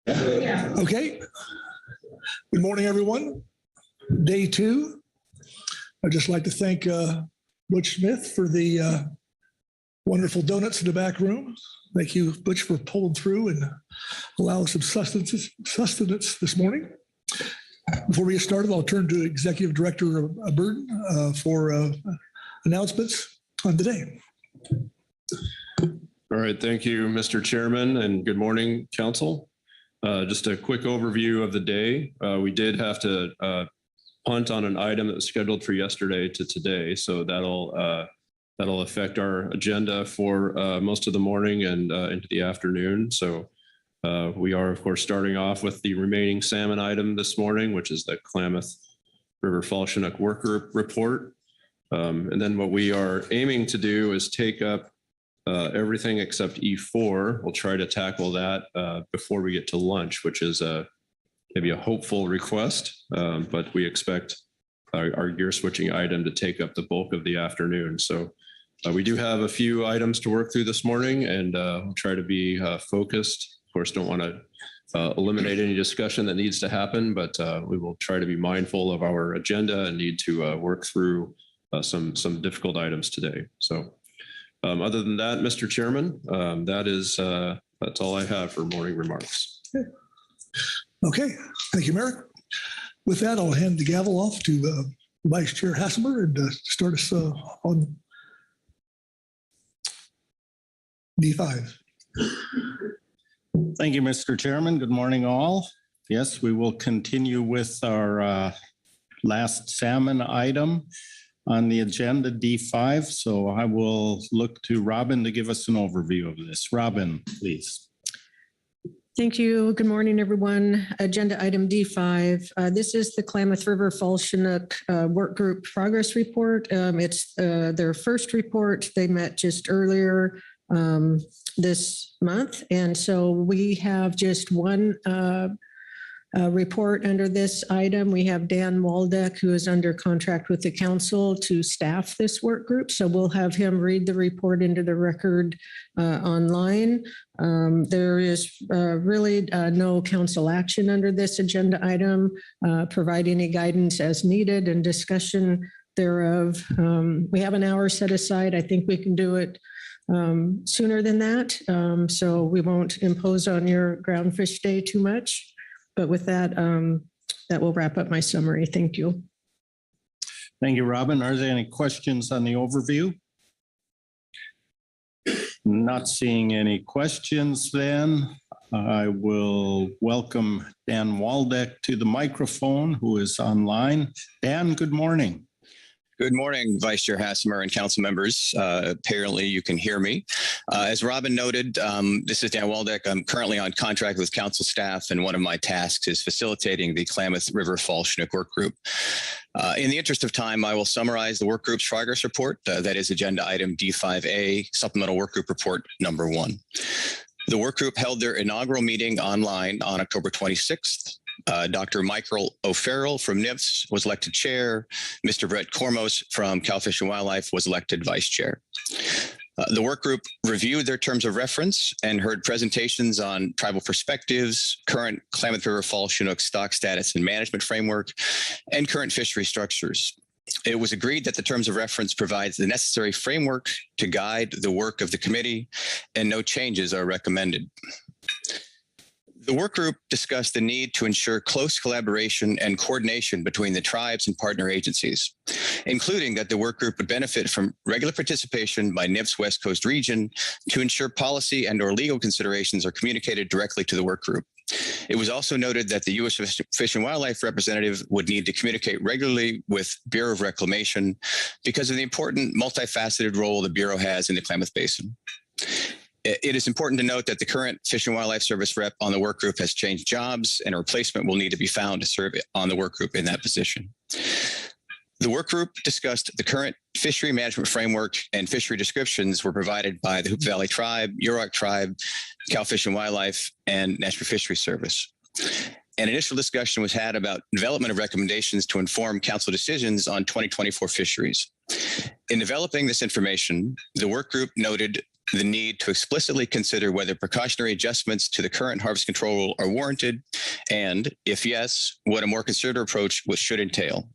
Okay. Good morning, everyone. Day 2. I'd just like to thank Butch Smith for the wonderful donuts in the back room. Thank you, Butch, for pulling through and allowing some sustenance this morning. Before we get started, I'll turn to Executive Director Burton for announcements on today. All right, thank you, Mr. Chairman, and good morning, Council. Just a quick overview of the day. We did have to punt on an item that was scheduled for yesterday to today, so that'll affect our agenda for most of the morning and into the afternoon. So we are, of course, starting off with the remaining salmon item this morning, which is the Klamath River Fall Chinook Workgroup report. And then what we are aiming to do is take up everything except E4. We'll try to tackle that before we get to lunch, which is maybe a hopeful request, but we expect our gear switching item to take up the bulk of the afternoon. So we do have a few items to work through this morning, and we'll try to be focused. Of course, don't want to eliminate any discussion that needs to happen, but we will try to be mindful of our agenda and need to work through some difficult items today. So other than that, Mr. Chairman, that's all I have for morning remarks. Okay, thank you, Merrick. With that, I'll hand the gavel off to Vice Chair Hassemer and start us on D5. Thank you, Mr. Chairman. Good morning, all. Yes, we will continue with our last salmon item on the agenda, D5. So I will look to Robin to give us an overview of this. Robin, please. Thank you. Good morning, everyone. Agenda item D5. This is the Klamath River Fall Chinook Work Group Progress Report. It's their first report. They met just earlier this month. And so we have just one report under this item. We have Dan Waldeck, who is under contract with the council to staff this work group. So we'll have him read the report into the record online. There is really no council action under this agenda item. Provide any guidance as needed and discussion thereof. We have an hour set aside. I think we can do it sooner than that. So we won't impose on your Groundfish Day too much. But with that, that will wrap up my summary. Thank you. Thank you, Robin. Are there any questions on the overview? Not seeing any questions then. I will welcome Dan Waldeck to the microphone, who is online. Dan, good morning. Good morning, Vice Chair Hassemer and council members. Apparently you can hear me. As Robin noted, this is Dan Waldeck. I'm currently on contract with council staff, and one of my tasks is facilitating the Klamath River Fall Chinook Work Group. In the interest of time, I will summarize the work group's progress report. That is agenda item D5A, supplemental work group report number 1. The work group held their inaugural meeting online on October 26th. Dr. Michael O'Farrell from NIFS was elected chair. Mr. Brett Kormos from Cal Fish and Wildlife was elected vice chair. The work group reviewed their terms of reference and heard presentations on tribal perspectives, current Klamath River Fall Chinook stock status and management framework, and current fishery structures. It was agreed that the terms of reference provides the necessary framework to guide the work of the committee, and no changes are recommended. The work group discussed the need to ensure close collaboration and coordination between the tribes and partner agencies, including that the work group would benefit from regular participation by NIFS West Coast region to ensure policy and/or legal considerations are communicated directly to the work group. It was also noted that the U.S. Fish and Wildlife representative would need to communicate regularly with Bureau of Reclamation because of the important multifaceted role the Bureau has in the Klamath Basin. It is important to note that the current Fish and Wildlife Service rep on the work group has changed jobs, and a replacement will need to be found to serve on the work group in that position. The work group discussed the current fishery management framework, and fishery descriptions were provided by the Hoop Valley Tribe, Yurok Tribe, Cal Fish and Wildlife, and National Fisheries Service. An initial discussion was had about development of recommendations to inform council decisions on 2024 fisheries. In developing this information, the work group noted the need to explicitly consider whether precautionary adjustments to the current harvest control rule are warranted, and if yes, what a more conservative approach should entail.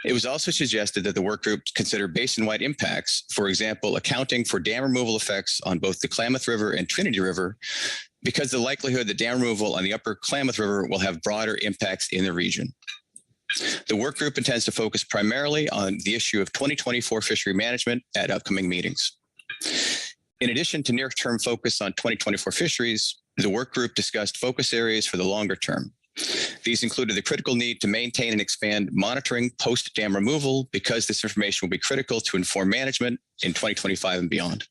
It was also suggested that the work group consider basin-wide impacts, for example, accounting for dam removal effects on both the Klamath River and Trinity River, because the likelihood that dam removal on the upper Klamath River will have broader impacts in the region. The work group intends to focus primarily on the issue of 2024 fishery management at upcoming meetings. In addition to near-term focus on 2024 fisheries, the work group discussed focus areas for the longer term. These included the critical need to maintain and expand monitoring post-dam removal, because this information will be critical to inform management in 2025 and beyond,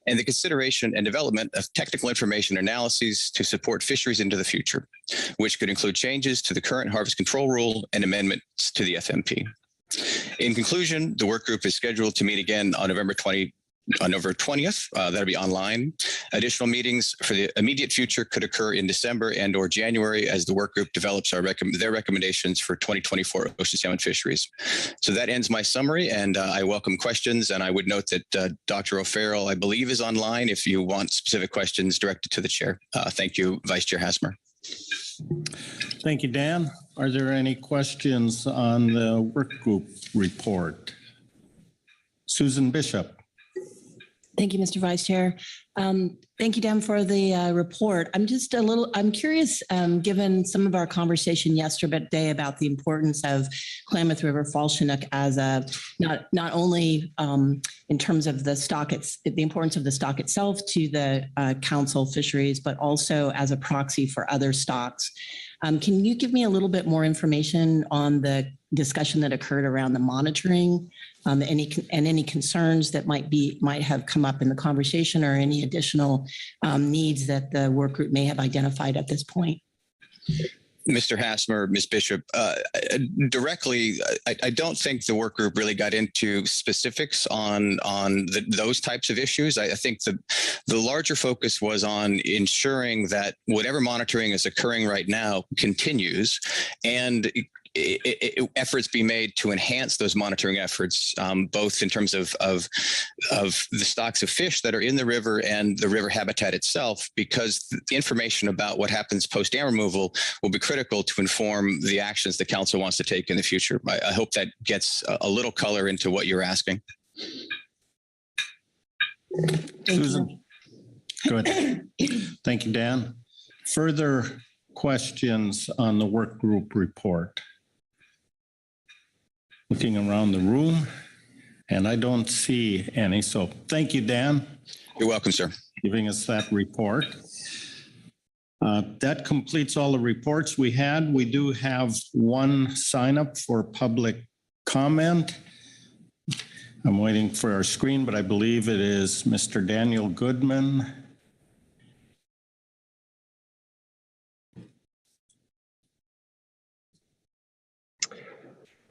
and the consideration and development of technical information analyses to support fisheries into the future, which could include changes to the current harvest control rule and amendments to the FMP. In conclusion, the work group is scheduled to meet again on November 20th. That'll be online. Additional meetings for the immediate future could occur in December and or January as the work group develops their recommendations for 2024 ocean salmon fisheries. So that ends my summary, and I welcome questions. And I would note that Dr. O'Farrell, I believe, is online if you want specific questions directed to the chair. Thank you, Vice Chair Hasmer. Thank you, Dan. Are there any questions on the work group report? Susan Bishop. Thank you, Mr. Vice Chair. Thank you, Dan, for the report. I'm curious, given some of our conversation yesterday about the importance of Klamath River Fall Chinook as a, not only in terms of the stock, the importance of the stock itself to the council fisheries, but also as a proxy for other stocks. Can you give me a little bit more information on the discussion that occurred around the monitoring, any concerns that might have come up in the conversation, or any additional needs that the work group may have identified at this point? Mr. Hasmer, Ms. Bishop, directly, I don't think the work group really got into specifics on those types of issues. I think the larger focus was on ensuring that whatever monitoring is occurring right now continues, and efforts be made to enhance those monitoring efforts, both in terms of the stocks of fish that are in the river and the river habitat itself, because the information about what happens post-dam removal will be critical to inform the actions the council wants to take in the future. I hope that gets a little color into what you're asking. Susan. Good. Thank you, Dan. Further questions on the work group report? Looking around the room, and I don't see any. So thank you, Dan. You're welcome, sir. Giving us that report. That completes all the reports we had. We do have one sign up for public comment. I'm waiting for our screen, but I believe it is Mr. Daniel Goodman.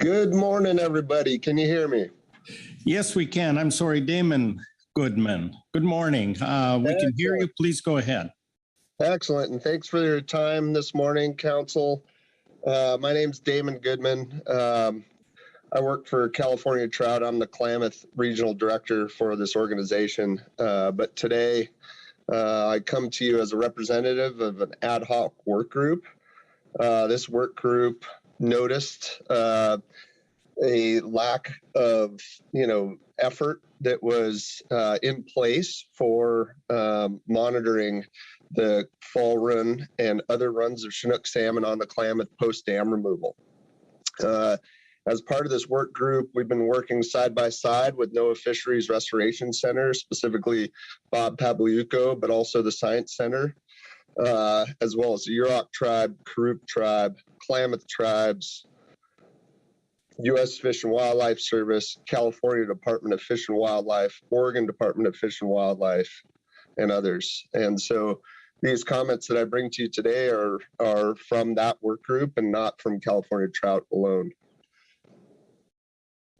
Good morning, everybody. Can you hear me? Yes, we can. I'm sorry, Damon Goodman. Good morning. We can hear you. Please go ahead. Excellent. And thanks for your time this morning, Council. My name's Damon Goodman. I work for California Trout. I'm the Klamath Regional Director for this organization. But today, I come to you as a representative of an ad hoc work group. This work group noticed a lack of, effort that was in place for monitoring the fall run and other runs of Chinook salmon on the Klamath post-dam removal. As part of this work group, we've been working side by side with NOAA Fisheries Restoration Center, specifically Bob Pabliuco, but also the Science Center, as well as the Yurok tribe, Karuk tribe, Klamath tribes, U.S. Fish and Wildlife Service, California Department of Fish and Wildlife, Oregon Department of Fish and Wildlife, and others. And so these comments that I bring to you today are from that work group and not from California Trout alone.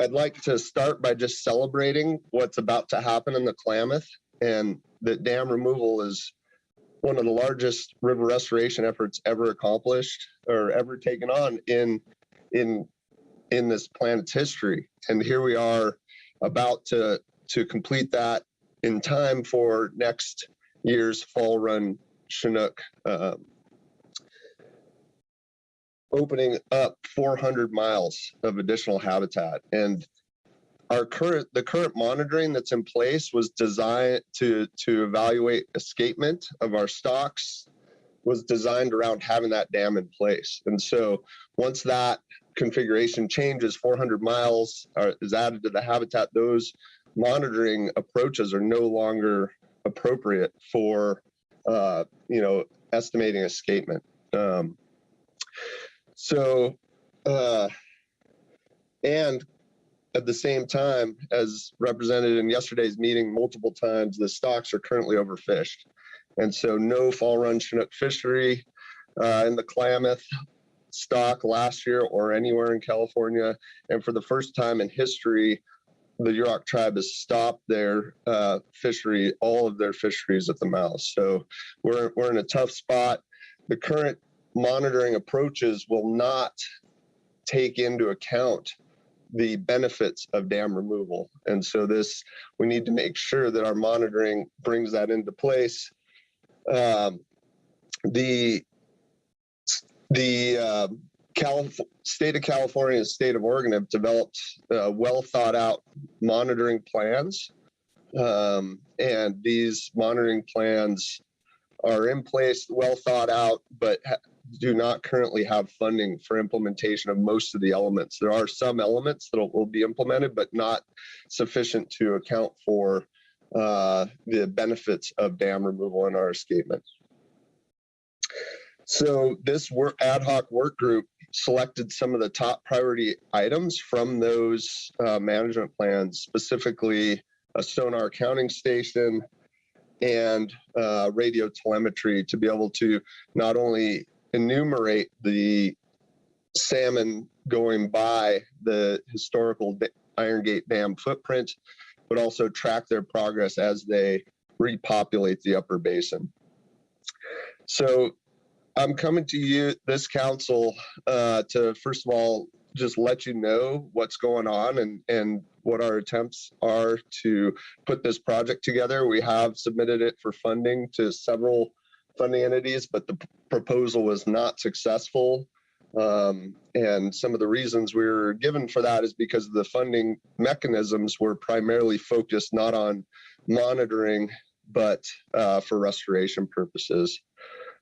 I'd like to start by just celebrating what's about to happen in the Klamath, and that dam removal is one of the largest river restoration efforts ever accomplished or ever taken on in this planet's history. And here we are about to complete that in time for next year's fall run Chinook, opening up 400 miles of additional habitat. And the current monitoring that's in place was designed to evaluate escapement of our stocks, was designed around having that dam in place. And so once that configuration changes, 400 miles is added to the habitat, those monitoring approaches are no longer appropriate for estimating escapement. And at the same time, as represented in yesterday's meeting multiple times, the stocks are currently overfished. And so no fall run Chinook fishery in the Klamath stock last year or anywhere in California. And for the first time in history, the Yurok tribe has stopped their fishery, all of their fisheries at the mouth. So we're in a tough spot. The current monitoring approaches will not take into account the benefits of dam removal. And so we need to make sure that our monitoring brings that into place. The state of California and state of Oregon have developed well thought out monitoring plans. And these monitoring plans are in place, well thought out, but do not currently have funding for implementation of most of the elements. There are some elements that will be implemented, but not sufficient to account for the benefits of dam removal in our escapement. So this ad hoc work group selected some of the top priority items from those management plans, specifically a sonar counting station and radio telemetry, to be able to not only enumerate the salmon going by the historical Iron Gate Dam footprint, but also track their progress as they repopulate the upper basin. So I'm coming to you, this council, to first of all, just let you know what's going on and what our attempts are to put this project together. We have submitted it for funding to several funding entities, but the proposal was not successful. And some of the reasons we were given for that is because the funding mechanisms were primarily focused not on monitoring, but for restoration purposes.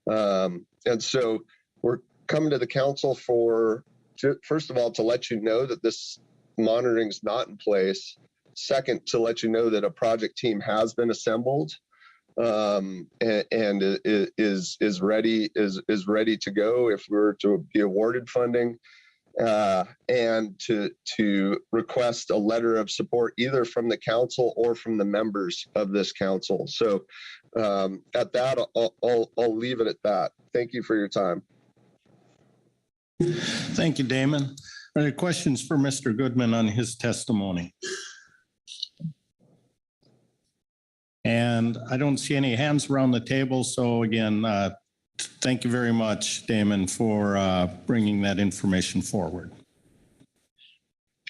And so we're coming to the council for, first of all, to let you know that this monitoring is not in place. Second, to let you know that a project team has been assembled and is ready to go if we were to be awarded funding, and to request a letter of support either from the council or from the members of this council. So at that, I'll leave it at that. Thank you for your time. Thank you, Damon. Are there questions for Mr. Goodman on his testimony? And I don't see any hands around the table. So again, thank you very much, Damon, for bringing that information forward.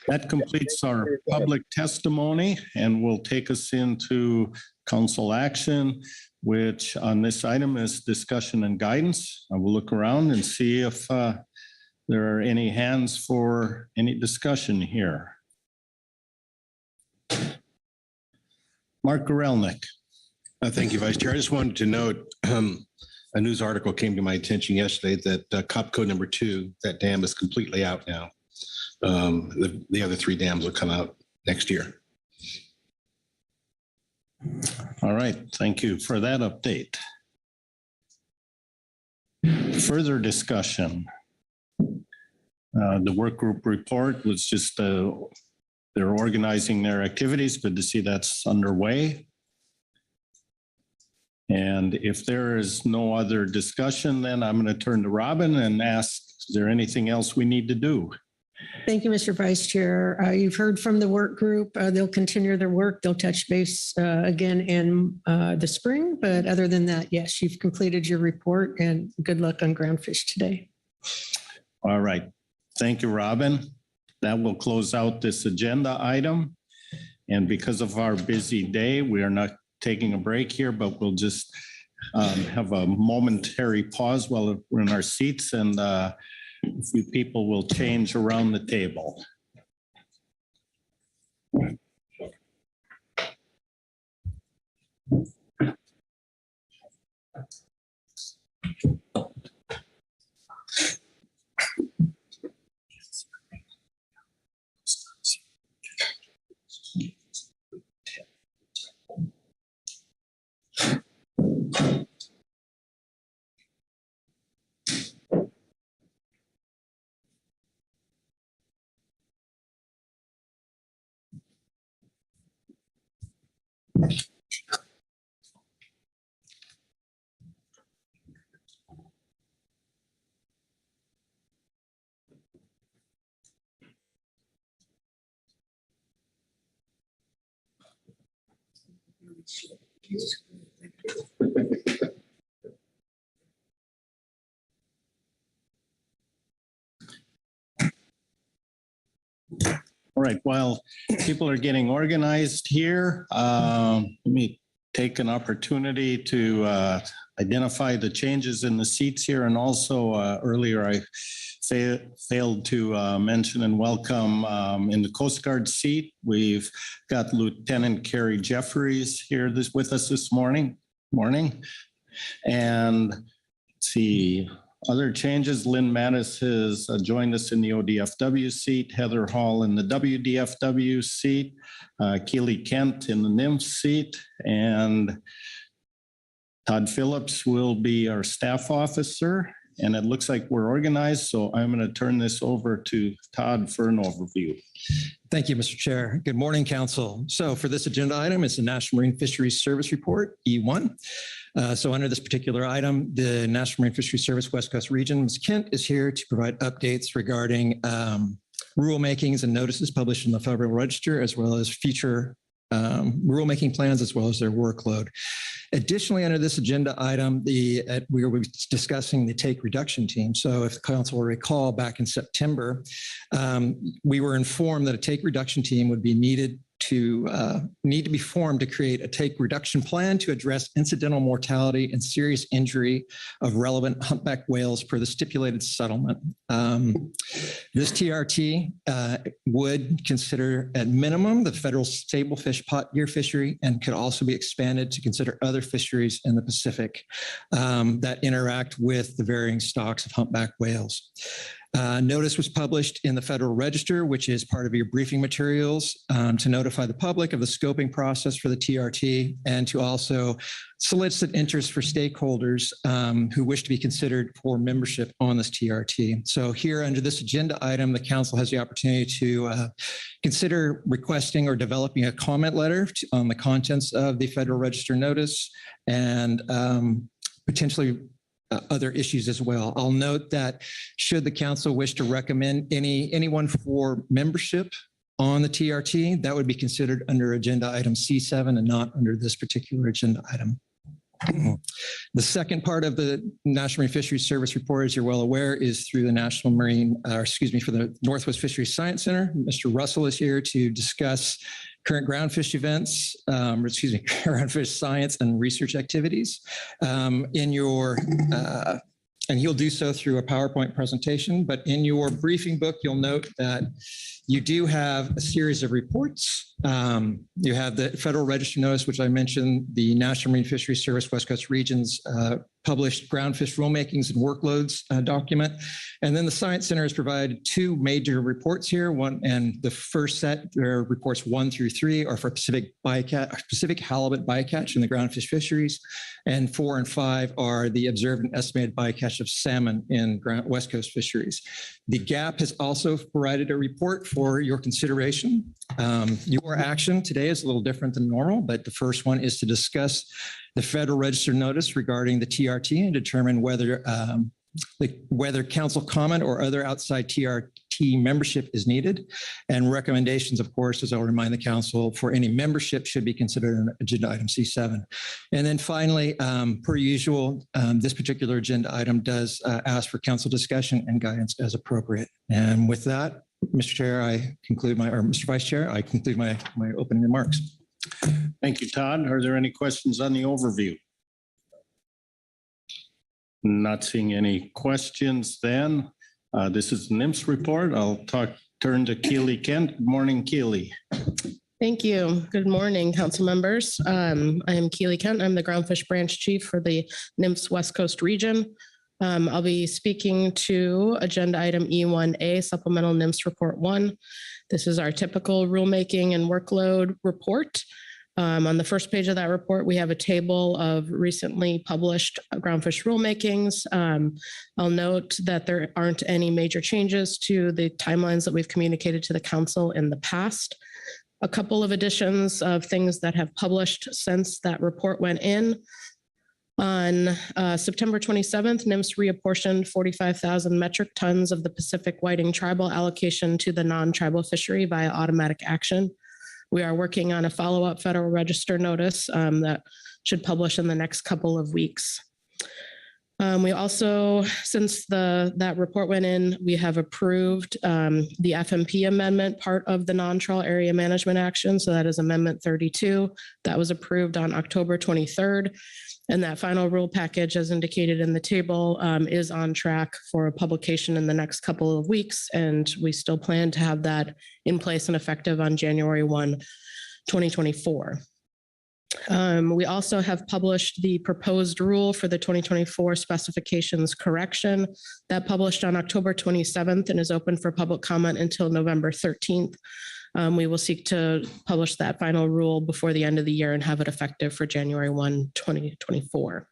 That completes our public testimony and will take us into council action, which on this item is discussion and guidance. I will look around and see if there are any hands for any discussion here. Mark Gorelnik. Thank you, Vice Chair. I just wanted to note a news article came to my attention yesterday that COP code number 2, that dam is completely out now. The other 3 dams will come out next year. All right, thank you for that update. Further discussion. The work group report was just, they're organizing their activities. Good to see that's underway. And if there is no other discussion, then I'm going to turn to Robin and ask, is there anything else we need to do? Thank you, Mr. Vice Chair. You've heard from the work group. They'll continue their work. They'll touch base again in the spring. But other than that, yes, you've completed your report and good luck on Groundfish today. All right. Thank you, Robin. That will close out this agenda item. And because of our busy day, we are not taking a break here, but we'll just have a momentary pause while we're in our seats, and a few people will change around the table. All right, while people are getting organized here, let me take an opportunity to identify the changes in the seats here. And also earlier, I failed to mention and welcome in the Coast Guard seat, we've got Lieutenant Carrie Jeffries here with us this morning. And let's see, other changes, Lynn Mattis has joined us in the ODFW seat, Heather Hall in the WDFW seat, Keely Kent in the NIMS seat, and Todd Phillips will be our staff officer. And it looks like we're organized, so I'm going to turn this over to Todd for an overview. Thank you, Mr. Chair. Good morning, Council. So for this agenda item, it's the National Marine Fisheries Service Report, E1. So under this particular item, the National Marine Fisheries Service West Coast Region, Ms. Kent, is here to provide updates regarding rulemakings and notices published in the Federal Register, as well as future rulemaking plans, as well as their workload. Additionally, under this agenda item, we will be discussing the take reduction team. So if the council will recall, back in September, we were informed that a take reduction team would be need to be formed to create a take reduction plan to address incidental mortality and serious injury of relevant humpback whales per the stipulated settlement. This TRT would consider at minimum the federal sablefish pot gear fishery and could also be expanded to consider other fisheries in the Pacific that interact with the varying stocks of humpback whales. Notice was published in the Federal Register, which is part of your briefing materials, to notify the public of the scoping process for the TRT and to also solicit interest for stakeholders who wish to be considered for membership on this TRT. So here under this agenda item, the council has the opportunity to consider requesting or developing a comment letter on the contents of the Federal Register notice and potentially other issues as well. I'll note that should the council wish to recommend anyone for membership on the TRT, that would be considered under agenda item C7 and not under this particular agenda item. The second part of the National Marine Fisheries Service report, as you're well aware, is through the National Marine, for the Northwest Fisheries Science Center. Mr. Russell is here to discuss current groundfish events, groundfish science and research activities. And he'll do so through a PowerPoint presentation, but in your briefing book, you'll note that you do have a series of reports. You have the Federal Register notice, which I mentioned, the National Marine Fisheries Service West Coast Regions published groundfish rulemakings and workloads document. And then the Science Center has provided two major reports here. One, and the first set, their reports 1 through 3 are for Pacific halibut bycatch in the groundfish fisheries. And 4 and 5 are the observed and estimated bycatch of salmon in West Coast fisheries. The GAP has also provided a report for your consideration. Your action today is a little different than normal, but the first one is to discuss the Federal Register notice regarding the TRT and determine whether council comment or other outside TRT membership is needed. And recommendations, of course, as I'll remind the council, for any membership should be considered in agenda item C7. And then finally, per usual, this particular agenda item does ask for council discussion and guidance as appropriate. And with that, Mr. Chair, Mr. Vice Chair, I conclude my opening remarks. Thank you, Todd. Are there any questions on the overview? Not seeing any questions then. This is NIMS report. I'll turn to Keely Kent. Good morning, Keely. Thank you. Good morning, council members. I am Keely Kent. I'm the Groundfish Branch Chief for the NIMS West Coast region. I'll be speaking to agenda item E1A, supplemental NIMS report 1. This is our typical rulemaking and workload report. On the first page of that report, we have a table of recently published groundfish rulemakings. I'll note that there aren't any major changes to the timelines that we've communicated to the council in the past. A couple of additions of things that have published since that report went in. On September 27th, NIMS reapportioned 45,000 metric tons of the Pacific whiting tribal allocation to the non-tribal fishery via automatic action. We are working on a follow-up Federal Register notice that should publish in the next couple of weeks. We also, since that report went in, we have approved the FMP amendment, part of the non-trawl area management action. So that is Amendment 32. That was approved on October 23rd. And that final rule package, as indicated in the table, is on track for a publication in the next couple of weeks. And we still plan to have that in place and effective on January 1, 2024. We also have published the proposed rule for the 2024 specifications correction that published on October 27th and is open for public comment until November 13th. We will seek to publish that final rule before the end of the year and have it effective for January 1, 2024.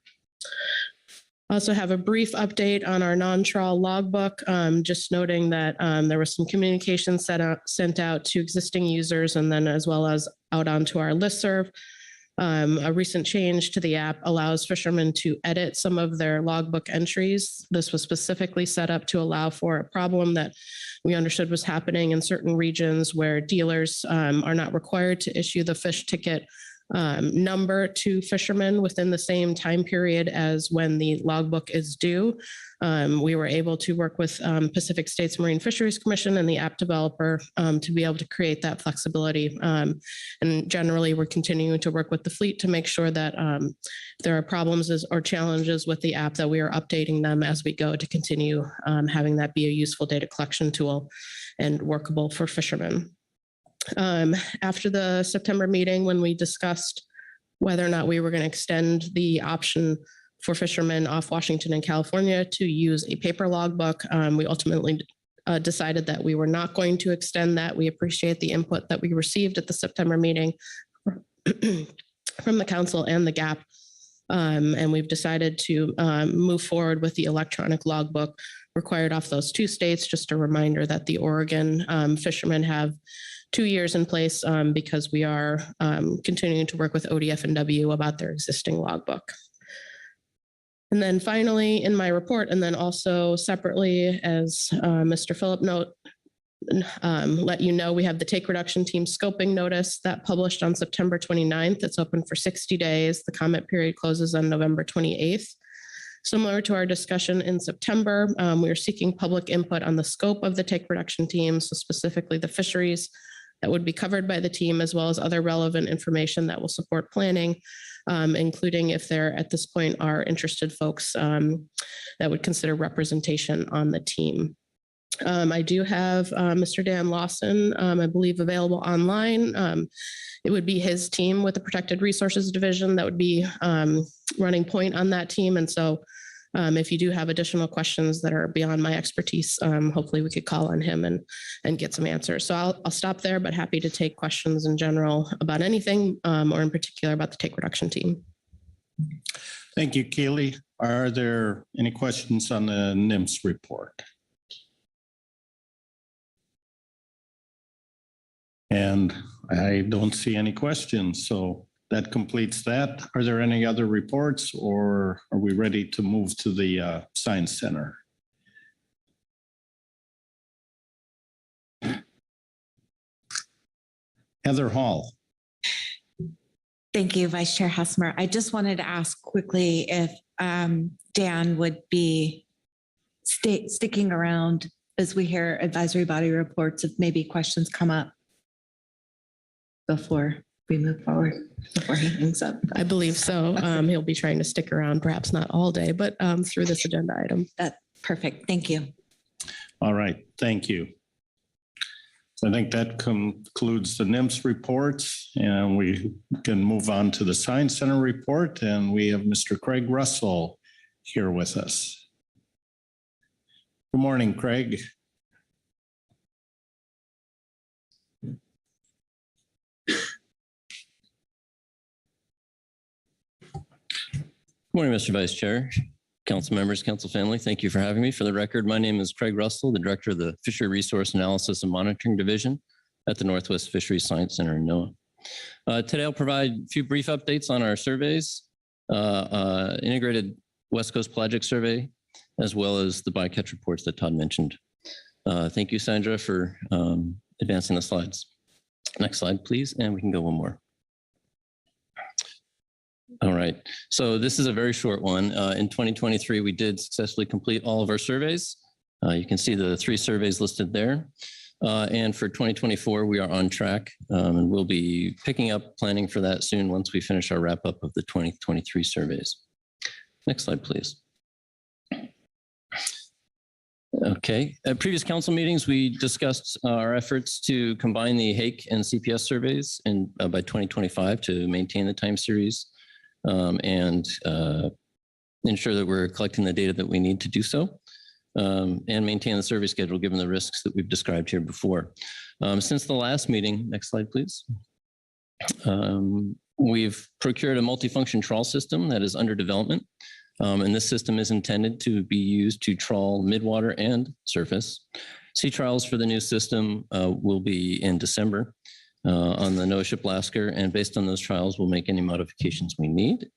Also have a brief update on our non-trawl logbook, just noting that there was some communication sent out to existing users and then as well as out onto our listserv. A recent change to the app allows fishermen to edit some of their logbook entries. This was specifically set up to allow for a problem that we understood was happening in certain regions where dealers are not required to issue the fish ticket number to fishermen within the same time period as when the logbook is due. We were able to work with Pacific States Marine Fisheries Commission and the app developer to be able to create that flexibility. And generally, we're continuing to work with the fleet to make sure that if there are problems or challenges with the app, that we are updating them as we go to continue having that be a useful data collection tool and workable for fishermen. After the September meeting, when we discussed whether or not we were going to extend the option for fishermen off Washington and California to use a paper logbook, we ultimately decided that we were not going to extend that. We appreciate the input that we received at the September meeting from the council and the GAP. And we've decided to move forward with the electronic logbook required off those two states. Just a reminder that the Oregon fishermen have 2 years in place because we are continuing to work with ODF and W about their existing logbook. And then finally in my report, and then also separately, as Mr. Phillip let you know, we have the take reduction team scoping notice that published on September 29th. It's open for 60 days. The comment period closes on November 28th. Similar to our discussion in September, we are seeking public input on the scope of the take reduction team, so specifically the fisheries that would be covered by the team, as well as other relevant information that will support planning, including if there at this point are interested folks that would consider representation on the team. I do have Mr. Dan Lawson, I believe, available online. It would be his team with the Protected Resources Division that would be running point on that team. And so if you do have additional questions that are beyond my expertise, hopefully we could call on him and get some answers. So I'll stop there, but happy to take questions in general about anything or in particular about the take reduction team. Thank you, Keely. Are there any questions on the NIMS report? And I don't see any questions, so that completes that. Are there any other reports, or are we ready to move to the Science Center? Heather Hall. Thank you, Vice Chair Hassemer. I just wanted to ask quickly if Dan would be sticking around as we hear advisory body reports, if maybe questions come up before we move forward, before he hangs up. I believe so. He'll be trying to stick around, perhaps not all day, but through this agenda item. That's perfect. Thank you. All right, thank you. So I think that concludes the NIMS reports, and we can move on to the Science Center report, and we have Mr. Craig Russell here with us. Good morning, Craig. Good morning, Mr. Vice Chair, council members, council family. Thank you for having me. For the record, my name is Craig Russell, the Director of the Fishery Resource Analysis and Monitoring Division at the Northwest Fisheries Science Center in NOAA. Today, I'll provide a few brief updates on our surveys, integrated West Coast Pelagic Survey, as well as the bycatch reports that Todd mentioned. Thank you, Sandra, for advancing the slides. Next slide, please, and we can go one more. All right, so this is a very short one. In 2023, we did successfully complete all of our surveys. You can see the 3 surveys listed there. And for 2024, we are on track, and we'll be picking up planning for that soon once we finish our wrap up of the 2023 surveys. Next slide, please. Okay, at previous council meetings, we discussed our efforts to combine the HAKE and CPS surveys by 2025 to maintain the time series and ensure that we're collecting the data that we need to do so, and maintain the survey schedule given the risks that we've described here before. Since the last meeting, next slide, please. We've procured a multifunction trawl system that is under development. And this system is intended to be used to trawl midwater and surface. Sea trials for the new system will be in December on the NOAA ship Lasker, and based on those trials, we'll make any modifications we need.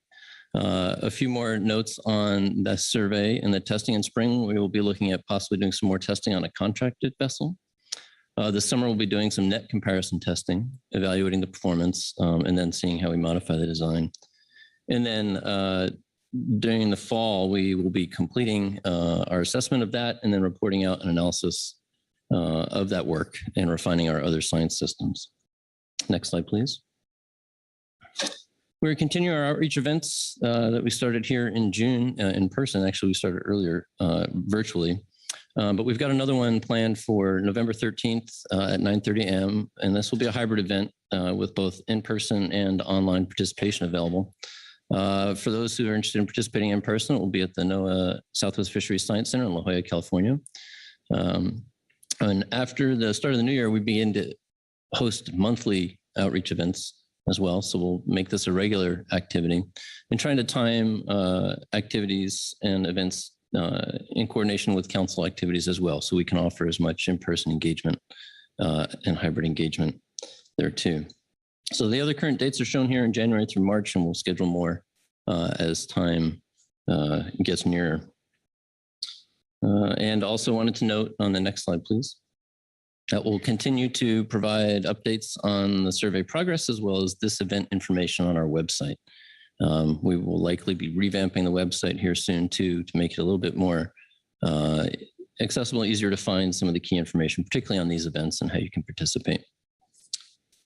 A few more notes on the survey and the testing in spring. We will be looking at possibly doing some more testing on a contracted vessel. This summer, we'll be doing some net comparison testing, evaluating the performance, and then seeing how we modify the design. And then during the fall, we will be completing our assessment of that and then reporting out an analysis of that work and refining our other science systems. Next slide, please. We're continuing our outreach events that we started here in June in person. Actually, we started earlier virtually, but we've got another one planned for November 13th at 9:30 a.m. And this will be a hybrid event with both in-person and online participation available. For those who are interested in participating in person, it will be at the NOAA Southwest Fisheries Science Center in La Jolla, California. And after the start of the new year, we begin to host monthly outreach events as well. So we'll make this a regular activity and trying to time activities and events in coordination with council activities as well. So we can offer as much in-person engagement and hybrid engagement there too. So the other current dates are shown here in January through March, and we'll schedule more as time gets nearer. And also wanted to note on the next slide, please, that we'll continue to provide updates on the survey progress as well as this event information on our website. We will likely be revamping the website here soon too, to make it a little bit more accessible, easier to find some of the key information, particularly on these events and how you can participate.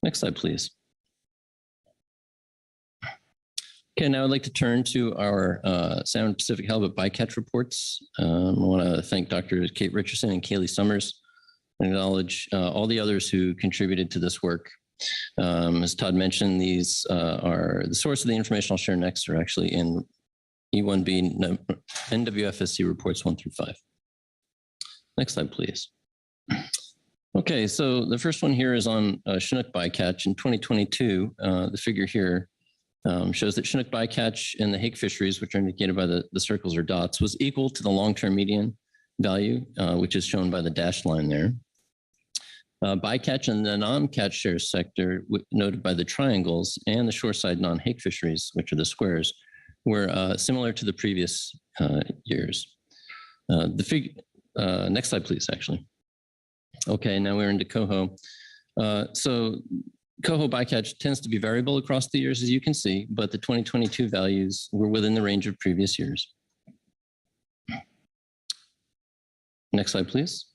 Next slide, please. Okay, now I'd like to turn to our Salmon Pacific Halibut bycatch reports. I want to thank Dr. Kate Richardson and Kaylee Summers and acknowledge all the others who contributed to this work. As Todd mentioned, these are the source of the information I'll share next are actually in E1B NWFSC reports 1 through 5. Next slide, please. Okay, so the first one here is on Chinook bycatch in 2022. The figure here shows that Chinook bycatch in the hake fisheries, which are indicated by the circles or dots, was equal to the long-term median value, which is shown by the dashed line there. Bycatch in the non-catch share sector, noted by the triangles, and the shoreside non-hake fisheries, which are the squares, were similar to the previous years. Next slide, please, actually. Okay, now we're into coho. So coho bycatch tends to be variable across the years, as you can see, but the 2022 values were within the range of previous years. Next slide, please.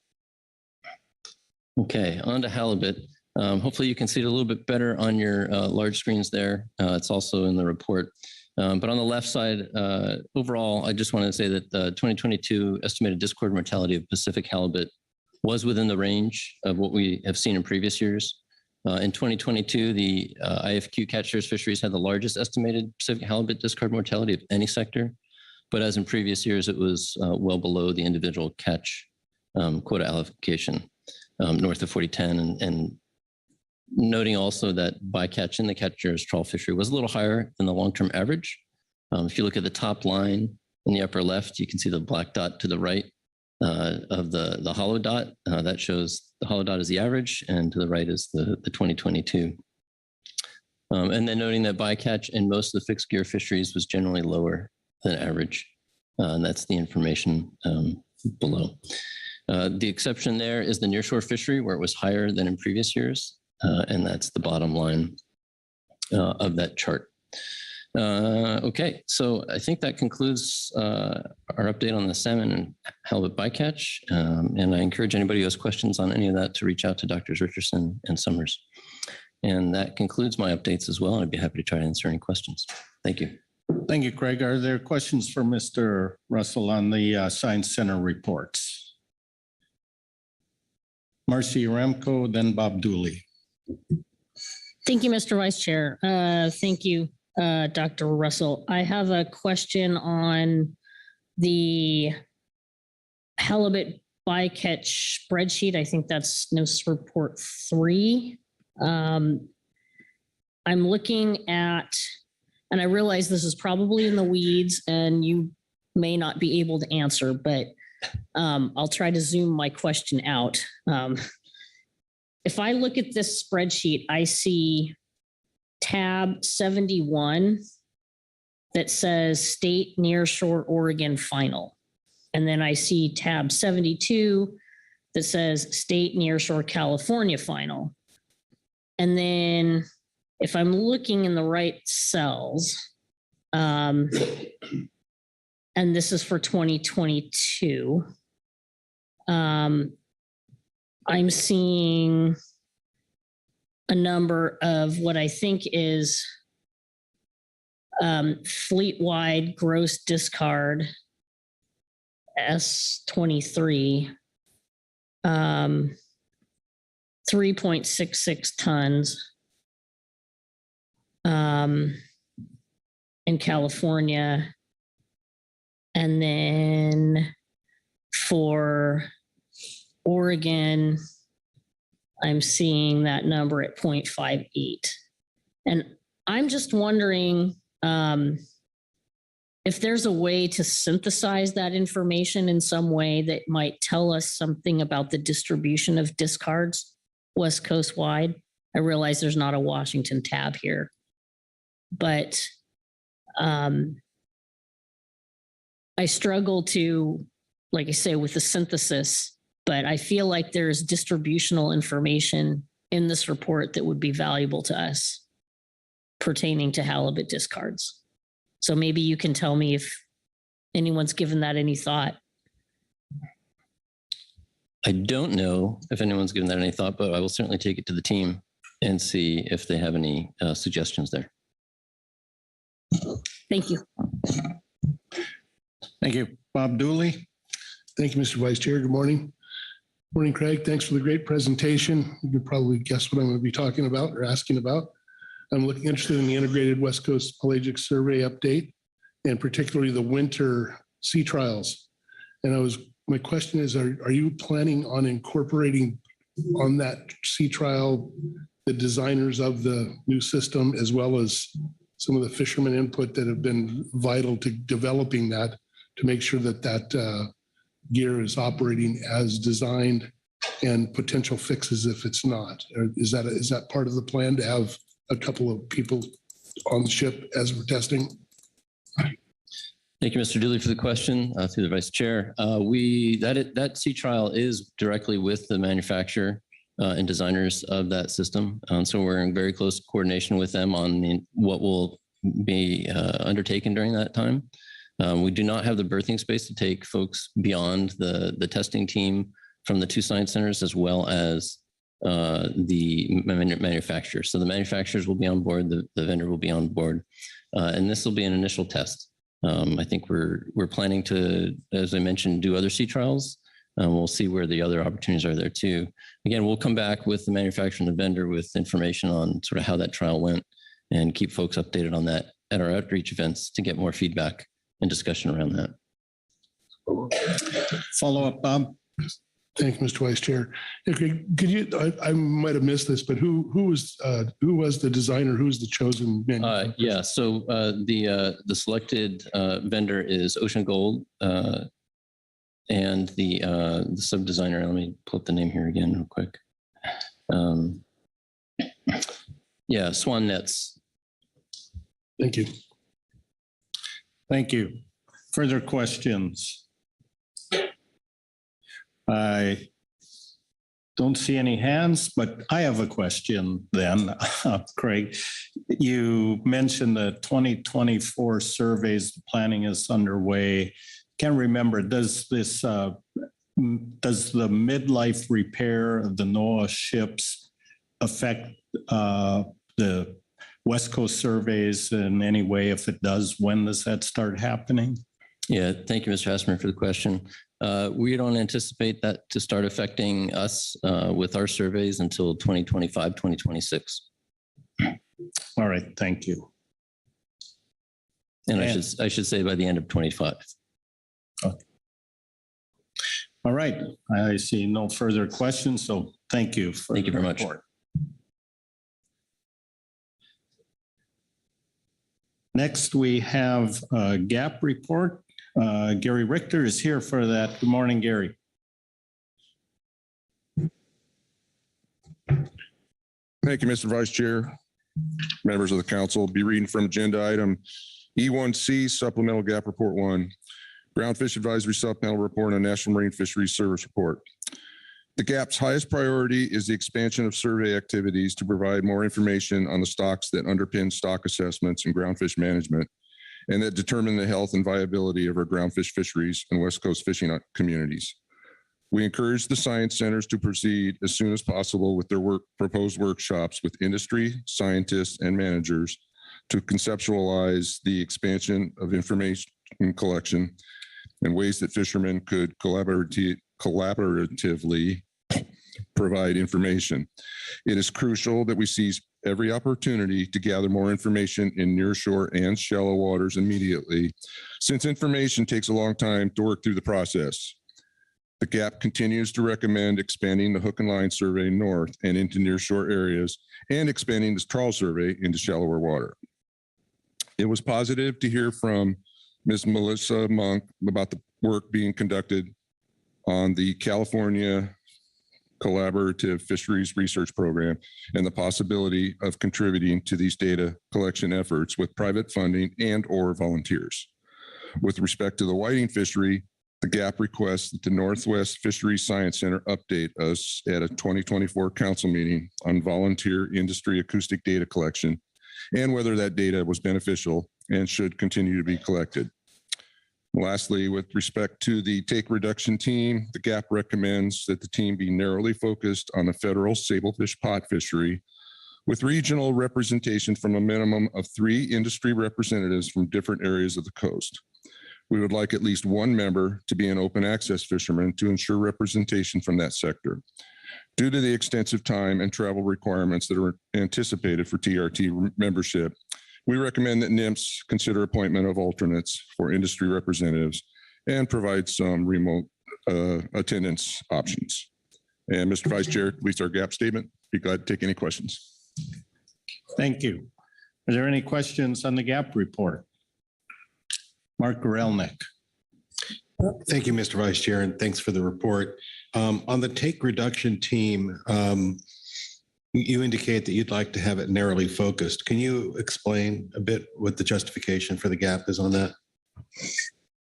Okay, on to halibut. Hopefully you can see it a little bit better on your large screens there. It's also in the report. But on the left side, overall, I just want to say that the 2022 estimated discord mortality of Pacific halibut was within the range of what we have seen in previous years. In 2022, the IFQ catch shares fisheries had the largest estimated Pacific halibut discard mortality of any sector. But as in previous years, it was well below the individual catch quota allocation, north of 4010, and noting also that bycatch in the catch shares trawl fishery was a little higher than the long-term average. If you look at the top line in the upper left, you can see the black dot to the right of the hollow dot. That shows the hollow dot is the average, and to the right is the 2022. And then noting that bycatch in most of the fixed gear fisheries was generally lower than average. And that's the information below. The exception there is the nearshore fishery, where it was higher than in previous years. And that's the bottom line of that chart. Okay, so I think that concludes our update on the salmon and halibut bycatch. And I encourage anybody who has questions on any of that to reach out to Drs. Richardson and Summers. And that concludes my updates as well. And I'd be happy to try to answer any questions. Thank you. Thank you, Craig. Are there questions for Mr. Russell on the Science Center reports? Marcy Ramco, then Bob Dooley. Thank you, Mr. Vice Chair. Thank you, Dr. Russell. I have a question on the halibut bycatch spreadsheet. I think that's NIFS report 3. I'm looking at, and I realize this is probably in the weeds and you may not be able to answer, but I'll try to zoom my question out. If I look at this spreadsheet, I see tab 71 that says state nearshore Oregon final. And then I see tab 72 that says state nearshore California final. And then if I'm looking in the right cells, and this is for 2022, I'm seeing a number of what I think is fleet-wide gross discard S23, 3.66 tons in California. And then for Oregon, I'm seeing that number at 0.58. And I'm just wondering if there's a way to synthesize that information in some way that might tell us something about the distribution of discards West Coast wide. I realize there's not a Washington tab here, but I struggle to, like I say, with the synthesis, but I feel like there's distributional information in this report that would be valuable to us pertaining to halibut discards. So maybe you can tell me if anyone's given that any thought. I don't know if anyone's given that any thought, but I will certainly take it to the team and see if they have any suggestions there. Thank you. Thank you. Bob Dooley. Thank you, Mr. Vice Chair. Good morning. Morning, Craig. Thanks for the great presentation. You can probably guess what I'm going to be talking about or asking about. I'm interested in the integrated West Coast Pelagic Survey update, and particularly the winter sea trials. And my question is, are you planning on incorporating on that sea trial the designers of the new system, as well as some of the fishermen input that have been vital to developing that, to make sure that that gear is operating as designed, and potential fixes if it's not? Or is that part of the plan to have a couple of people on the ship as we're testing? Thank you, Mr. Dooley, for the question through the Vice Chair. That sea trial is directly with the manufacturer and designers of that system. So we're in very close coordination with them on what will be undertaken during that time. We do not have the berthing space to take folks beyond the testing team from the two science centers, as well as the manufacturer. So the manufacturers will be on board, the vendor will be on board, and this will be an initial test. I think we're planning to, as I mentioned, do other sea trials. We'll see where the other opportunities are there too. Again, we'll come back with the manufacturer and the vendor with information on sort of how that trial went and keep folks updated on that at our outreach events to get more feedback and discussion around that. Follow up, Bob. Thank you, Mr. Vice Chair. Okay, could you, I might have missed this, but who was the designer? Who's the chosen manufacturer? Yeah, so the selected vendor is Ocean Gold, and the sub-designer, let me pull up the name here again real quick. Yeah, Swan Nets. Thank you. Thank you. Further questions? I don't see any hands, but I have a question then, Craig. You mentioned the 2024 surveys, planning is underway. Can't remember, does the midlife repair of the NOAA ships affect the West Coast surveys in any way? If it does, when does that start happening? Yeah, thank you, Mr. Hassmer, for the question. We don't anticipate that to start affecting us with our surveys until 2025, 2026. All right, thank you. And I should say by the end of 25. Okay. All right, I see no further questions, so thank you. Thank you very much. Next, we have a GAP report. Gary Richter is here for that. Good morning, Gary. Thank you, Mr. Vice Chair, members of the council. Be reading from agenda item E1C, Supplemental GAP Report 1, Groundfish Advisory Supplemental Report on National Marine Fisheries Service Report. The GAP's highest priority is the expansion of survey activities to provide more information on the stocks that underpin stock assessments and groundfish management, and that determine the health and viability of our groundfish fisheries and West Coast fishing communities. We encourage the science centers to proceed as soon as possible with their proposed workshops with industry, scientists, and managers to conceptualize the expansion of information collection and ways that fishermen could collaboratively provide information. It is crucial that we seize every opportunity to gather more information in nearshore and shallow waters immediately, since information takes a long time to work through the process. The GAP continues to recommend expanding the hook and line survey north and into nearshore areas and expanding the trawl survey into shallower water. It was positive to hear from Ms. Melissa Monk about the work being conducted on the California Collaborative Fisheries Research Program and the possibility of contributing to these data collection efforts with private funding and/or volunteers. With respect to the whiting fishery, the GAP requests that the Northwest Fisheries Science Center update us at a 2024 council meeting on volunteer industry acoustic data collection and whether that data was beneficial and should continue to be collected. Lastly, with respect to the take reduction team, the GAP recommends that the team be narrowly focused on the federal sablefish pot fishery with regional representation from a minimum of 3 industry representatives from different areas of the coast. We would like at least one member to be an open access fisherman to ensure representation from that sector. Due to the extensive time and travel requirements that are anticipated for TRT membership, we recommend that NIMS consider appointment of alternates for industry representatives and provide some remote attendance options. And Mr. Vice Chair, at least our GAP statement. Be glad to take any questions. Thank you. Are there any questions on the GAP report? Mark Gorelnik. Thank you, Mr. Vice Chair, and thanks for the report. On the take reduction team, you indicate that you'd like to have it narrowly focused. Can you explain a bit what the justification for the GAP is on that?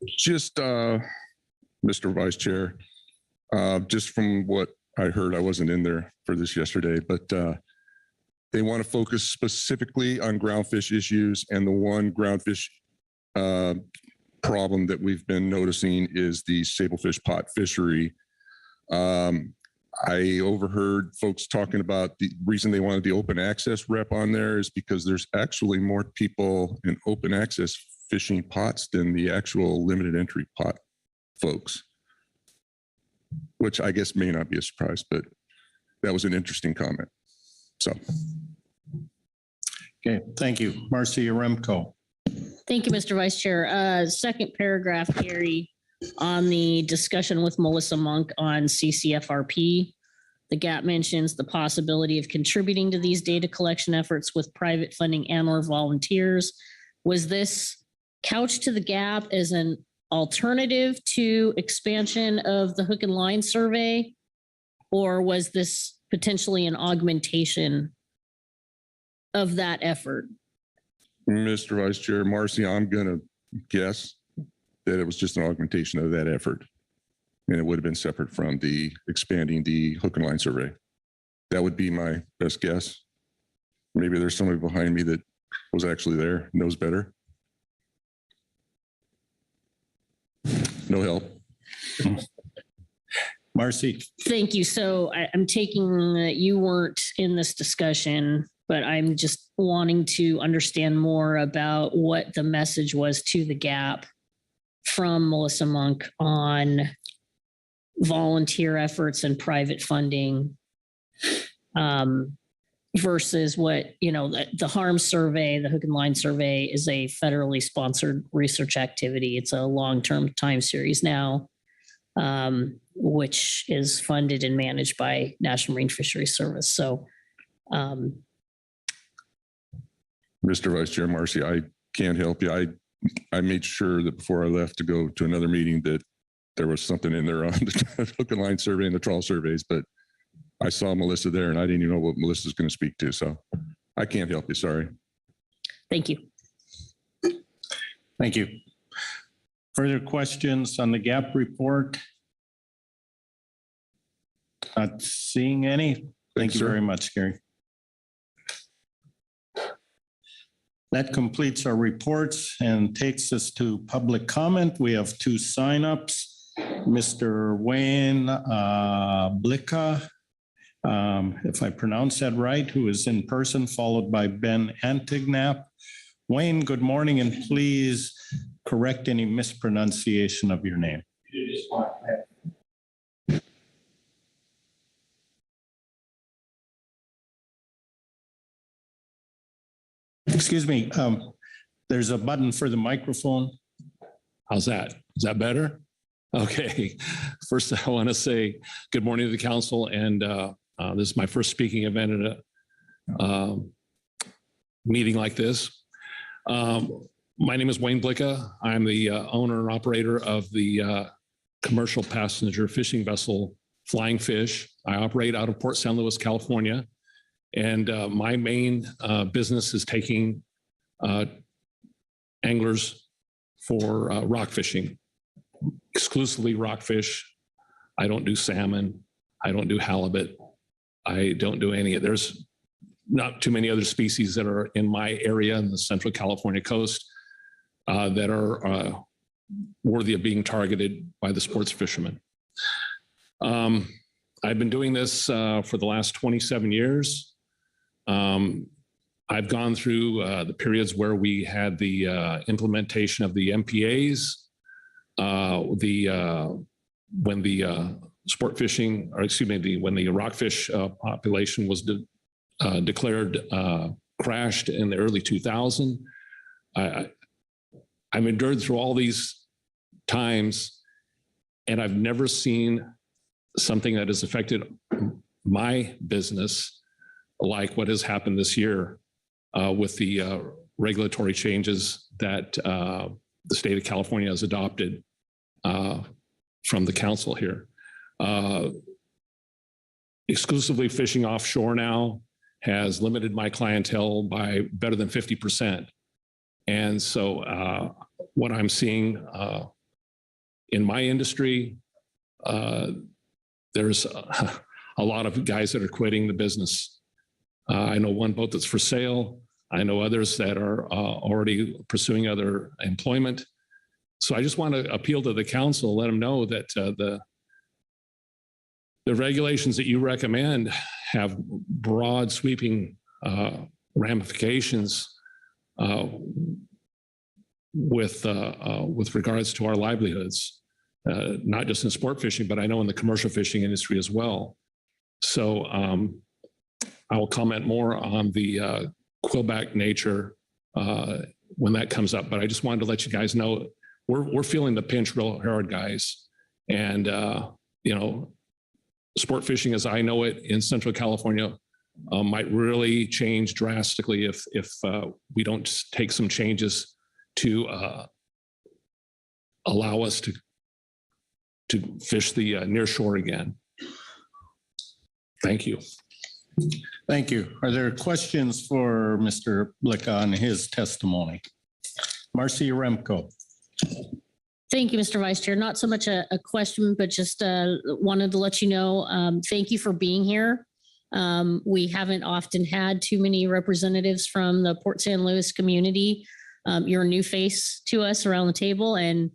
Just, Mr. Vice Chair, just from what I heard, I wasn't in there for this yesterday, but they want to focus specifically on groundfish issues, and the one groundfish problem that we've been noticing is the sablefish pot fishery. I overheard folks talking about the reason they wanted the open access rep on there is because there's actually more people in open access fishing pots than the actual limited entry pot folks, which I guess may not be a surprise, but that was an interesting comment. So. Okay, thank you. Marcy Yaremko. Thank you, Mr. Vice Chair. Second paragraph, Gary, on the discussion with Melissa Monk on CCFRP. The GAP mentions the possibility of contributing to these data collection efforts with private funding and/or volunteers. Was this couched to the GAP as an alternative to expansion of the hook and line survey? Or was this potentially an augmentation of that effort? Mr. Vice Chair, Marcy, I'm going to guess that it was just an augmentation of that effort. And it would have been separate from the expanding the hook and line survey. That would be my best guess. Maybe there's somebody behind me that was actually there, knows better. No help. Marcy. Thank you. So I'm taking that you weren't in this discussion, but I'm just wanting to understand more about what the message was to the GAP from Melissa Monk on volunteer efforts and private funding versus what, the harm survey, the hook and line survey is a federally sponsored research activity. It's a long-term time series now, which is funded and managed by National Marine Fisheries Service. So, Mr. Vice Chair, Marcy, I can't help you. I made sure that before I left to go to another meeting that there was something in there on the hook and line survey and the trawl surveys, but I saw Melissa there and I didn't even know what Melissa's going to speak to. So I can't help you. Sorry. Thank you. Thank you. Further questions on the GAP report? Not seeing any. Thank you very much, Gary. That completes our reports and takes us to public comment. We have two signups. Mr. Wayne Blicka, if I pronounce that right, who is in person, followed by Ben Antignap. Wayne, good morning, and please correct any mispronunciation of your name. Excuse me, there's a button for the microphone. How's that? Is that better? Okay. First, I want to say good morning to the council. And this is my first speaking event at a meeting like this. My name is Wayne Blicka. I'm the owner and operator of the commercial passenger fishing vessel Flying Fish. I operate out of Port San Luis, California. And my main business is taking anglers for rock fishing, exclusively rockfish. I don't do salmon. I don't do halibut. I don't do any. There's not too many other species that are in my area in the Central California coast that are worthy of being targeted by the sports fishermen. I've been doing this for the last 27 years. I've gone through the periods where we had the implementation of the MPAs, when the sport fishing, or excuse me, when the rockfish population was declared crashed in the early 2000s. I've endured through all these times, and I've never seen something that has affected my business like what has happened this year with the regulatory changes that the state of California has adopted from the council here. Exclusively fishing offshore now has limited my clientele by better than 50%. And so what I'm seeing in my industry, there's a lot of guys that are quitting the business. I know one boat that's for sale. I know others that are already pursuing other employment. So I just want to appeal to the council, let them know that the regulations that you recommend have broad sweeping ramifications with regards to our livelihoods, not just in sport fishing, but I know in the commercial fishing industry as well. So I will comment more on the quillback nature when that comes up. But I just wanted to let you guys know we're feeling the pinch real hard, guys. And sport fishing as I know it in Central California might really change drastically if we don't take some changes to allow us to fish the near shore again. Thank you. Thank you. Are there questions for Mr. Blick on his testimony? Marcy Remco. Thank you, Mr. Vice Chair. Not so much a question, but just wanted to let you know, thank you for being here. We haven't often had too many representatives from the Port San Luis community. You're a new face to us around the table, and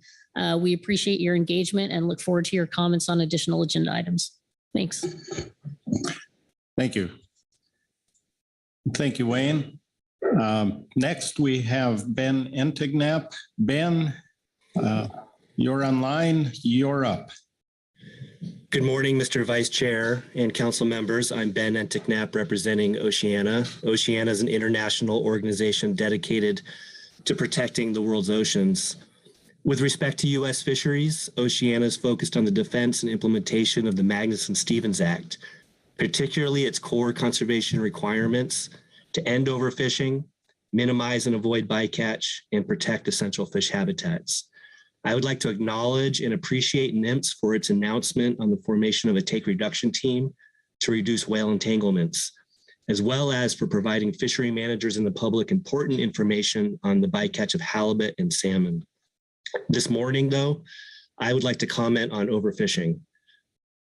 we appreciate your engagement and look forward to your comments on additional agenda items. Thanks. Thank you. Thank you, Wayne. Next, we have Ben Entignap. Ben, you're online. You're up. Good morning, Mr. Vice Chair and council members. I'm Ben Entignap representing Oceana. Oceana is an international organization dedicated to protecting the world's oceans. With respect to U.S. fisheries, Oceana is focused on the defense and implementation of the Magnuson-Stevens Act, particularly its core conservation requirements to end overfishing, minimize and avoid bycatch, and protect essential fish habitats. I would like to acknowledge and appreciate NMFS for its announcement on the formation of a take reduction team to reduce whale entanglements, as well as for providing fishery managers and the public important information on the bycatch of halibut and salmon. This morning, though, I would like to comment on overfishing.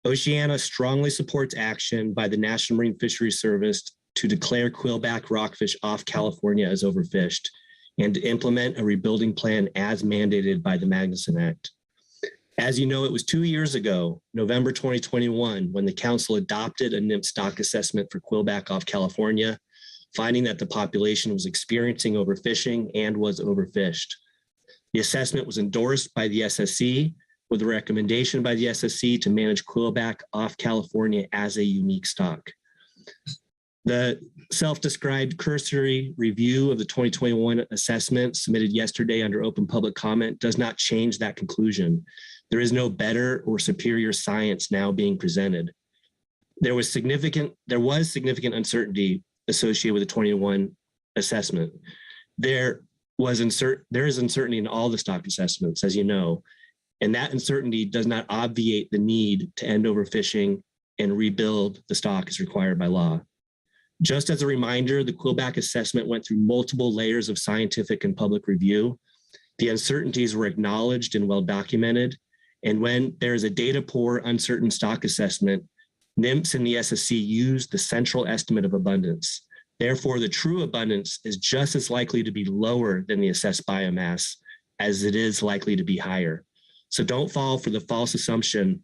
Oceana strongly supports action by the National Marine Fisheries Service to declare quillback rockfish off California as overfished and to implement a rebuilding plan as mandated by the Magnuson Act. As you know, it was 2 years ago, November 2021, when the council adopted a NMFS stock assessment for quillback off California, finding that the population was experiencing overfishing and was overfished. The assessment was endorsed by the SSC with a recommendation by the SSC to manage quillback off California as a unique stock. The self-described cursory review of the 2021 assessment submitted yesterday under open public comment does not change that conclusion. There is no better or superior science now being presented. There was significant uncertainty associated with the 21 assessment. There is uncertainty in all the stock assessments, as you know, and that uncertainty does not obviate the need to end overfishing and rebuild the stock as required by law. Just as a reminder, the quillback assessment went through multiple layers of scientific and public review. The uncertainties were acknowledged and well documented. And when there is a data poor, uncertain stock assessment, NMFS and the SSC use the central estimate of abundance. Therefore, the true abundance is just as likely to be lower than the assessed biomass as it is likely to be higher. So don't fall for the false assumption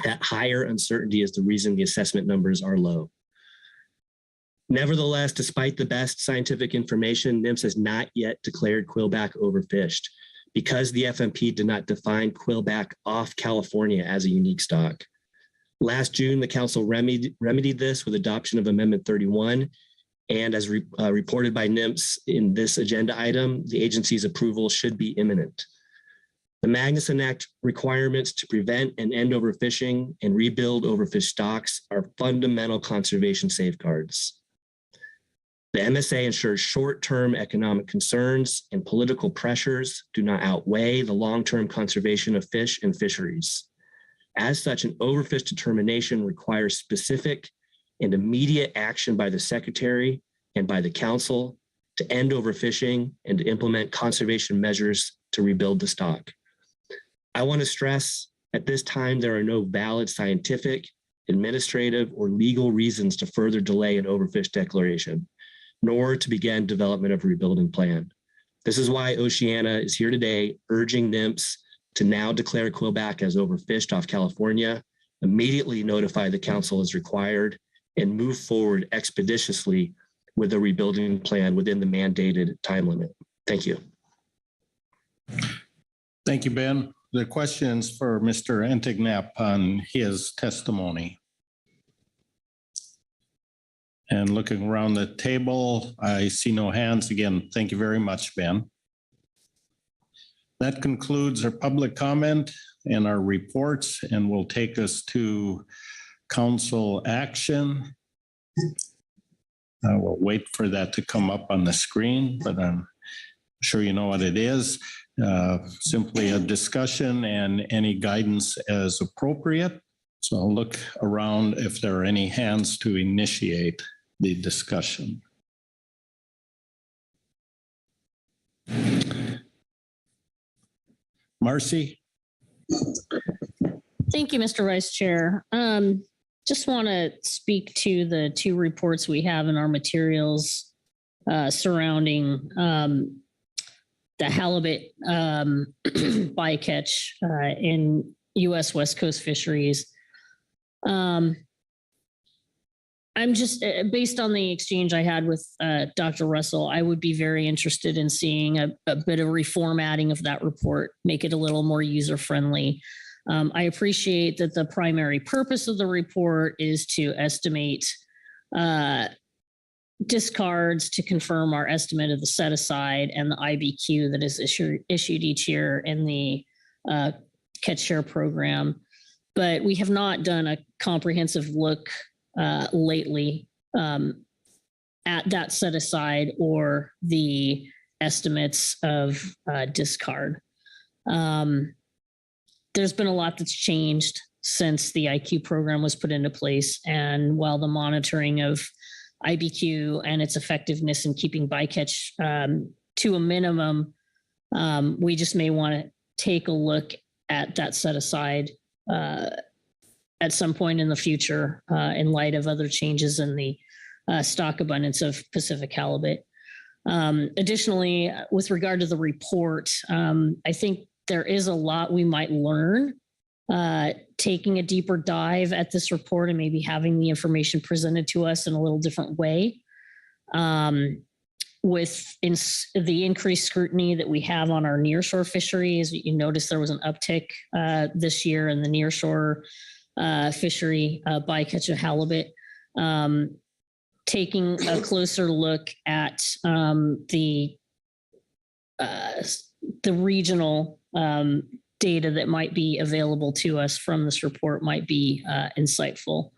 that higher uncertainty is the reason the assessment numbers are low. Nevertheless, despite the best scientific information, NMFS has not yet declared quillback overfished because the FMP did not define quillback off California as a unique stock. Last June, the council remedied this with adoption of Amendment 31. And as reported by NMFS in this agenda item, the agency's approval should be imminent. The Magnuson Act requirements to prevent and end overfishing and rebuild overfished stocks are fundamental conservation safeguards. The MSA ensures short-term economic concerns and political pressures do not outweigh the long-term conservation of fish and fisheries. As such, an overfish determination requires specific and immediate action by the Secretary and by the Council to end overfishing and to implement conservation measures to rebuild the stock. I want to stress at this time there are no valid scientific, administrative, or legal reasons to further delay an overfish declaration, nor to begin development of a rebuilding plan. This is why Oceana is here today urging NMFS to now declare quillback as overfished off California immediately notify the council as required, and move forward expeditiously with a rebuilding plan within the mandated time limit. Thank you. Thank you, Ben. The questions for Mr. Entignap on his testimony. And looking around the table, I see no hands. Again, thank you very much, Ben. That concludes our public comment and our reports, and will take us to council action. I will wait for that to come up on the screen, but I'm sure you know what it is. Simply a discussion and any guidance as appropriate. So I'll look around if there are any hands to initiate the discussion. Marcy? Thank you, Mr. Vice Chair. Just want to speak to the two reports we have in our materials surrounding the halibut bycatch in U.S. West Coast fisheries. I'm just, based on the exchange I had with Dr. Russell, I would be very interested in seeing a bit of reformatting of that report, make it a little more user-friendly. I appreciate that the primary purpose of the report is to estimate discards to confirm our estimate of the set aside and the IBQ that is issued each year in the catch share program. But we have not done a comprehensive look lately at that set aside or the estimates of discard. There's been a lot that's changed since the IQ program was put into place. And while the monitoring of IBQ and its effectiveness in keeping bycatch to a minimum, we just may want to take a look at that set aside at some point in the future in light of other changes in the stock abundance of Pacific halibut. Additionally, with regard to the report, I think there is a lot we might learn taking a deeper dive at this report and maybe having the information presented to us in a little different way. With the increased scrutiny that we have on our nearshore fisheries, you notice there was an uptick this year in the nearshore fishery bycatch of halibut. Taking a closer look at the regional data that might be available to us from this report might be insightful.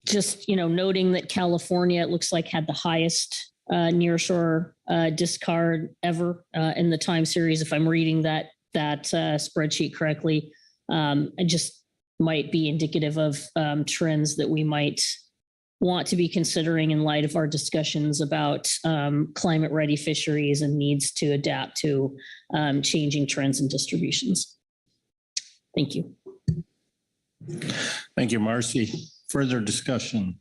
Just, noting that California, it looks like, had the highest nearshore discard ever in the time series. If I'm reading that spreadsheet correctly, it just might be indicative of trends that we might want to be considering in light of our discussions about climate ready fisheries and needs to adapt to changing trends and distributions. Thank you. Thank you, Marcy. Further discussion.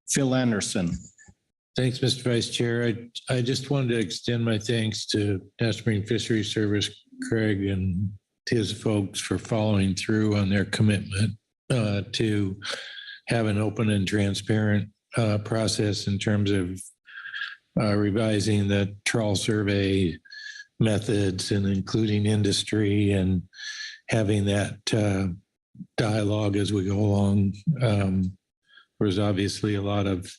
Phil Anderson. Thanks, Mr. Vice Chair. I just wanted to extend my thanks to National Marine Fisheries Service, Craig and his folks for following through on their commitment to have an open and transparent process in terms of revising the trawl survey methods and including industry and having that dialogue as we go along. There's obviously a lot of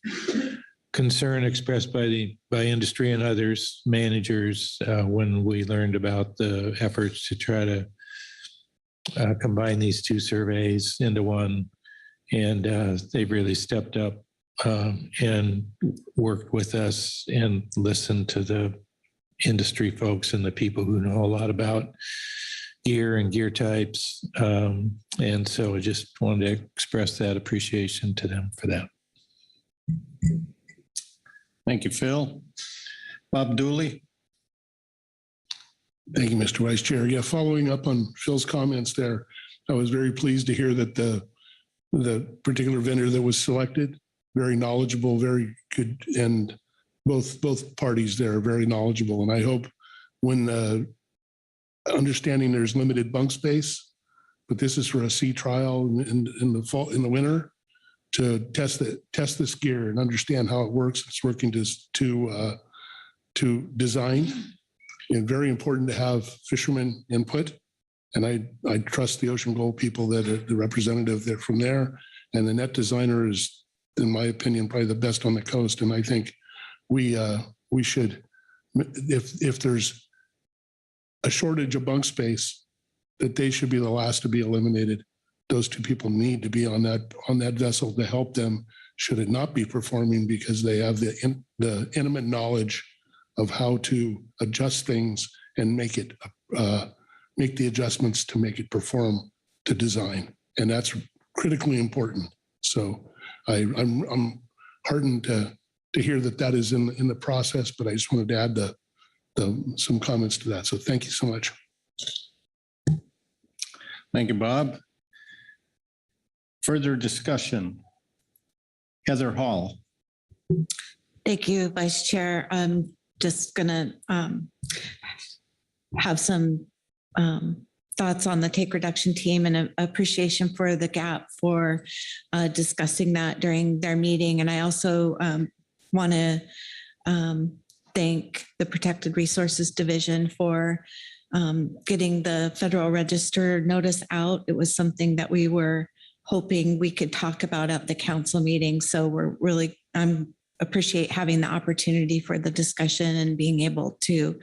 concern expressed by industry and others, managers, when we learned about the efforts to try to combine these two surveys into one. And they've really stepped up and worked with us and listened to the industry folks and the people who know a lot about gear and gear types. And so I just wanted to express that appreciation to them for that. Thank you, Phil. Bob Dooley. Thank you, Mr. Vice Chair. Yeah, following up on Phil's comments there, I was very pleased to hear that the particular vendor that was selected, very knowledgeable, very good, and both parties there are very knowledgeable. And I hope when understanding there's limited bunk space, but this is for a sea trial in the fall, in the winter, to test this gear and understand how it works. It's working to design, and very important to have fishermen input. And I trust the Ocean Gold people that are the representative there from there. And the net designer is, in my opinion, probably the best on the coast. And I think we should, if there's a shortage of bunk space, that they should be the last to be eliminated. Those two people need to be on that vessel to help them should it not be performing, because they have the intimate knowledge of how to adjust things and make the adjustments to make it perform to design. And that's critically important. So I'm heartened to hear that is in the process, but I just wanted to add some comments to that. So thank you so much. Thank you, Bob. Further discussion. Heather Hall. Thank you, Vice Chair. I'm just going to have some thoughts on the take reduction team and appreciation for the GAP for discussing that during their meeting. And I also want to thank the Protected Resources Division for getting the Federal Register notice out. It was something that we were hoping we could talk about at the council meeting. So I'm appreciate having the opportunity for the discussion and being able to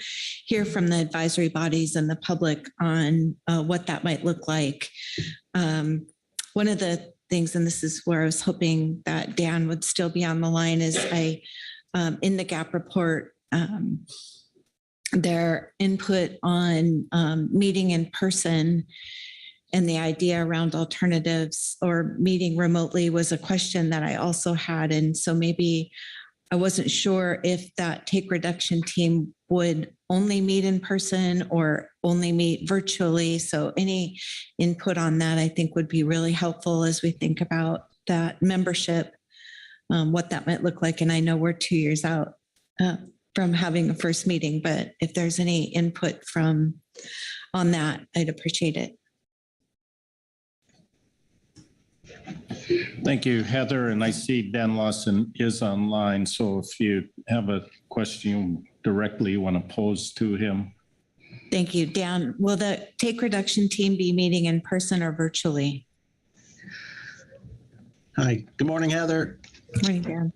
hear from the advisory bodies and the public on what that might look like. One of the things, and this is where I was hoping that Dan would still be on the line, is in the GAP report, their input on meeting in person and the idea around alternatives or meeting remotely was a question that I also had. And so maybe I wasn't sure if that take reduction team would only meet in person or only meet virtually. So any input on that, I think, would be really helpful as we think about that membership, what that might look like. And I know we're 2 years out from having a first meeting, but if there's any input on that, I'd appreciate it. Thank you, Heather. And I see Dan Lawson is online. So if you have a question directly you want to pose to him. Thank you, Dan. Will the take reduction team be meeting in person or virtually? Hi, good morning, Heather. Good morning, Dan.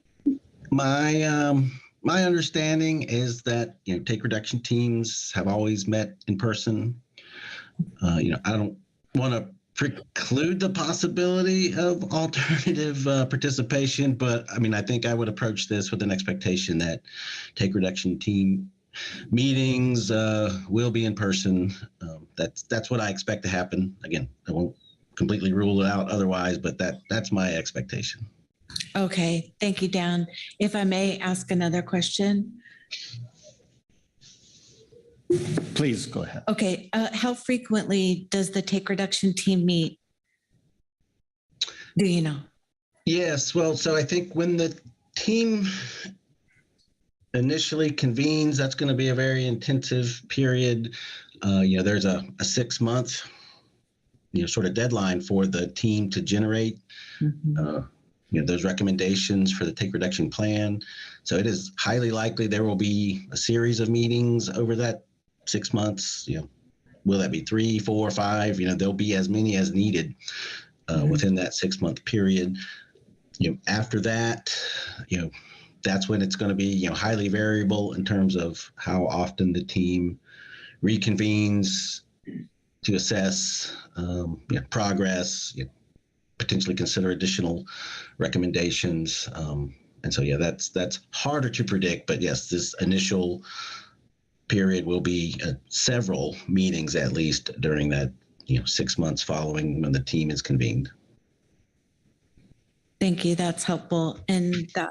My understanding is that, take reduction teams have always met in person. I don't want to preclude the possibility of alternative participation, but I think I would approach this with an expectation that take reduction team meetings will be in person. That's what I expect to happen. Again, I won't completely rule it out otherwise, but that's my expectation. Okay, thank you, Dan. If I may ask another question. Please go ahead. Okay, how frequently does the take reduction team meet? Do you know? Yes, well, so I think when the team initially convenes, that's going to be a very intensive period. There's a 6-month, sort of deadline for the team to generate, those recommendations for the take reduction plan. So it is highly likely there will be a series of meetings over that 6 months. Will that be 3, 4, 5? There'll be as many as needed within that 6-month period. After that, that's when it's going to be, highly variable in terms of how often the team reconvenes to assess progress, potentially consider additional recommendations. And so, that's harder to predict. But yes, this initial period will be several meetings at least during that 6 months following when the team is convened. Thank you. That's helpful. And that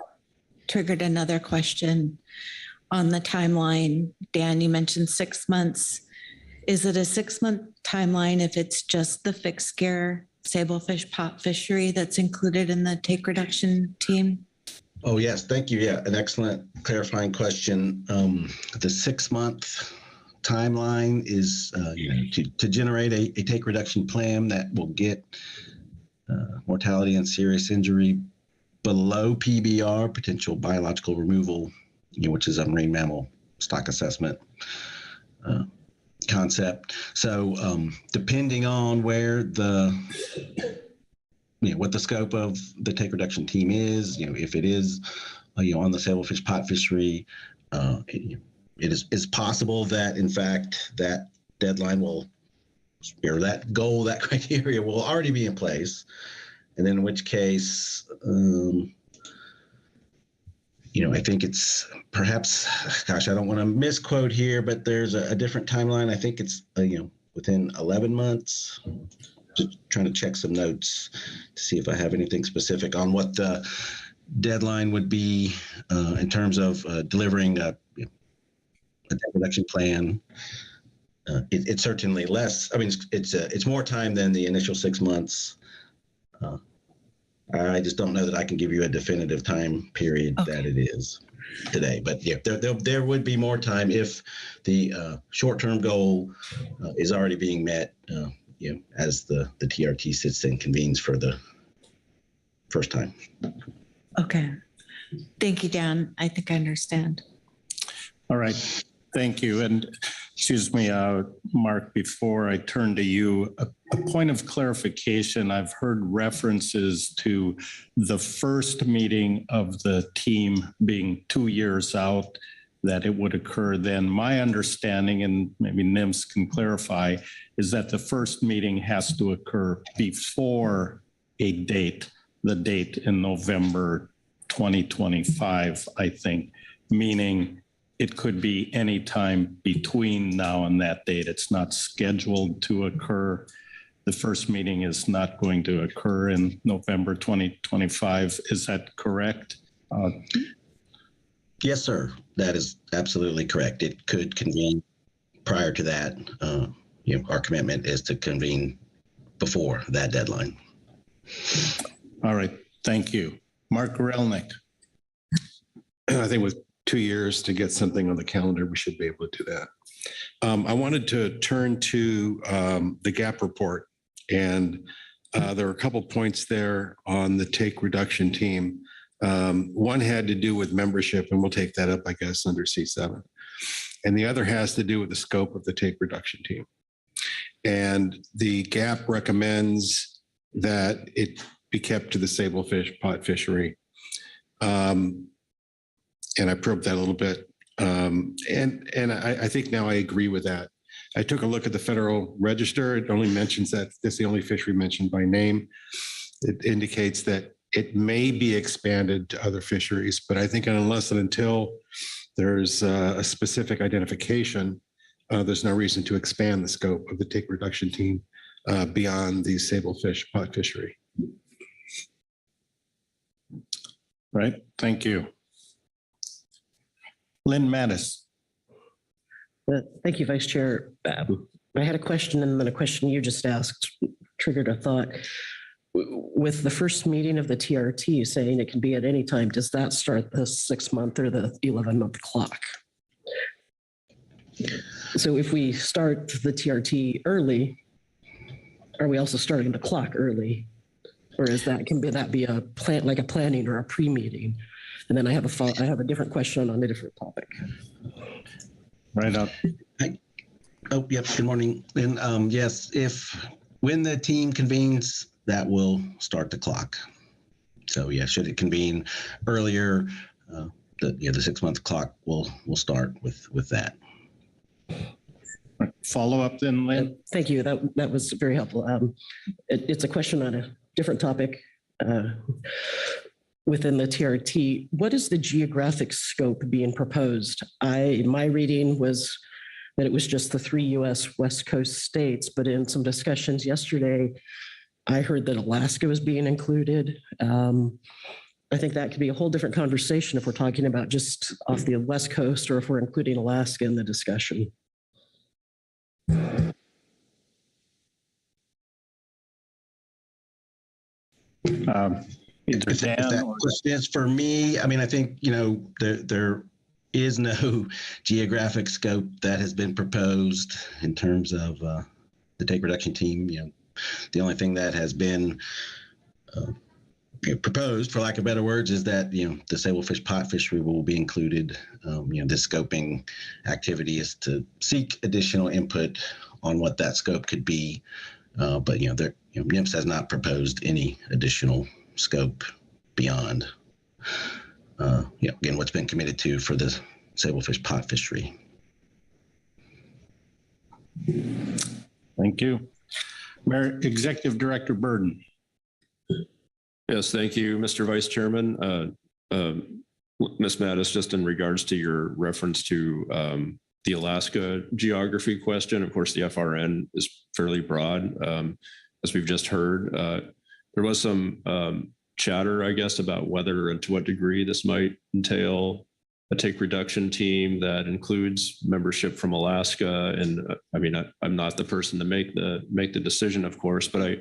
triggered another question on the timeline. Dan, you mentioned 6 months. Is it a 6-month timeline if it's just the fixed gear Sablefish pot fishery that's included in the take reduction team? Oh, yes, thank you. Yeah, an excellent clarifying question. The 6-month timeline is to generate a take reduction plan that will get mortality and serious injury below PBR, potential biological removal, which is a marine mammal stock assessment concept. So depending on where what the scope of the take reduction team is, if it is, on the Sablefish pot fishery, it's possible that in fact that deadline will, or that goal, that criteria will already be in place. And then in which case, I think it's perhaps, gosh, I don't want to misquote here, but there's a different timeline. I think it's, within 11 months. Just trying to check some notes to see if I have anything specific on what the deadline would be in terms of delivering a debt reduction plan. It's certainly less. I mean, it's more time than the initial 6 months. I just don't know that I can give you a definitive time period that it is today. But yeah, there would be more time if the short-term goal is already being met. As the TRT sits and convenes for the first time. Okay. Thank you, Dan. I think I understand. All right. Thank you. And excuse me, Mark, before I turn to you, a point of clarification. I've heard references to the first meeting of the team being 2 years out, that it would occur then. My understanding, and maybe NIMS can clarify, is that the first meeting has to occur before a date, the date in November 2025, I think, meaning it could be any time between now and that date. It's not scheduled to occur. The first meeting is not going to occur in November 2025. Is that correct? Yes, sir. That is absolutely correct. It could convene prior to that. Our commitment is to convene before that deadline. All right. Thank you. Mark Gorelnik. I think with 2 years to get something on the calendar, we should be able to do that. I wanted to turn to the GAP report, and there are a couple points there on the take reduction team. One had to do with membership, and we'll take that up, I guess, under C7. And the other has to do with the scope of the take reduction team. And the GAP recommends that it be kept to the Sablefish pot fishery. And I probed that a little bit. And I think now I agree with that. I took a look at the Federal Register. It only mentions that this is the only fishery mentioned by name. It indicates that it may be expanded to other fisheries, but I think unless and until there's a specific identification, there's no reason to expand the scope of the take reduction team beyond the Sablefish pot fishery. Right. Thank you. Lynn Mattis. Thank you, Vice Chair. I had a question, and then a question you just asked triggered a thought. With the first meeting of the TRT saying it can be at any time, does that start the 6-month or the 11-month clock? So if we start the TRT early, are we also starting the clock early? Or is that, can that be a plan, like a planning or a pre-meeting? And then I have a different question on a different topic. Right up. Oh, yep. Good morning. And yes, when the team convenes, that will start the clock. So yeah, should it convene earlier, the 6-month clock will start with that. Follow up then, Lynn. Thank you. That was very helpful. It's a question on a different topic. Within the TRT, what is the geographic scope being proposed? My reading was that it was just the 3 U.S. West Coast states, but in some discussions yesterday, I heard that Alaska was being included. I think that could be a whole different conversation if we're talking about just off the West Coast or if we're including Alaska in the discussion. Either If Dan that or question is for me, I mean, I think, there is no geographic scope that has been proposed in terms of the take reduction team. The only thing that has been proposed, for lack of better words, is that, the sablefish pot fishery will be included. This scoping activity is to seek additional input on what that scope could be. But, NIMS has not proposed any additional scope beyond, again, what's been committed to for the sablefish pot fishery. Thank you. Executive Director Burden. Yes, thank you, Mr. Vice Chairman. Ms. Mattis, just in regards to your reference to the Alaska geography question, of course, the FRN is fairly broad. As we've just heard, there was some chatter, I guess, about whether and to what degree this might entail a take reduction team that includes membership from Alaska. And I mean, I'm not the person to make the decision, of course, but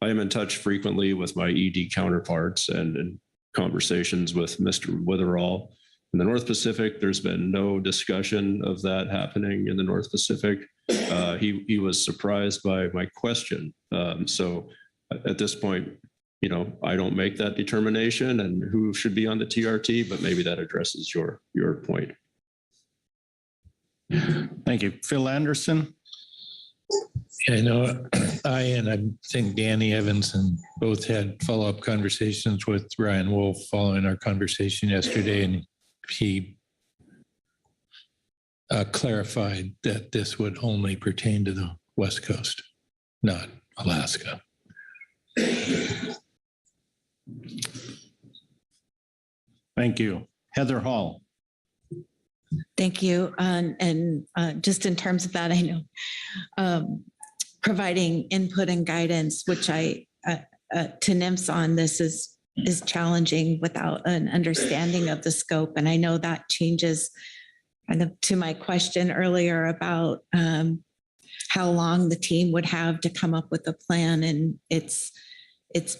I am in touch frequently with my ED counterparts and in conversations with Mr. Witherall. In the North Pacific, there's been no discussion of that happening in the North Pacific. He was surprised by my question. So at this point, I don't make that determination and who should be on the TRT, but maybe that addresses your point. Thank you. Phil Anderson. I know I think Danny Evans and both had follow-up conversations with Ryan Wolf following our conversation yesterday, and he clarified that this would only pertain to the West Coast, not Alaska. Thank you. Heather Hall. Thank you. And just in terms of that, I know providing input and guidance, which to NIMS on this is challenging without an understanding of the scope. And I know that changes kind of to my question earlier about how long the team would have to come up with a plan. And it's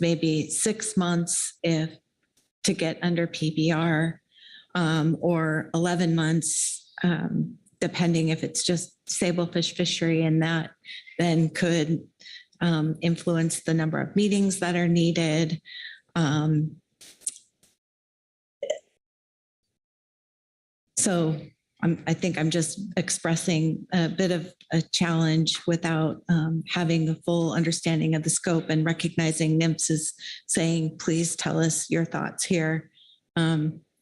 maybe 6 months to get under PBR, or 11 months, depending if it's just sablefish fishery, and that then could influence the number of meetings that are needed. So I think I'm just expressing a bit of a challenge without having a full understanding of the scope and recognizing NIMS is saying, please tell us your thoughts here.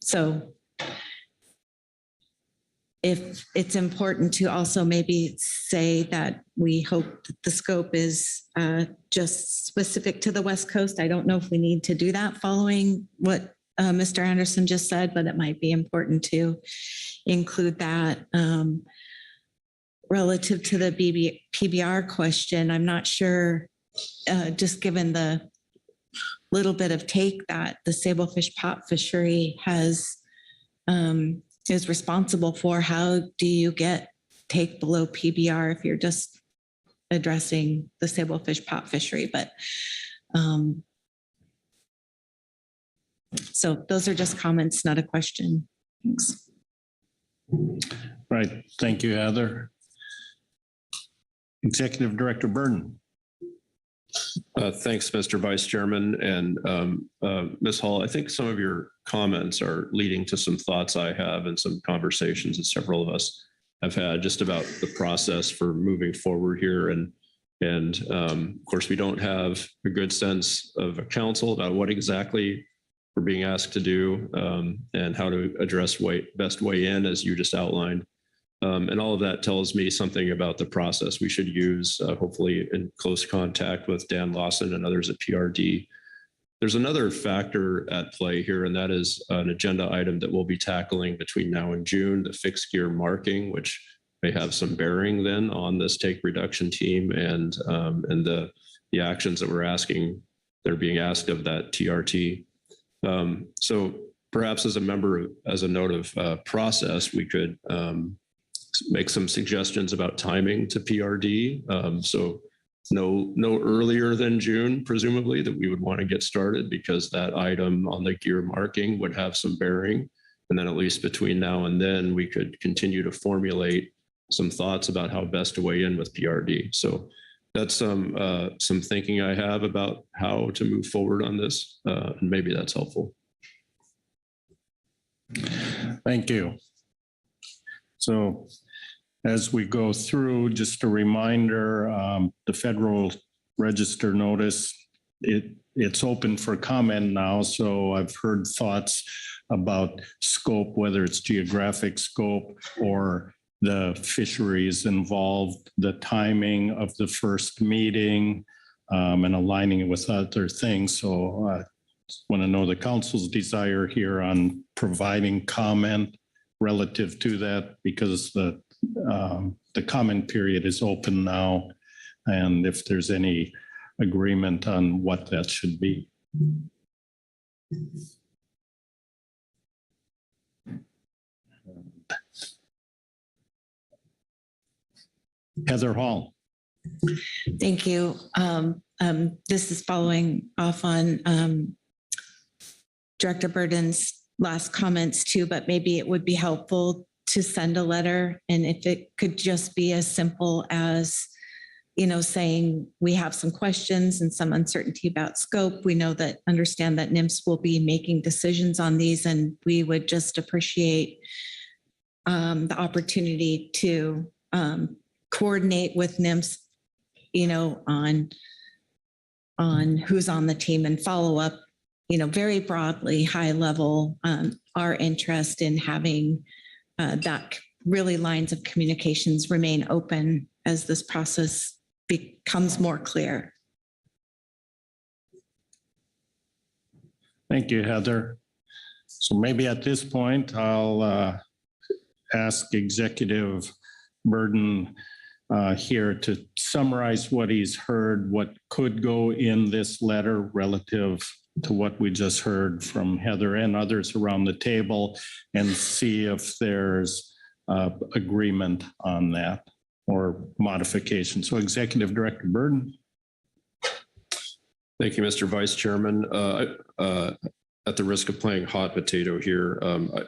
So if it's important to also maybe say that we hope that the scope is just specific to the West Coast. I don't know if we need to do that following what Mr. Anderson just said, but it might be important to include that. Relative to the PBR question, I'm not sure, just given the little bit of take that the sablefish pot fishery is responsible for, how do you get take below PBR if you're just addressing the sablefish pot fishery? But so those are just comments, not a question. Thanks. Right. Thank you, Heather. Executive Director Burden. Thanks, Mr. Vice Chairman. And Ms. Hall, I think some of your comments are leading to some thoughts I have and some conversations that several of us have had just about the process for moving forward here. And of course, we don't have a good sense of a council about what exactly we're being asked to do and how to address best way in, as you just outlined. And all of that tells me something about the process we should use, hopefully in close contact with Dan Lawson and others at PRD. There's another factor at play here, and that is an agenda item that we'll be tackling between now and June, the fixed gear marking, which may have some bearing then on this take reduction team and the actions that they're being asked of that TRT. So perhaps as a note of process, we could make some suggestions about timing to PRD. So no earlier than June, presumably, that we would want to get started, because that item on the gear marking would have some bearing. And then at least between now and then, we could continue to formulate some thoughts about how best to weigh in with PRD. So that's some thinking I have about how to move forward on this, and maybe that's helpful. Thank you. So as we go through, just a reminder, the Federal Register notice, it's open for comment now. So I've heard thoughts about scope, whether it's geographic scope or the fisheries involved, the timing of the first meeting, and aligning it with other things. So I want to know the council's desire here on providing comment relative to that, because the comment period is open now, and if there's any agreement on what that should be. Heather Hall. Thank you. This is following off on Director Burden's last comments too, but maybe it would be helpful to send a letter. And if it could just be as simple as, saying we have some questions and some uncertainty about scope. We understand that NIMS will be making decisions on these, and we would just appreciate the opportunity to coordinate with NIMS, on who's on the team and follow up, very broadly, high level, our interest in having that really lines of communications remain open as this process becomes more clear. Thank you, Heather. So maybe at this point, I'll ask Executive Burden here to summarize what he's heard, what could go in this letter relative to what we just heard from Heather and others around the table, and see if there's agreement on that or modification. So Executive Director Burden. Thank you, Mr. Vice Chairman. At the risk of playing hot potato here,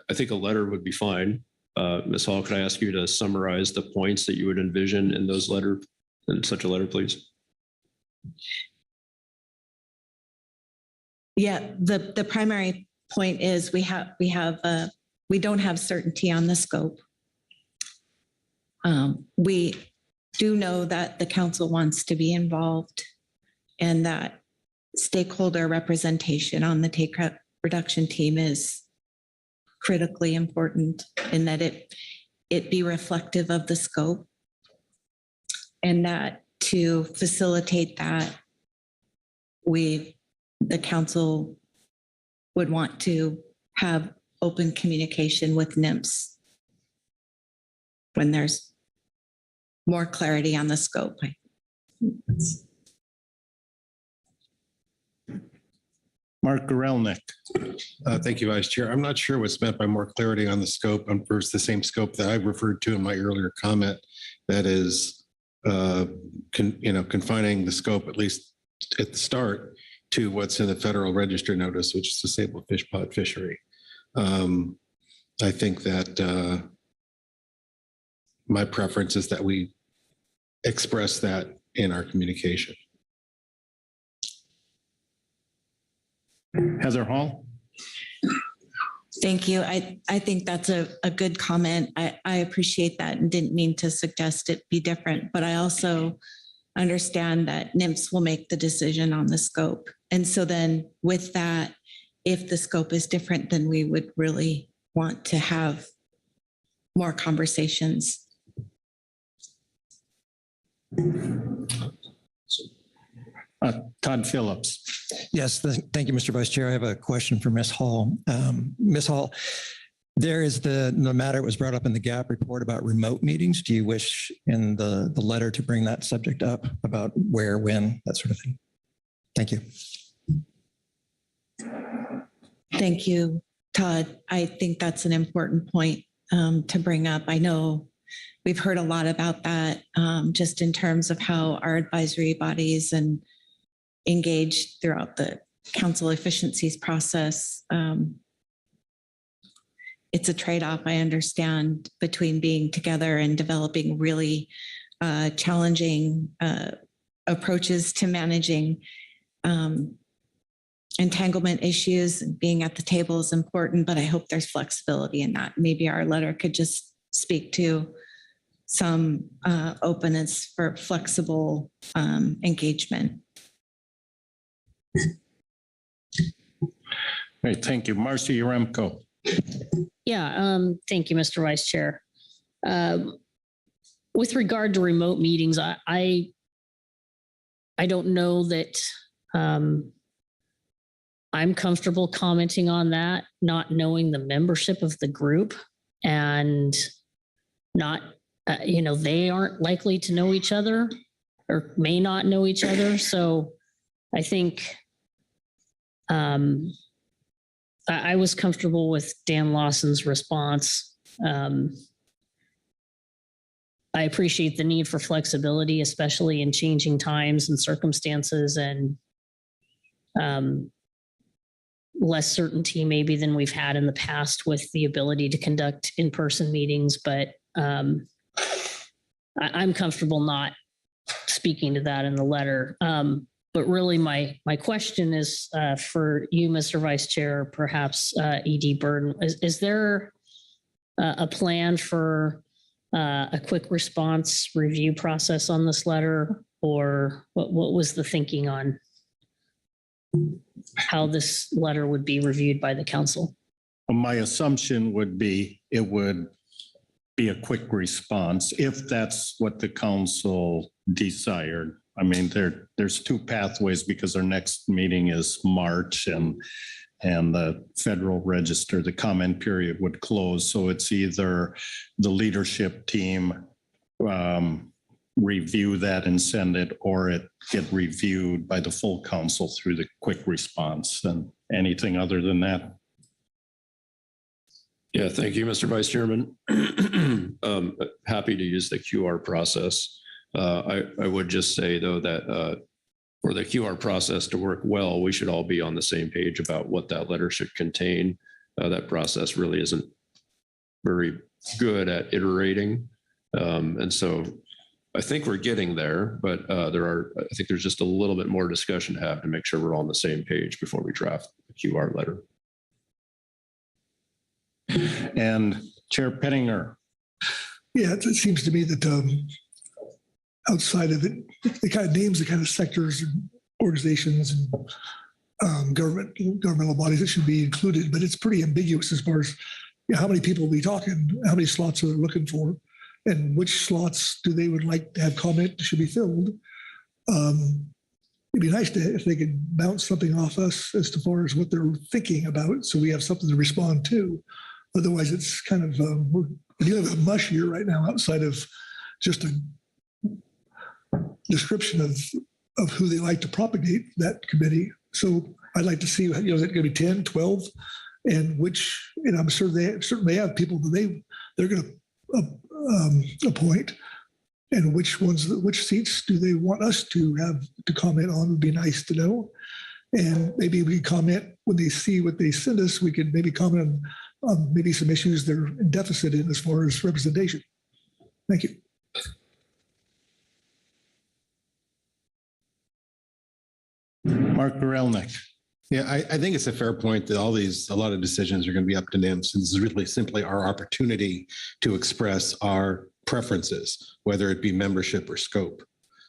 I think a letter would be fine. Ms. Hall, could I ask you to summarize the points that you would envision in such a letter, please? Yeah, the primary point is we don't have certainty on the scope. We do know that the council wants to be involved, and that stakeholder representation on the take reduction team is critically important, in that it be reflective of the scope, and that to facilitate that, the council would want to have open communication with NIMS when there's more clarity on the scope. Mark Gorelnik. Thank you, Vice Chair. I'm not sure what's meant by more clarity on the scope versus the same scope that I referred to in my earlier comment. That is, confining the scope, at least at the start, to what's in the Federal Register notice, which is the Sablefish pod fishery. I think that my preference is that we express that in our communication. Heather Hall. Thank you. I think that's a good comment. I appreciate that and didn't mean to suggest it be different, but I also understand that NIMS will make the decision on the scope. And so then with that, if the scope is different, then we would really want to have more conversations. Todd Phillips. Yes, thank you, Mr. Vice Chair. I have a question for Ms. Hall. Ms. Hall, there is the matter was brought up in the GAP report about remote meetings. Do you wish in the letter to bring that subject up about where, when, that sort of thing? Thank you. Thank you, Todd. I think that's an important point to bring up. I know we've heard a lot about that, just in terms of how our advisory bodies and engage throughout the council efficiencies process. It's a trade-off, I understand, between being together and developing really challenging approaches to managing entanglement issues. Being at the table is important, but I hope there's flexibility in that. Maybe our letter could just speak to some openness for flexible engagement. Great, thank you. Marcy Yaremko. Yeah, thank you, Mr. Vice Chair. With regard to remote meetings, I don't know that I'm comfortable commenting on that, not knowing the membership of the group and not, they aren't likely to know each other or may not know each other. So I think I was comfortable with Dan Lawson's response. I appreciate the need for flexibility, especially in changing times and circumstances, and less certainty maybe than we've had in the past with the ability to conduct in-person meetings. But I'm comfortable not speaking to that in the letter. But really my question is for you, Mr. Vice Chair, perhaps ED Burden. Is there a plan for a quick response review process on this letter, or what was the thinking on how this letter would be reviewed by the council? My assumption would be it would be a quick response if that's what the council desired. I mean, there's two pathways because our next meeting is March and the Federal Register, the comment period would close. So it's either the leadership team review that and send it, or it get reviewed by the full council through the quick response. And anything other than that? Yeah, thank you, Mr. Vice Chairman. Happy to use the QR process. I would just say, though, that for the QR process to work well, we should all be on the same page about what that letter should contain. That process really isn't very good at iterating. And so I think we're getting there, but I think there's just a little bit more discussion to have to make sure we're all on the same page before we draft the QR letter. And Chair Pettinger. Yeah, it seems to me that outside of it, it kind of names the kind of sectors and organizations and governmental bodies that should be included, but it's pretty ambiguous as far as how many people will be talking, how many slots are they looking for, and which slots do they would like to have comment should be filled. It'd be nice if they could bounce something off us as far as what they're thinking about, so we have something to respond to. Otherwise, it's kind of we're dealing with a mush here right now outside of just a description of who they like to propagate that committee. So I'd like to see, is it going to be 10, 12, and which, and I'm sure they certainly have people that they're going to appoint, and which seats do they want us to have to comment on would be nice to know. And maybe we comment when they see what they send us, we could maybe comment on maybe some issues they're in deficit in as far as representation. Thank you. Mark Gorelnik. Yeah, I think it's a fair point that a lot of decisions are going to be up to NIMS. And this is really simply our opportunity to express our preferences, whether it be membership or scope.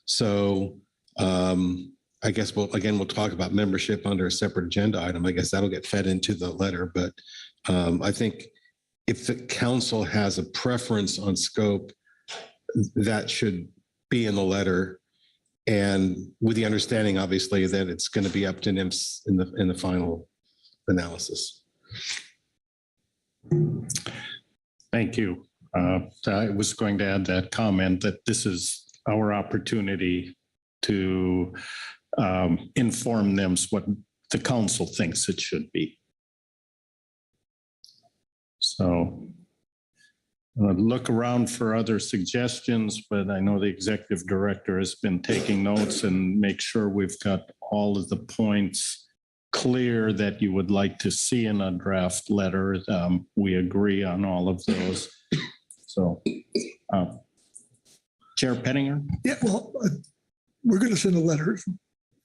So I guess we'll talk about membership under a separate agenda item. I guess that'll get fed into the letter. But I think if the council has a preference on scope, that should be in the letter. And with the understanding, obviously, that it's going to be up to NIMS in the final analysis. Thank you. I was going to add that comment that this is our opportunity to inform NIMS what the council thinks it should be. So Look around for other suggestions, but I know the executive director has been taking notes and make sure we've got all of the points clear that you would like to see in a draft letter. We agree on all of those. So, Chair Pettinger? Yeah, well, we're going to send a letter,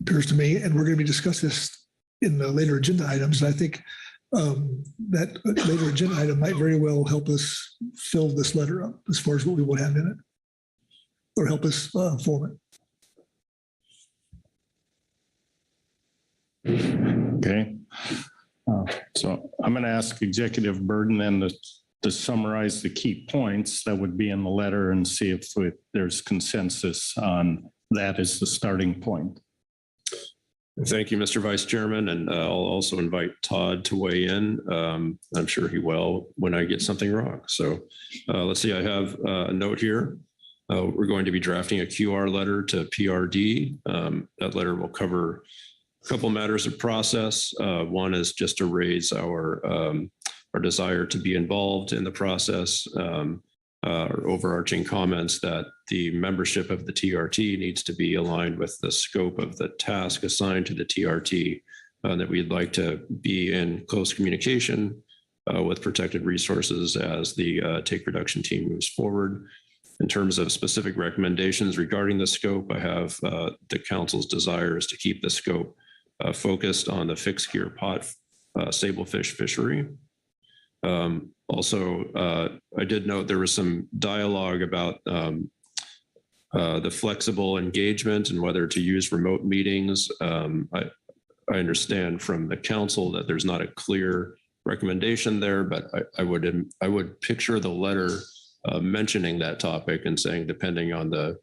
appears to me, and we're going to be discussing this in the later agenda items. And I think that later agenda item might very well help us fill this letter up as far as what we will have in it, or help us form it. Okay. So I'm going to ask Executive Burden then to summarize the key points that would be in the letter and see if there's consensus on that as the starting point. Thank you, Mr. Vice Chairman, and I'll also invite Todd to weigh in. I'm sure he will when I get something wrong. So let's see, I have a note here. We're going to be drafting a QR letter to PRD. That letter will cover a couple matters of process. One is just to raise our desire to be involved in the process, or overarching comments that the membership of the TRT needs to be aligned with the scope of the task assigned to the TRT, that we'd like to be in close communication with protected resources as the take reduction team moves forward. In terms of specific recommendations regarding the scope, I have the council's desires to keep the scope focused on the fixed gear pot sablefish fishery. Also, I did note there was some dialogue about the flexible engagement and whether to use remote meetings. I understand from the council that there's not a clear recommendation there, but I would picture the letter mentioning that topic and saying, depending on the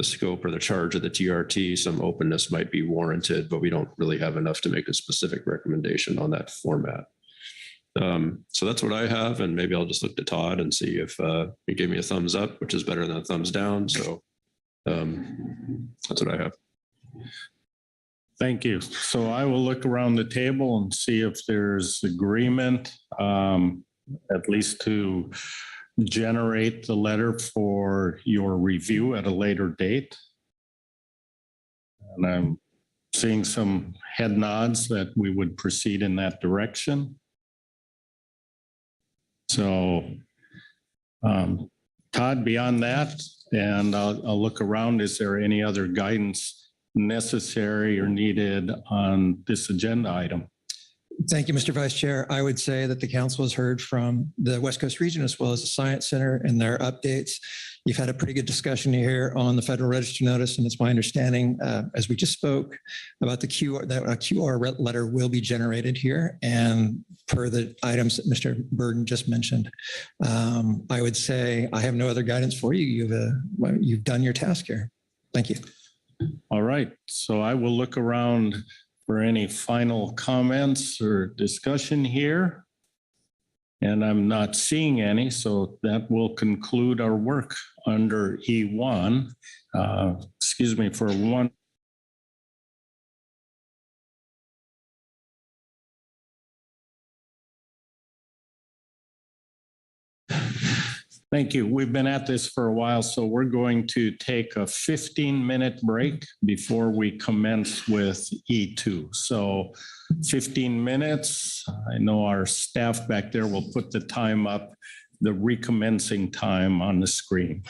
scope or the charge of the TRT, some openness might be warranted, but we don't really have enough to make a specific recommendation on that format. So that's what I have, and maybe I'll just look to Todd and see if he gave me a thumbs up, which is better than a thumbs down. So that's what I have. Thank you. So I will look around the table and see if there's agreement, at least to generate the letter for your review at a later date. And I'm seeing some head nods that we would proceed in that direction. So, Todd, beyond that, and I'll look around, is there any other guidance necessary or needed on this agenda item? Thank you, Mr. Vice Chair. I would say that the council has heard from the West Coast region as well as the Science Center and their updates. You've had a pretty good discussion here on the Federal Register notice, and it's my understanding, as we just spoke, about the QR, that a QR letter will be generated here, and per the items that Mr. Burden just mentioned. I would say I have no other guidance for you. You've done your task here. Thank you. All right, so I will look around for any final comments or discussion here. And I'm not seeing any, so that will conclude our work under E1. Excuse me for one. Thank you. We've been at this for a while, so we're going to take a 15-minute break before we commence with E2. So 15 minutes. I know our staff back there will put the time up, the recommencing time on the screen.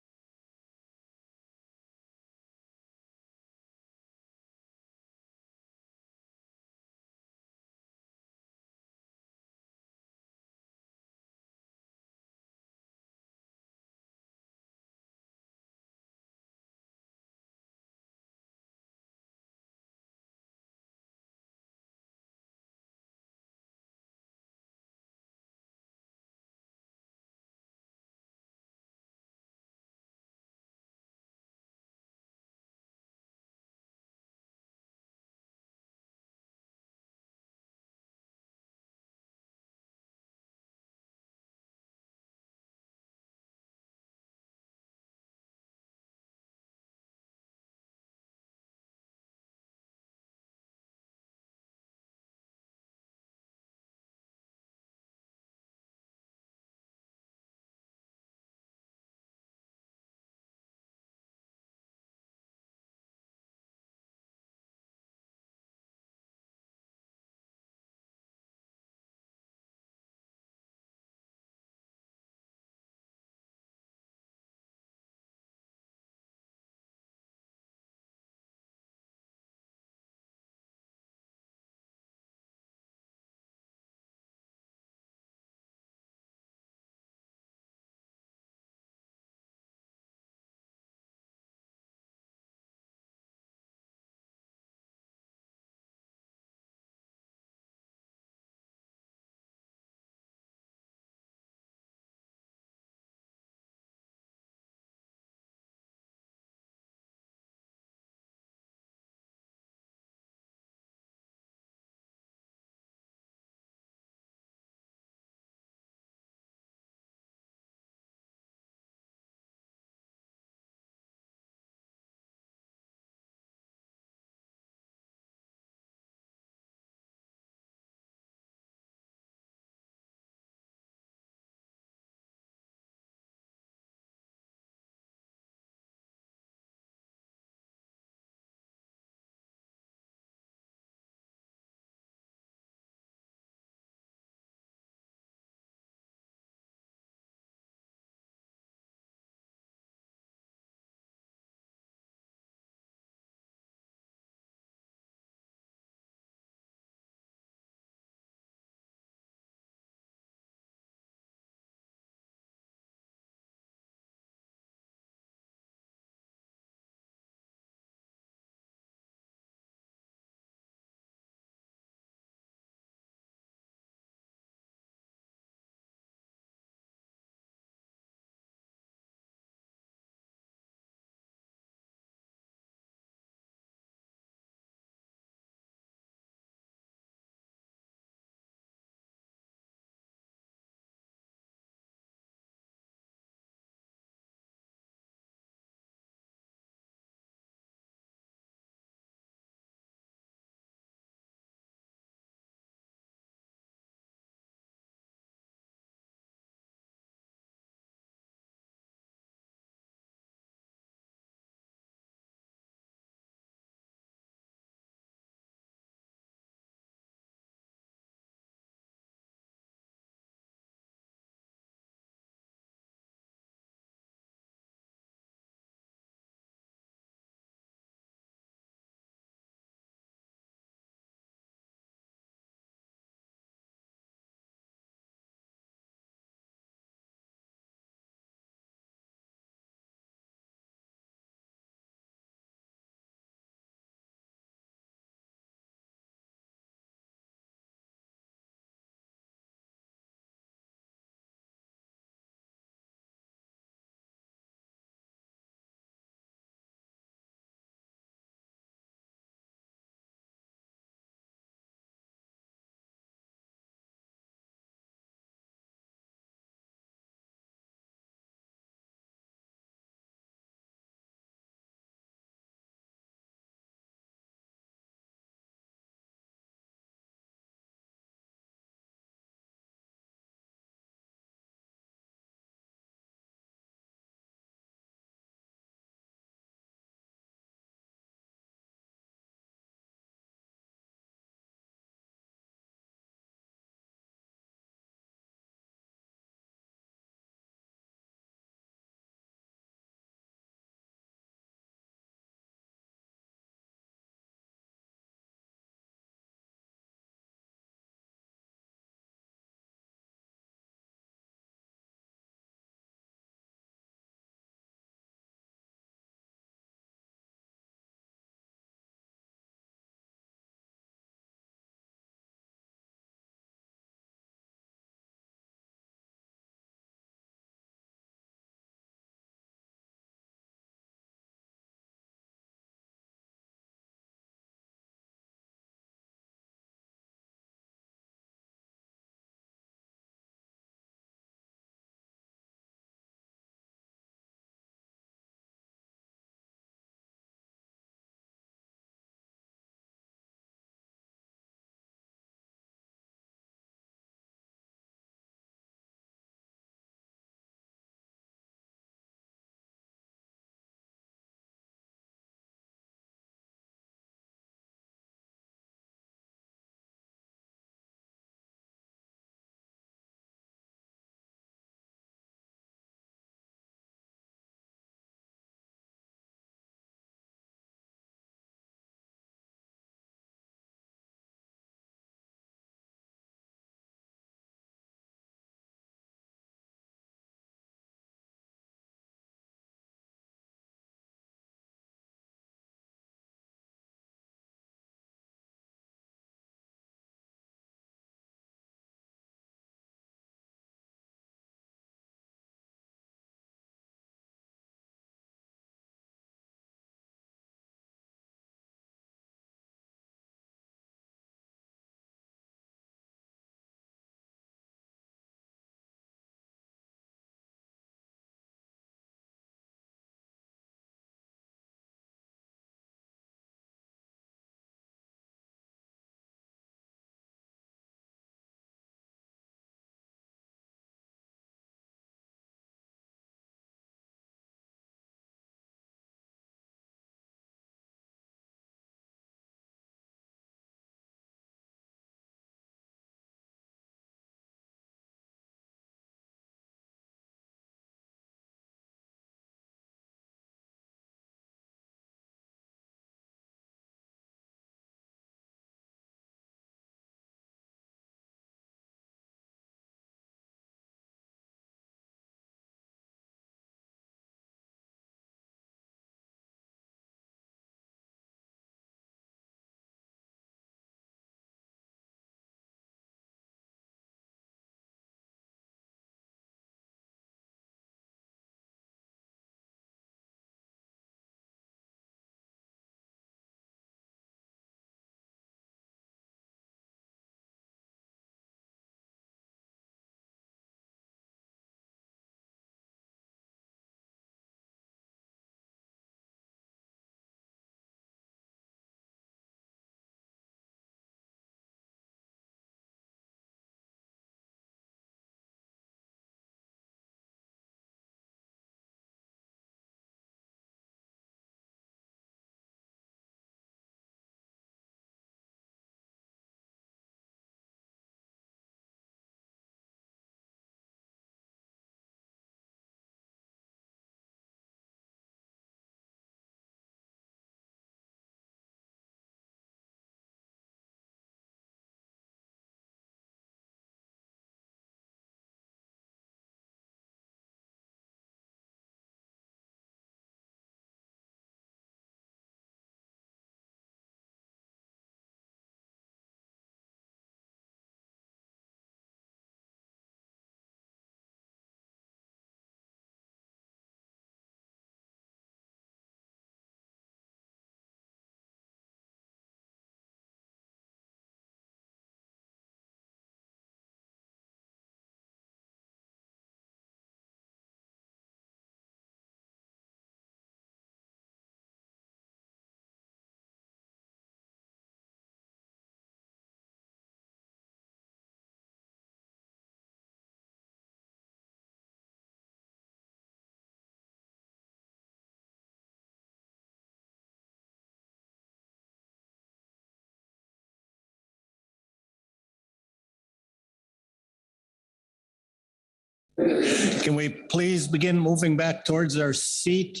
Can we please begin moving back towards our seat?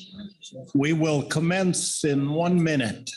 We will commence in 1 minute.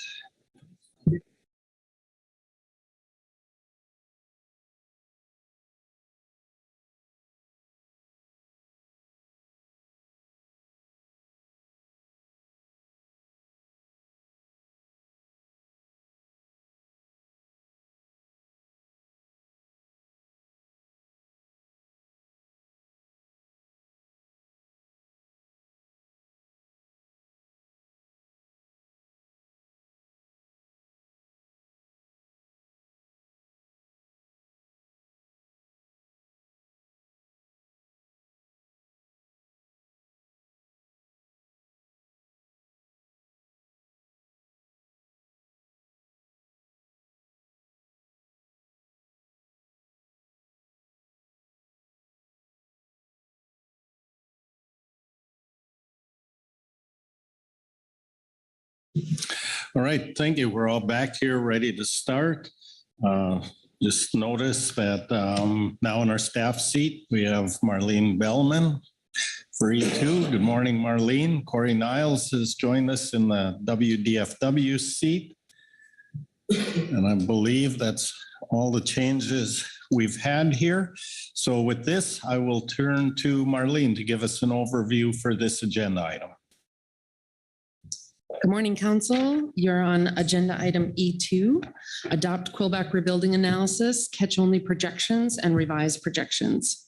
All right, thank you. We're all back here ready to start. Just notice that now in our staff seat, we have Marlene Bellman for E2. Good morning, Marlene. Corey Niles has joined us in the WDFW seat. And I believe that's all the changes we've had here. So with this, I will turn to Marlene to give us an overview for this agenda item. Good morning, Council. You're on agenda item E2, adopt Quillback rebuilding analysis, catch-only projections, and revise projections.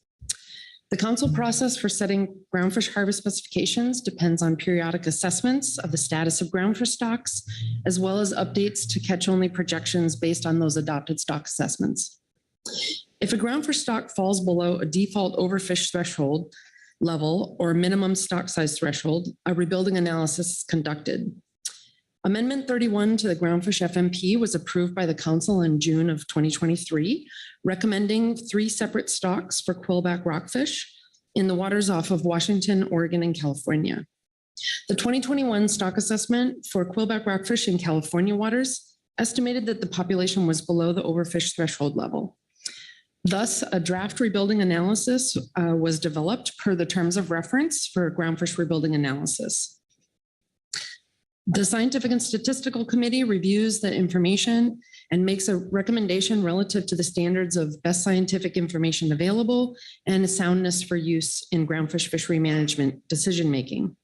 The Council process for setting groundfish harvest specifications depends on periodic assessments of the status of groundfish stocks, as well as updates to catch-only projections based on those adopted stock assessments. If a groundfish stock falls below a default overfish threshold, level or minimum stock size threshold, a rebuilding analysis is conducted. Amendment 31 to the Groundfish FMP was approved by the Council in June of 2023, recommending 3 separate stocks for Quillback rockfish in the waters off of Washington, Oregon, and California. The 2021 stock assessment for Quillback rockfish in California waters estimated that the population was below the overfish threshold level. Thus, a draft rebuilding analysis was developed per the terms of reference for groundfish rebuilding analysis. The Scientific and Statistical Committee reviews the information and makes a recommendation relative to the standards of best scientific information available and soundness for use in groundfish fishery management decision-making.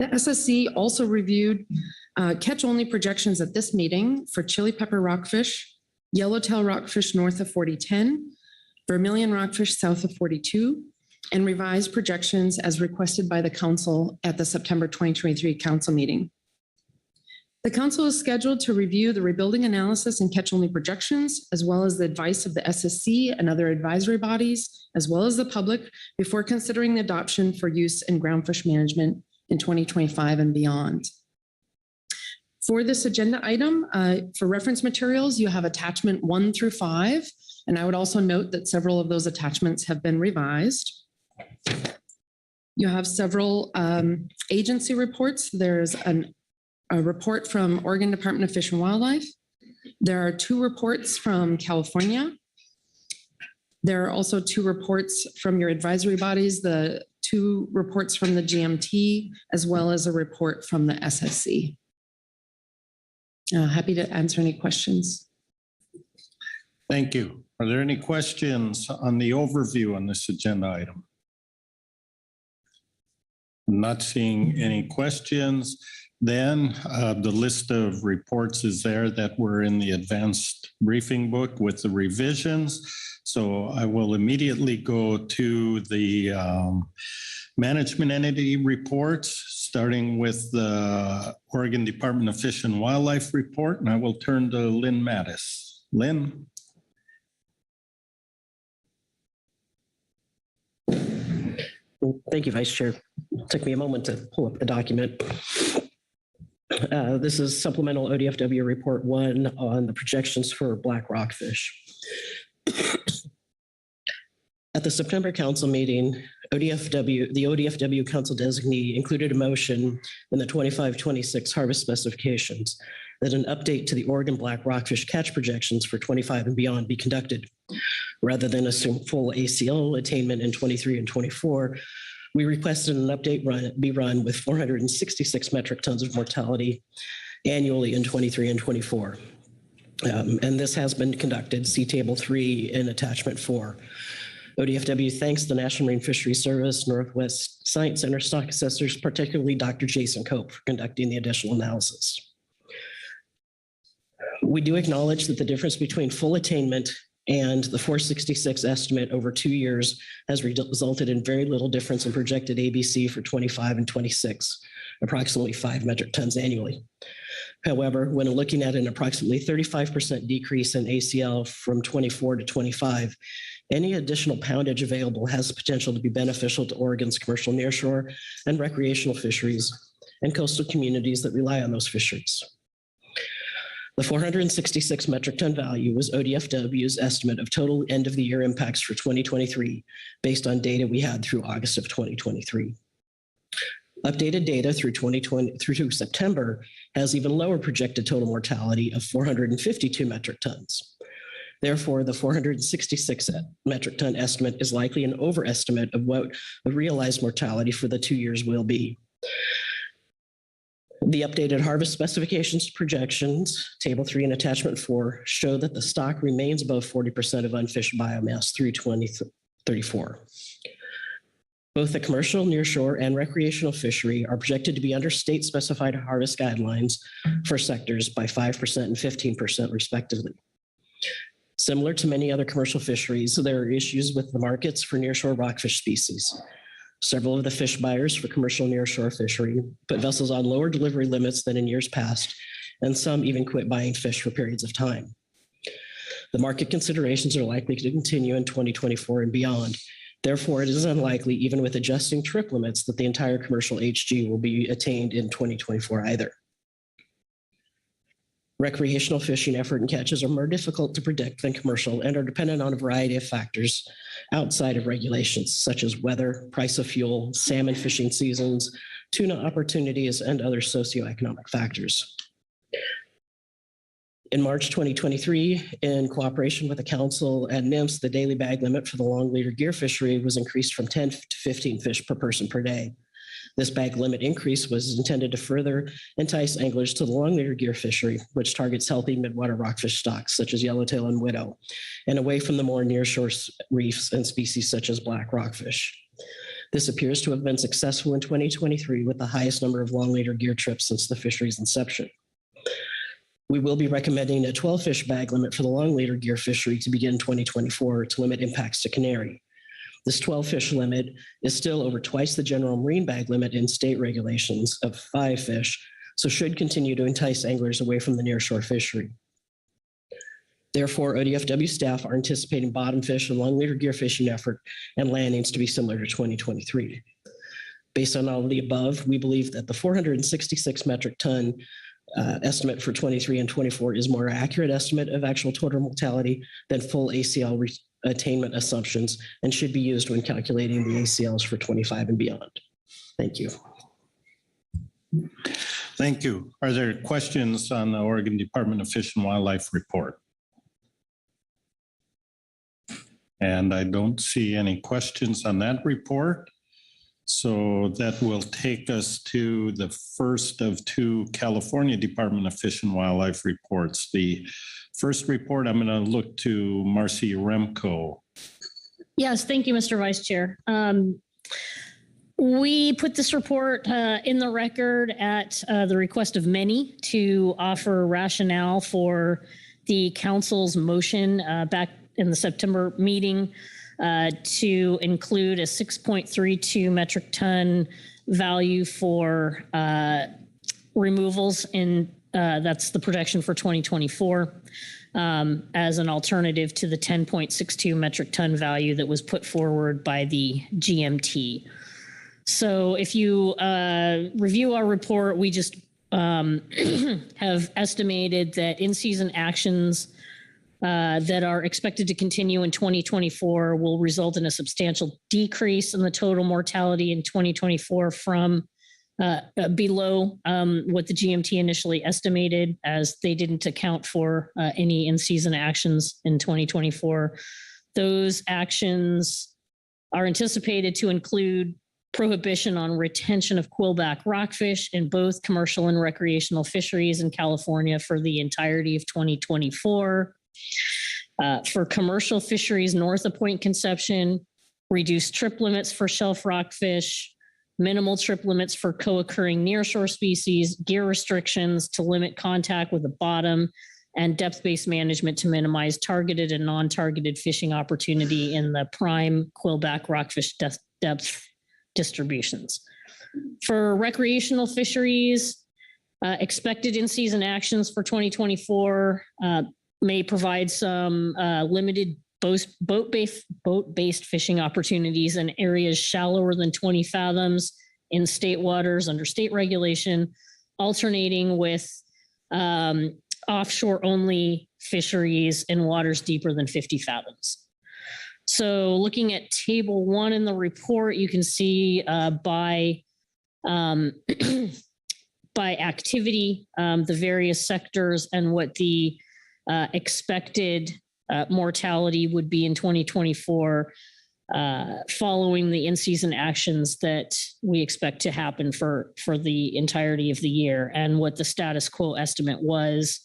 The SSC also reviewed catch-only projections at this meeting for chili pepper rockfish, yellowtail rockfish north of 4010, vermilion rockfish south of 42, and revised projections as requested by the Council at the September 2023 Council meeting. The Council is scheduled to review the rebuilding analysis and catch-only projections, as well as the advice of the SSC and other advisory bodies, as well as the public, before considering the adoption for use in groundfish management in 2025 and beyond. For this agenda item, for reference materials, you have attachment 1 through 5, and I would also note that several of those attachments have been revised. You have several agency reports. There's a report from Oregon Department of Fish and Wildlife. There are 2 reports from California. There are also 2 reports from your advisory bodies, the 2 reports from the GMT, as well as a report from the SSC. Happy to answer any questions. Thank you. Are there any questions on the overview on this agenda item? Not seeing any questions. Then the list of reports is there that were in the advanced briefing book with the revisions. So I will immediately go to the management entity reports, starting with the Oregon Department of Fish and Wildlife report, and I will turn to Lynn Mattis. Lynn. Thank you, Vice Chair. It took me a moment to pull up the document. This is supplemental ODFW report 1 on the projections for black rockfish. At the September Council meeting, the ODFW Council designee included a motion in the 25-26 harvest specifications that an update to the Oregon black rockfish catch projections for 25 and beyond be conducted. Rather than assume full ACL attainment in 23 and 24, we requested an update be run with 466 metric tons of mortality annually in 23 and 24. And this has been conducted. See Table 3 in Attachment 4. ODFW thanks the National Marine Fisheries Service, Northwest Science Center stock assessors, particularly Dr. Jason Cope, for conducting the additional analysis. We do acknowledge that the difference between full attainment and the 466 estimate over 2 years has resulted in very little difference in projected ABC for 25 and 26, approximately 5 metric tons annually. However, when looking at an approximately 35% decrease in ACL from 24 to 25, any additional poundage available has the potential to be beneficial to Oregon's commercial nearshore and recreational fisheries and coastal communities that rely on those fisheries. The 466 metric ton value was ODFW's estimate of total end of the year impacts for 2023 based on data we had through August of 2023. Updated data through 2020 through September has even lower projected total mortality of 452 metric tons. Therefore, the 466 metric ton estimate is likely an overestimate of what the realized mortality for the 2 years will be. The updated harvest specifications projections, Table 3 and Attachment 4, show that the stock remains above 40% of unfished biomass through 2034. Both the commercial, nearshore, and recreational fishery are projected to be under state-specified harvest guidelines for sectors by 5% and 15% respectively. Similar to many other commercial fisheries, there are issues with the markets for nearshore rockfish species. Several of the fish buyers for commercial nearshore fishery put vessels on lower delivery limits than in years past, and some even quit buying fish for periods of time. The market considerations are likely to continue in 2024 and beyond. Therefore, it is unlikely, even with adjusting trip limits, that the entire commercial HG will be attained in 2024 either. Recreational fishing effort and catches are more difficult to predict than commercial and are dependent on a variety of factors outside of regulations, such as weather, price of fuel, salmon fishing seasons, tuna opportunities, and other socioeconomic factors. In March 2023, in cooperation with the council and NIMS, the daily bag limit for the long leader gear fishery was increased from 10 to 15 fish per person per day. This bag limit increase was intended to further entice anglers to the long leader gear fishery, which targets healthy midwater rockfish stocks such as yellowtail and widow, and away from the more nearshore reefs and species such as black rockfish. This appears to have been successful in 2023 with the highest number of long leader gear trips since the fishery's inception. We will be recommending a 12 fish bag limit for the long leader gear fishery to begin 2024 to limit impacts to canary. This 12 fish limit is still over twice the general marine bag limit in state regulations of 5 fish, so should continue to entice anglers away from the nearshore fishery. Therefore, ODFW staff are anticipating bottom fish and long leader gear fishing effort and landings to be similar to 2023. Based on all of the above, we believe that the 466 metric ton estimate for 23 and 24 is more accurate estimate of actual total mortality than full ACL attainment assumptions and should be used when calculating the ACLs for 25 and beyond. Thank you. Thank you. Are there questions on the Oregon Department of Fish and Wildlife report? And I don't see any questions on that report. So that will take us to the first of 2 California Department of Fish and Wildlife reports. The first report, I'm going to look to Marcy Remco. Yes, thank you, Mr. Vice Chair. We put this report in the record at the request of many to offer rationale for the council's motion back in the September meeting to include a 6.32 metric ton value for removals in that's the projection for 2024 as an alternative to the 10.62 metric ton value that was put forward by the GMT. So if you review our report, we just have estimated that in-season actions that are expected to continue in 2024 will result in a substantial decrease in the total mortality in 2024 from below what the GMT initially estimated, as they didn't account for any in-season actions in 2024. Those actions are anticipated to include prohibition on retention of quillback rockfish in both commercial and recreational fisheries in California for the entirety of 2024. For commercial fisheries north of Point Conception, reduced trip limits for shelf rockfish, minimal trip limits for co-occurring nearshore species, gear restrictions to limit contact with the bottom, and depth-based management to minimize targeted and non-targeted fishing opportunity in the prime quillback rockfish depth distributions. For recreational fisheries, expected in-season actions for 2024 may provide some limited boat-based fishing opportunities in areas shallower than 20 fathoms in state waters under state regulation, alternating with offshore-only fisheries in waters deeper than 50 fathoms. So looking at table 1 in the report, you can see by activity, the various sectors and what the expected mortality would be in 2024 following the in-season actions that we expect to happen for the entirety of the year, and what the status quo estimate was,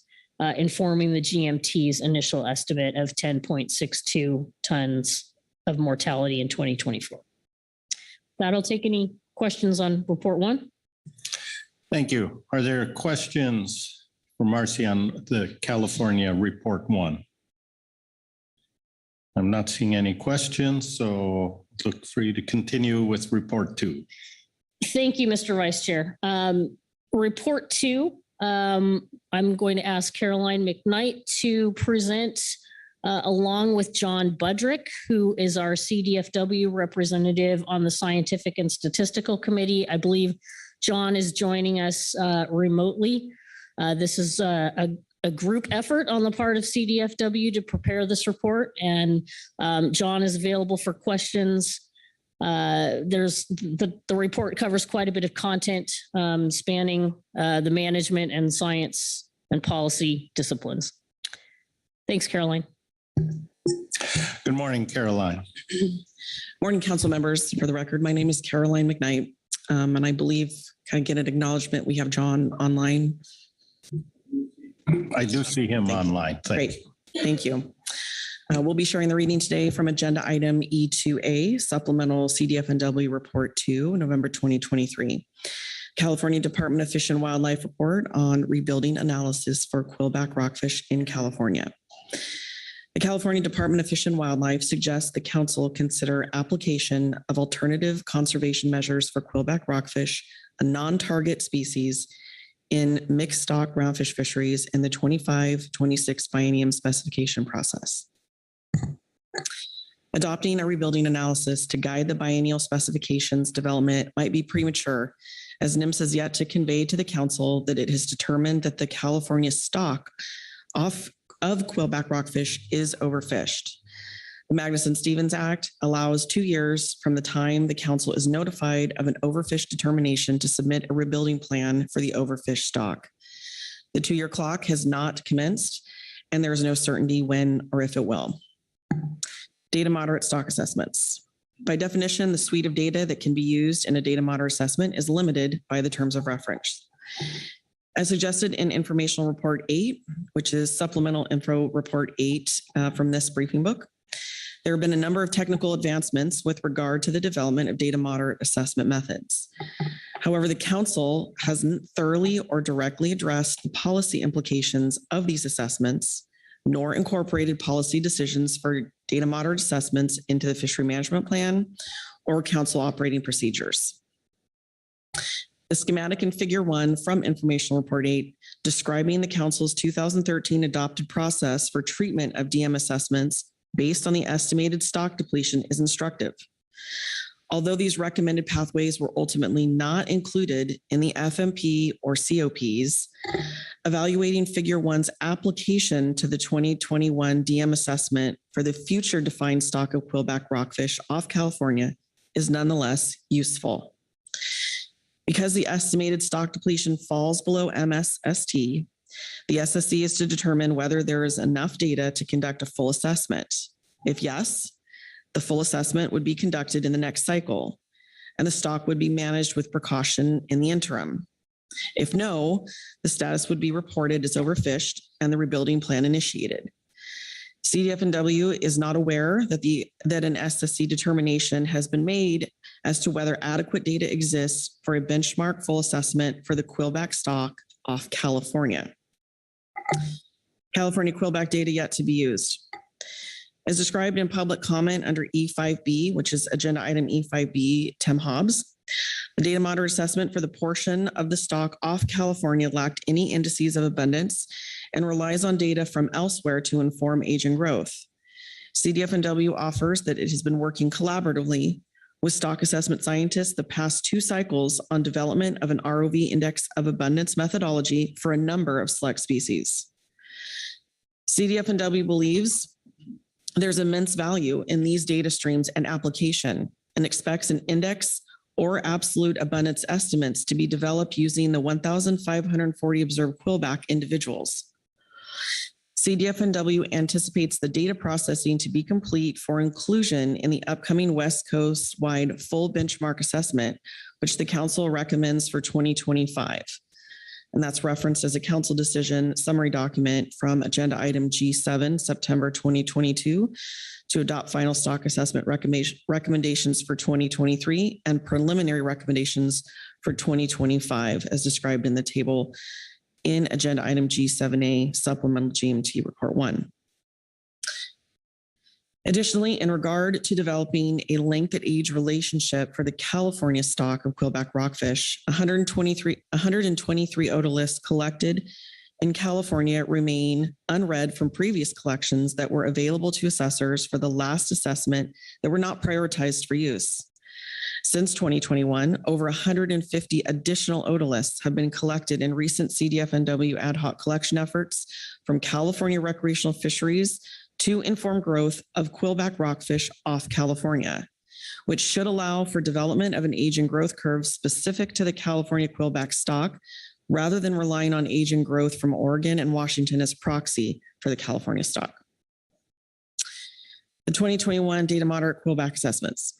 informing the GMT's initial estimate of 10.62 tons of mortality in 2024. That'll take any questions on report 1. Thank you. Are there questions for Marcy on the California report 1? I'm not seeing any questions, so look for you to continue with report 2. Thank you, Mr. Vice Chair. Report 2, I'm going to ask Caroline McKnight to present along with John Budrick, who is our CDFW representative on the Scientific and Statistical Committee. I believe John is joining us remotely. This is a group effort on the part of CDFW to prepare this report, and John is available for questions. The report covers quite a bit of content spanning the management and science and policy disciplines. Thanks, Caroline. Good morning, Caroline. Morning, council members. For the record, my name is Caroline McKnight, and I believe, can I get an acknowledgement? We have John online. I do see him online. Great. Thank you. We'll be sharing the reading today from agenda item E2A, Supplemental CDFNW Report 2, November 2023. California Department of Fish and Wildlife Report on Rebuilding Analysis for Quillback Rockfish in California. The California Department of Fish and Wildlife suggests the council consider application of alternative conservation measures for quillback rockfish, a non-target species, in mixed stock groundfish fisheries in the 25-26 biennium specification process. Adopting a rebuilding analysis to guide the biennial specifications development might be premature, as NIMS has yet to convey to the council that it has determined that the California stock of quillback rockfish is overfished. The Magnuson-Stevens Act allows 2 years from the time the council is notified of an overfish determination to submit a rebuilding plan for the overfish stock. The 2-year clock has not commenced, and there is no certainty when or if it will. Data moderate stock assessments. By definition, the suite of data that can be used in a data moderate assessment is limited by the terms of reference. As suggested in Informational Report 8, which is Supplemental Info Report 8 from this briefing book, there have been a number of technical advancements with regard to the development of data moderate assessment methods. However, the council hasn't thoroughly or directly addressed the policy implications of these assessments, nor incorporated policy decisions for data moderate assessments into the fishery management plan or council operating procedures. The schematic in Figure 1 from Informational Report 8 describing the council's 2013 adopted process for treatment of DM assessments based on the estimated stock depletion is instructive. Although these recommended pathways were ultimately not included in the FMP or COPs, evaluating Figure 1's application to the 2021 DM assessment for the future defined stock of quillback rockfish off California is nonetheless useful. Because the estimated stock depletion falls below MSST, the SSC is to determine whether there is enough data to conduct a full assessment. If yes, the full assessment would be conducted in the next cycle, and the stock would be managed with precaution in the interim. If no, the status would be reported as overfished and the rebuilding plan initiated. CDF&W is not aware that an SSC determination has been made as to whether adequate data exists for a benchmark full assessment for the Quillback stock off California. California Quillback data yet to be used. As described in public comment under E5B, which is agenda item E5B, Tim Hobbs, the data monitor assessment for the portion of the stock off California lacked any indices of abundance and relies on data from elsewhere to inform age and growth. CDF&W offers that it has been working collaboratively with stock assessment scientists the past 2 cycles on development of an ROV index of abundance methodology for a number of select species. CDF&W believes there's immense value in these data streams and application and expects an index or absolute abundance estimates to be developed using the 1,540 observed Quillback individuals. CDF&W anticipates the data processing to be complete for inclusion in the upcoming West Coast-wide full benchmark assessment, which the council recommends for 2025. And that's referenced as a council decision summary document from agenda item G7, September 2022, to adopt final stock assessment recommendations for 2023 and preliminary recommendations for 2025, as described in the table in agenda item G7A, supplemental GMT report 1. Additionally, in regard to developing a length at age relationship for the California stock of Quillback rockfish, 123 otoliths collected in California remain unread from previous collections that were available to assessors for the last assessment that were not prioritized for use. Since 2021, over 150 additional otoliths have been collected in recent CDF&W ad hoc collection efforts from California recreational fisheries to inform growth of Quillback rockfish off California, which should allow for development of an age and growth curve specific to the California Quillback stock, rather than relying on age and growth from Oregon and Washington as proxy for the California stock. The 2021 data moderate Quillback assessments.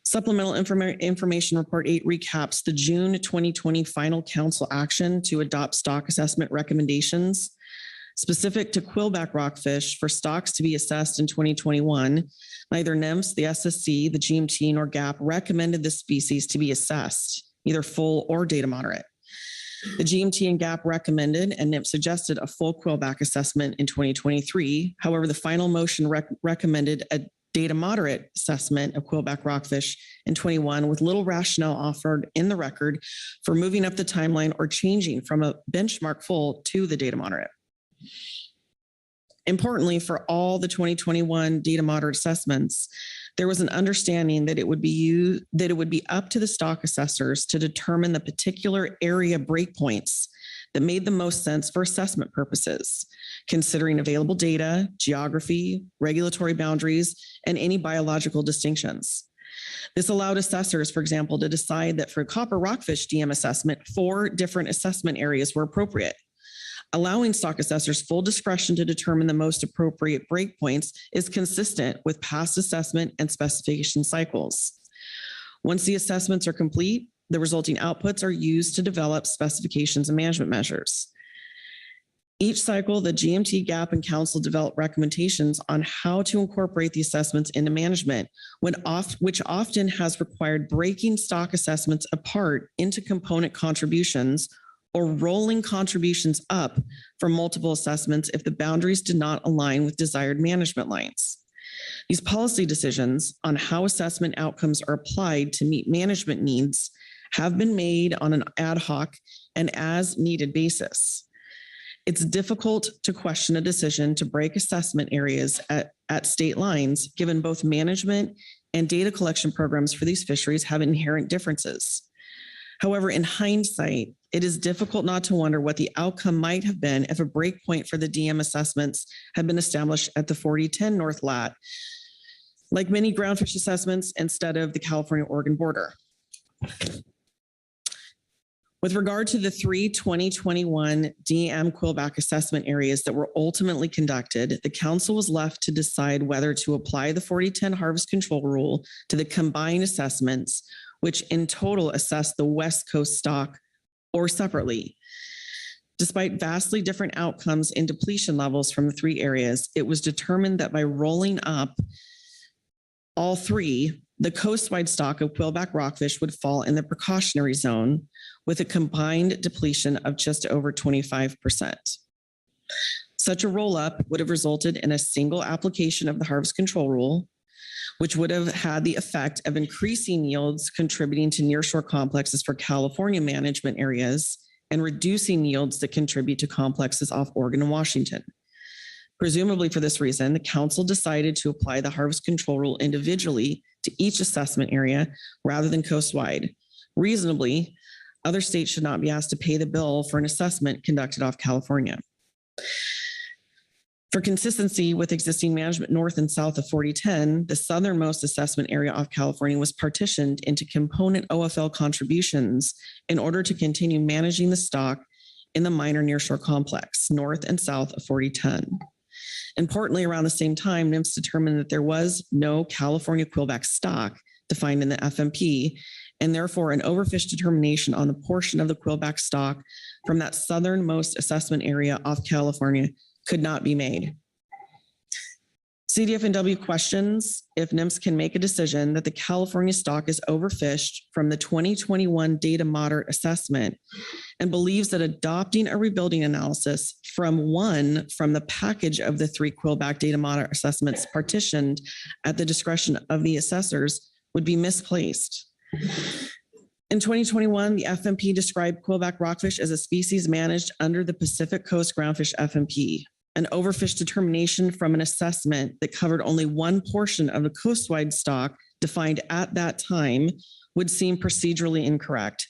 Supplemental information report 8 recaps the June 2020 final council action to adopt stock assessment recommendations specific to Quillback rockfish for stocks to be assessed in 2021. Neither NIMS, the SSC, the GMT, nor GAP recommended the species to be assessed, either full or data moderate. The GMT and GAP recommended and NIMS suggested a full Quillback assessment in 2023. However, the final motion recommended a data moderate assessment of Quillback rockfish in 21 with little rationale offered in the record for moving up the timeline or changing from a benchmark full to the data moderate. Importantly, for all the 2021 data moderate assessments, there was an understanding that it would be up to the stock assessors to determine the particular area breakpoints that made the most sense for assessment purposes, considering available data, geography, regulatory boundaries, and any biological distinctions. This allowed assessors, for example, to decide that for a copper rockfish DM assessment, 4 different assessment areas were appropriate. Allowing stock assessors full discretion to determine the most appropriate breakpoints is consistent with past assessment and specification cycles. Once the assessments are complete, the resulting outputs are used to develop specifications and management measures. Each cycle, the GMT, GAP, and Council develop recommendations on how to incorporate the assessments into management, which often has required breaking stock assessments apart into component contributions or rolling contributions up for multiple assessments if the boundaries did not align with desired management lines. These policy decisions on how assessment outcomes are applied to meet management needs have been made on an ad hoc and as needed basis. It's difficult to question a decision to break assessment areas at state lines, given both management and data collection programs for these fisheries have inherent differences. However, in hindsight, it is difficult not to wonder what the outcome might have been if a breakpoint for the DM assessments had been established at the 4010 North Lat, like many groundfish assessments, instead of the California-Oregon border. With regard to the three 2021 DM Quillback assessment areas that were ultimately conducted, the council was left to decide whether to apply the 4010 harvest control rule to the combined assessments, which in total assess the West Coast stock, or separately. Despite vastly different outcomes in depletion levels from the three areas, it was determined that by rolling up all three, the coastwide stock of quillback rockfish would fall in the precautionary zone with a combined depletion of just over 25%. Such a roll-up would have resulted in a single application of the harvest control rule, which would have had the effect of increasing yields contributing to nearshore complexes for California management areas and reducing yields that contribute to complexes off Oregon and Washington. Presumably for this reason, the council decided to apply the harvest control rule individually to each assessment area rather than coastwide. Reasonably, other states should not be asked to pay the bill for an assessment conducted off California. For consistency with existing management north and south of 4010, the southernmost assessment area off California was partitioned into component OFL contributions in order to continue managing the stock in the minor nearshore complex, north and south of 4010. Importantly, around the same time, NMFS determined that there was no California quillback stock defined in the FMP, and therefore an overfish determination on the portion of the quillback stock from that southernmost assessment area off California could not be made. CDF&W questions if NMFS can make a decision that the California stock is overfished from the 2021 data moderate assessment and believes that adopting a rebuilding analysis from the package of the three quillback data moderate assessments partitioned at the discretion of the assessors would be misplaced. In 2021, the FMP described quillback rockfish as a species managed under the Pacific Coast Groundfish FMP. An overfish determination from an assessment that covered only one portion of the coastwide stock defined at that time would seem procedurally incorrect,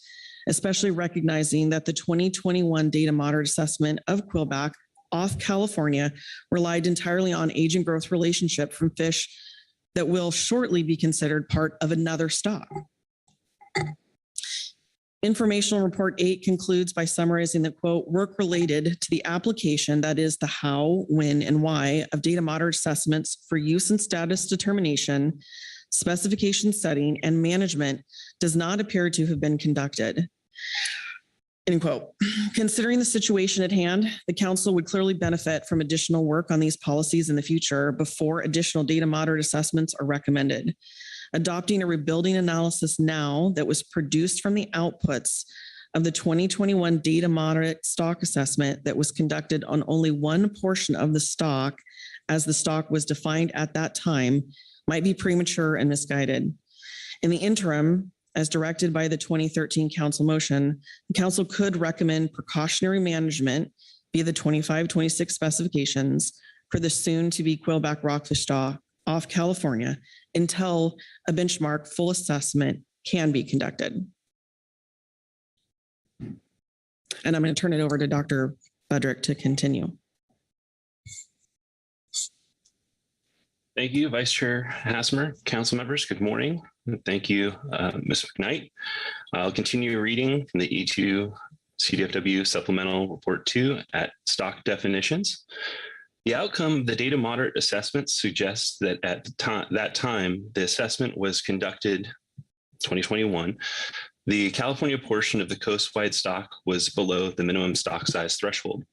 especially recognizing that the 2021 data moderate assessment of quillback off California relied entirely on age and growth relationship from fish that will shortly be considered part of another stock. Informational report 8 concludes by summarizing the quote, work related to the application, that is the how, when, and why of data moderate assessments for use and status determination, specification setting, and management does not appear to have been conducted. End quote. Considering the situation at hand, the council would clearly benefit from additional work on these policies in the future before additional data moderate assessments are recommended. Adopting a rebuilding analysis now that was produced from the outputs of the 2021 data moderate stock assessment that was conducted on only one portion of the stock as the stock was defined at that time might be premature and misguided. In the interim, as directed by the 2013 council motion, the council could recommend precautionary management via the 25-26 specifications for the soon to be quillback rockfish stock off California until a benchmark full assessment can be conducted. And I'm going to turn it over to Dr. Budrick to continue. Thank you, Vice Chair Hassemer. Council members, good morning. Thank you, Ms. McKnight. I'll continue reading from the E2 CDFW Supplemental Report 2 at stock definitions. The outcome of the data moderate assessment suggests that at that time, the assessment was conducted 2021. The California portion of the coastwide stock was below the minimum stock size threshold.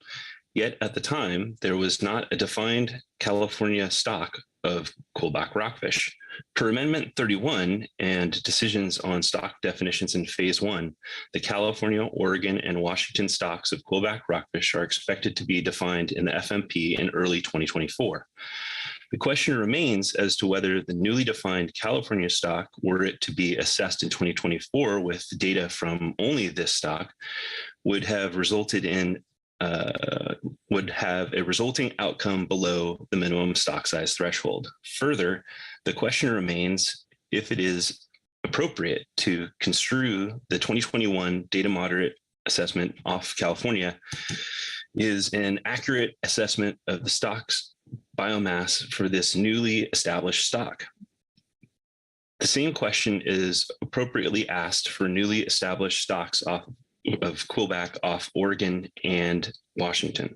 Yet at the time, there was not a defined California stock of quillback rockfish. Per Amendment 31 and decisions on stock definitions in Phase 1, the California, Oregon, and Washington stocks of quillback rockfish are expected to be defined in the FMP in early 2024. The question remains as to whether the newly defined California stock, were it to be assessed in 2024 with data from only this stock, would have resulted in would have a resulting outcome below the minimum stock size threshold. Further, the question remains if it is appropriate to construe the 2021 data moderate assessment off California is an accurate assessment of the stock's biomass for this newly established stock. The same question is appropriately asked for newly established stocks of Quillback off Oregon and Washington.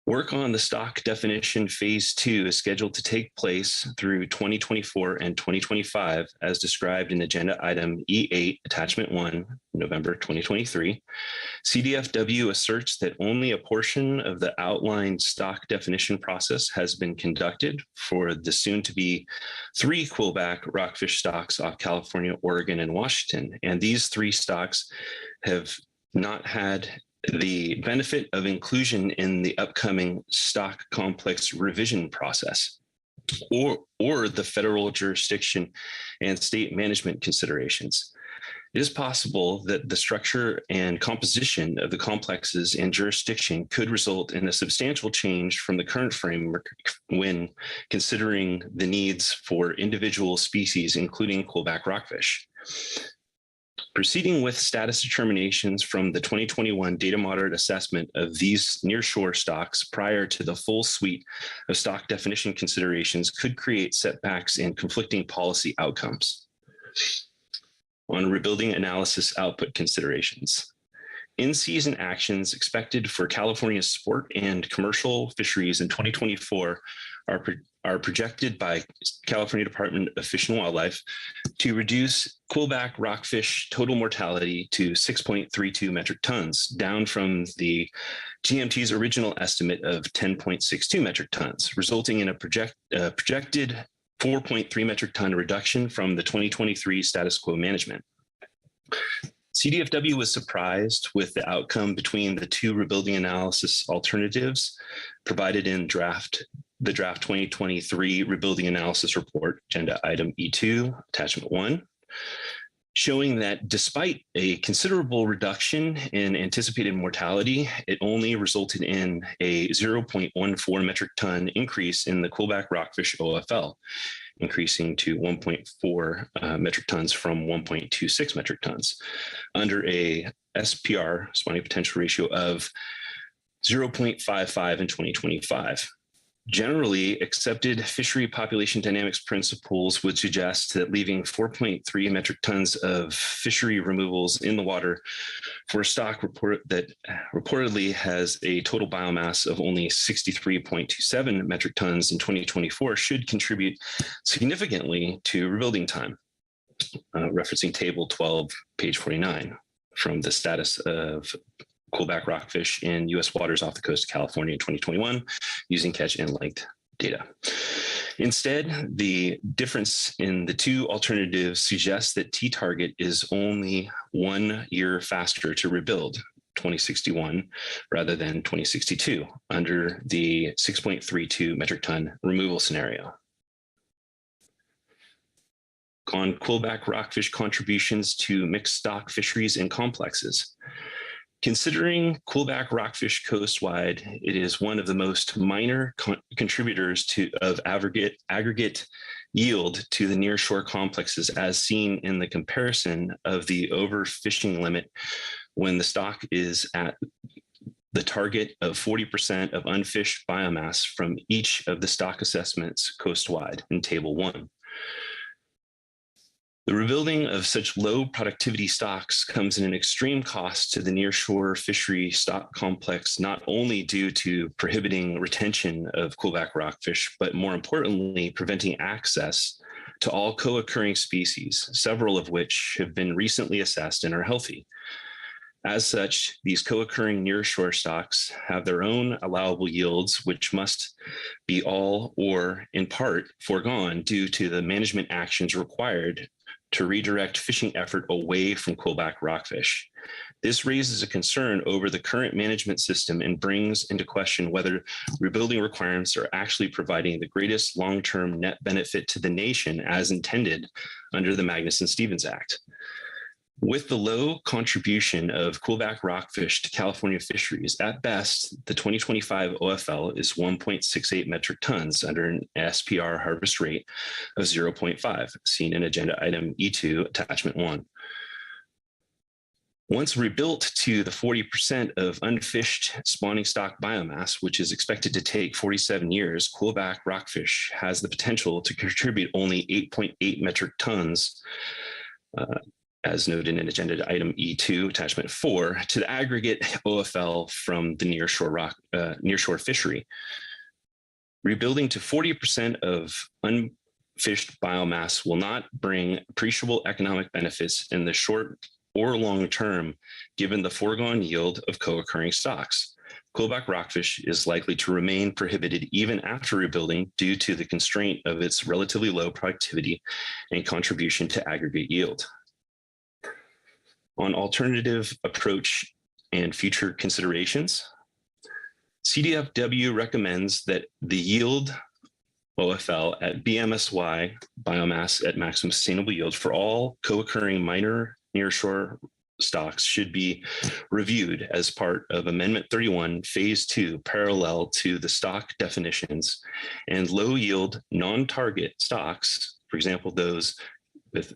Work on the stock definition phase 2 is scheduled to take place through 2024 and 2025 as described in agenda item E8 attachment 1, November 2023. CDFW asserts that only a portion of the outlined stock definition process has been conducted for the soon to be 3 Quillback rockfish stocks off California, Oregon, and Washington. And these 3 stocks have not had the benefit of inclusion in the upcoming stock complex revision process or the federal jurisdiction and state management considerations. It is possible that the structure and composition of the complexes and jurisdiction could result in a substantial change from the current framework when considering the needs for individual species, including Quillback rockfish. Proceeding with status determinations from the 2021 data moderate assessment of these nearshore stocks prior to the full suite of stock definition considerations could create setbacks and conflicting policy outcomes. On rebuilding analysis output considerations. In-season actions expected for California sport and commercial fisheries in 2024 are projected by California Department of Fish and Wildlife to reduce Quillback rockfish total mortality to 6.32 metric tons, down from the GMT's original estimate of 10.62 metric tons, resulting in a projected 4.3 metric ton reduction from the 2023 status quo management. CDFW was surprised with the outcome between the 2 rebuilding analysis alternatives provided in the draft 2023 rebuilding analysis report, agenda item E2, attachment 1, showing that despite a considerable reduction in anticipated mortality, it only resulted in a 0.14 metric ton increase in the Quillback rockfish OFL, increasing to 1.4 metric tons from 1.26 metric tons under a SPR, spawning potential ratio, of 0.55 in 2025. Generally accepted fishery population dynamics principles would suggest that leaving 4.3 metric tons of fishery removals in the water for a stock that reportedly has a total biomass of only 63.27 metric tons in 2024 should contribute significantly to rebuilding time, referencing table 12, page 49, from the status of Quillback rockfish in U.S. waters off the coast of California in 2021 using catch and length data. Instead, the difference in the 2 alternatives suggests that T-target is only 1 year faster to rebuild, 2061, rather than 2062, under the 6.32 metric ton removal scenario. On Quillback rockfish contributions to mixed stock fisheries and complexes. Considering Quillback rockfish coastwide, it is one of the most minor contributors of aggregate yield to the nearshore complexes, as seen in the comparison of the overfishing limit when the stock is at the target of 40% of unfished biomass from each of the stock assessments coastwide in table 1. The rebuilding of such low productivity stocks comes at an extreme cost to the nearshore fishery stock complex, not only due to prohibiting retention of Quillback rockfish, but more importantly, preventing access to all co-occurring species, several of which have been recently assessed and are healthy. As such, these co-occurring nearshore stocks have their own allowable yields, which must be all or in part foregone due to the management actions required to redirect fishing effort away from Quillback rockfish. This raises a concern over the current management system and brings into question whether rebuilding requirements are actually providing the greatest long-term net benefit to the nation as intended under the Magnuson-Stevens Act. With the low contribution of Quillback rockfish to California fisheries, at best, the 2025 OFL is 1.68 metric tons under an SPR harvest rate of 0.5, seen in agenda item E2, attachment 1. Once rebuilt to the 40% of unfished spawning stock biomass, which is expected to take 47 years, Quillback rockfish has the potential to contribute only 8.8 metric tons, as noted in agenda item E2, attachment 4, to the aggregate OFL from the nearshore fishery. Rebuilding to 40% of unfished biomass will not bring appreciable economic benefits in the short or long term, given the foregone yield of co-occurring stocks. Quillback rockfish is likely to remain prohibited even after rebuilding due to the constraint of its relatively low productivity and contribution to aggregate yield. On alternative approach and future considerations, CDFW recommends that the yield OFL at BMSY biomass at maximum sustainable yield for all co-occurring minor nearshore stocks should be reviewed as part of Amendment 31, Phase 2, parallel to the stock definitions, and low yield non-target stocks, for example, those with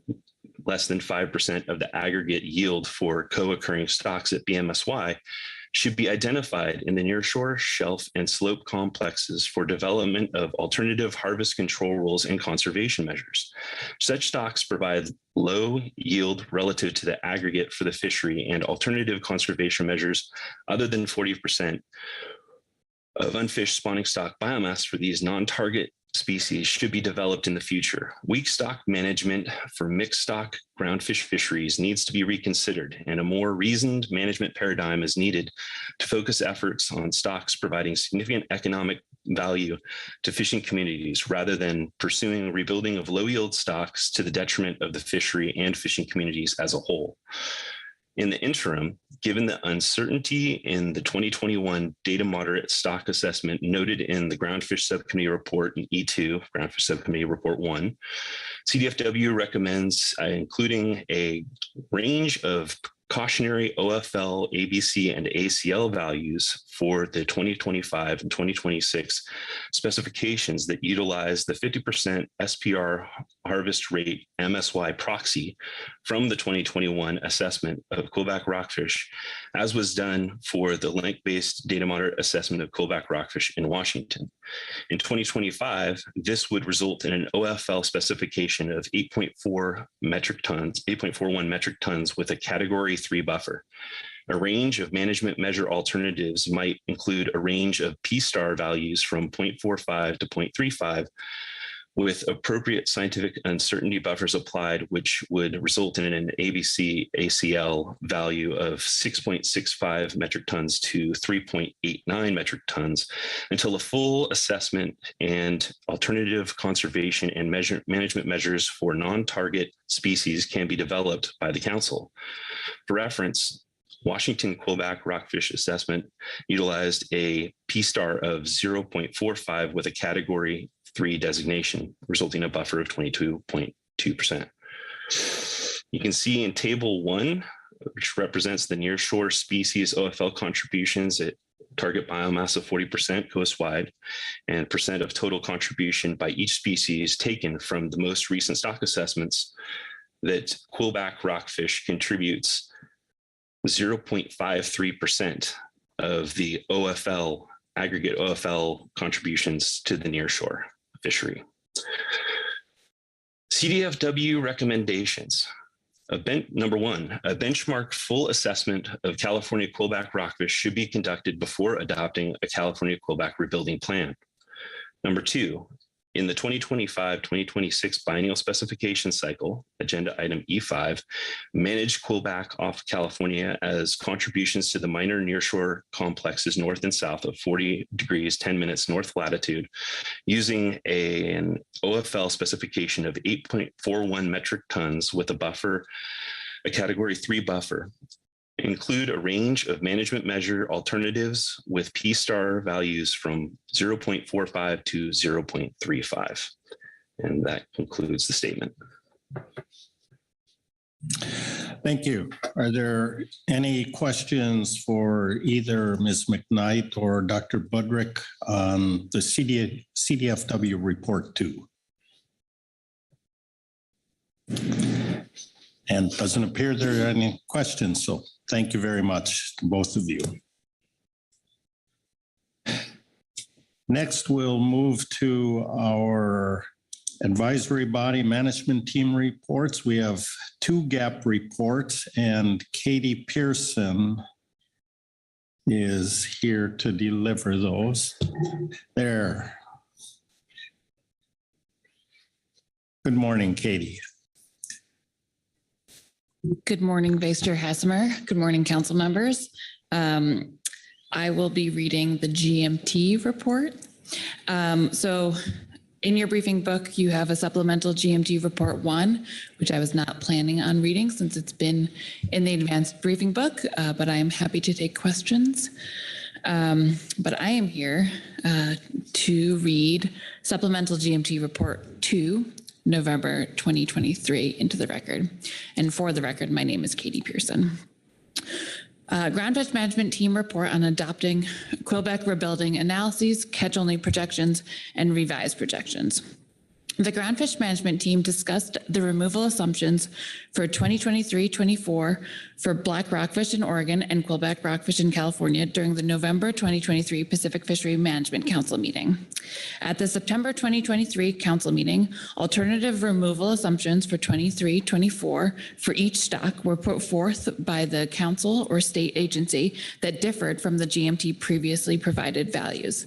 less than 5% of the aggregate yield for co-occurring stocks at BMSY, should be identified in the nearshore shelf and slope complexes for development of alternative harvest control rules and conservation measures. Such stocks provide low yield relative to the aggregate for the fishery, and alternative conservation measures other than 40% of unfished spawning stock biomass for these non-target species should be developed in the future. Weak stock management for mixed stock groundfish fisheries needs to be reconsidered, and a more reasoned management paradigm is needed to focus efforts on stocks providing significant economic value to fishing communities rather than pursuing rebuilding of low yield stocks to the detriment of the fishery and fishing communities as a whole. In the interim, given the uncertainty in the 2021 data moderate stock assessment noted in the Groundfish Subcommittee Report in E2, Groundfish Subcommittee Report 1, CDFW recommends including a range of cautionary OFL, ABC, and ACL values for the 2025 and 2026 specifications that utilize the 50% SPR harvest rate MSY proxy from the 2021 assessment of Quillback rockfish, as was done for the length-based data moderate assessment of Quillback rockfish in Washington. In 2025, this would result in an OFL specification of 8.41 metric tons with a category 3 buffer. A range of management measure alternatives might include a range of P-star values from 0.45 to 0.35 with appropriate scientific uncertainty buffers applied, which would result in an ABC ACL value of 6.65 metric tons to 3.89 metric tons until a full assessment and alternative conservation and management measures for non-target species can be developed by the council. For reference, Washington Quillback rockfish assessment utilized a P-star of 0.45 with a category 3 designation, resulting in a buffer of 22.2%. You can see in table 1, which represents the nearshore species OFL contributions at target biomass of 40% coast-wide and percent of total contribution by each species taken from the most recent stock assessments, that Quillback rockfish contributes 0.53% of the OFL, aggregate OFL contributions to the nearshore fishery. CDFW recommendations. Number 1, a benchmark full assessment of California Quillback rockfish should be conducted before adopting a California Quillback rebuilding plan. Number 2, in the 2025-2026 biennial specification cycle, agenda item E5, manage Quillback off California as contributions to the minor nearshore complexes north and south of 40 degrees 10 minutes north latitude using an OFL specification of 8.41 metric tons with a buffer, a category 3 buffer. Include a range of management measure alternatives with P-star values from 0.45 to 0.35. And that concludes the statement. Thank you. Are there any questions for either Ms. McKnight or Dr. Budrick on the CDFW report 2? And doesn't appear there are any questions. So thank you very much to both of you. Next, we'll move to our advisory body management team reports. We have 2 gap reports, and Katie Pearson is here to deliver those. There. Good morning, Katie. Good morning, Vice Chair Hassemer. Good morning, council members. I will be reading the GMT report. So in your briefing book, you have a supplemental GMT report 1, which I was not planning on reading since it's been in the advanced briefing book, but I am happy to take questions. But I am here to read supplemental GMT report 2, November 2023 into the record. And for the record, my name is Katie Pearson. Groundfish Management Team report on adopting Quillback rebuilding analyses, catch-only projections, and revised projections. The Groundfish Management Team discussed the removal assumptions for 2023-24 for black rockfish in Oregon and quillback rockfish in California during the November 2023 Pacific Fishery Management Council meeting. At the September 2023 council meeting, alternative removal assumptions for 23-24 for each stock were put forth by the council or state agency that differed from the GMT previously provided values.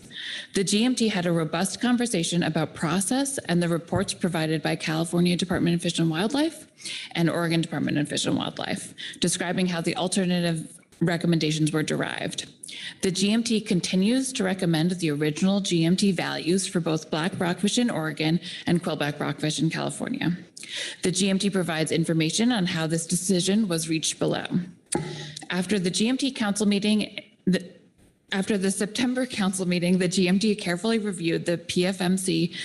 The GMT had a robust conversation about process and the reports provided by California Department of Fish and Wildlife and Oregon Department of Fish and Wildlife, describing how the alternative recommendations were derived. The GMT continues to recommend the original GMT values for both black rockfish in Oregon and quillback rockfish in California. The GMT provides information on how this decision was reached below. After the GMT council meeting, After the September council meeting, the GMT carefully reviewed the PFMC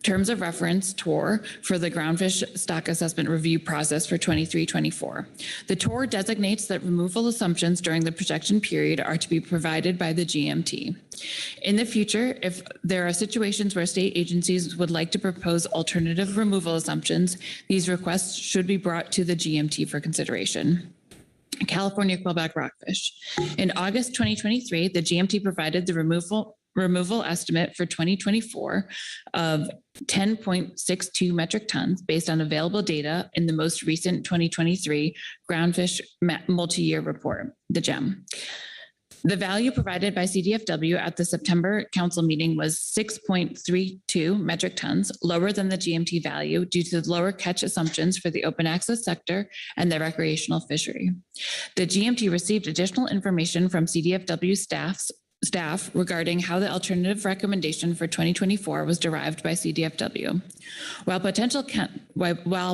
terms of reference TOR for the groundfish stock assessment review process for 23-24. The TOR designates that removal assumptions during the projection period are to be provided by the GMT. In the future, if there are situations where state agencies would like to propose alternative removal assumptions, these requests should be brought to the GMT for consideration. California quillback rockfish. In August 2023, the GMT provided the removal estimate for 2024 of 10.62 metric tons based on available data in the most recent 2023 Groundfish multi-year report, the GEM. The value provided by CDFW at the September council meeting was 6.32 metric tons, lower than the GMT value due to lower catch assumptions for the open access sector and the recreational fishery. The GMT received additional information from CDFW staff regarding how the alternative recommendation for 2024 was derived by CDFW. While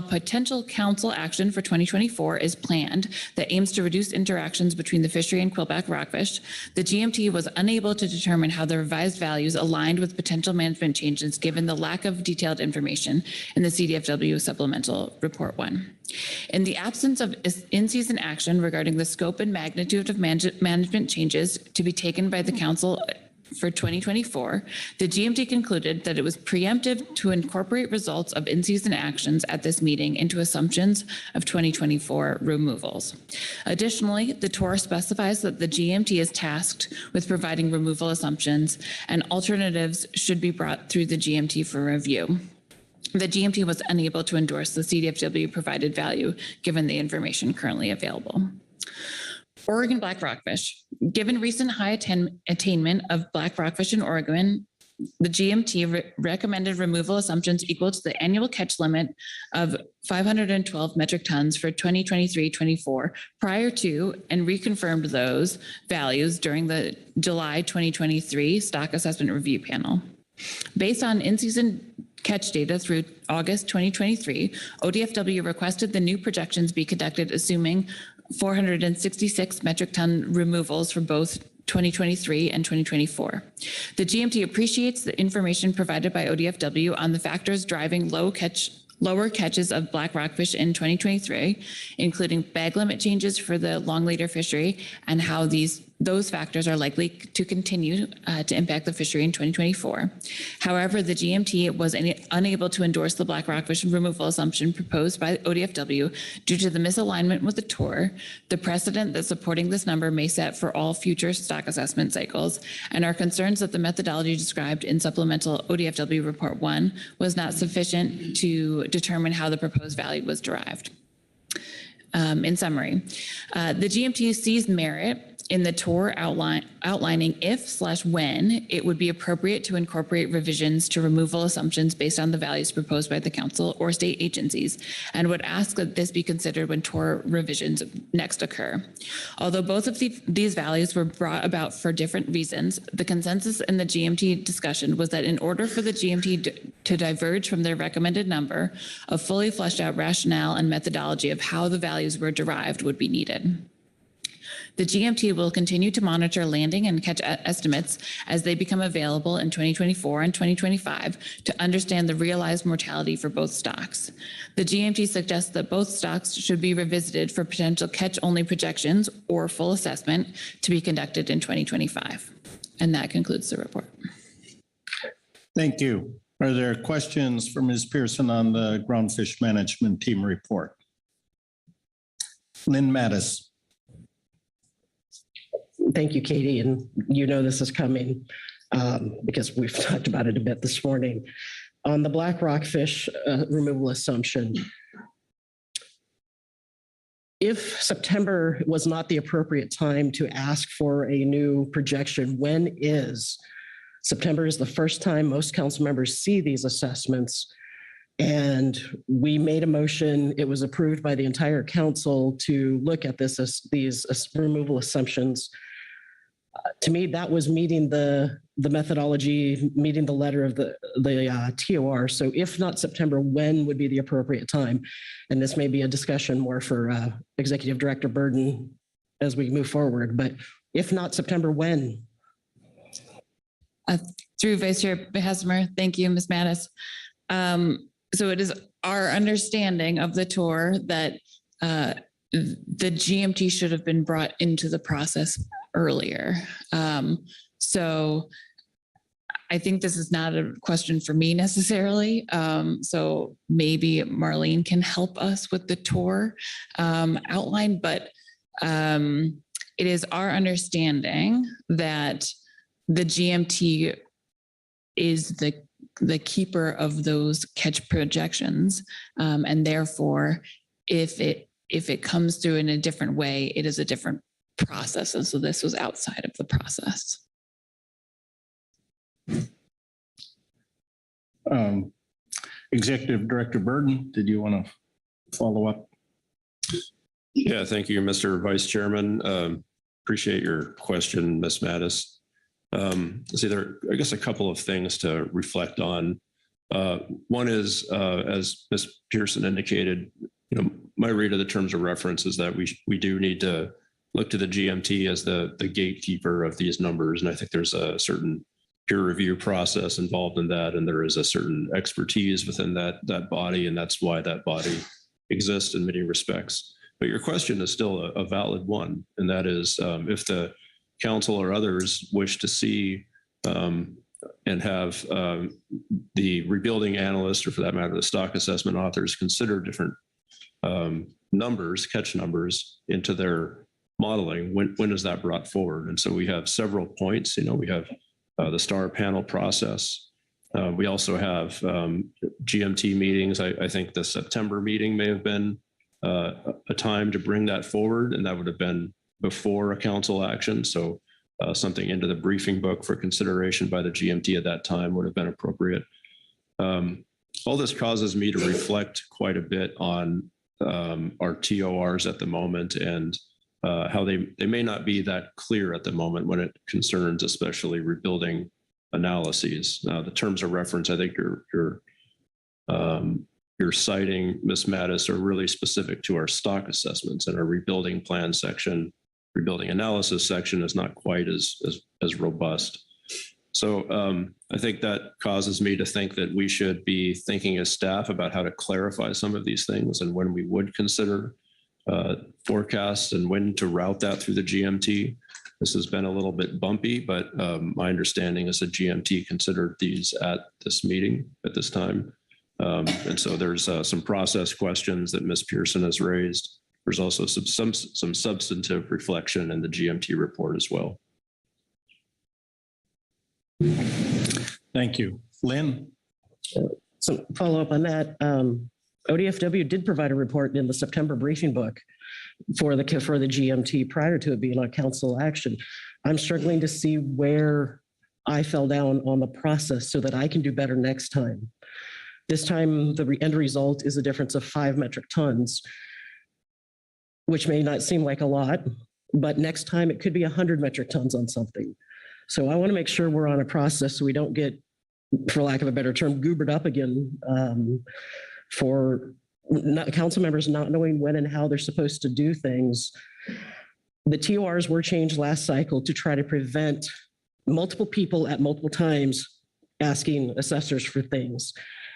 potential council action for 2024 is planned that aims to reduce interactions between the fishery and quillback rockfish, the GMT was unable to determine how the revised values aligned with potential management changes given the lack of detailed information in the CDFW supplemental report 1. In the absence of in-season action regarding the scope and magnitude of management changes to be taken by the council for 2024, the GMT concluded that it was preemptive to incorporate results of in-season actions at this meeting into assumptions of 2024 removals. Additionally, the TOR specifies that the GMT is tasked with providing removal assumptions and alternatives should be brought through the GMT for review. The GMT was unable to endorse the CDFW provided value given the information currently available. Oregon black rockfish. Given recent high attainment of black rockfish in Oregon, the GMT recommended removal assumptions equal to the annual catch limit of 512 metric tons for 2023-24 prior to and reconfirmed those values during the July 2023 stock assessment review panel. Based on in-season catch data through August 2023, ODFW requested the new projections be conducted assuming 466 metric ton removals for both 2023 and 2024. The GMT appreciates the information provided by ODFW on the factors driving lower catches of black rockfish in 2023, including bag limit changes for the long leader fishery and how these those factors are likely to continue to impact the fishery in 2024. However, the GMT was unable to endorse the black rockfish removal assumption proposed by ODFW due to the misalignment with the TOR, the precedent that supporting this number may set for all future stock assessment cycles, and our concerns that the methodology described in supplemental ODFW Report 1 was not sufficient to determine how the proposed value was derived. In summary, the GMT sees merit in the TOR outlining if/when it would be appropriate to incorporate revisions to removal assumptions based on the values proposed by the council or state agencies, and would ask that this be considered when TOR revisions next occur. Although both of these values were brought about for different reasons, the consensus in the GMT discussion was that in order for the GMT to diverge from their recommended number, a fully fleshed out rationale and methodology of how the values were derived would be needed. The GMT will continue to monitor landing and catch estimates as they become available in 2024 and 2025 to understand the realized mortality for both stocks. The GMT suggests that both stocks should be revisited for potential catch-only projections or full assessment to be conducted in 2025. And that concludes the report. Thank you. Are there questions for Ms. Pearson on the Groundfish Management Team report? Lynn Mattis. Thank you, Katie. And you know this is coming because we've talked about it a bit this morning. On the black rockfish removal assumption, if September was not the appropriate time to ask for a new projection, when is? September is the first time most council members see these assessments. And we made a motion, it was approved by the entire council to look at these removal assumptions. To me, that was meeting the methodology, meeting the letter of the TOR. So if not September, when would be the appropriate time? And this may be a discussion more for Executive Director Burden as we move forward. But if not September, when? Through Vice Chair Hesmer, thank you, Ms. Mattis. So it is our understanding of the TOR that the GMT should have been brought into the process earlier. So I think this is not a question for me necessarily. So maybe Marlene can help us with the TOR outline, but it is our understanding that the GMT is the keeper of those catch projections. And therefore, if it comes through in a different way, it is a different process. And so this was outside of the process. Executive Director Burden, did you want to follow up? Yeah, thank you, Mr. Vice Chairman. Appreciate your question, Ms. Mattis. So there are, I guess, a couple of things to reflect on. One is, as Ms. Pearson indicated, my read of the terms of reference is that we do need to look to the GMT as the gatekeeper of these numbers. And I think there's a certain peer review process involved in that. And there is a certain expertise within that body. And that's why that body exists in many respects. But your question is still a valid one. And that is, if the council or others wish to see and have the rebuilding analyst, or for that matter, the stock assessment authors, consider different numbers, catch numbers into their modeling, when is that brought forward? And so we have several points. We have the STAR panel process. We also have GMT meetings. I think the September meeting may have been a time to bring that forward, and that would have been before a council action. So something into the briefing book for consideration by the GMT at that time would have been appropriate. All this causes me to reflect quite a bit on our TORs at the moment, and how they may not be that clear at the moment when it concerns especially rebuilding analyses. Now, the terms of reference, I think you're citing, Ms. Mattis, are really specific to our stock assessments, and our rebuilding plan section, rebuilding analysis section is not quite as robust. So I think that causes me to think that we should be thinking as staff about how to clarify some of these things and when we would consider forecasts and when to route that through the GMT. This has been a little bit bumpy, but my understanding is that GMT considered these at this meeting at this time. And so there's some process questions that Ms. Pearson has raised. There's also some substantive reflection in the GMT report as well. Thank you. Lynn? So follow up on that. ODFW did provide a report in the September briefing book for the GMT prior to it being on council action. I'm struggling to see where I fell down on the process so that I can do better next time. This time, the end result is a difference of 5 metric tons, which may not seem like a lot, but next time it could be 100 metric tons on something. So I want to make sure we're on a process so we don't get, for lack of a better term, goobered up again for council members not knowing when and how they're supposed to do things. The TORs were changed last cycle to try to prevent multiple people at multiple times asking assessors for things.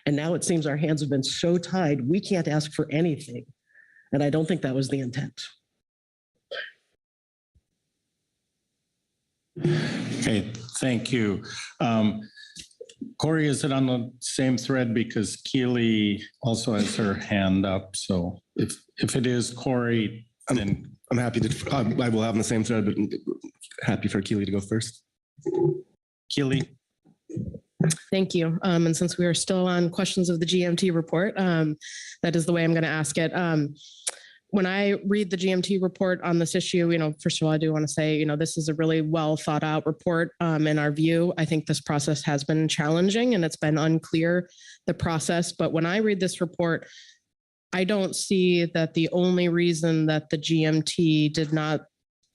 And now it seems our hands have been so tied, we can't ask for anything. And I don't think that was the intent. Okay, thank you. Corey, is it on the same thread? Because Keely also has her hand up. So if it is Corey, then I'm happy to, I will have on the same thread, but happy for Keely to go first. Keely. Thank you. And since we are still on questions of the GMT report, that is the way I'm going to ask it. When I read the GMT report on this issue, first of all, I do want to say, this is a really well thought out report. In our view, I think this process has been challenging and it's been unclear, the process. But when I read this report, I don't see that the only reason that the GMT did not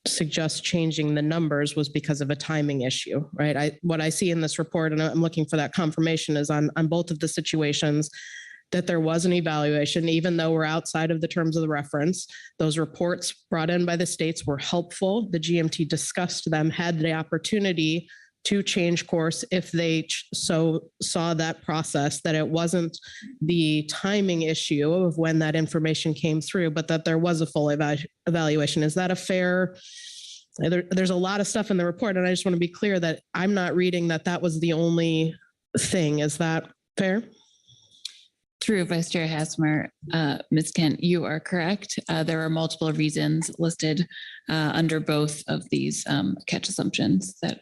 suggest changing the numbers was because of a timing issue, right? What I see in this report, and I'm looking for that confirmation, is on both of the situations that there was an evaluation, even though we're outside of the terms of the reference. Those reports brought in by the states were helpful. The GMT discussed them, had the opportunity to change course if they so saw that process, that it wasn't the timing issue of when that information came through, but that there was a full evaluation. Is that a fair? There's a lot of stuff in the report, and I just want to be clear that I'm not reading that that was the only thing. Is that fair? True, Vice Chair Hasmer. Ms. Kent, you are correct. There are multiple reasons listed under both of these catch assumptions that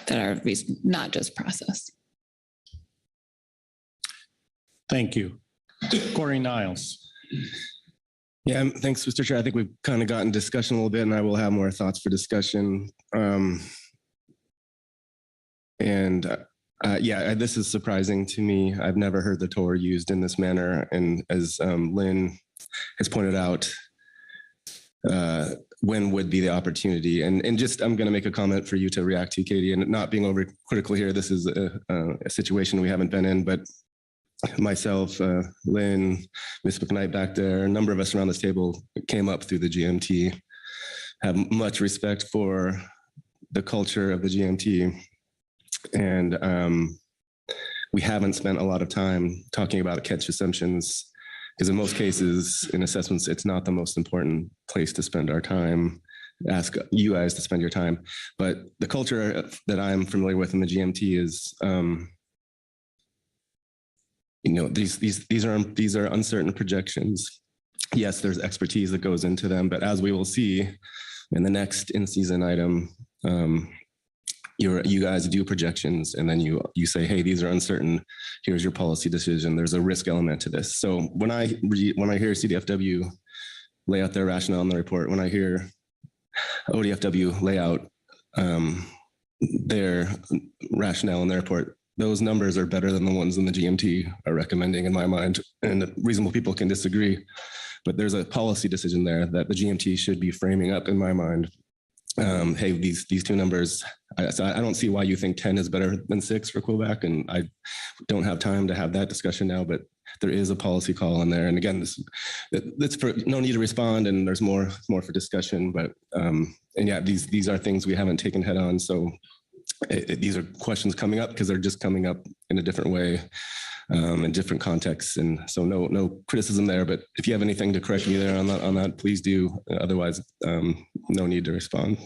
are not just process. Thank you. Corey Niles. Yeah, thanks, Mr. Chair. I think we've kind of gotten discussion a little bit, and I will have more thoughts for discussion. Yeah, this is surprising to me. I've never heard the TOR used in this manner. And as Lynn has pointed out, when would be the opportunity? And just, I'm going to make a comment for you to react to, Katie, and not being over critical here. This is a situation we haven't been in, but myself, Lynn, Ms. McKnight back there, a number of us around this table came up through the GMT, have much respect for the culture of the GMT. And we haven't spent a lot of time talking about catch assumptions, because in most cases in assessments, it's not the most important place to spend our time. Ask you guys to spend your time. But the culture that I'm familiar with in the GMT is, these are uncertain projections. Yes, there's expertise that goes into them, but as we will see in the next in-season item, you guys do projections, and then you say, hey, these are uncertain. Here's your policy decision. There's a risk element to this. So when I hear CDFW lay out their rationale in the report, when I hear ODFW lay out their rationale in their report, those numbers are better than the ones in the GMT are recommending in my mind. And reasonable people can disagree, but there's a policy decision there that the GMT should be framing up in my mind. Hey, these two numbers, so I don't see why you think 10 is better than 6 for Quillback, and I don't have time to have that discussion now, but there is a policy call in there. And again, that's for no need to respond, and there's more for discussion, but and yeah, these are things we haven't taken head on. So these are questions coming up because they're just coming up in a different way, in different contexts. And so no criticism there, but if you have anything to correct me there on that, please do. Otherwise, no need to respond.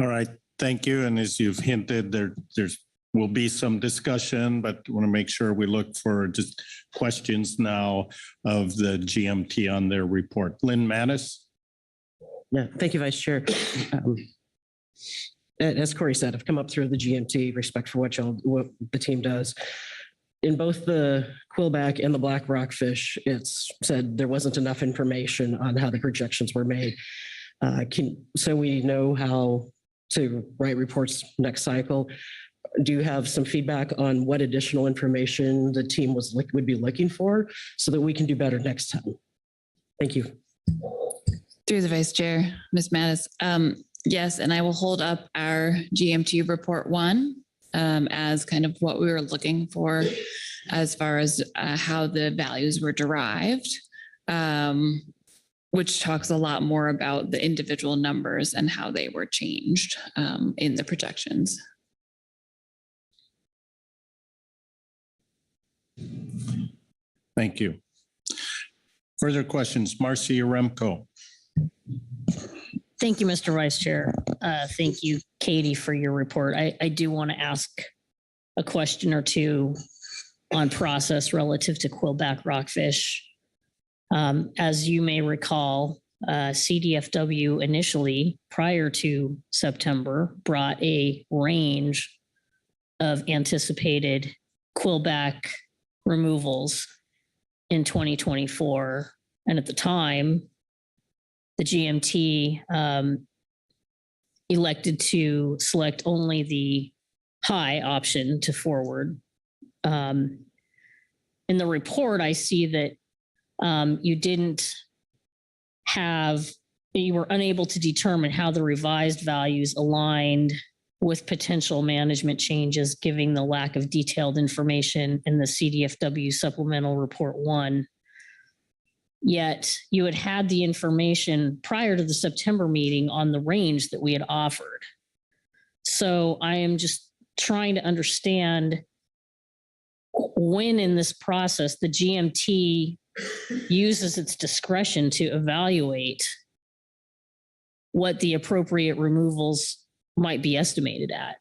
All right, thank you. And as you've hinted, there's will be some discussion, but want to make sure we look for just questions now of the GMT on their report. Lynn Mattis? Yeah, thank you, Vice Chair. As Corey said, I've come up through the GMT, respect for what the team does. In both the Quillback and the black rockfish, it's said there wasn't enough information on how the projections were made. So we know how to write reports next cycle. Do you have some feedback on what additional information the team would be looking for so that we can do better next time? Thank you. Through the Vice Chair, Ms. Mattis. Yes, and I will hold up our GMT report 1 as kind of what we were looking for as far as how the values were derived, which talks a lot more about the individual numbers and how they were changed in the projections. Thank you. Further questions, Marcy Yaremko. Thank you, Mr. Vice Chair. Thank you, Katie, for your report. I do want to ask a question or two on process relative to Quillback rockfish. As you may recall, CDFW initially, prior to September, brought a range of anticipated Quillback removals in 2024. And at the time, the GMT elected to select only the high option to forward. In the report, I see that you were unable to determine how the revised values aligned with potential management changes, given the lack of detailed information in the CDFW Supplemental Report 1. Yet you had the information prior to the September meeting on the range that we had offered. So I am just trying to understand when in this process the GMT uses its discretion to evaluate what the appropriate removals might be estimated at.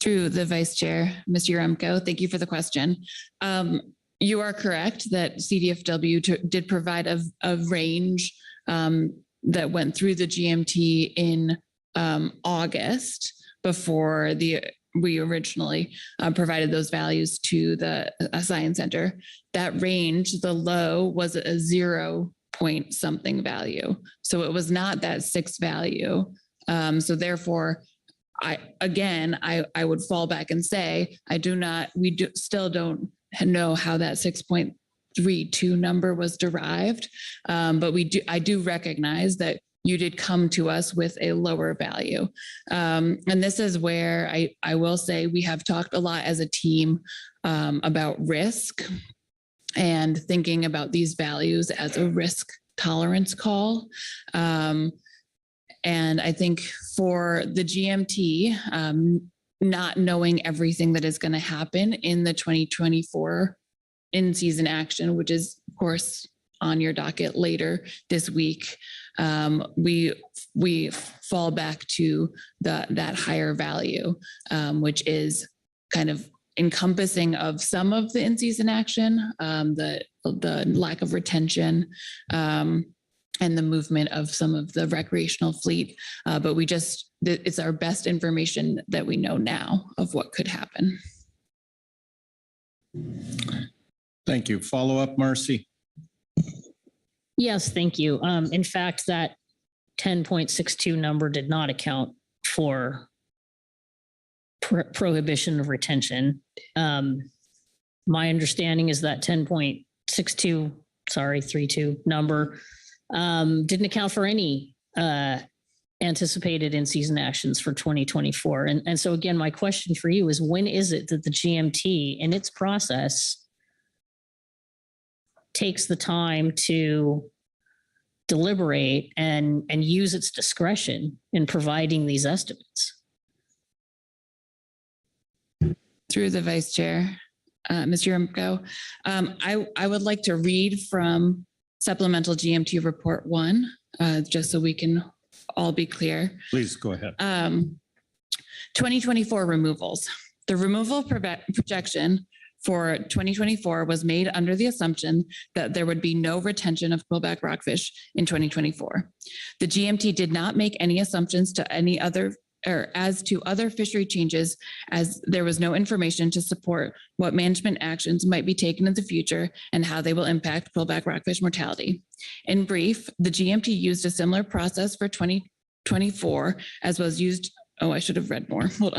Through the Vice Chair, Ms. Yaremko, thank you for the question. You are correct that CDFW did provide a range that went through the GMT in August before we originally provided those values to the Science Center. That range, the low was a 0 point something value. So it was not that 6 value. So therefore, I would fall back and say, still don't know how that 6.32 number was derived. But I do recognize that you did come to us with a lower value. And this is where I will say we have talked a lot as a team about risk and thinking about these values as a risk tolerance call. And I think for the GMT, not knowing everything that is going to happen in the 2024 in-season action, which is, of course, on your docket later this week, we fall back to that higher value, which is kind of encompassing of some of the in-season action, the lack of retention, and the movement of some of the recreational fleet. But it's our best information that we know now of what could happen. Thank you. Follow up, Marcy. Yes, thank you. In fact, that 10.62 number did not account for prohibition of retention. My understanding is that 32 number didn't account for any anticipated in-season actions for 2024. And so again, my question for you is, when is it that the GMT in its process takes the time to deliberate and use its discretion in providing these estimates? Through the Vice Chair, Ms. Yaremko, I would like to read from supplemental GMT report 1, just so we can all be clear. Please go ahead. 2024 removals. The removal projection for 2024 was made under the assumption that there would be no retention of quillback rockfish in 2024. The GMT did not make any assumptions to any other or as to other fishery changes, as there was no information to support what management actions might be taken in the future and how they will impact quillback rockfish mortality. In brief, the GMT used a similar process for 2024 as was used. Oh, I should have read more. Hold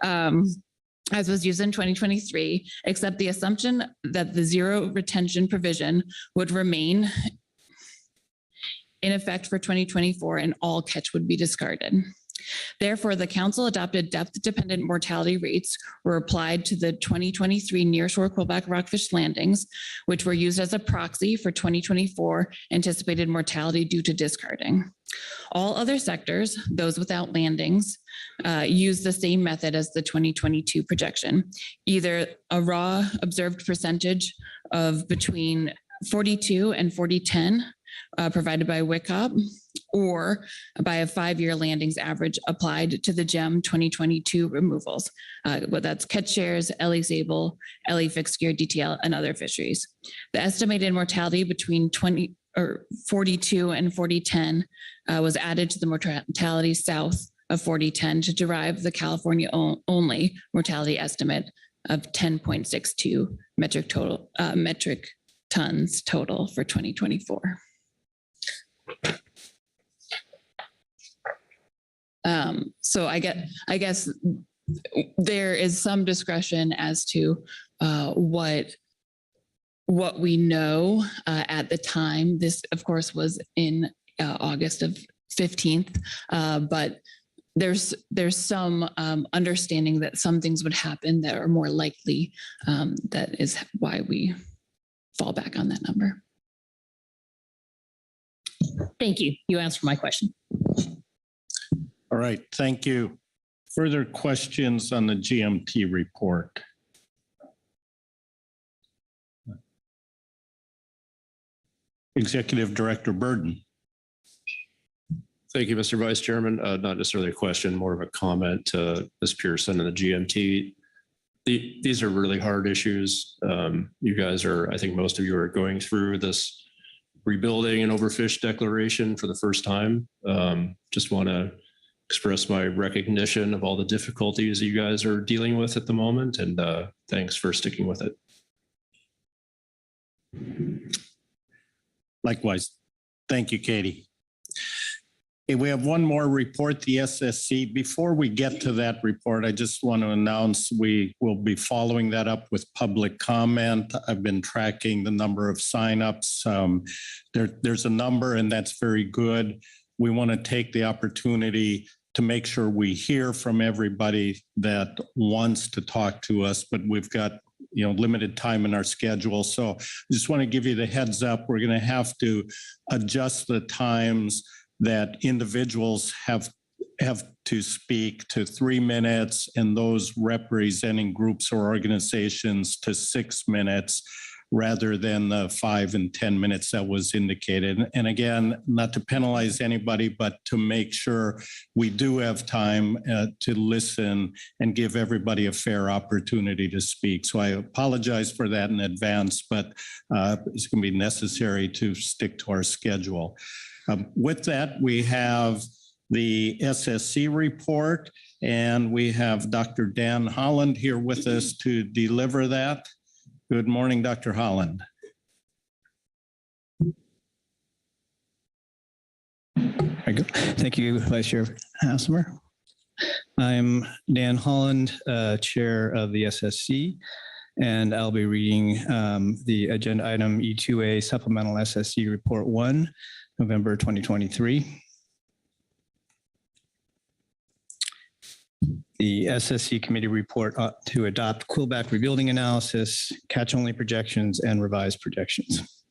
on. As was used in 2023, except the assumption that the zero retention provision would remain in effect for 2024 and all catch would be discarded. Therefore, the council adopted depth-dependent mortality rates were applied to the 2023 nearshore quillback rockfish landings, which were used as a proxy for 2024 anticipated mortality due to discarding. All other sectors, those without landings, use the same method as the 2022 projection, either a raw observed percentage of between 42 and 4010 provided by WICOP, or by a 5-year landings average applied to the GEM 2022 removals. But that's catch shares, LE Sable, LE fixed gear, DTL, and other fisheries. The estimated mortality between 42 and 4010 was added to the mortality south of 4010 to derive the California only mortality estimate of 10.62 metric tons total for 2024. So I guess there is some discretion as to what we know at the time. This, of course, was in August of 15th, but there's some understanding that some things would happen that are more likely. That is why we fall back on that number. Thank you. You answered my question. All right, thank you. Further questions on the GMT report? Executive Director Burden. Thank you, Mr. Vice Chairman. Not necessarily a question, more of a comment to Ms. Pearson and the GMT. These are really hard issues. You guys are, I think most of you are going through this rebuilding an overfish declaration for the first time. Just want to express my recognition of all the difficulties you guys are dealing with at the moment, and thanks for sticking with it. Likewise. Thank you, Katie. Okay, we have one more report, the SSC. Before we get to that report, I just want to announce we will be following that up with public comment. I've been tracking the number of signups. There's a number, and that's very good. We want to take the opportunity to make sure we hear from everybody that wants to talk to us, but we've got limited time in our schedule. So I just want to give you the heads up. We're going to have to adjust the times that individuals have to speak to 3 minutes, and those representing groups or organizations to 6 minutes, rather than the 5 and 10 minutes that was indicated. And again, not to penalize anybody, but to make sure we do have time to listen and give everybody a fair opportunity to speak. So I apologize for that in advance, but it's going to be necessary to stick to our schedule. With that, we have the SSC report, and we have Dr. Dan Holland here with us to deliver that. Good morning, Dr. Holland. Very good. Thank you, Vice Chair Hassemer. I'm Dan Holland, Chair of the SSC, and I'll be reading the agenda item E2A Supplemental SSC Report 1, November 2023. The SSC committee report to adopt Quillback rebuilding analysis, catch-only projections, and revised projections.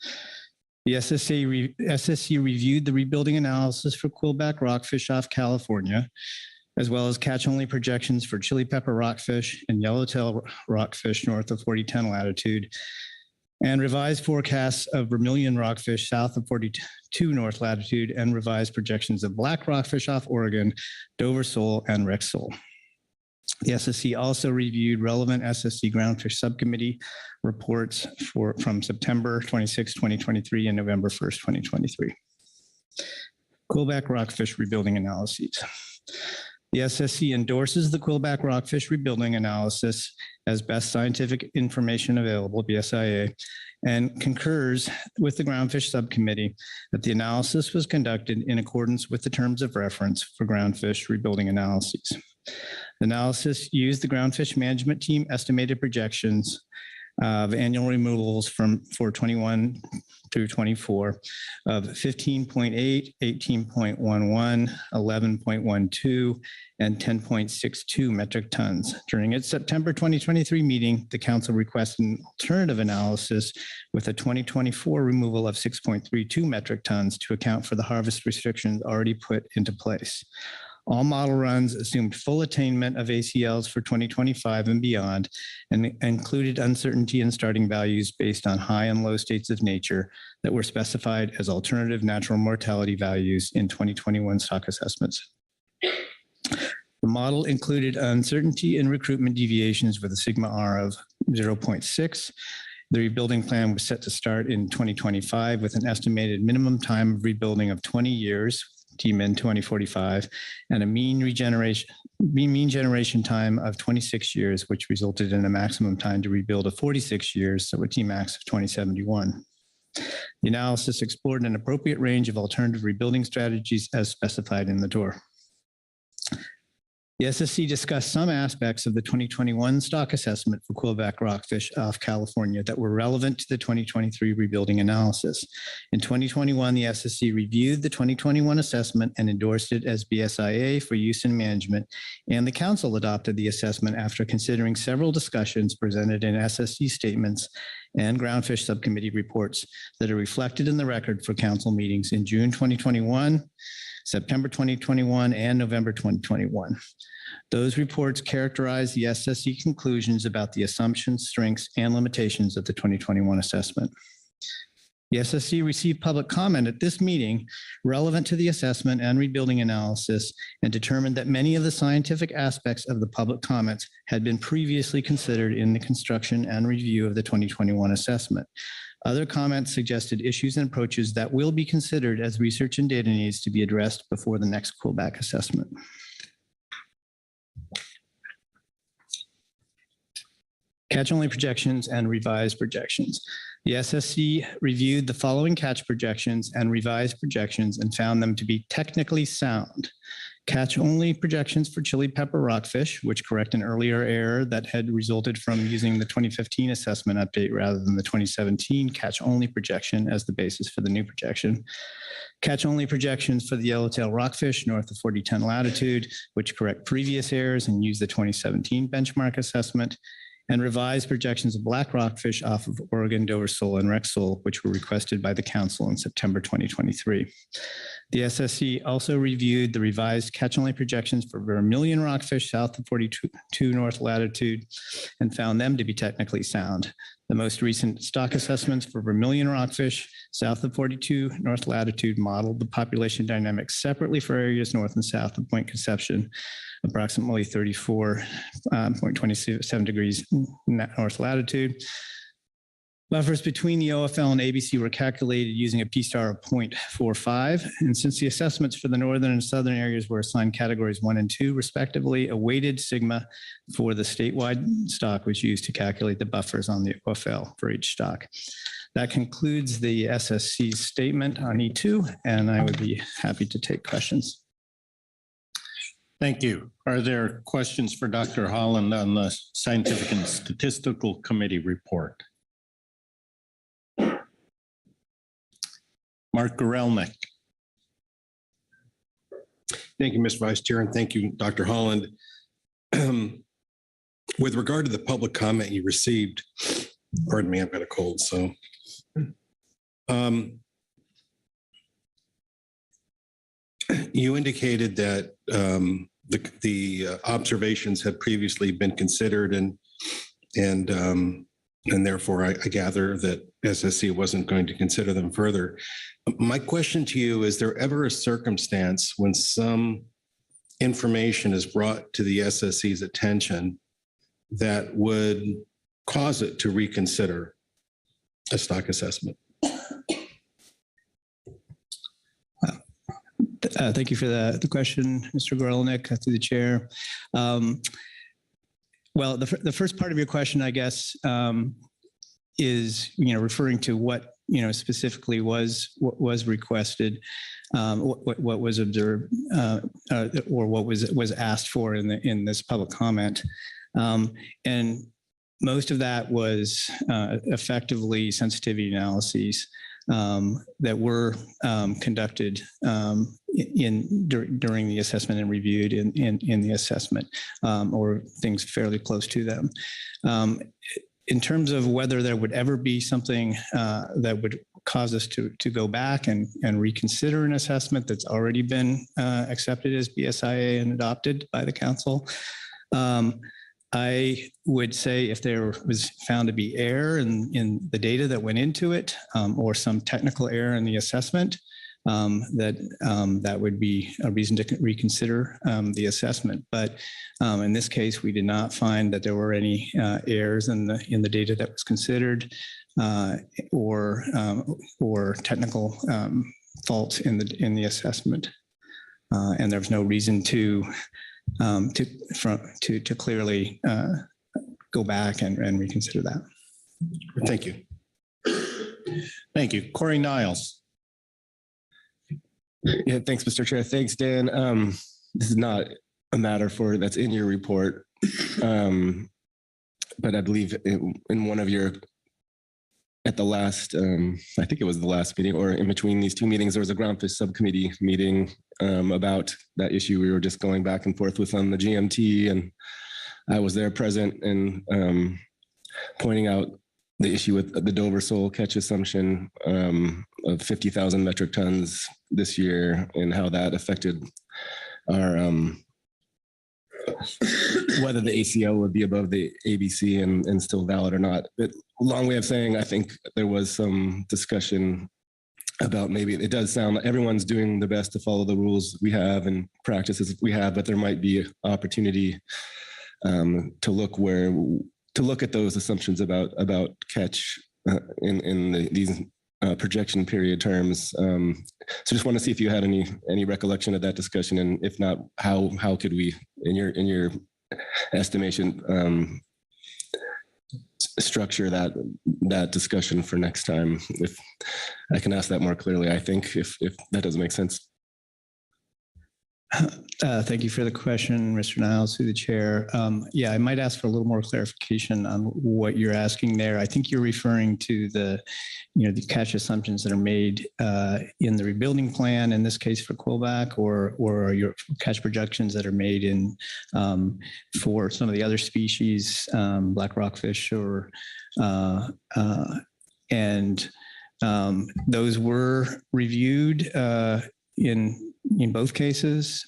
The SSC reviewed the rebuilding analysis for Quillback rockfish off California, as well as catch-only projections for chili pepper rockfish and yellowtail rockfish north of 4010 latitude, and revised forecasts of vermilion rockfish south of 42 north latitude and revised projections of black rockfish off Oregon, Dover sole, and Rex sole. The SSC also reviewed relevant SSC Groundfish Subcommittee reports from September 26, 2023 and November 1st, 2023. Quillback rockfish rebuilding analyses. The SSC endorses the Quillback rockfish rebuilding analysis as best scientific information available, BSIA, and concurs with the Groundfish Subcommittee that the analysis was conducted in accordance with the terms of reference for groundfish rebuilding analyses. The analysis used the Groundfish Management Team estimated projections of annual removals for 21 through 24 of 15.8, 18.11, 11.12, and 10.62 metric tons. During its September 2023 meeting, the council requested an alternative analysis with a 2024 removal of 6.32 metric tons to account for the harvest restrictions already put into place. All model runs assumed full attainment of ACLs for 2025 and beyond, and included uncertainty in starting values based on high and low states of nature that were specified as alternative natural mortality values in 2021 stock assessments. The model included uncertainty in recruitment deviations with a sigma R of 0.6. The rebuilding plan was set to start in 2025 with an estimated minimum time of rebuilding of 20 years, T-min 2045, and a mean generation time of 26 years, which resulted in a maximum time to rebuild of 46 years, so a T-max of 2071. The analysis explored an appropriate range of alternative rebuilding strategies as specified in the tour. The SSC discussed some aspects of the 2021 stock assessment for Quillback rockfish off California that were relevant to the 2023 rebuilding analysis. In 2021, the SSC reviewed the 2021 assessment and endorsed it as BSIA for use in management, and the council adopted the assessment after considering several discussions presented in SSC statements and Groundfish Subcommittee reports that are reflected in the record for council meetings in June 2021, September 2021, and November 2021. Those reports characterize the SSC conclusions about the assumptions, strengths, and limitations of the 2021 assessment. The SSC received public comment at this meeting relevant to the assessment and rebuilding analysis and determined that many of the scientific aspects of the public comments had been previously considered in the construction and review of the 2021 assessment. Other comments suggested issues and approaches that will be considered as research and data needs to be addressed before the next Quillback assessment. Catch-only projections and revised projections. The SSC reviewed the following catch projections and revised projections and found them to be technically sound. Catch-only projections for chili pepper rockfish, which correct an earlier error that had resulted from using the 2015 assessment update rather than the 2017 catch-only projection as the basis for the new projection. Catch-only projections for the yellowtail rockfish north of 4010 latitude, which correct previous errors and use the 2017 benchmark assessment, and revised projections of black rockfish off of Oregon, Dover sole, and Rex sole, which were requested by the council in September 2023. The SSC also reviewed the revised catch-only projections for vermilion rockfish south of 42 north latitude and found them to be technically sound. The most recent stock assessments for vermilion rockfish south of 42 north latitude modeled the population dynamics separately for areas north and south of Point Conception, approximately 34.27 degrees north latitude. Buffers between the OFL and ABC were calculated using a P-star of 0.45. And since the assessments for the northern and southern areas were assigned categories 1 and 2, respectively, a weighted sigma for the statewide stock was used to calculate the buffers on the OFL for each stock. That concludes the SSC statement on E2, and I would be happy to take questions. Thank you. Are there questions for Dr. Holland on the Scientific and Statistical Committee report? Mark Gorelnik. Thank you, Mr. Vice Chair, and thank you, Dr. Holland. With regard to the public comment you received, pardon me, I've got a cold, so. You indicated that the observations had previously been considered and And therefore, I gather that SSC wasn't going to consider them further. My question to you, is there ever a circumstance when some information is brought to the SSC's attention that would cause it to reconsider a stock assessment? Thank you for the question, Mr. Gorelnik, through the chair. Well, the first part of your question, I guess, is referring to what specifically was requested, what was observed, or what was asked for in this public comment, and most of that was effectively sensitivity analyses that were conducted during the assessment and reviewed in the assessment, or things fairly close to them. In terms of whether there would ever be something that would cause us to go back and reconsider an assessment that's already been accepted as BSIA and adopted by the council, I would say if there was found to be error in the data that went into it, or some technical error in the assessment, that would be a reason to reconsider the assessment. But in this case, we did not find that there were any errors in the data that was considered, or technical faults in the assessment, and there was no reason to clearly go back and reconsider that. Thank you. Thank you. Corey Niles. Yeah, thanks, Mr. Chair. Thanks, Dan. This is not a matter that's in your report, but I believe in one of your, at the last, I think it was the last meeting, or in between these two meetings, there was a Groundfish subcommittee meeting about that issue. We were just going back and forth with on the GMT, and I was there present and pointing out the issue with the Dover sole catch assumption of 50,000 metric tons this year, and how that affected our whether the ACL would be above the ABC and still valid or not. But long way of saying, I think there was some discussion about maybe it does sound like everyone's doing the best to follow the rules we have and practices we have, but there might be opportunity to look at those assumptions about catch in these projection period terms. So just want to see if you had any recollection of that discussion, and if not, how could we, in your estimation, structure that discussion for next time? If I can ask that more clearly, I think if that doesn't make sense. Thank you for the question, Mr. Niles, through the chair. Yeah, I might ask for a little more clarification on what you're asking there. I think you're referring to the catch assumptions that are made in the rebuilding plan, in this case for Quillback, or your catch projections that are made in for some of the other species, black rockfish, or and those were reviewed in both cases.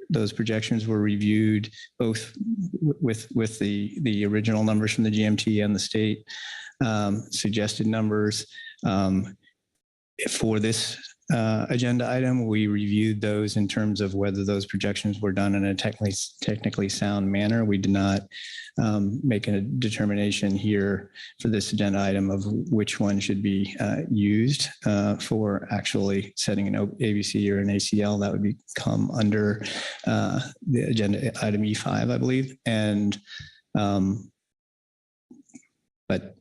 Those projections were reviewed both with the original numbers from the GMT and the state suggested numbers. For this agenda item, we reviewed those in terms of whether those projections were done in a technically sound manner. We did not make a determination here for this agenda item of which one should be used for actually setting an ABC or an ACL. That would come under the agenda item E5, I believe. And but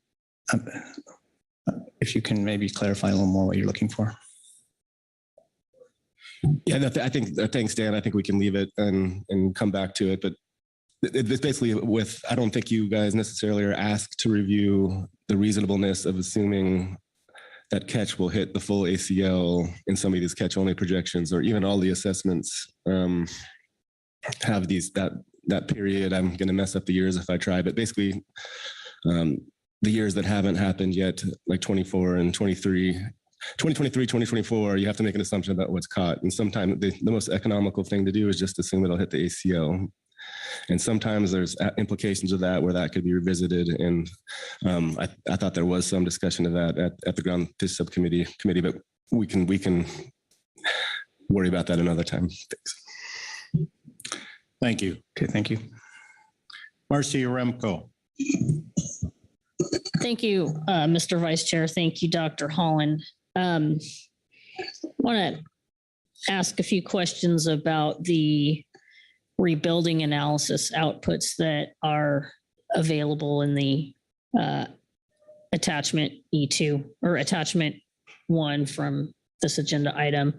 if you can maybe clarify a little more what you're looking for. Yeah, I think, thanks, Dan. I think we can leave it and come back to it. But it's basically I don't think you guys necessarily are asked to review the reasonableness of assuming that catch will hit the full ACL in some of these catch only projections, or even all the assessments have that period. I'm going to mess up the years if I try, but basically the years that haven't happened yet, like 24 and 23, 2023, 2024, you have to make an assumption about what's caught. And sometimes the most economical thing to do is just assume it'll hit the ACL. And sometimes there's implications of that where that could be revisited. And I thought there was some discussion of that at the Groundfish Subcommittee, but we can worry about that another time. Thanks. Thank you. Okay, thank you. Marcia Remco. Thank you, Mr. Vice Chair. Thank you, Dr. Holland. I want to ask a few questions about the rebuilding analysis outputs that are available in the attachment E2 or attachment 1 from this agenda item.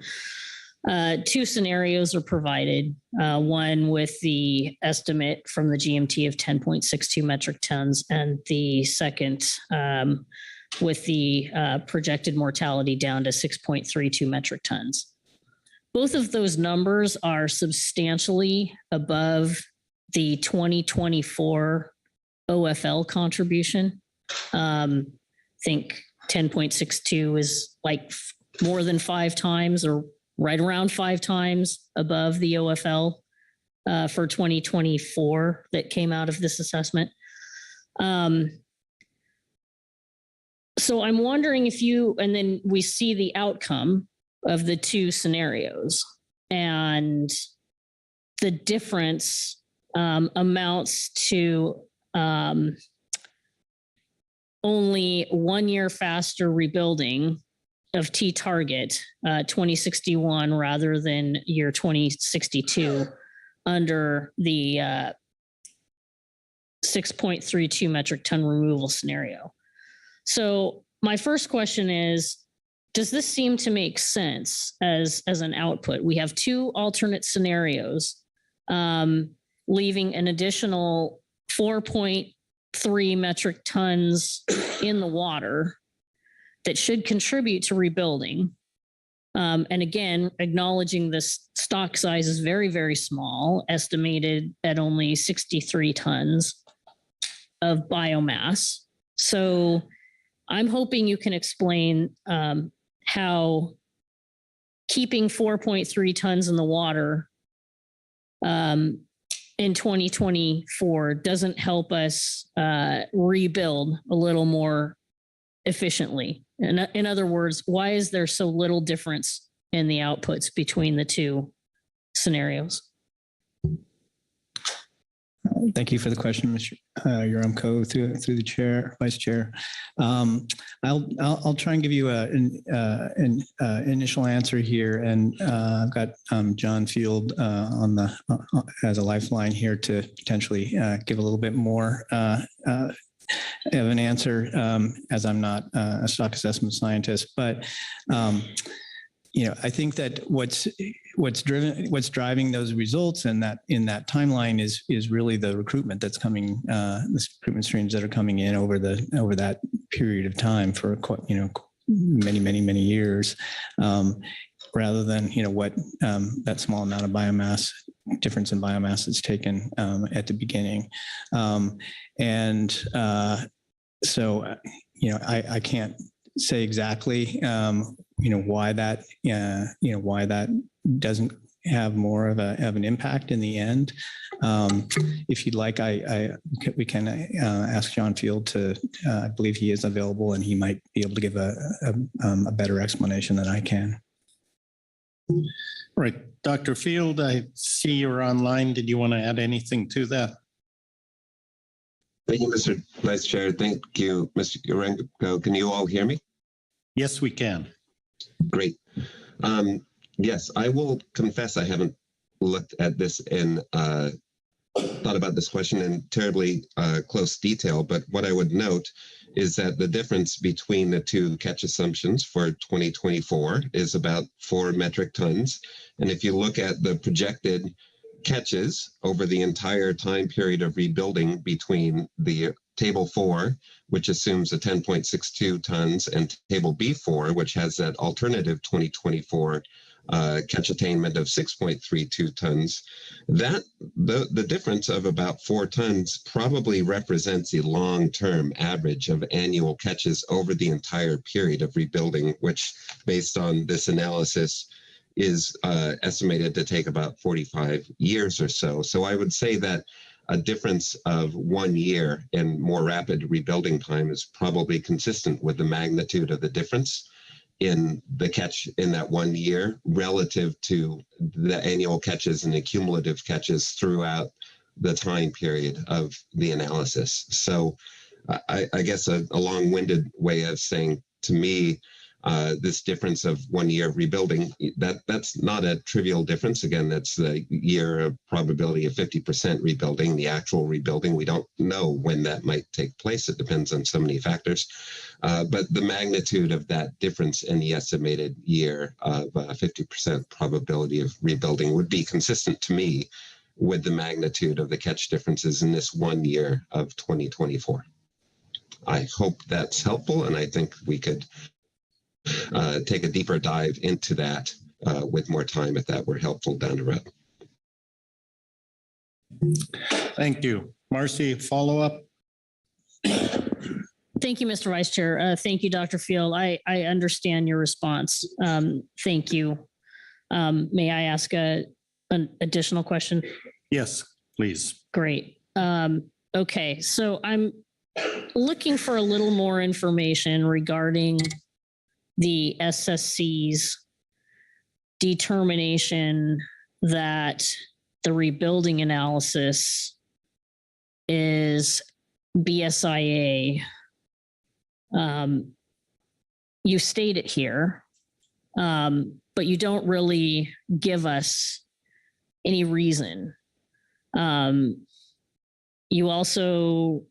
Two scenarios are provided. One with the estimate from the GMT of 10.62 metric tons, and the second with the projected mortality down to 6.32 metric tons. Both of those numbers are substantially above the 2024 OFL contribution. I think 10.62 is like more than 5 times or right around 5 times above the OFL for 2024 that came out of this assessment. So I'm wondering if you, and then we see the outcome of the two scenarios, and the difference amounts to only 1 year faster rebuilding of T target 2061 rather than year 2062 under the 6.32 metric ton removal scenario. So my first question is, does this seem to make sense as an output? We have 2 alternate scenarios, leaving an additional 4.3 metric tons in the water that should contribute to rebuilding. And again, acknowledging this stock size is very, very small, estimated at only 63 tons of biomass. So I'm hoping you can explain how keeping 4.3 tons in the water in 2024 doesn't help us rebuild a little more efficiently. In other words, why is there so little difference in the outputs between the two scenarios? Thank you for the question, Mr. Urumko, through the chair, vice chair. I'll try and give you an initial answer here, and I've got John Field on the as a lifeline here to potentially give a little bit more of an answer, as I'm not a stock assessment scientist, but I think that what's driving those results and that in that timeline is really the recruitment that's coming, the recruitment streams that are coming in over that period of time for many years, rather than what that small amount of biomass difference in biomass is taken at the beginning, so I can't say exactly why that why that doesn't have more of an impact in the end. If you'd like, we can ask John Field to. I believe he is available, and he might be able to give a better explanation than I can. Right, Dr. Field, I see you're online. Did you want to add anything to that? Thank you, Mr. Vice Chair. Thank you, Mr. Urengo. Can you all hear me? Yes, we can. Great. Yes, I will confess I haven't looked at this and thought about this question in terribly close detail, but what I would note is that the difference between the two catch assumptions for 2024 is about 4 metric tons. And if you look at the projected catches over the entire time period of rebuilding between the table 4, which assumes a 10.62 tons, and table B4, which has that alternative 2024 catch attainment of 6.32 tons, that the difference of about 4 tons probably represents the long-term average of annual catches over the entire period of rebuilding, which based on this analysis is estimated to take about 45 years or so. So I would say that a difference of 1 year in more rapid rebuilding time is probably consistent with the magnitude of the difference in the catch in that 1 year relative to the annual catches and the cumulative catches throughout the time period of the analysis. So I guess a long-winded way of saying, to me, this difference of 1 year of rebuilding, that's not a trivial difference. Again, that's the year of probability of 50% rebuilding, the actual rebuilding. We don't know when that might take place. It depends on so many factors. But the magnitude of that difference in the estimated year of 50% probability of rebuilding would be consistent to me with the magnitude of the catch differences in this 1 year of 2024. I hope that's helpful, and I think we could take a deeper dive into that with more time if that were helpful down the road. Thank you. Marcy, follow up? Thank you, Mr. Vice Chair. Thank you, Dr. Field. I understand your response. Thank you. May I ask an additional question? Yes, please. Great. Okay, so I'm looking for a little more information regarding the SSC's determination that the rebuilding analysis is BSIA. You state it here, but you don't really give us any reason. You also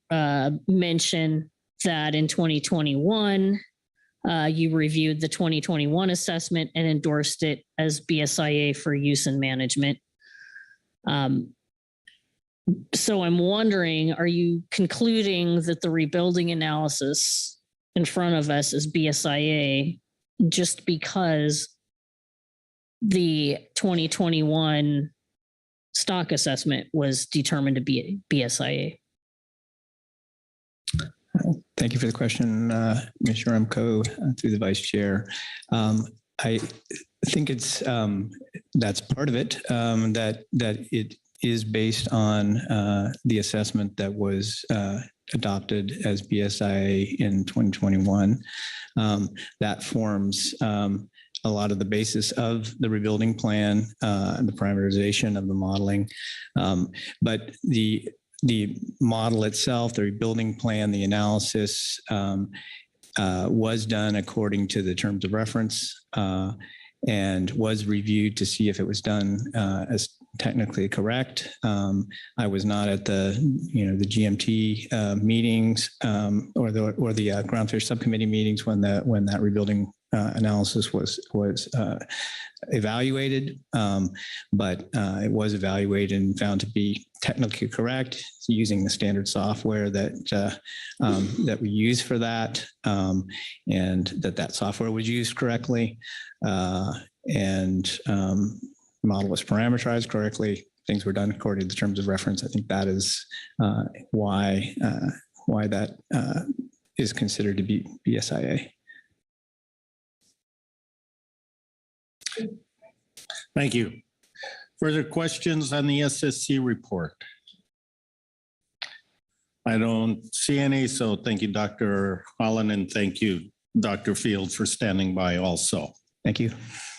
mention that in 2021, you reviewed the 2021 assessment and endorsed it as BSIA for use and management. So I'm wondering, are you concluding that the rebuilding analysis in front of us is BSIA just because the 2021 stock assessment was determined to be BSIA? Thank you for the question, Ms. Yaremko, through the vice chair. I think it's that's part of it, that it is based on the assessment that was adopted as BSIA in 2021. That forms a lot of the basis of the rebuilding plan and the parameterization of the modeling. But the model itself, the rebuilding plan, the analysis was done according to the terms of reference and was reviewed to see if it was done as technically correct. I was not at the GMT meetings or the Groundfish subcommittee meetings when that rebuilding analysis was evaluated, but it was evaluated and found to be technically correct using the standard software that we use for that, and that software was used correctly, and model was parameterized correctly. Things were done according to the terms of reference. I think that is why that is considered to be BSIA. Thank you. Further questions on the SSC report? I don't see any, so thank you, Dr. Holland, and thank you, Dr. Field, for standing by also. Thank you.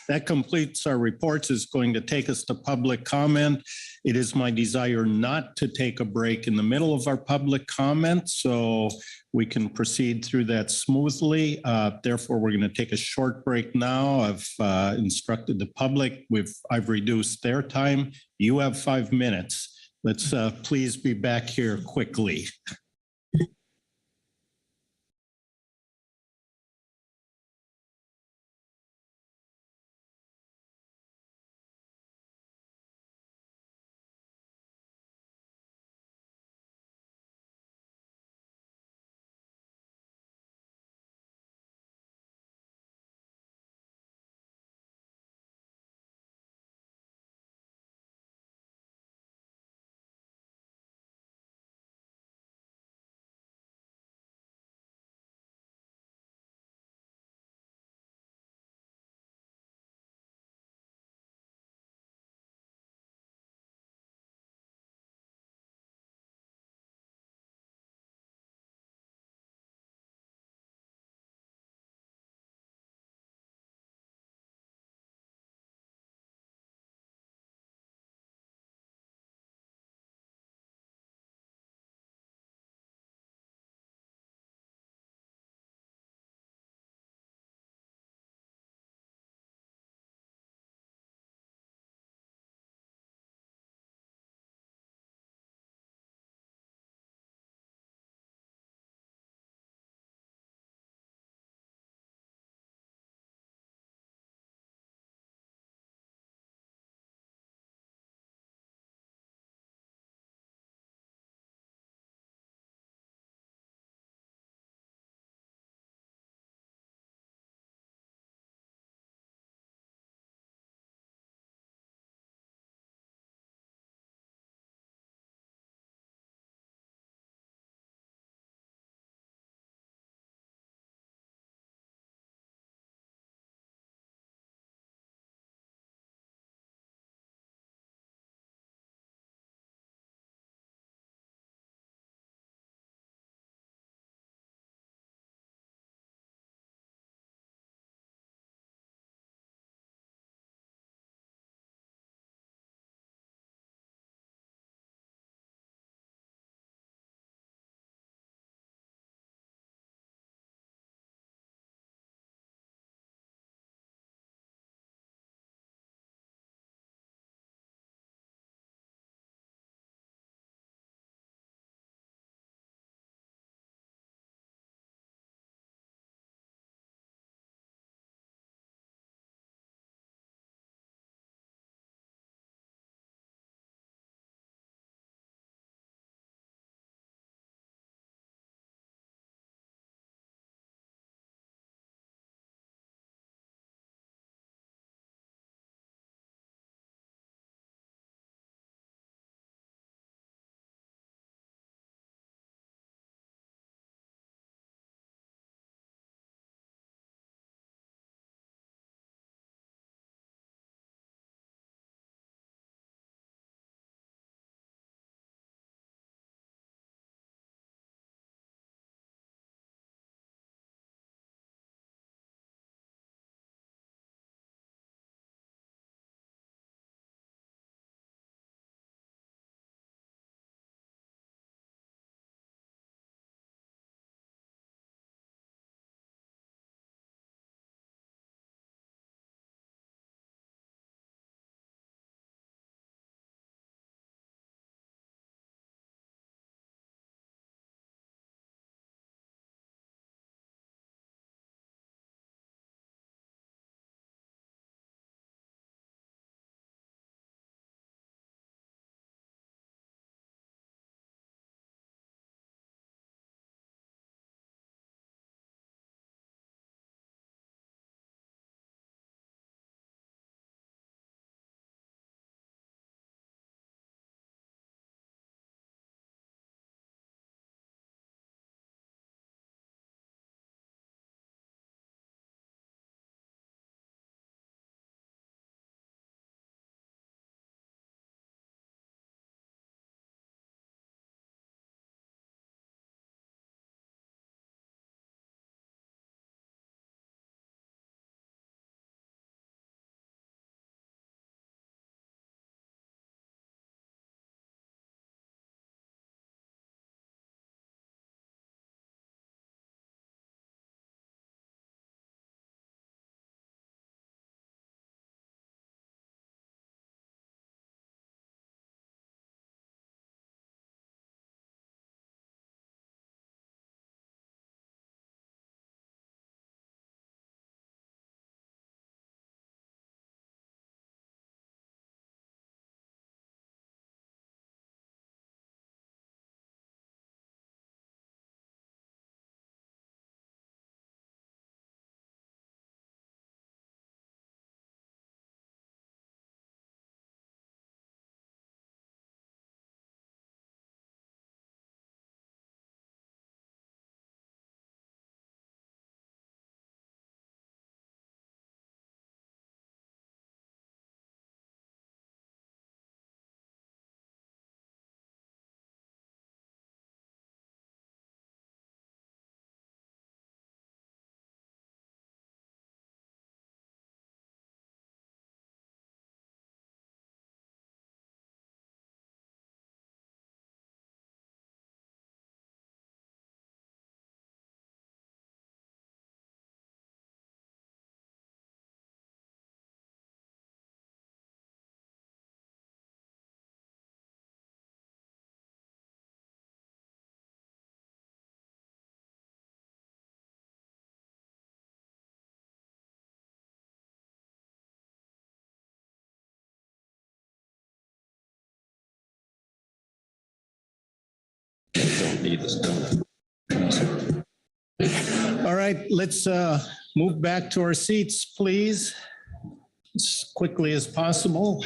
That completes our reports. It's going to take us to public comment. It is my desire not to take a break in the middle of our public comment, so we can proceed through that smoothly. Therefore, we're going to take a short break now. I've instructed the public. I've reduced their time. You have 5 minutes. Let's please be back here quickly. don't need this done. All right, let's move back to our seats, please, as quickly as possible.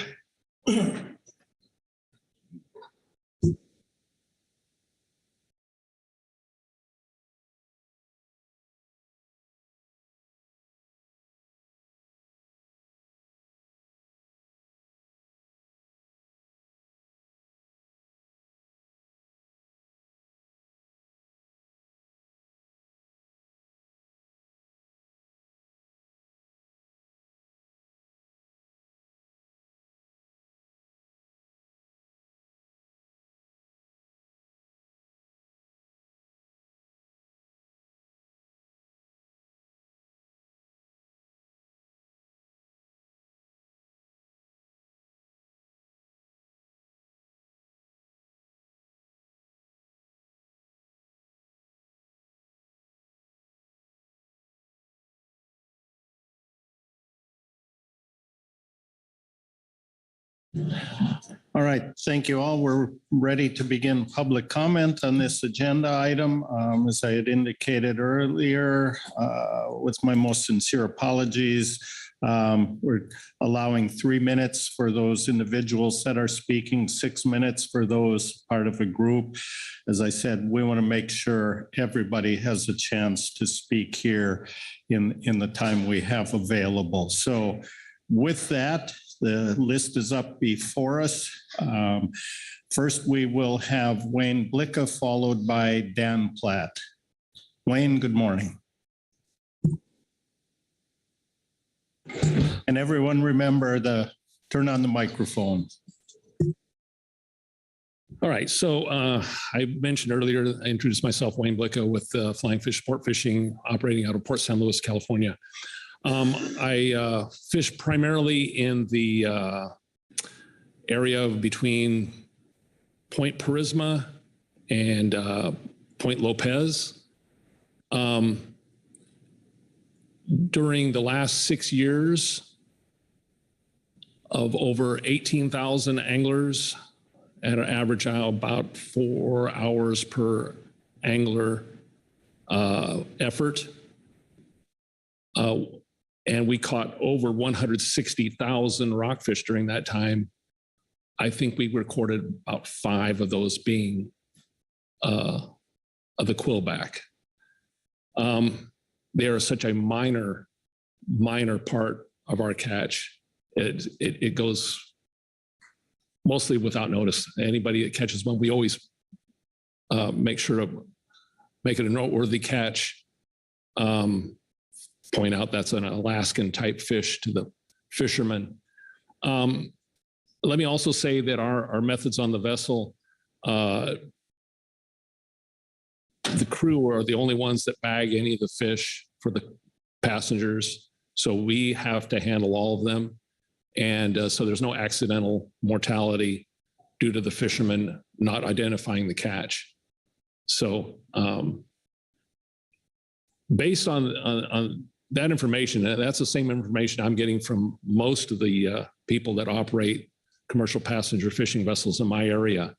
All right, thank you all. We're ready to begin public comment on this agenda item. As I had indicated earlier, with my most sincere apologies, we're allowing 3 minutes for those individuals that are speaking, 6 minutes for those part of a group. As I said, we want to make sure everybody has a chance to speak here in the time we have available. So with that, the list is up before us. First, we will have Wayne Blicka, followed by Dan Platt. Wayne, good morning. And everyone remember turn on the microphone. All right, so I mentioned earlier, I introduced myself, Wayne Blicka with Flying Fish Sport Fishing, operating out of Port San Luis, California. I fish primarily in the area between Point Purisma and Point Lopez. During the last 6 years of over 18,000 anglers at an average of about 4 hours per angler effort. And we caught over 160,000 rockfish during that time. I think we recorded about 5 of those being of the Quillback. They are such a minor part of our catch. It goes mostly without notice. Anybody that catches one, we always make sure to make it a noteworthy catch. Point out that's an Alaskan type fish to the fishermen. Let me also say that our methods on the vessel, the crew are the only ones that bag any of the fish for the passengers. So we have to handle all of them. And so there's no accidental mortality due to the fishermen not identifying the catch. So based on that information, that's the same information I'm getting from most of the people that operate commercial passenger fishing vessels in my area,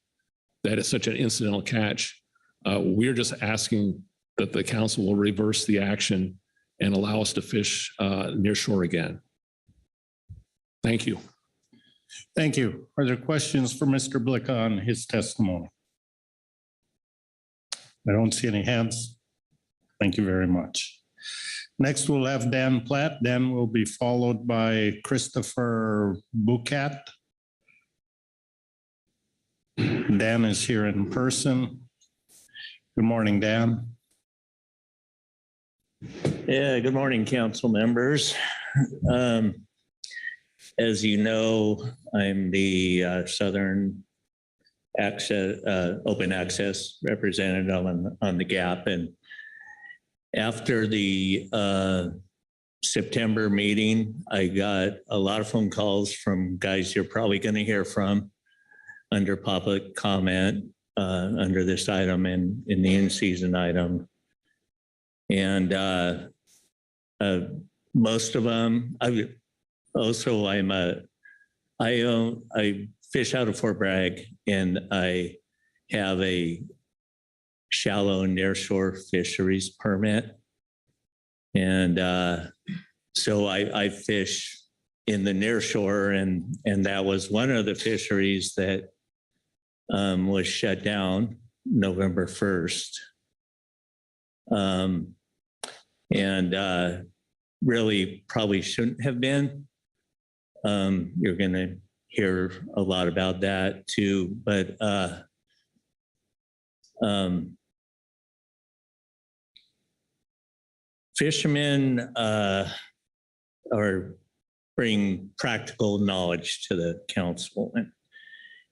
that it's such an incidental catch. We're just asking that the council will reverse the action and allow us to fish near shore again. Thank you. Thank you. Are there questions for Mr. Blicka on his testimony? I don't see any hands. Thank you very much. Next, we'll have Dan Platt. Dan will be followed by Christopher Bucat. Dan is here in person. Good morning, Dan. Yeah, good morning, council members. As you know, I'm the Southern access, open access representative on the GAP. And after the September meeting, I got a lot of phone calls from guys you're probably going to hear from under public comment under this item and in the in-season item. And most of them, I fish out of Fort Bragg, and I have a shallow nearshore fisheries permit. And so I fish in the nearshore, and that was one of the fisheries that was shut down November 1st. And really probably shouldn't have been. You're going to hear a lot about that too, but fishermen bring practical knowledge to the council.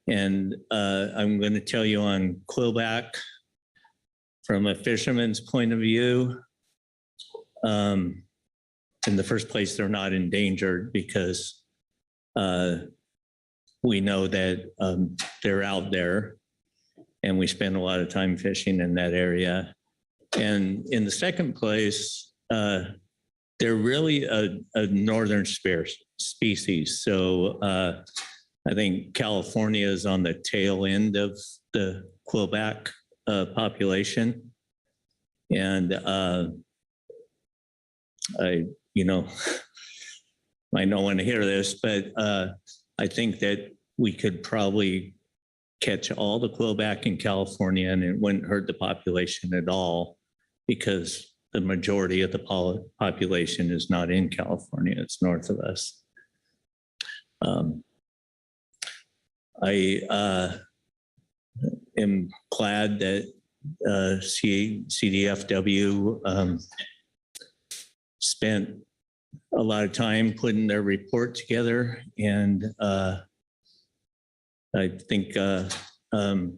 And I'm going to tell you on Quillback, from a fisherman's point of view, in the first place, they're not endangered because we know that they're out there and we spend a lot of time fishing in that area. And in the second place, they're really a northern species. So I think California is on the tail end of the Quillback population. And I might not want to hear this, but I think that we could probably catch all the Quillback in California and it wouldn't hurt the population at all, because the majority of the population is not in California, it's north of us. I am glad that CDFW spent a lot of time putting their report together, and I think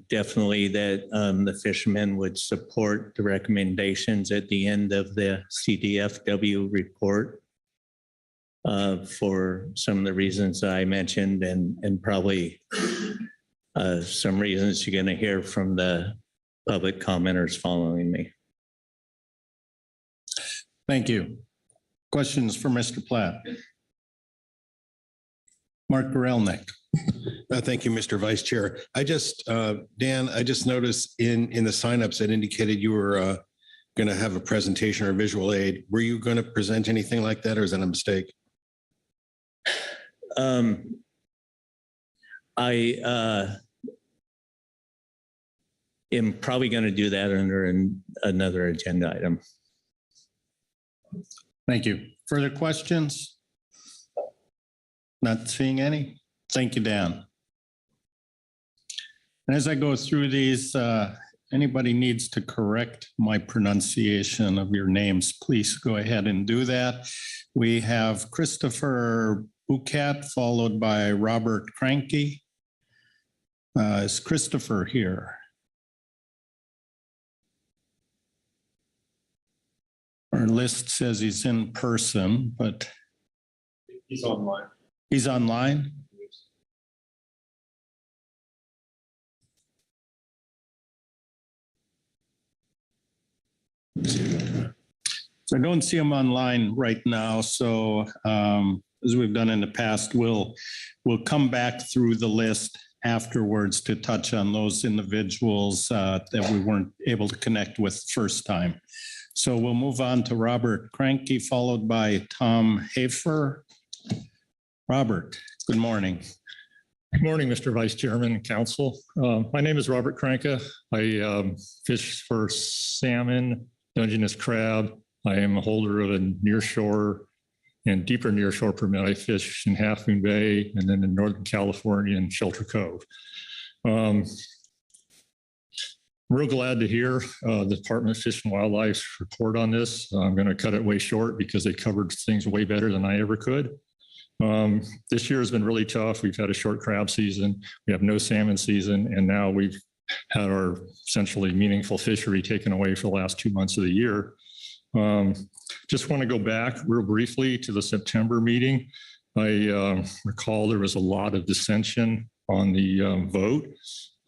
definitely that the fishermen would support the recommendations at the end of the CDFW report for some of the reasons I mentioned, and probably some reasons you're going to hear from the public commenters following me. Thank you. Questions for Mr. Platt? Mark Gorelnik. Thank you, Mr. Vice Chair. I just, Dan, I just noticed in the signups that indicated you were going to have a presentation or visual aid. Were you going to present anything like that, or is that a mistake? I am probably going to do that under another agenda item. Thank you. Further questions? Not seeing any. Thank you, Dan. And as I go through these, anybody needs to correct my pronunciation of your names, please go ahead and do that. We have Christopher Bouquet, followed by Robert Cranky. Is Christopher here? Our list says he's in person, but he's online. He's online? So I don't see him online right now. So as we've done in the past, we'll come back through the list afterwards to touch on those individuals that we weren't able to connect with first time. So we'll move on to Robert Cranky, followed by Tom Hafer. Robert, good morning. Good morning, Mr. Vice Chairman and Council. My name is Robert Cranka. I fish for salmon, Dungeness crab. I am a holder of a nearshore and deeper nearshore permit. I fish in Half Moon Bay and then in Northern California and Shelter Cove. Real glad to hear the Department of Fish and Wildlife's report on this. I'm going to cut it way short because they covered things way better than I ever could. This year has been really tough. We've had a short crab season. We have no salmon season. And now we've had our essentially meaningful fishery taken away for the last 2 months of the year. Just want to go back real briefly to the September meeting. I recall there was a lot of dissension on the vote.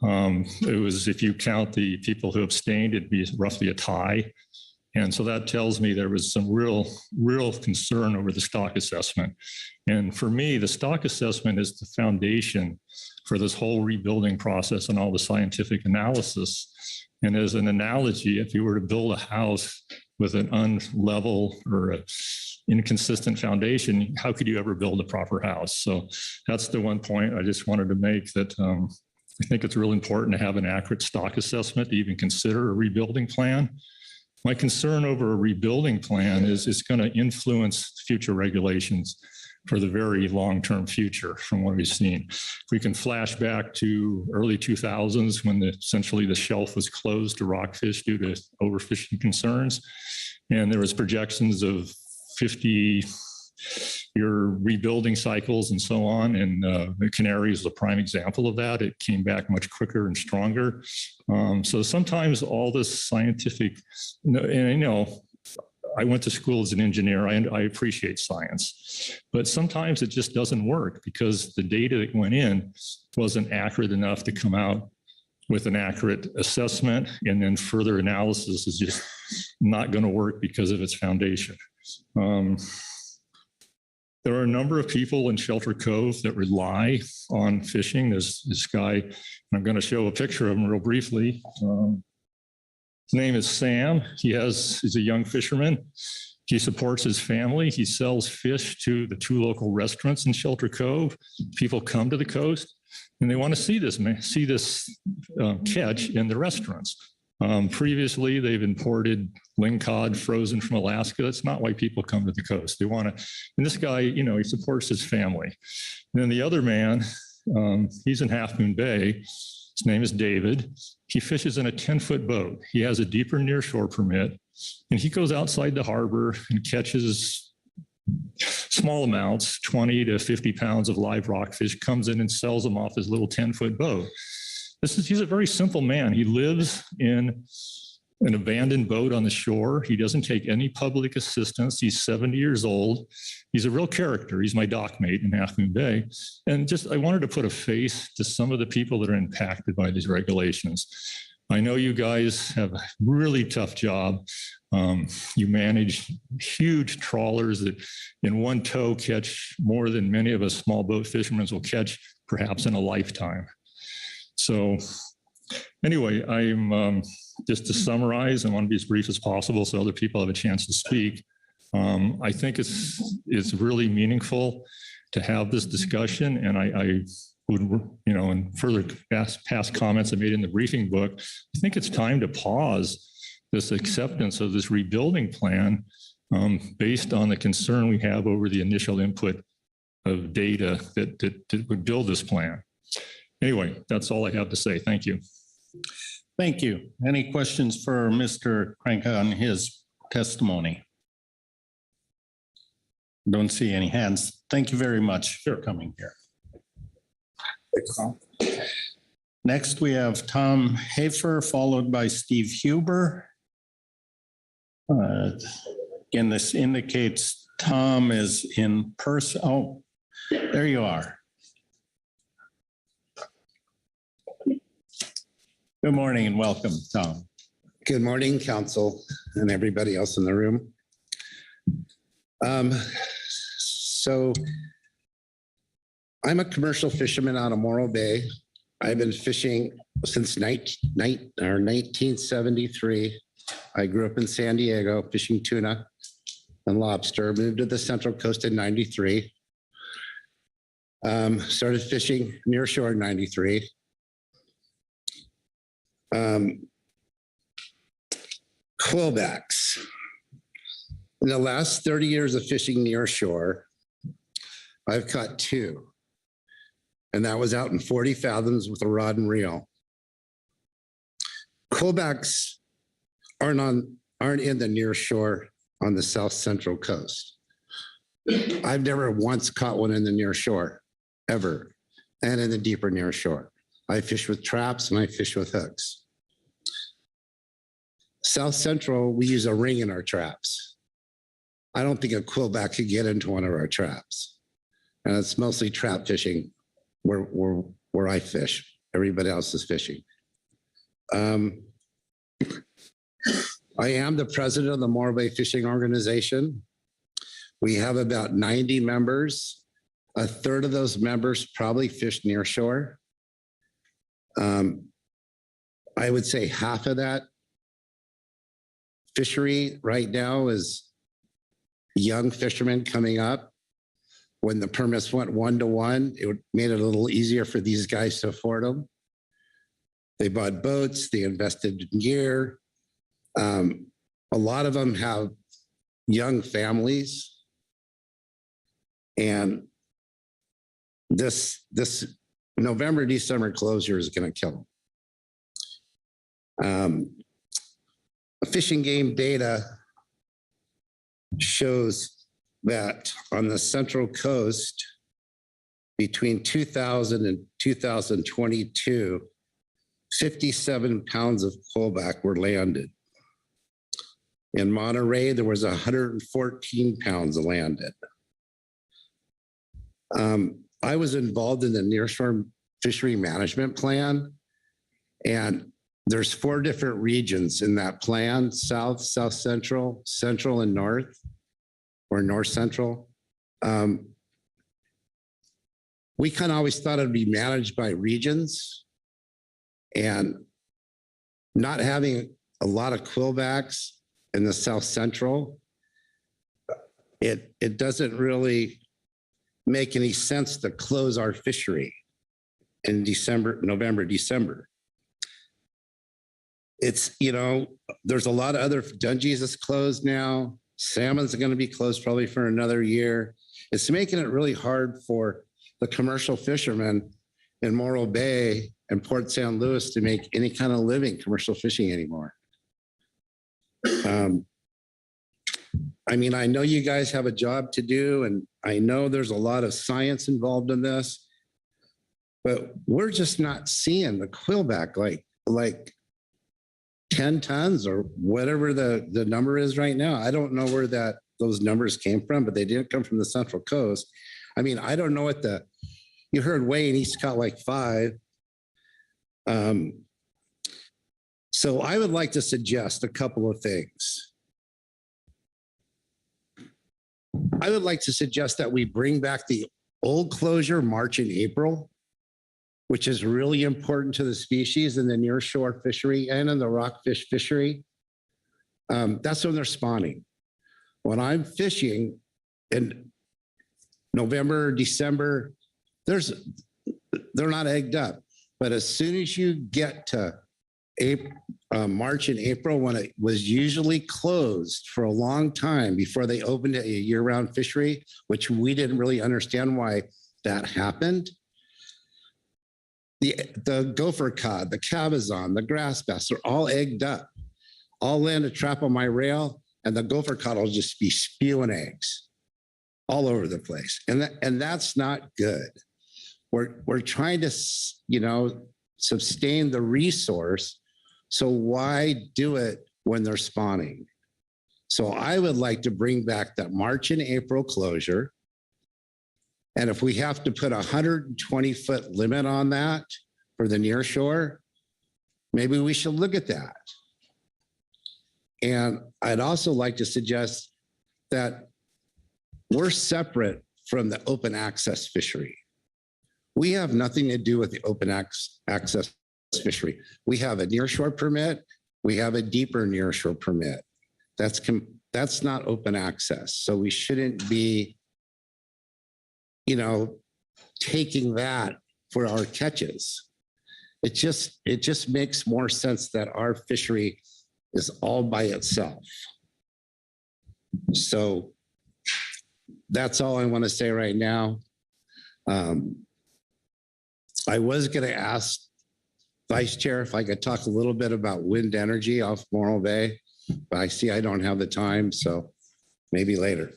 It was, if you count the people who abstained, it'd be roughly a tie. And so that tells me there was some real concern over the stock assessment. And for me, the stock assessment is the foundation for this whole rebuilding process and all the scientific analysis. And as an analogy, if you were to build a house with an unlevel or a inconsistent foundation, how could you ever build a proper house? So that's the one point I just wanted to make, that I think it's really important to have an accurate stock assessment to even consider a rebuilding plan. My concern over a rebuilding plan is it's going to influence future regulations for the very long-term future from what we've seen. If we can flash back to early 2000s when essentially the shelf was closed to rockfish due to overfishing concerns, and there was projections of 50-year rebuilding cycles and so on. And the Canary is a prime example of that. It came back much quicker and stronger. So sometimes all this scientific, and I went to school as an engineer. I appreciate science, but sometimes it just doesn't work because the data that went in wasn't accurate enough to come out with an accurate assessment, and then further analysis is just not going to work because of its foundation. There are a number of people in Shelter Cove that rely on fishing. There's this guy, and I'm going to show a picture of him real briefly. His name is Sam. He's a young fisherman. He supports his family. He sells fish to the 2 local restaurants in Shelter Cove. People come to the coast and they want to see this catch in the restaurants. Previously, they've imported lingcod frozen from Alaska. That's not why people come to the coast. They want to, and this guy, he supports his family. And then the other man, he's in Half Moon Bay. His name is David. He fishes in a 10-foot boat. He has a deeper nearshore permit, and he goes outside the harbor and catches small amounts, 20 to 50 pounds of live rockfish, comes in and sells them off his little 10-foot boat. He's a very simple man. He lives in an abandoned boat on the shore. He doesn't take any public assistance. He's 70 years old. He's a real character. He's my dock mate in Half Moon Bay. And I wanted to put a face to some of the people that are impacted by these regulations. I know you guys have a really tough job. You manage huge trawlers that in one tow catch more than many of us small boat fishermen will catch perhaps in a lifetime. So anyway, I'm just to summarize, I want to be as brief as possible so other people have a chance to speak. I think it's really meaningful to have this discussion, and I would, and further past comments I made in the briefing book, I think it's time to pause this acceptance of this rebuilding plan based on the concern we have over the initial input of data that would build this plan. Anyway, that's all I have to say. Thank you. Thank you. Any questions for Mr. Kranka on his testimony? Don't see any hands. Thank you very much for coming here. Next, we have Tom Hafer, followed by Steve Huber. Again, this indicates Tom is in person. Oh, there you are. Good morning and welcome, Tom. Good morning, council and everybody else in the room. So I'm a commercial fisherman out of Morro Bay. I've been fishing since 1973. I grew up in San Diego fishing tuna and lobster, moved to the Central Coast in 93. Started fishing near shore in 93. Quillbacks. In the last 30 years of fishing near shore, I've caught 2. And that was out in 40 fathoms with a rod and reel. Quillbacks aren't in the near shore on the South Central Coast. I've never once caught one in the near shore, ever, and in the deeper near shore. I fish with traps and I fish with hooks. South Central, we use a ring in our traps. I don't think a quillback could get into one of our traps. And it's mostly trap fishing where I fish. Everybody else is fishing. I am the president of the Morro Bay Fishing Organization. We have about 90 members. A third of those members probably fish near shore. I would say half of that fishery right now is young fishermen coming up. When the permits went 1-to-1, it made it a little easier for these guys to afford them. They bought boats, they invested in gear. A lot of them have young families. And this November, December closure is going to kill them. Fishing game data shows that on the Central Coast between 2000 and 2022, 57 pounds of quillback were landed. In Monterey, there was 114 pounds landed. I was involved in the nearshore fishery management plan, and there's 4 different regions in that plan: South, South Central, Central, and North, or North Central. We kind of always thought it'd be managed by regions, and not having a lot of quillbacks in the South Central, it doesn't really make any sense to close our fishery in November, December. It's, there's a lot of other Dungeons that's closed now. Salmon's going to be closed probably for another year. It's making it really hard for the commercial fishermen in Morro Bay and Port San Luis to make any kind of living commercial fishing anymore. I mean, I know you guys have a job to do, and I know there's a lot of science involved in this, but we're just not seeing the quillback like 10 tons or whatever the number is right now. I don't know where those numbers came from, but they didn't come from the Central Coast. I mean, I don't know what you heard Wayne, he's caught like 5. So I would like to suggest a couple of things. I would like to suggest that we bring back the old closure March and April, which is really important to the species in the nearshore fishery and in the rockfish fishery. That's when they're spawning. When I'm fishing in November, December, they're not egged up. But as soon as you get to March and April, when it was usually closed for a long time before they opened a year-round fishery, which we didn't really understand why that happened. The gopher cod, the cabezon, the grass bass are all egged up. I'll land a trap on my rail, and the gopher cod will just be spewing eggs all over the place, and that's not good. We're trying to, sustain the resource. So why do it when they're spawning? So I would like to bring back that March and April closure. And if we have to put a 120-foot limit on that for the nearshore, maybe we should look at that. And I'd also like to suggest that we're separate from the open access fishery. We have nothing to do with the open access fishery. We have a nearshore permit. We have a deeper nearshore permit. That's not open access. So we shouldn't be, taking that for our catches. It just makes more sense that our fishery is all by itself. So that's all I want to say right now. I was going to ask Vice Chair if I could talk a little bit about wind energy off Morro Bay, but I see I don't have the time, so maybe later.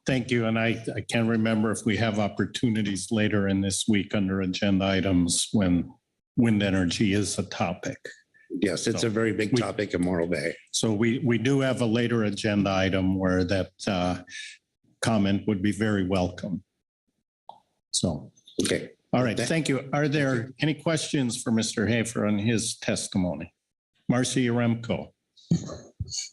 Thank you. And I can't remember if we have opportunities later in this week under agenda items when wind energy is a topic. Yes, it's a very big topic in Morro Bay. So we do have a later agenda item where that comment would be very welcome. So, okay. All right. Thank you. Are there any questions for Mr. Hafer on his testimony? Marcy Yaremko.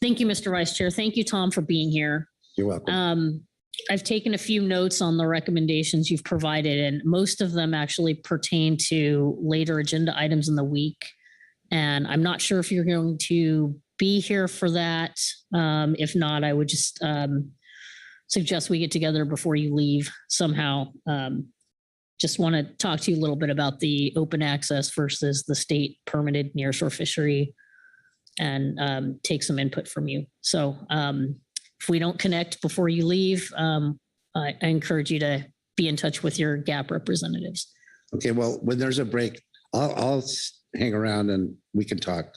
Thank you, Mr. Vice Chair. Thank you, Tom, for being here. You're welcome. I've taken a few notes on the recommendations you've provided, and most of them actually pertain to later agenda items in the week. And I'm not sure if you're going to be here for that. If not, I would just suggest we get together before you leave somehow. Just want to talk to you a little bit about the open access versus the state permitted nearshore fishery and take some input from you. So if we don't connect before you leave, I encourage you to be in touch with your GAP representatives. Okay, well, when there's a break, I'll hang around and we can talk.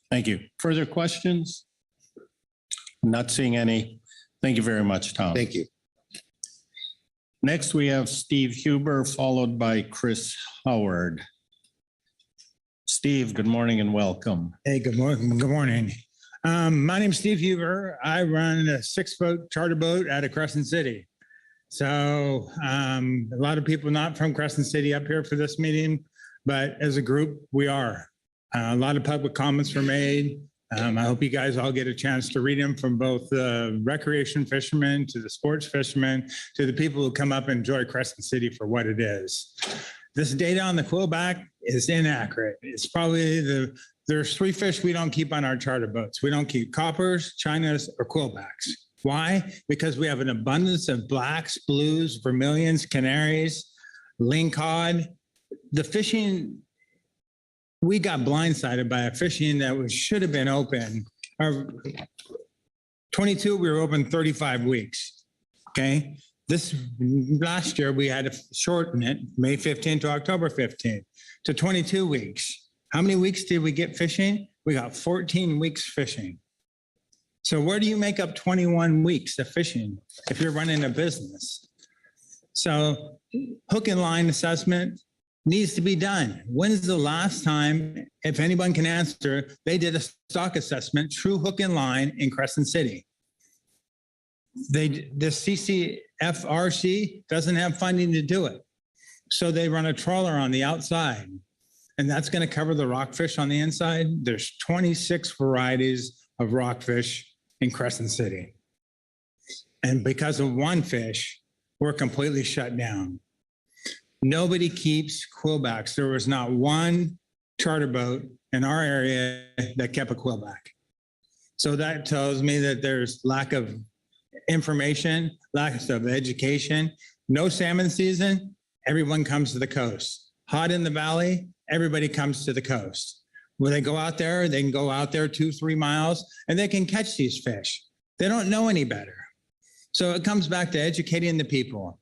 Thank you. Further questions? Not seeing any. Thank you very much, Tom. Thank you. Next, we have Steve Huber, followed by Chris Howard. Steve, good morning and welcome. Hey, good morning. Good morning. My name's Steve Huber. I run a 6-boat charter boat out of Crescent City. So a lot of people not from Crescent City up here for this meeting, but as a group, we are. A lot of public comments were made. I hope you guys all get a chance to read them, from both the recreation fishermen to the sports fishermen to the people who come up and enjoy Crescent City for what it is. This data on the quillback is inaccurate. It's probably there's 3 fish we don't keep on our charter boats. We don't keep coppers, chinas, or quillbacks. Why? Because we have an abundance of blacks, blues, vermilions, canaries, lingcod. The fishing, we got blindsided by a fishing that should have been open. Our 22, we were open 35 weeks. Okay. This last year, we had to shorten it, May 15 to October 15 to 22 weeks. How many weeks did we get fishing? We got 14 weeks fishing. So where do you make up 21 weeks of fishing if you're running a business? So hook and line assessment needs to be done. When's the last time, if anyone can answer, they did a stock assessment, true hook and line in Crescent City? The CCFRC doesn't have funding to do it. So they run a trawler on the outside, and that's going to cover the rockfish on the inside. There's 26 varieties of rockfish in Crescent City. And because of one fish, we're completely shut down. Nobody keeps quillbacks. There was not one charter boat in our area that kept a quillback. So that tells me that there's lack of information, lack of education. No salmon season, everyone comes to the coast. Hot in the valley, everybody comes to the coast. When they go out there, they can go out there 2-3 miles and they can catch these fish. They don't know any better. So it comes back to educating the people.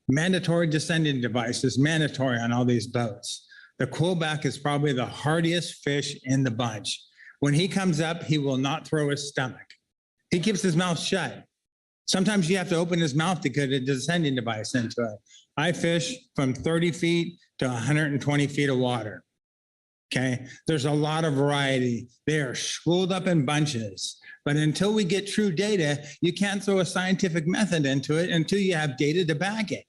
Mandatory descending devices, mandatory on all these boats. The quillback is probably the hardiest fish in the bunch. When he comes up, he will not throw his stomach. He keeps his mouth shut. Sometimes you have to open his mouth to get a descending device into it. I fish from 30 feet to 120 feet of water. Okay, there's a lot of variety. They are schooled up in bunches. But until we get true data, you can't throw a scientific method into it until you have data to back it.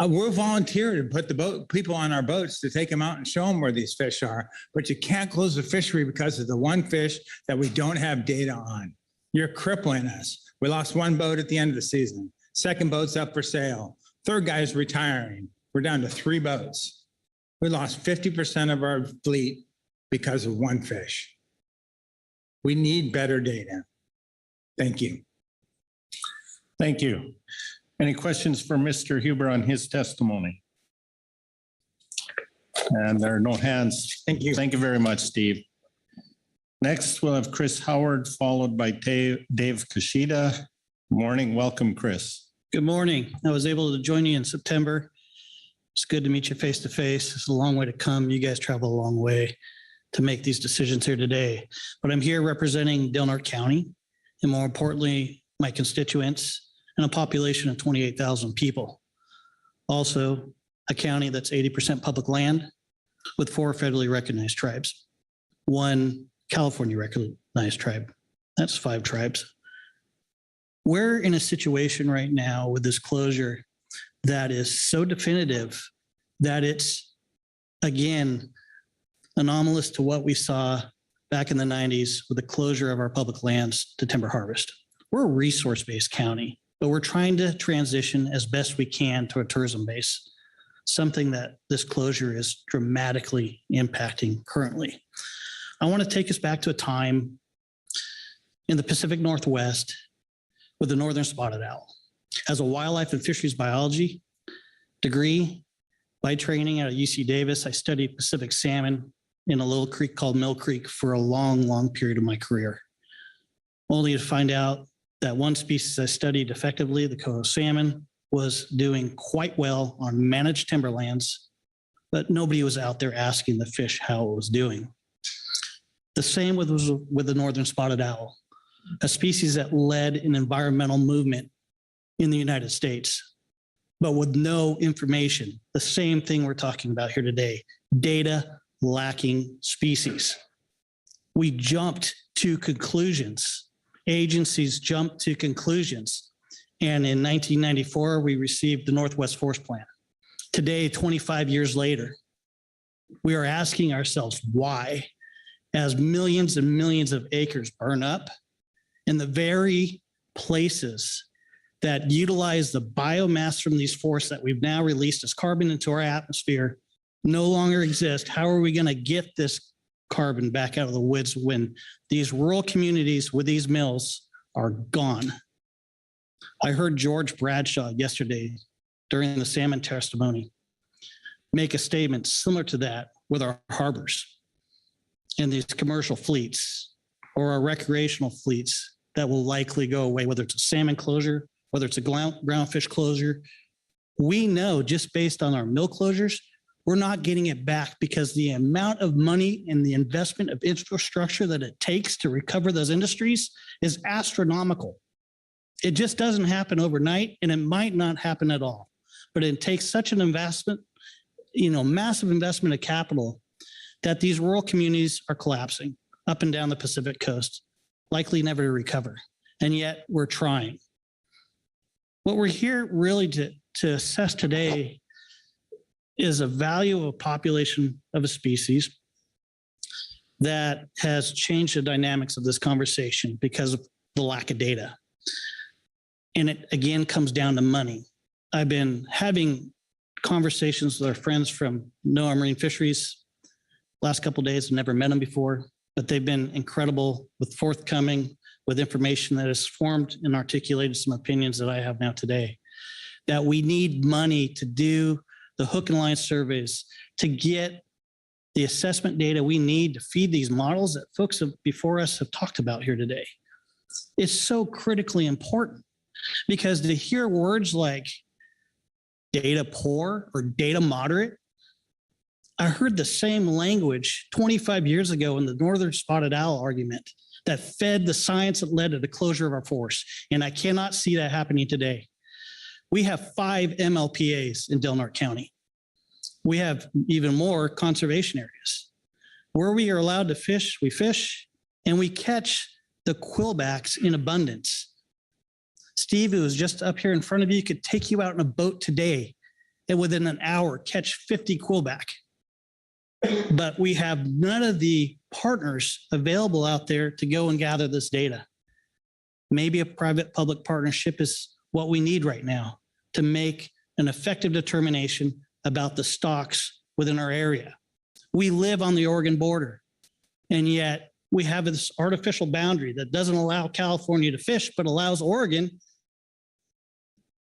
We'll volunteer to put the people on our boats to take them out and show them where these fish are, but you can't close the fishery because of the one fish that we don't have data on. You're crippling us. We lost one boat at the end of the season. Second boat's up for sale. Third guy's retiring. We're down to 3 boats. We lost 50% of our fleet because of one fish. We need better data. Thank you. Thank you. Any questions for Mr. Huber on his testimony? And there are no hands. Thank you. Thank you very much, Steve. Next, we'll have Chris Howard, followed by Dave Kashida. Morning. Welcome, Chris. Good morning. I was able to join you in September. It's good to meet you face to face. It's a long way to come. You guys travel a long way to make these decisions here today. But I'm here representing Del Norte County, and more importantly, my constituents and a population of 28,000 people. Also, a county that's 80% public land with 4 federally recognized tribes, 1 California recognized tribe. That's 5 tribes. We're in a situation right now with this closure that is so definitive that it's, again, anomalous to what we saw back in the 90s with the closure of our public lands to timber harvest. We're a resource-based county, but we're trying to transition as best we can to a tourism base, something that this closure is dramatically impacting currently. I want to take us back to a time in the Pacific Northwest with the northern spotted owl. As a wildlife and fisheries biology degree by training out of UC Davis, I studied Pacific salmon in a little creek called Mill Creek for a long, long period of my career, only to find out that one species I studied effectively, the coho salmon, was doing quite well on managed timberlands, but nobody was out there asking the fish how it was doing. The same with the northern spotted owl, a species that led an environmental movement in the United States, but with no information. The same thing we're talking about here today, data lacking species. We jumped to conclusions. Agencies jumped to conclusions. And in 1994, we received the Northwest Forest Plan. Today, 25 years later, we are asking ourselves why, as millions and millions of acres burn up, in the very places that utilize the biomass from these forests that we've now released as carbon into our atmosphere no longer exist. How are we going to get this carbon back out of the woods when these rural communities with these mills are gone? I heard George Bradshaw yesterday during the salmon testimony make a statement similar to that with our harbors and these commercial fleets or our recreational fleets that will likely go away, whether it's a salmon closure, whether it's a groundfish closure. We know just based on our mill closures, we're not getting it back because the amount of money and the investment of infrastructure that it takes to recover those industries is astronomical. It just doesn't happen overnight, and it might not happen at all. But it takes such an investment, massive investment of capital, that these rural communities are collapsing up and down the Pacific coast, likely never to recover. And yet we're trying. What we're here really to assess today is a value of a population of a species that has changed the dynamics of this conversation because of the lack of data. And it again comes down to money. I've been having conversations with our friends from NOAA Marine Fisheries last couple of days. I've never met them before, but they've been incredible with forthcoming with information that has formed and articulated some opinions that I have now today, that we need money to do the hook and line surveys, to get the assessment data we need to feed these models that folks before us have talked about here today. It's so critically important because to hear words like data poor or data moderate, I heard the same language 25 years ago in the northern spotted owl argument that fed the science that led to the closure of our forests. And I cannot see that happening today. We have 5 MLPAs in Del Norte County. We have even more conservation areas. Where we are allowed to fish, we fish, and we catch the quillbacks in abundance. Steve, who was just up here in front of you, could take you out in a boat today and within an hour catch 50 quillback. But we have none of the partners available out there to go and gather this data. Maybe a private-public partnership is what we need right now to make an effective determination about the stocks within our area. We live on the Oregon border, and yet we have this artificial boundary that doesn't allow California to fish, but allows Oregon,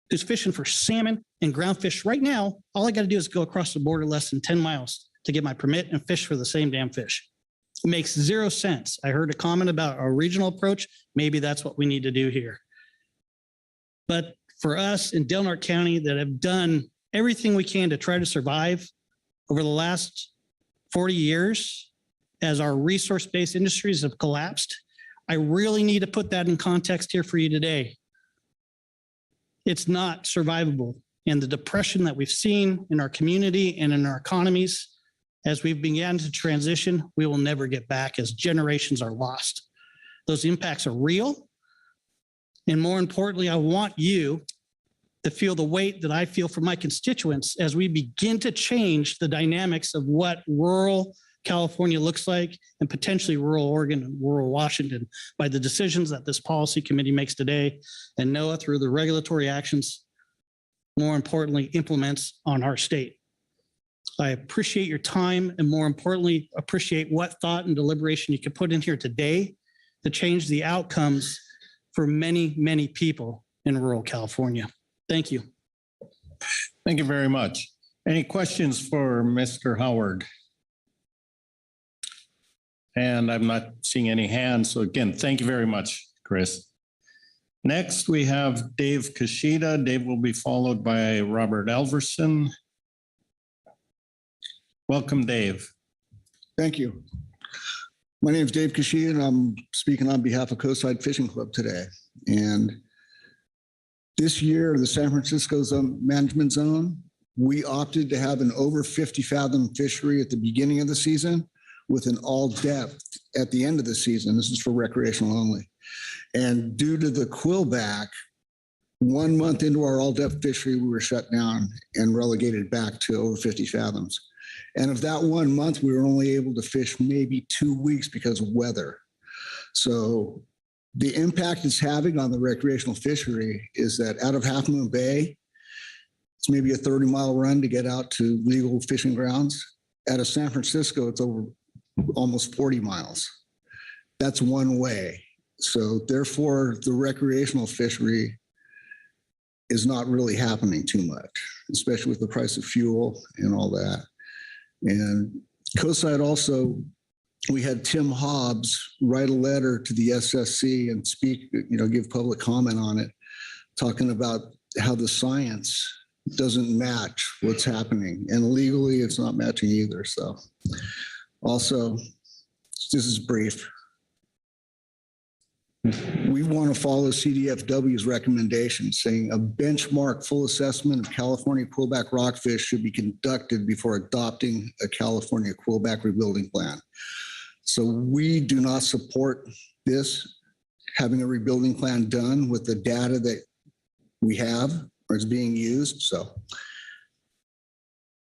who's fishing for salmon and groundfish right now. All I got to do is go across the border less than 10 miles to get my permit and fish for the same damn fish. It makes zero sense. I heard a comment about a regional approach. Maybe that's what we need to do here. But for us in Del Norte County that have done everything we can to try to survive over the last 40 years as our resource-based industries have collapsed, I really need to put that in context here for you today. It's not survivable. And the depression that we've seen in our community and in our economies, as we've began to transition, we will never get back as generations are lost. Those impacts are real. And more importantly, I want you to feel the weight that I feel from my constituents as we begin to change the dynamics of what rural California looks like and potentially rural Oregon and rural Washington by the decisions that this policy committee makes today, and NOAA through the regulatory actions, more importantly, implements on our state. I appreciate your time and more importantly, appreciate what thought and deliberation you could put in here today to change the outcomes for many, many people in rural California. Thank you. Thank you very much. Any questions for Mr. Howard? And I'm not seeing any hands. So again, thank you very much, Chris. Next, we have Dave Kashida. Dave will be followed by Robert Alverson. Welcome, Dave. Thank you. My name is Dave Kashida, and I'm speaking on behalf of Coastside Fishing Club today. And this year, the San Francisco Management Zone, we opted to have an over 50 fathom fishery at the beginning of the season with an all depth at the end of the season. This is for recreational only. And due to the Quillback, 1 month into our all depth fishery, we were shut down and relegated back to over 50 fathoms. And of that 1 month, we were only able to fish maybe 2 weeks because of weather. So the impact it's having on the recreational fishery is that out of Half Moon Bay, it's maybe a 30-mile run to get out to legal fishing grounds. Out of San Francisco, it's over almost 40 miles. That's one way. So therefore, the recreational fishery is not really happening too much, especially with the price of fuel and all that. And Coastside also, we had Tim Hobbs write a letter to the SSC and speak, give public comment on it, talking about how the science doesn't match what's happening. And legally, it's not matching either. So also, this is brief. We want to follow CDFW's recommendation saying a benchmark full assessment of California quillback rockfish should be conducted before adopting a California quillback rebuilding plan. So we do not support this, having a rebuilding plan done with the data that we have or is being used. So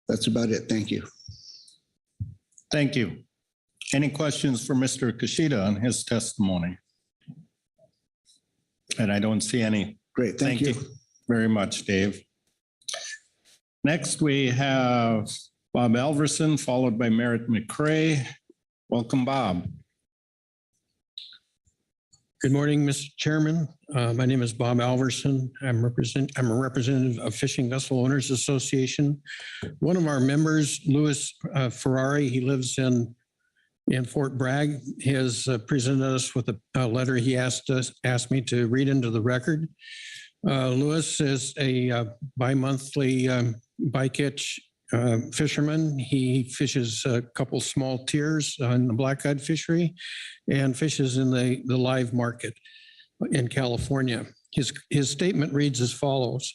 that's about it. Thank you. Thank you. Any questions for Mr. Kashida on his testimony? And I don't see any. Great, thank you very much, Dave. Next, we have Bob Alverson, followed by Merritt McCrae. Welcome, Bob. Good morning, Mr. Chairman. My name is Bob Alverson. I'm a representative of Fishing Vessel Owners Association. One of our members, Louis Ferrari, he lives in Fort Bragg, has presented us with a letter he asked me to read into the record. Louis is a bi-monthly bycatch fisherman. He fishes a couple small tiers on the black-eyed fishery and fishes in the live market in California. His statement reads as follows.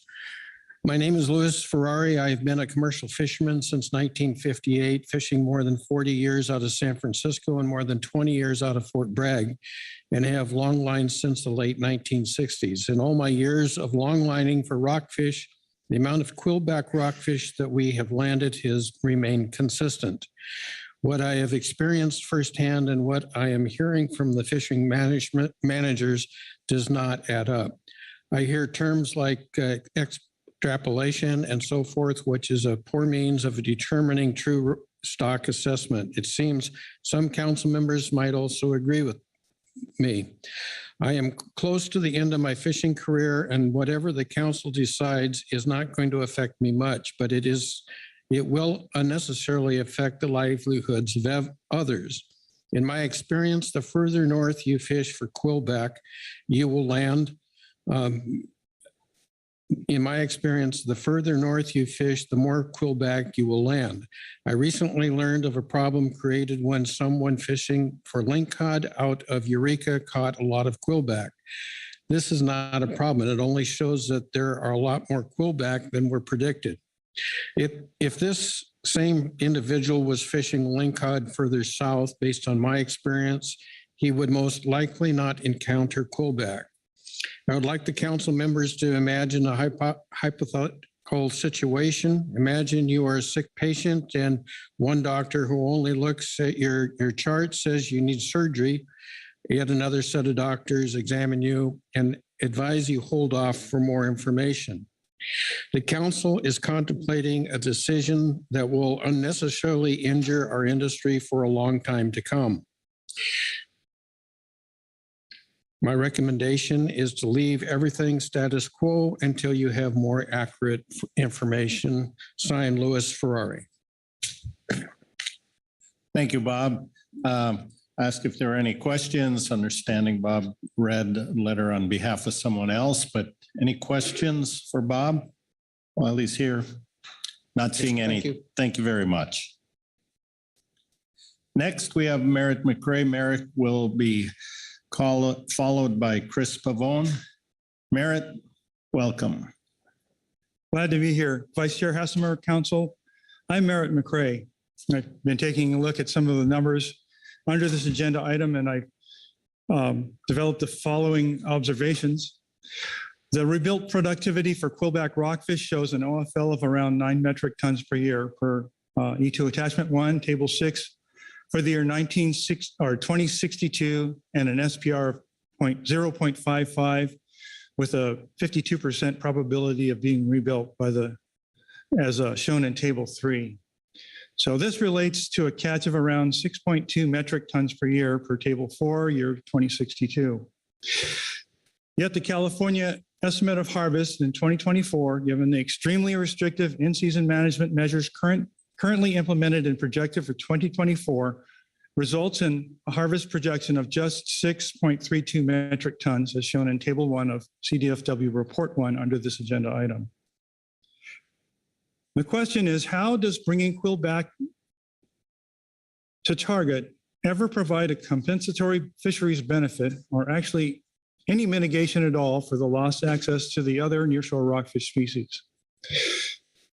My name is Louis Ferrari. I've been a commercial fisherman since 1958, fishing more than 40 years out of San Francisco and more than 20 years out of Fort Bragg, and have long lined since the late 1960s. In all my years of long lining for rockfish, the amount of quillback rockfish that we have landed has remained consistent. What I have experienced firsthand and what I am hearing from the fishing management managers does not add up. I hear terms like extrapolation and so forth, which is a poor means of determining true stock assessment. It seems some council members might also agree with me. I am close to the end of my fishing career, and whatever the council decides is not going to affect me much, but it will unnecessarily affect the livelihoods of others. In my experience, the further north you fish for quillback, you will land. In my experience, the further north you fish, the more quillback you will land. I recently learned of a problem created when someone fishing for lingcod out of Eureka caught a lot of quillback. This is not a problem. It only shows that there are a lot more quillback than were predicted. If this same individual was fishing lingcod further south, based on my experience, he would most likely not encounter quillback. I would like the council members to imagine a hypothetical whole situation. Imagine you are a sick patient and one doctor who only looks at your chart says you need surgery. Yet another set of doctors examine you and advise you hold off for more information. The council is contemplating a decision that will unnecessarily injure our industry for a long time to come. My recommendation is to leave everything status quo until you have more accurate information. Signed, Louis Ferrari. Thank you, Bob. Ask if there are any questions. Understanding Bob read a letter on behalf of someone else, but any questions for Bob while he's here? Not seeing any. Thank you very much. Next, we have Merritt McRae. Merritt will be followed by Chris Pavone. Merritt, welcome. Glad to be here. Vice Chair Hassemer, Council. I'm Merritt McRae. I've been taking a look at some of the numbers under this agenda item, and I developed the following observations. The rebuilt productivity for Quillback rockfish shows an OFL of around 9 metric tons per year per E2 Attachment 1, Table 6, for the year 2062, and an SPR of 0.55 with a 52% probability of being rebuilt as shown in Table 3. So this relates to a catch of around 6.2 metric tons per year per Table 4, year 2062. Yet the California estimate of harvest in 2024, given the extremely restrictive in-season management measures currently implemented and projected for 2024, results in a harvest projection of just 6.32 metric tons, as shown in Table 1 of CDFW Report 1 under this agenda item. The question is, how does bringing Quillback to target ever provide a compensatory fisheries benefit, or actually any mitigation at all, for the lost access to the other nearshore rockfish species?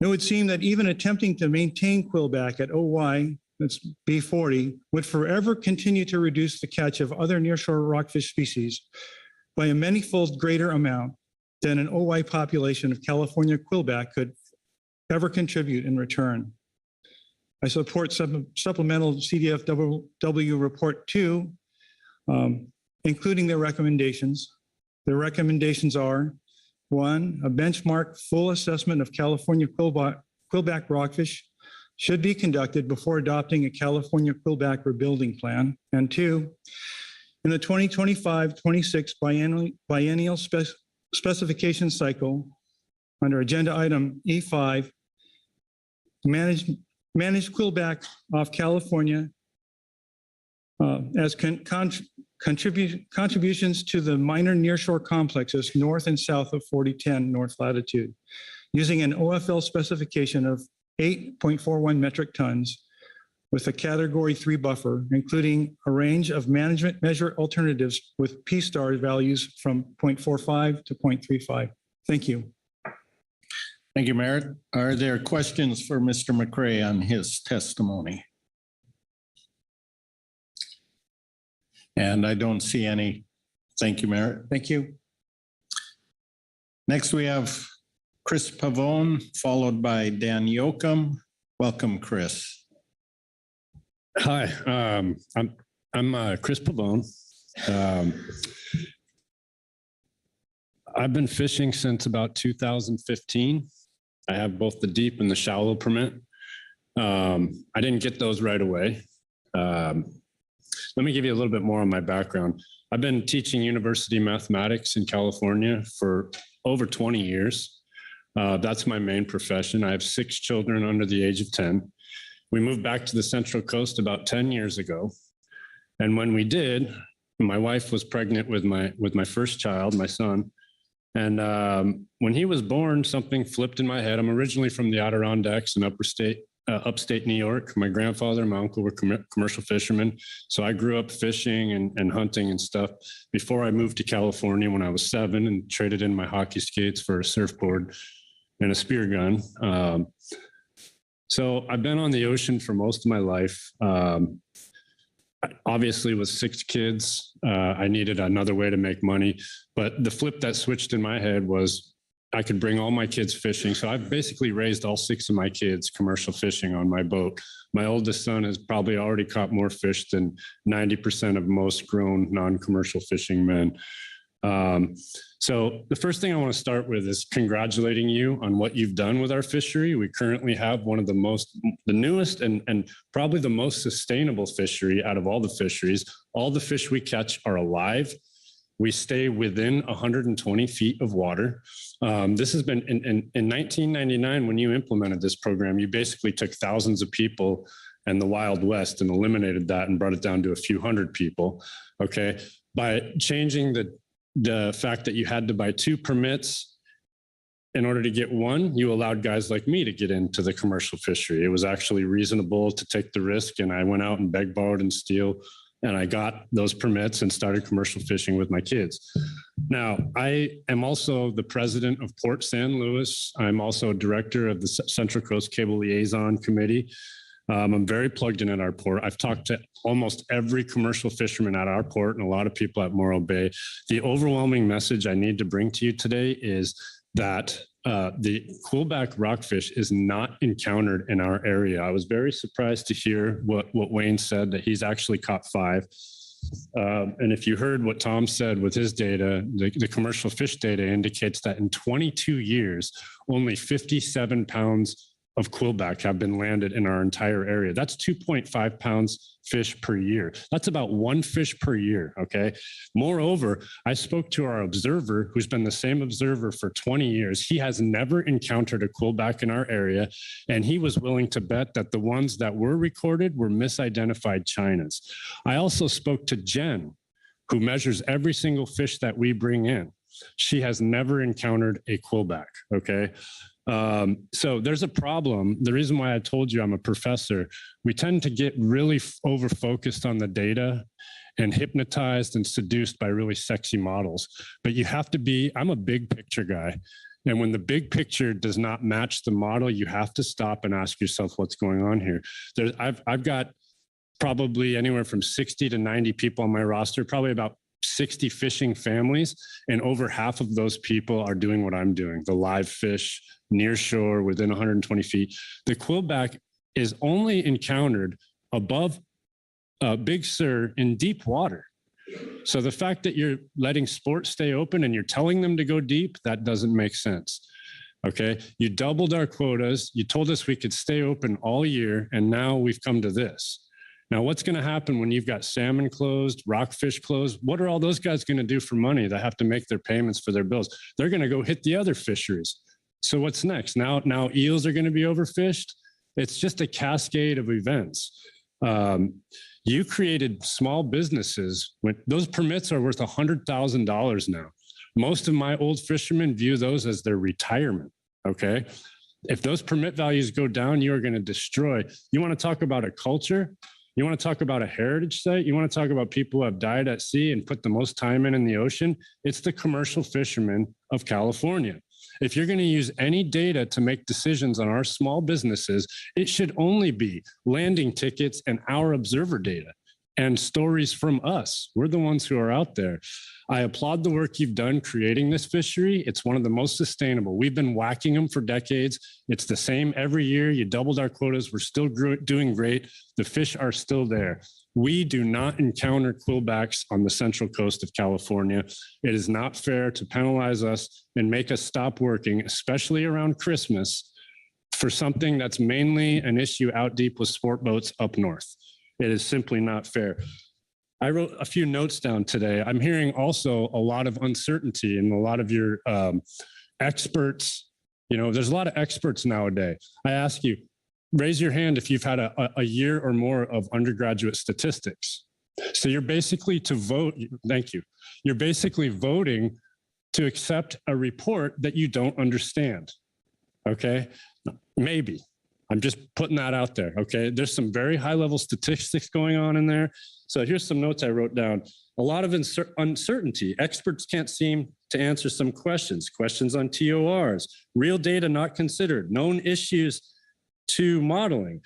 It would seem that even attempting to maintain Quillback at OY, that's B40, would forever continue to reduce the catch of other nearshore rockfish species by a many-fold greater amount than an OY population of California Quillback could ever contribute in return. I support supplemental CDFW Report 2, including their recommendations. Their recommendations are: 1, a benchmark full assessment of California Quillback rockfish should be conducted before adopting a California Quillback rebuilding plan. And 2, in the 2025-26 biennial specification cycle, under agenda item E5, manage Quillback off California as contributions to the minor nearshore complexes north and south of 4010 north latitude, using an OFL specification of 8.41 metric tons with a Category 3 buffer, including a range of management measure alternatives with P-star values from 0.45 to 0.35. Thank you. Thank you, Merritt. Are there questions for Mr. McRae on his testimony? And I don't see any. Thank you, Merritt. Thank you. Next, we have Chris Pavone, followed by Dan Yoakum. Welcome, Chris. Hi, I'm Chris Pavone. I've been fishing since about 2015. I have both the deep and the shallow permit. I didn't get those right away. Let me give you a little bit more on my background. I've been teaching university mathematics in California for over 20 years. That's my main profession. I have 6 children under the age of 10. We moved back to the Central Coast about 10 years ago. And when we did, my wife was pregnant with my first child, my son. And when he was born, something flipped in my head. I'm originally from the Adirondacks in upstate New York. My grandfather and my uncle were commercial fishermen. So I grew up fishing and hunting and stuff before I moved to California when I was 7 and traded in my hockey skates for a surfboard and a spear gun. So I've been on the ocean for most of my life. Obviously, with 6 kids, I needed another way to make money. But the flip that switched in my head was I could bring all my kids fishing. So I've basically raised all 6 of my kids commercial fishing on my boat. My oldest son has probably already caught more fish than 90% of most grown non-commercial fishing men. So the first thing I want to start with is congratulating you on what you've done with our fishery. We currently have one of the newest and probably the most sustainable fishery out of all the fisheries. All the fish we catch are alive. We stay within 120 feet of water. This has been in 1999, when you implemented this program, you basically took thousands of people and the Wild West and eliminated that and brought it down to a few hundred people. Okay. By changing the fact that you had to buy 2 permits in order to get 1, you allowed guys like me to get into the commercial fishery. It was actually reasonable to take the risk. And I went out and begged, borrowed, and steal. And I got those permits and started commercial fishing with my kids. Now, I am also the president of Port San Luis. I'm also director of the Central Coast Cable Liaison Committee. I'm very plugged in at our port. I've talked to almost every commercial fisherman at our port and a lot of people at Morro Bay. The overwhelming message I need to bring to you today is that the Quillback rockfish is not encountered in our area. I was very surprised to hear what Wayne said, that he's actually caught 5. And if you heard what Tom said with his data, the commercial fish data indicates that in 22 years, only 57 pounds of quillback have been landed in our entire area. That's 2.5 pounds fish per year. That's about 1 fish per year, okay? Moreover, I spoke to our observer, who's been the same observer for 20 years. He has never encountered a quillback in our area, and he was willing to bet that the ones that were recorded were misidentified Chinas. I also spoke to Jen, who measures every single fish that we bring in. She has never encountered a quillback, okay? So there's a problem. The reason why I told you I'm a professor, we tend to get really over-focused on the data and hypnotized and seduced by really sexy models. But you have to be, I'm a big picture guy. And when the big picture does not match the model, you have to stop and ask yourself what's going on here. I've got probably anywhere from 60 to 90 people on my roster, probably about 60 fishing families, and over half of those people are doing what I'm doing, the live fish, near shore, within 120 feet. The quillback is only encountered above Big Sur in deep water. So the fact that you're letting sports stay open and you're telling them to go deep, that doesn't make sense. Okay, you doubled our quotas. You told us we could stay open all year, and now we've come to this. Now, what's going to happen when you've got salmon closed, rockfish closed? What are all those guys going to do for money that have to make their payments for their bills? They're going to go hit the other fisheries. So what's next? Now eels are going to be overfished. It's just a cascade of events. You created small businesses. When those permits are worth $100,000 now. Most of my old fishermen view those as their retirement. Okay. If those permit values go down, you are going to destroy. You want to talk about a culture? You want to talk about a heritage site? You want to talk about people who have died at sea and put the most time in the ocean? It's the commercial fishermen of California. If you're going to use any data to make decisions on our small businesses, it should only be landing tickets and our observer data and stories from us. We're the ones who are out there. I applaud the work you've done creating this fishery. It's one of the most sustainable. We've been whacking them for decades. It's the same every year. You doubled our quotas. We're still doing great. The fish are still there. We do not encounter quillbacks on the central coast of California. It is not fair to penalize us and make us stop working, especially around Christmas, for something that's mainly an issue out deep with sport boats up north. It is simply not fair. I wrote a few notes down today. I'm hearing also a lot of uncertainty in a lot of your experts. You know, there's a lot of experts nowadays. I ask you, raise your hand if you've had a year or more of undergraduate statistics. So you're basically to vote. Thank you. You're basically voting to accept a report that you don't understand. Okay, maybe. I'm just putting that out there, okay? There's some very high-level statistics going on in there. So here's some notes I wrote down. A lot of uncertainty. Experts can't seem to answer some questions. Questions on TORs, real data not considered, known issues to modeling,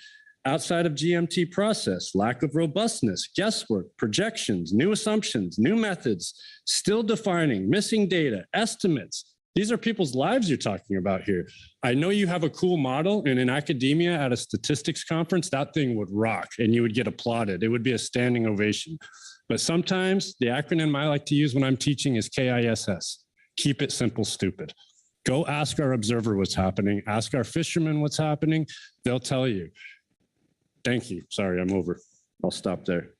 outside of GMT process, lack of robustness, guesswork, projections, new assumptions, new methods, still defining, missing data, estimates, These are people's lives you're talking about here. I know you have a cool model, and in academia at a statistics conference, that thing would rock and you would get applauded. It would be a standing ovation. But sometimes the acronym I like to use when I'm teaching is KISS. Keep it simple, stupid. Go ask our observer what's happening. Ask our fishermen what's happening. They'll tell you. Thank you. Sorry, I'm over. I'll stop there.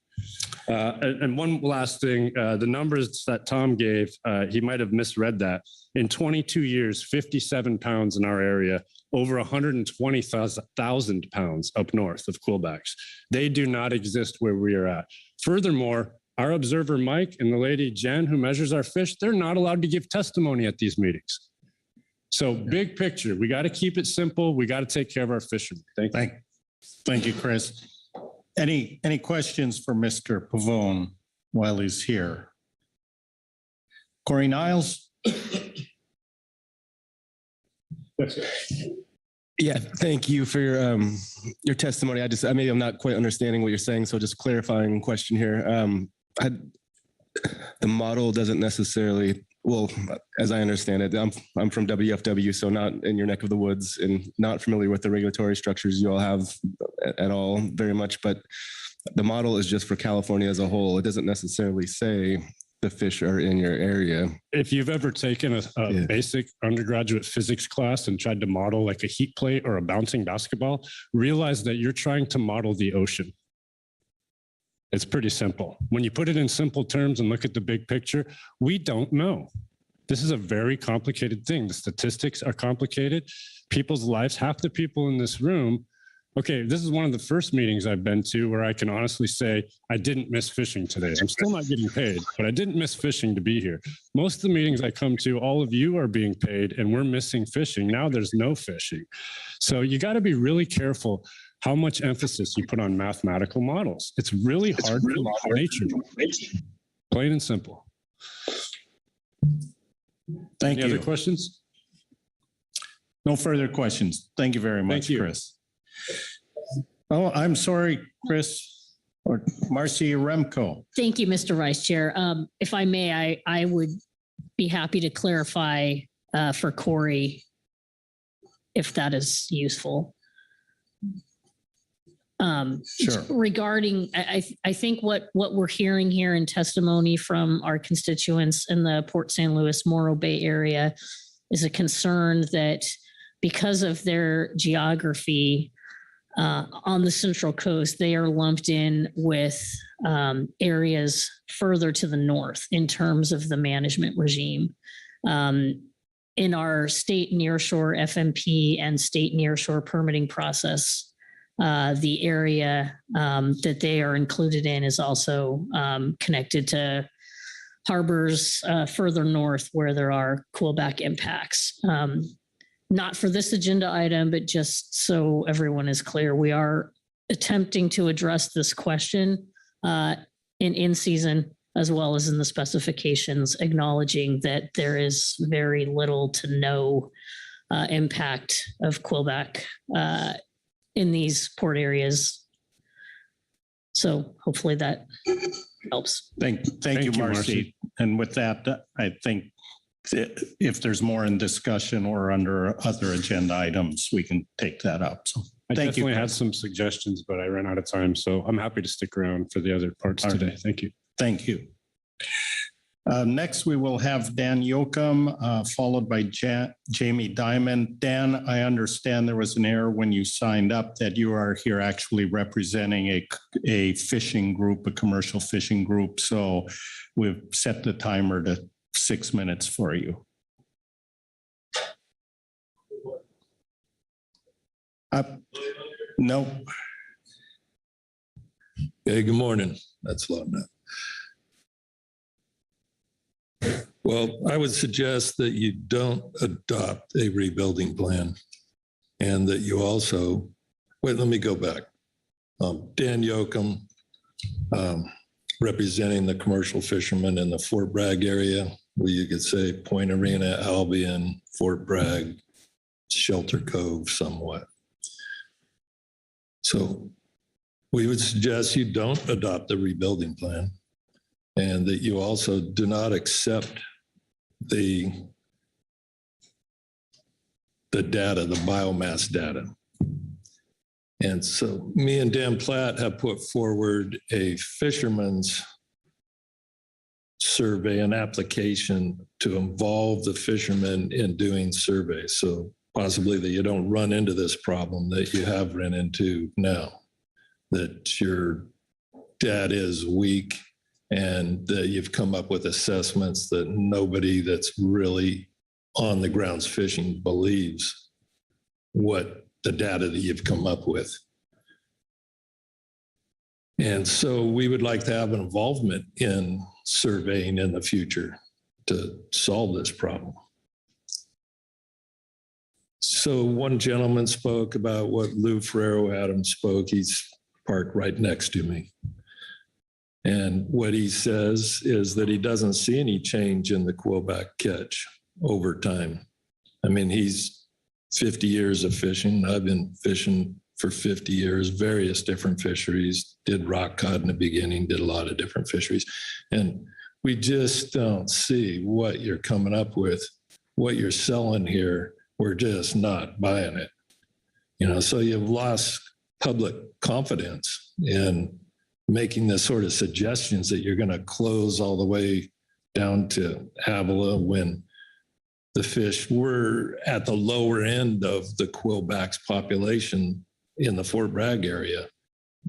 And one last thing, the numbers that Tom gave, he might have misread that. In 22 years, 57 pounds in our area, over 120,000 pounds up north of quillbacks. They do not exist where we are at. Furthermore, our observer, Mike, and the lady, Jen, who measures our fish, they're not allowed to give testimony at these meetings. So big picture, we got to keep it simple. We got to take care of our fishermen. Thank you, Chris. Any questions for Mr. Pavone while he's here? Corey Niles? Yeah, thank you for your testimony. Maybe I'm not quite understanding what you're saying, so just clarifying question here. The model doesn't necessarily, well, as I understand it, I'm from WFW, so not in your neck of the woods and not familiar with the regulatory structures you all have at all very much, but the model is just for California as a whole. It doesn't necessarily say the fish are in your area. If you've ever taken a basic undergraduate physics class and tried to model like a heat plate or a bouncing basketball, realize that you're trying to model the ocean. It's pretty simple. When you put it in simple terms and look at the big picture, we don't know. This is a very complicated thing. The statistics are complicated. People's lives, half the people in this room, okay, this is one of the first meetings I've been to where I can honestly say, I didn't miss fishing today. I'm still not getting paid, but I didn't miss fishing to be here. Most of the meetings I come to, all of you are being paid and we're missing fishing. Now there's no fishing. So you got to be really careful how much emphasis you put on mathematical models. It's really hard to model nature. Plain and simple. Thank you. Any other questions? No further questions. Thank you very much, Chris. Oh, I'm sorry, Chris, or Marcy Remco. Thank you, Mr. Vice Chair. If I may, I would be happy to clarify for Corey if that is useful. Sure. Regarding, I think what we're hearing here in testimony from our constituents in the Port St. Louis, Morro Bay area is a concern that because of their geography on the Central Coast, they are lumped in with areas further to the north in terms of the management regime. In our state nearshore FMP and state nearshore permitting process, the area that they are included in is also connected to harbors further north where there are quillback impacts. Not for this agenda item, but just so everyone is clear, we are attempting to address this question in season as well as in the specifications, acknowledging that there is very little to no impact of quillback in these port areas. So hopefully that helps. Thank you, Marcy. And with that, I think if there's more in discussion or under other agenda items, we can take that up. So I thank you. definitely had some suggestions, but I ran out of time. So I'm happy to stick around for the other parts today. Thank you. Thank you. Next, we will have Dan Yoakum, followed by Jamie Diamond. Dan, I understand there was an error when you signed up that you are here actually representing a fishing group, a commercial fishing group. So we've set the timer to 6 minutes for you. No. Hey, good morning. That's loud enough. Well, I would suggest that you don't adopt a rebuilding plan and that you also, wait, let me go back. Dan Yoakum, representing the commercial fishermen in the Fort Bragg area, where you could say Point Arena, Albion, Fort Bragg, Shelter Cove somewhat. So we would suggest you don't adopt the rebuilding plan and that you also do not accept the the data, the biomass data. And so me and Dan Platt have put forward a fisherman's survey, an application to involve the fishermen in doing surveys. So possibly that you don't run into this problem that you have run into now, that your data is weak and that you've come up with assessments that nobody that's really on the grounds fishing believes what the data that you've come up with. And so we would like to have an involvement in surveying in the future to solve this problem. So one gentleman spoke about what Lou Ferrero Adams spoke. He's parked right next to me. And what he says is that he doesn't see any change in the quillback catch over time. I mean, he's 50 years of fishing. I've been fishing for 50 years, various different fisheries, did rock cod in the beginning, did a lot of different fisheries. And we just don't see what you're coming up with, what you're selling here. We're just not buying it. You know, so you've lost public confidence in making the sort of suggestions that you're going to close all the way down to Avila when the fish were at the lower end of the quillback's population in the Fort Bragg area,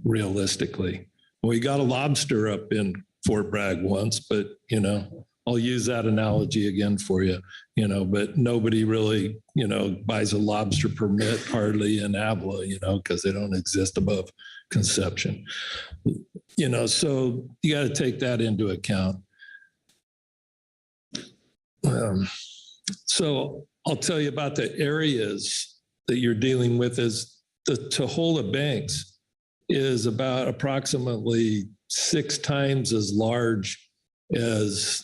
realistically. We got a lobster up in Fort Bragg once, but, you know, I'll use that analogy again for you, you know, but nobody really, you know, buys a lobster permit hardly in Avila, you know, because they don't exist above conception. You know, so you got to take that into account. So I'll tell you about the areas that you're dealing with. Is the Tahola Banks is about approximately 6 times as large as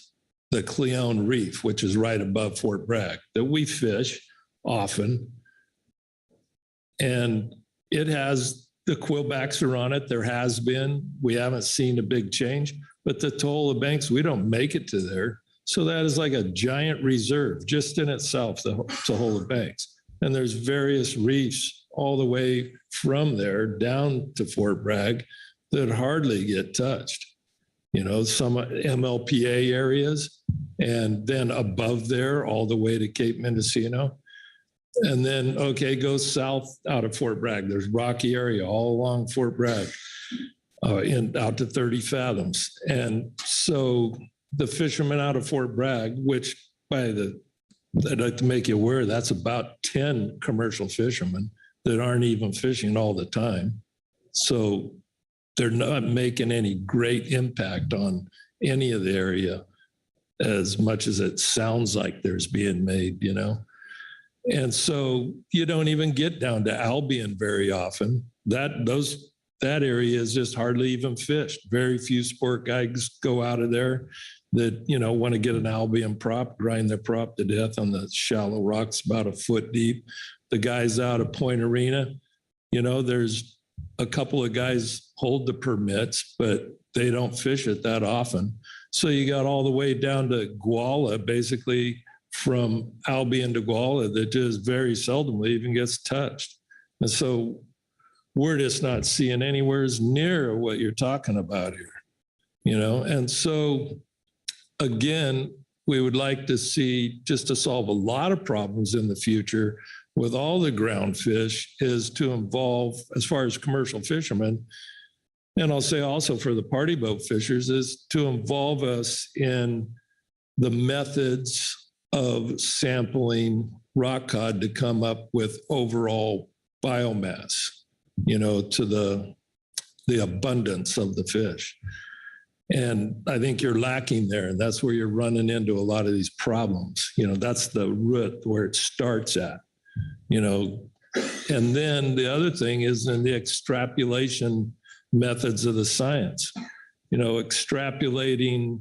the Cleon Reef, which is right above Fort Bragg, that we fish often. And it has, the quillbacks are on it. There has been, we haven't seen a big change, but the Tahola Banks, we don't make it to there. So that is like a giant reserve just in itself, the Tahola Banks. And there's various reefs all the way from there down to Fort Bragg that hardly get touched. You know, some MLPA areas, and then above there, all the way to Cape Mendocino. And then, okay, go south out of Fort Bragg. There's rocky area all along Fort Bragg, out to 30 fathoms. And so the fishermen out of Fort Bragg, which I'd like to make you aware, that's about 10 commercial fishermen that aren't even fishing all the time. So they're not making any great impact on any of the area as much as it sounds like there's being made, you know? And so you don't even get down to Albion very often. That area is just hardly even fished. Very few sport guys go out of there that, you know, want to get an Albion prop, grind their prop to death on the shallow rocks about a foot deep. The guys out of Point Arena, you know, there's a couple of guys hold the permits, but they don't fish it that often. So you got all the way down to Guala, basically from Albion to Guala, that just very seldomly even gets touched. And so we're just not seeing anywhere near what you're talking about here, you know? And so again, we would like to see, just to solve a lot of problems in the future with all the ground fish, is to involve, as far as commercial fishermen, and I'll say also for the party boat fishers, is to involve us in the methods of sampling rock cod to come up with overall biomass, you know, to the abundance of the fish. And I think you're lacking there. And that's where you're running into a lot of these problems. You know, that's the root where it starts at, you know. And then the other thing is in the extrapolation methods of the science, you know, extrapolating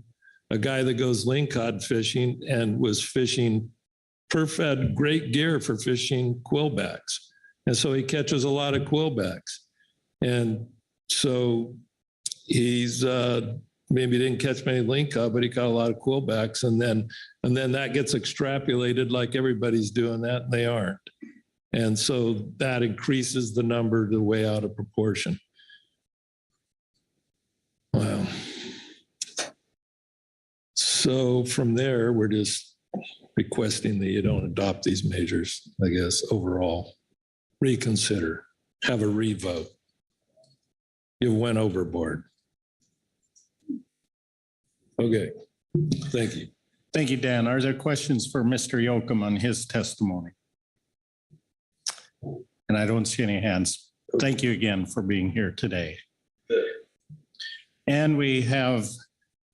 a guy that goes lingcod fishing and was fishing had great gear for fishing quillbacks. And so he catches a lot of quillbacks. And so he's maybe didn't catch many lingcod, but he caught a lot of quillbacks. And then that gets extrapolated like everybody's doing that, and they aren't. And so that increases the number to way out of proportion. Wow. So from there, we're just requesting that you don't adopt these measures, I guess, overall. Reconsider, have a revote. You went overboard. Okay, thank you. Thank you, Dan. Are there questions for Mr. Yocum on his testimony? And I don't see any hands. Thank you again for being here today. And we have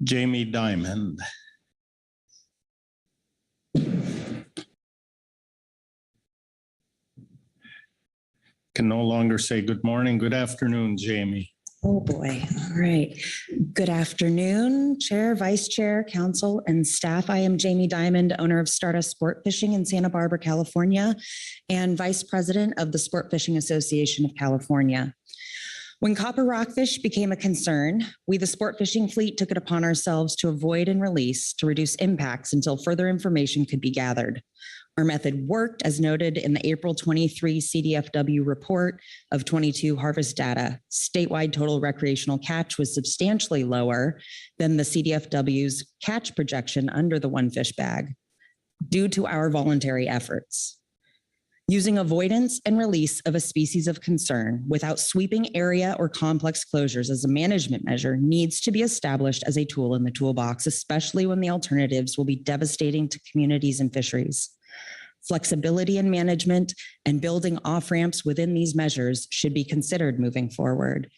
Jamie Diamond. Can no longer say good morning, good afternoon, Jamie. Oh boy. All right. Good afternoon, Chair, Vice Chair, Council, and staff. I am Jamie Diamond, owner of Stardust Sport Fishing in Santa Barbara, California, and Vice President of the Sport Fishing Association of California. When copper rockfish became a concern, we, the sport fishing fleet, took it upon ourselves to avoid and release to reduce impacts until further information could be gathered. Our method worked, as noted in the April 23 CDFW report of 22 harvest data. Statewide total recreational catch was substantially lower than the CDFW's catch projection under the one fish bag due to our voluntary efforts. Using avoidance and release of a species of concern without sweeping area or complex closures as a management measure needs to be established as a tool in the toolbox, especially when the alternatives will be devastating to communities and fisheries. Flexibility in management and building off-ramps within these measures should be considered moving forward.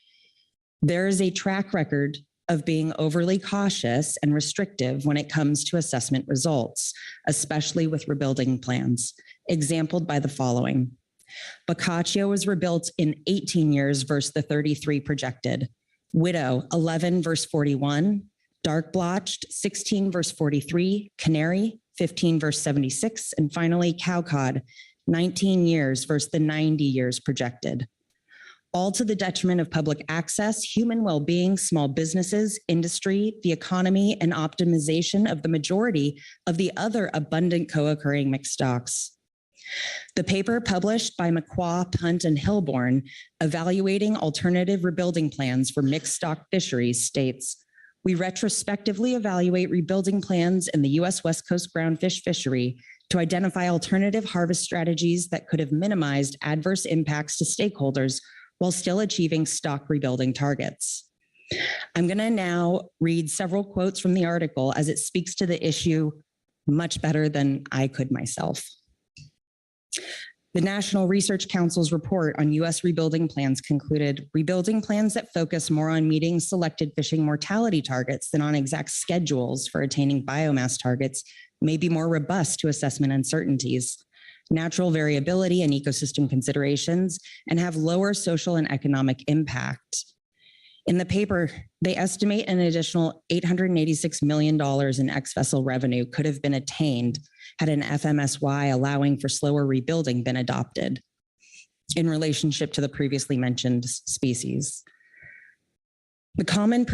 There is a track record of being overly cautious and restrictive when it comes to assessment results, especially with rebuilding plans, exampled by the following. Boccaccio was rebuilt in 18 years versus the 33 projected. Widow, 11 versus 41. Dark blotched, 16 versus 43. Canary, 15 versus 76. And finally, cowcod, 19 years versus the 90 years projected. All to the detriment of public access, human well-being, small businesses, industry, the economy, and optimization of the majority of the other abundant co-occurring mixed stocks. The paper published by McQuah, Punt, and Hilborn, evaluating alternative rebuilding plans for mixed stock fisheries, states, we retrospectively evaluate rebuilding plans in the U.S. West Coast groundfish fishery to identify alternative harvest strategies that could have minimized adverse impacts to stakeholders while still achieving stock rebuilding targets. I'm going to now read several quotes from the article as it speaks to the issue much better than I could myself. The National Research Council's report on U.S. rebuilding plans concluded rebuilding plans that focus more on meeting selected fishing mortality targets than on exact schedules for attaining biomass targets may be more robust to assessment uncertainties, natural variability and ecosystem considerations, and have lower social and economic impact. In the paper, they estimate an additional $886 million in ex-vessel revenue could have been attained had an FMSY allowing for slower rebuilding been adopted in relationship to the previously mentioned species. The common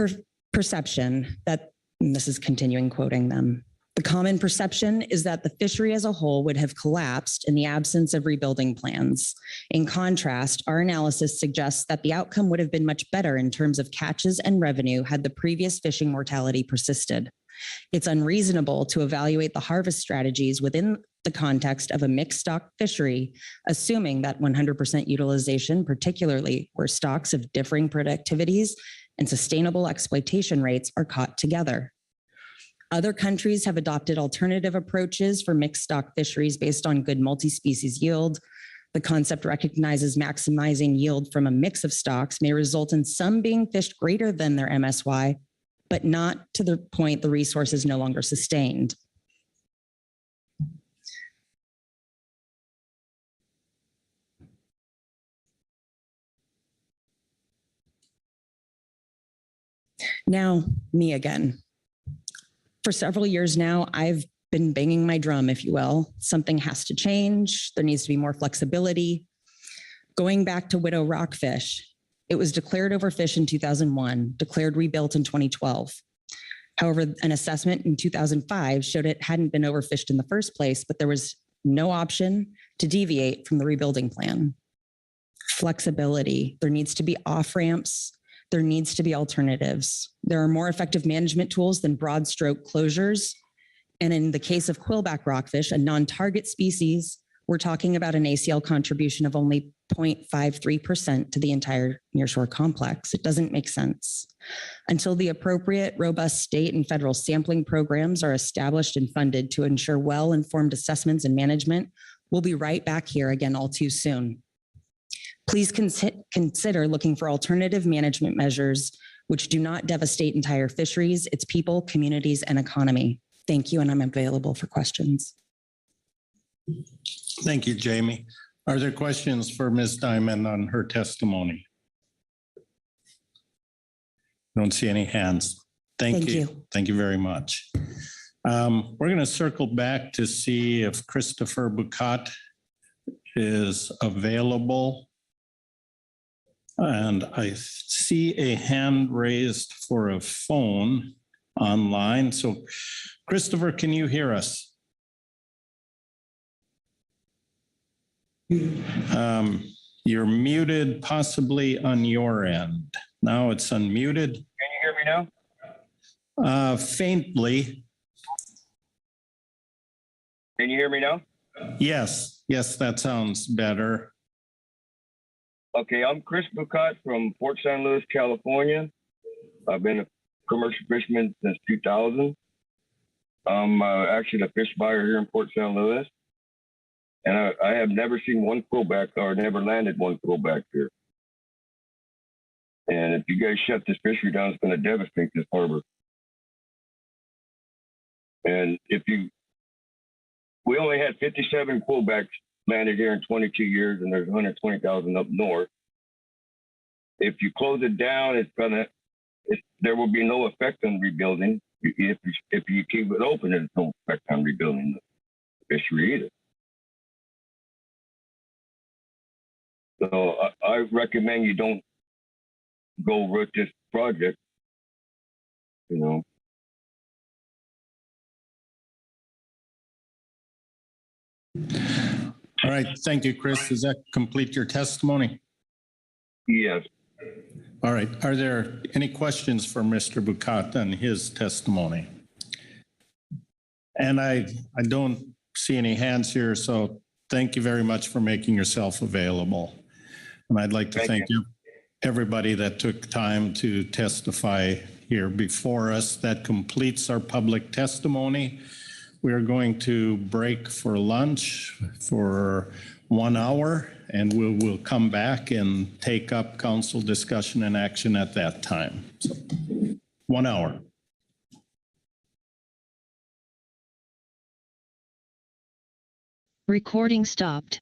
perception that, and this is continuing quoting them, the common perception is that the fishery as a whole would have collapsed in the absence of rebuilding plans. In contrast, our analysis suggests that the outcome would have been much better in terms of catches and revenue had the previous fishing mortality persisted. It's unreasonable to evaluate the harvest strategies within the context of a mixed stock fishery, assuming that 100% utilization, particularly where stocks of differing productivities and sustainable exploitation rates are caught together. Other countries have adopted alternative approaches for mixed stock fisheries based on good multi-species yield. The concept recognizes maximizing yield from a mix of stocks may result in some being fished greater than their MSY, but not to the point the resource is no longer sustained. Now, me again. For several years now, I've been banging my drum, if you will. Something has to change. There needs to be more flexibility. Going back to widow rockfish, it was declared overfished in 2001, declared rebuilt in 2012. However, an assessment in 2005 showed it hadn't been overfished in the first place, but there was no option to deviate from the rebuilding plan. Flexibility. There needs to be off ramps. There needs to be alternatives. There are more effective management tools than broad stroke closures. And in the case of quillback rockfish, a non-target species, we're talking about an ACL contribution of only 0.53% to the entire nearshore complex. It doesn't make sense. Until the appropriate, robust state and federal sampling programs are established and funded to ensure well-informed assessments and management, we'll be right back here again all too soon. Please consider looking for alternative management measures which do not devastate entire fisheries, its people, communities, and economy. Thank you, and I'm available for questions. Thank you, Jamie. Are there questions for Ms. Diamond on her testimony? Don't see any hands. Thank you. Thank you very much. We're going to circle back to see if Christopher Bucat is available. And I see a hand raised for a phone online. So Christopher, can you hear us? You're muted possibly on your end. Now it's unmuted. Can you hear me now? Faintly. Can you hear me now? Yes, yes, that sounds better. Okay, I'm Chris Bucat from Port San Luis, California. I've been a commercial fisherman since 2000. I'm actually a fish buyer here in Port San Luis. And I have never seen one quillback or never landed one quillback here. And if you guys shut this fishery down, it's going to devastate this harbor. And we only had 57 quillbacks landed here in 22 years, and there's 120,000 up north. If you close it down, there will be no effect on rebuilding. If you keep it open, there's no effect on rebuilding the fishery either. So I recommend you don't go with this project, you know. All right, thank you, Chris. Does that complete your testimony? Yes. All right, are there any questions for Mr. Bucat on his testimony? And I don't see any hands here, so thank you very much for making yourself available. And I'd like to thank you, everybody that took time to testify here before us. That completes our public testimony. We are going to break for lunch for 1 hour, and we'll come back and take up council discussion and action at that time. So 1 hour. Recording stopped.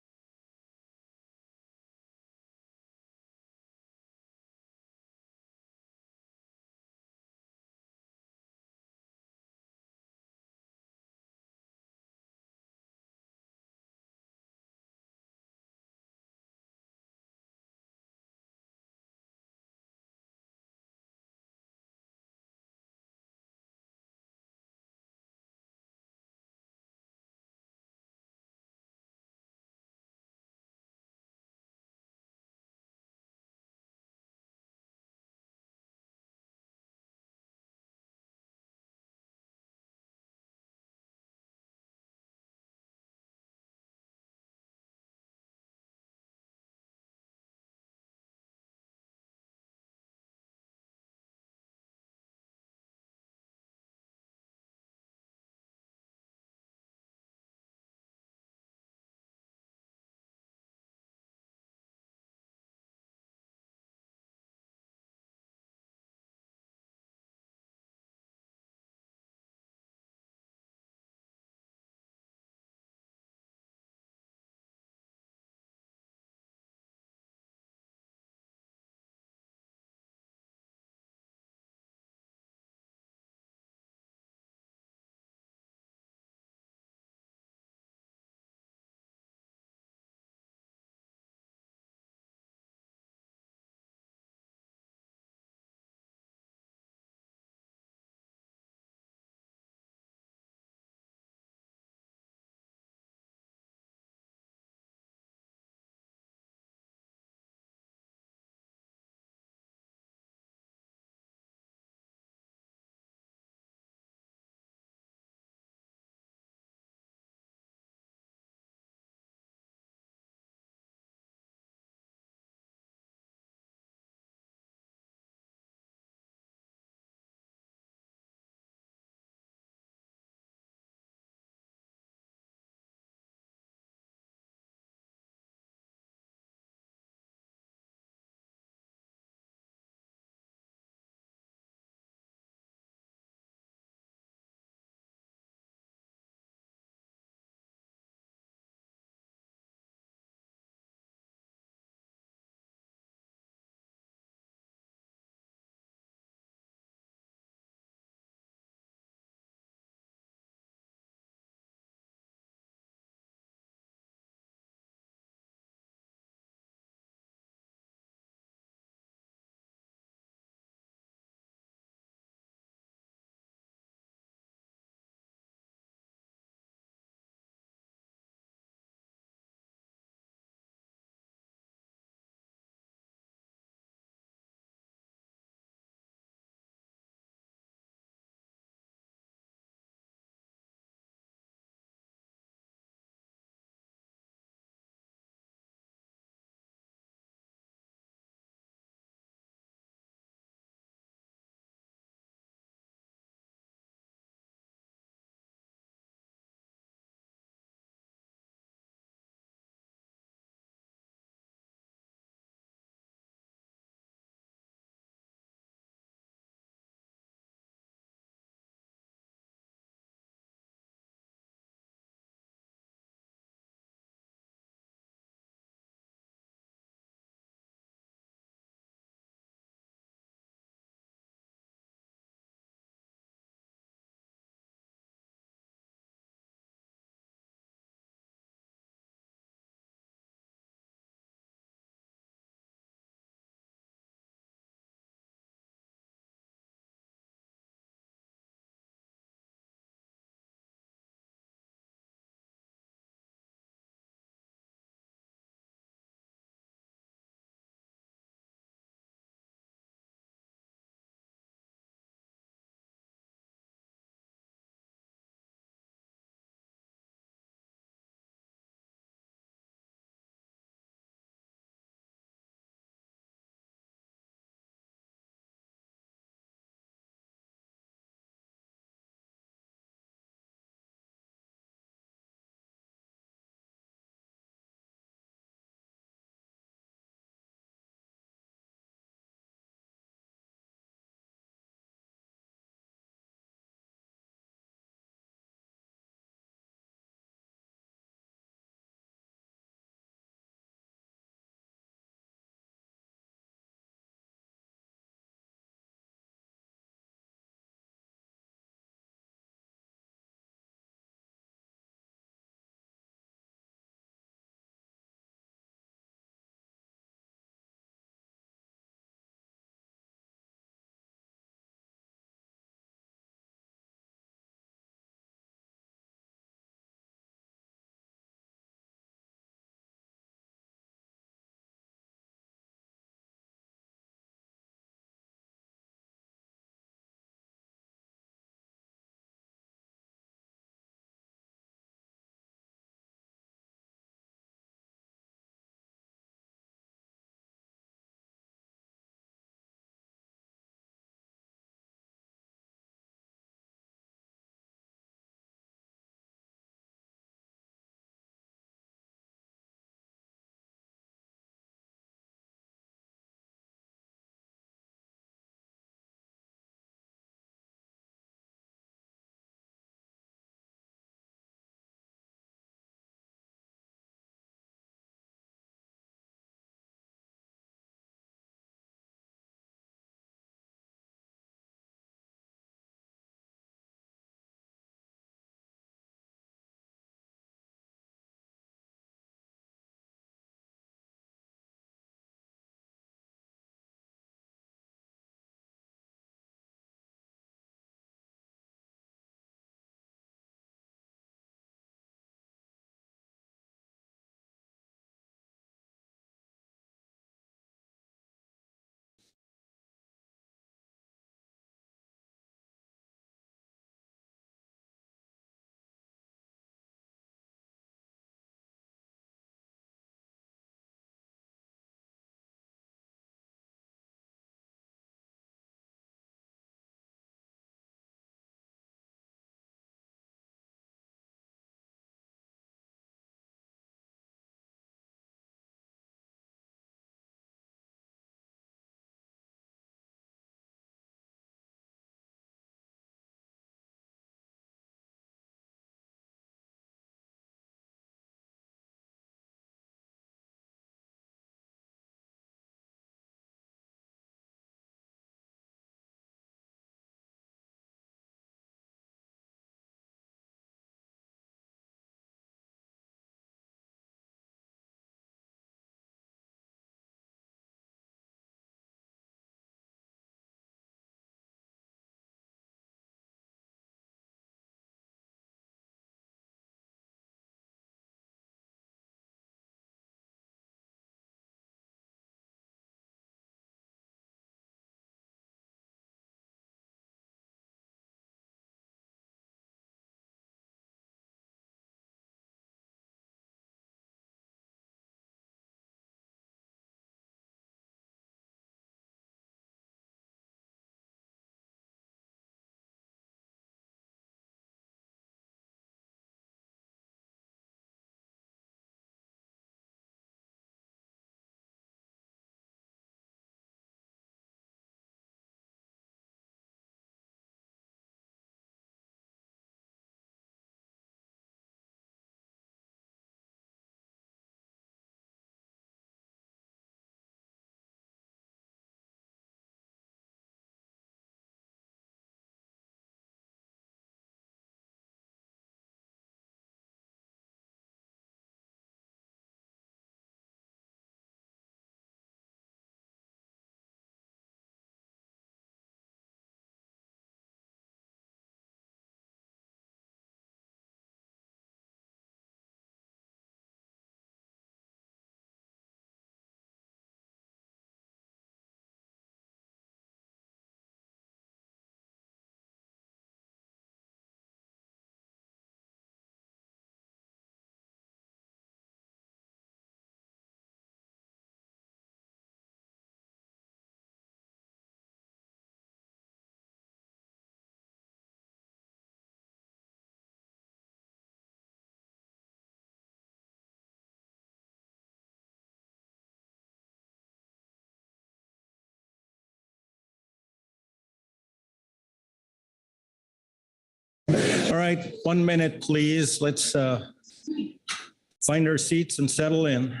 All right, 1 minute, please. Let's find our seats and settle in.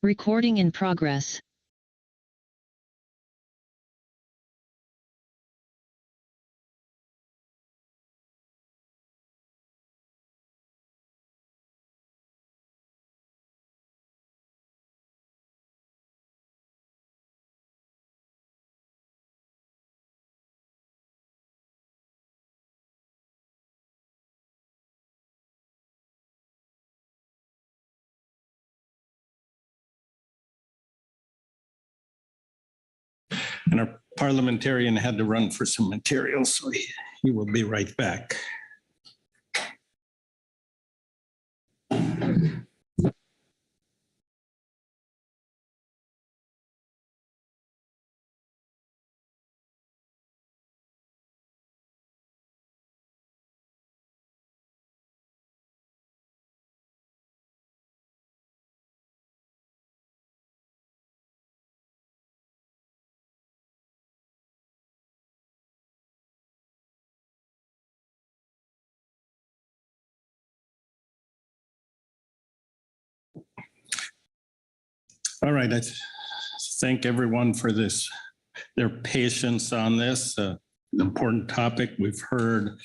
Recording in progress. And our parliamentarian had to run for some materials, so he will be right back. All right, I thank everyone for their patience on this important topic. We've heard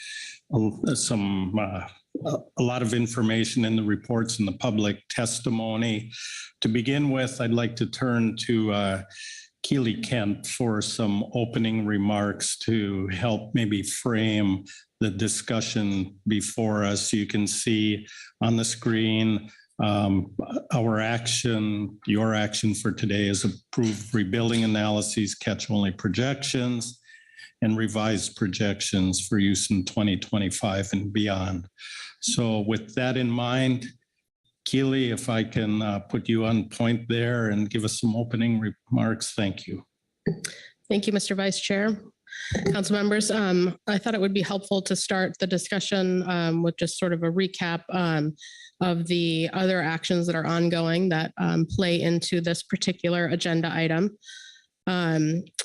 a lot of information in the reports and the public testimony. To begin with, I'd like to turn to Keely Kent for some opening remarks to help maybe frame the discussion before us. You can see on the screen our action, your action for today is approved rebuilding analyses, catch-only projections, and revised projections for use in 2025 and beyond. So with that in mind, Keely, if I can put you on point there and give us some opening remarks, thank you. Thank you, Mr. Vice Chair. Council members, I thought it would be helpful to start the discussion with just sort of a recap of the other actions that are ongoing that play into this particular agenda item.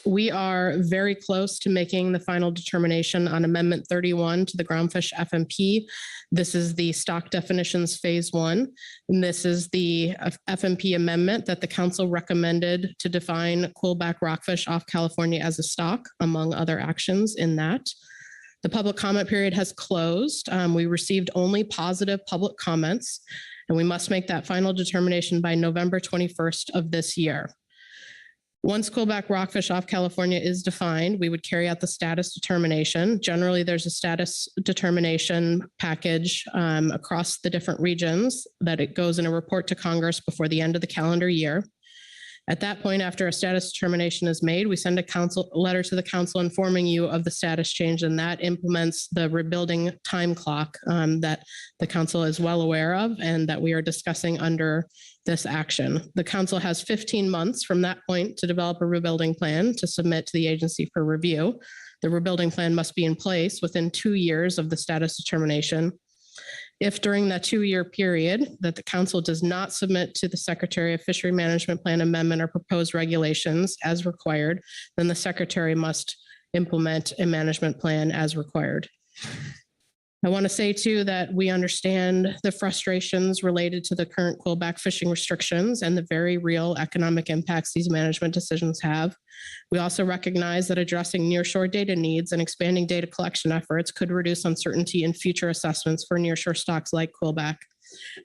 We are very close to making the final determination on Amendment 31 to the Groundfish FMP. This is the stock definitions phase 1. And this is the FMP amendment that the council recommended to define quillback rockfish off California as a stock, among other actions in that. The public comment period has closed. We received only positive public comments, and we must make that final determination by November 21st of this year. Once quillback rockfish off California is defined, we would carry out the status determination. Generally, there's a status determination package across the different regions that it goes in a report to Congress before the end of the calendar year. At that point, after a status determination is made, we send a letter to the council informing you of the status change, and that implements the rebuilding time clock that the council is well aware of and that we are discussing under this action. The council has 15 months from that point to develop a rebuilding plan to submit to the agency for review. The rebuilding plan must be in place within 2 years of the status determination. If during that 2-year period that the council does not submit to the Secretary of Fishery Management Plan amendment or proposed regulations as required, then the Secretary must implement a management plan as required. I want to say too that we understand the frustrations related to the current quillback fishing restrictions and the very real economic impacts these management decisions have. We also recognize that addressing nearshore data needs and expanding data collection efforts could reduce uncertainty in future assessments for nearshore stocks like quillback.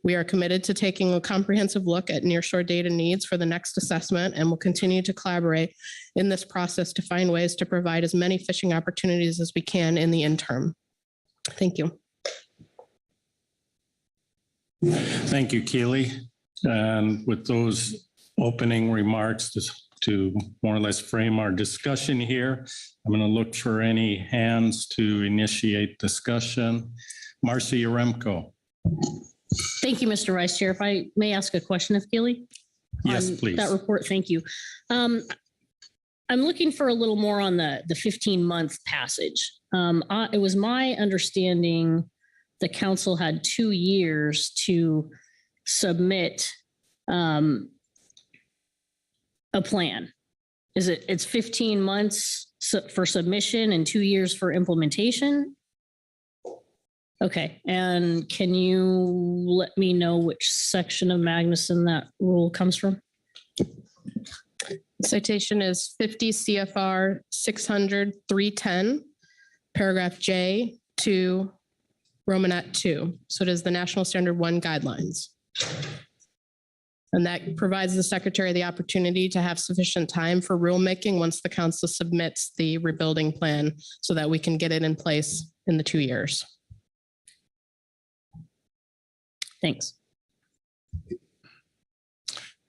We are committed to taking a comprehensive look at nearshore data needs for the next assessment and will continue to collaborate in this process to find ways to provide as many fishing opportunities as we can in the interim. Thank you. Thank you, Keely. And with those opening remarks to more or less frame our discussion here, I'm going to look for any hands to initiate discussion. Marcia Yaremko. Thank you, Mr. Vice Chair. If I may ask a question of Keely? Yes, please. That report, thank you. I'm looking for a little more on the 15-month passage. It was my understanding the council had 2 years to submit a plan. It's 15 months for submission and 2 years for implementation? Okay, and can you let me know which section of Magnuson that rule comes from? Citation is 50 CFR 600-310, paragraph J 2, Romanet 2. So it is the National Standard 1 guidelines. And that provides the secretary the opportunity to have sufficient time for rulemaking once the council submits the rebuilding plan so that we can get it in place in the 2 years. Thanks.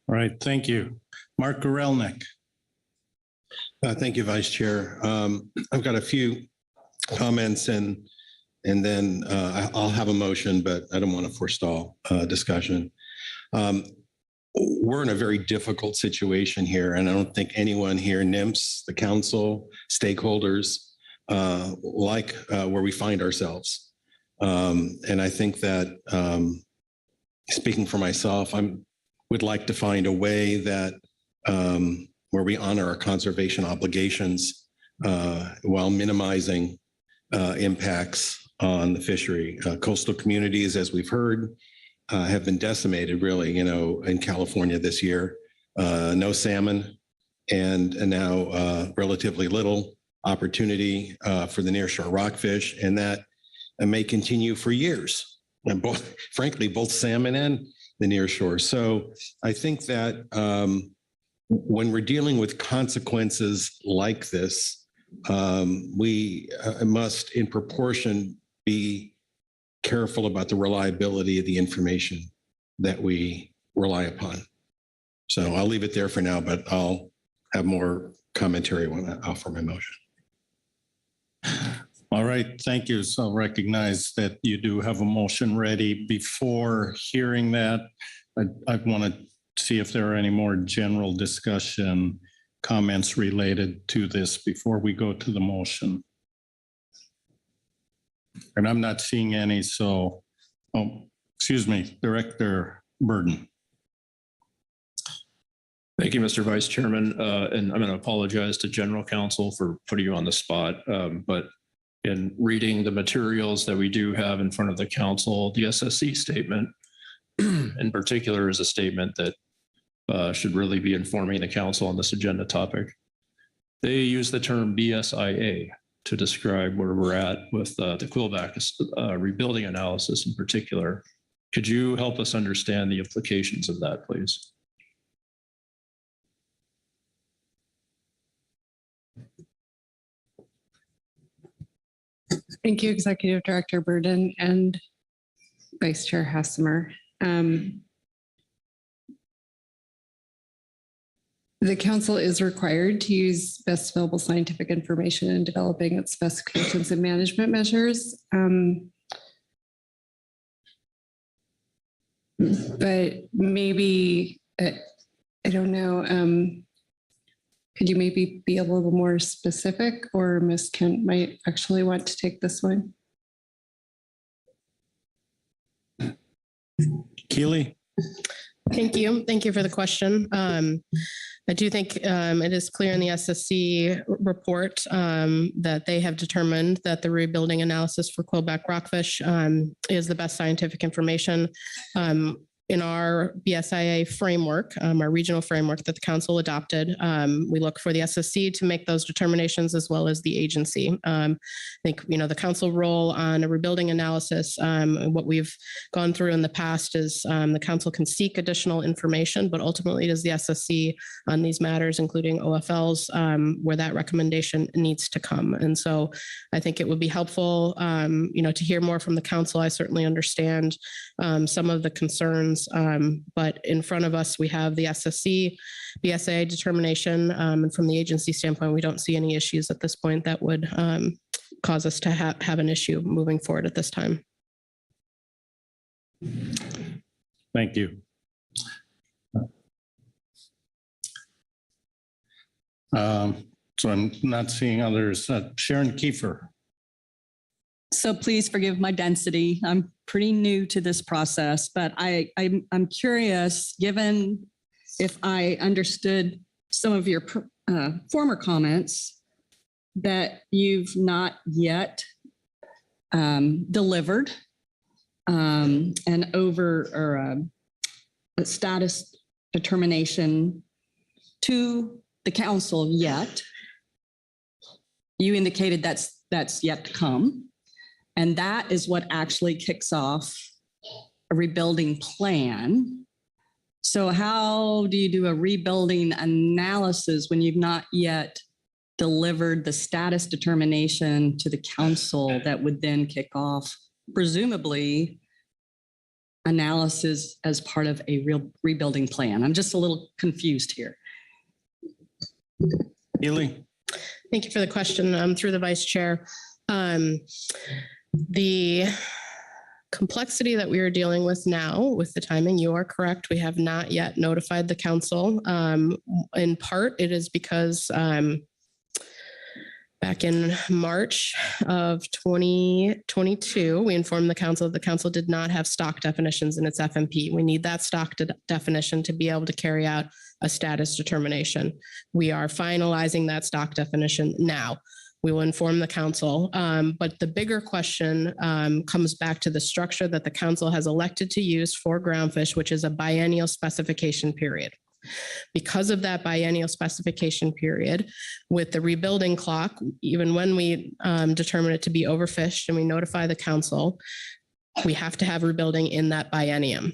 All right, thank you. Mark Gorelnik. Thank you, Vice Chair. I've got a few comments and then I'll have a motion, but I don't want to forestall discussion. We're in a very difficult situation here, and I don't think anyone here, NIMS, the council, stakeholders, like where we find ourselves. And I think that speaking for myself, would like to find a way that where we honor our conservation obligations while minimizing impacts on the fishery. Coastal communities, as we've heard, have been decimated really, in California this year. No salmon and now relatively little opportunity for the nearshore rockfish, and that may continue for years. And frankly, both salmon and the nearshore. So I think that when we're dealing with consequences like this, we must, in proportion, be careful about the reliability of the information that we rely upon. So I'll leave it there for now, but I'll have more commentary when I offer my motion. All right, thank you. So I'll recognize that you do have a motion ready. Before hearing that, I want to see if there are any more general discussion comments related to this before we go to the motion. And I'm not seeing any, so, excuse me, Director Burden. Thank you, Mr. Vice Chairman. And I'm going to apologize to General Counsel for putting you on the spot, but in reading the materials that we do have in front of the council, the SSC statement in particular is a statement that should really be informing the council on this agenda topic. They use the term BSIA to describe where we're at with the Quillback rebuilding analysis in particular. Could you help us understand the implications of that, please? Thank you, Executive Director Burden and Vice Chair Hassemer. The council is required to use best available scientific information in developing its specifications and management measures. But maybe, I don't know, could you maybe be a little more specific, or Ms. Kent might actually want to take this one? Keely? Thank you. Thank you for the question. I do think it is clear in the SSC report that they have determined that the rebuilding analysis for Quillback rockfish is the best scientific information. In our BSIA framework, our regional framework that the council adopted, we look for the SSC to make those determinations as well as the agency. I think, the council role on a rebuilding analysis, what we've gone through in the past is the council can seek additional information, but ultimately it is the SSC on these matters, including OFLs, where that recommendation needs to come. And so I think it would be helpful, to hear more from the council. I certainly understand some of the concerns, but in front of us, we have the SSC, BSA determination, and from the agency standpoint, we don't see any issues at this point that would cause us to have an issue moving forward at this time. Thank you. So I'm not seeing others. Sharon Kiefer. So please forgive my density. I'm pretty new to this process, but I'm curious, given if I understood some of your former comments, that you've not yet delivered a status determination to the council yet. You indicated that's yet to come. And that is what actually kicks off a rebuilding plan. So how do you do a rebuilding analysis when you've not yet delivered the status determination to the council that would then kick off, presumably, analysis as part of a real rebuilding plan? I'm just a little confused here. Ely. Thank you for the question. Through the vice chair. The complexity that we are dealing with now with the timing, you are correct. We have not yet notified the council. In part, it is because back in March of 2022, we informed the council did not have stock definitions in its FMP. We need that stock definition to be able to carry out a status determination. We are finalizing that stock definition now. We will inform the council. But the bigger question comes back to the structure that the council has elected to use for groundfish, which is a biennial specification period. Because of that biennial specification period, with the rebuilding clock, even when we determine it to be overfished and we notify the council, we have to have rebuilding in that biennium.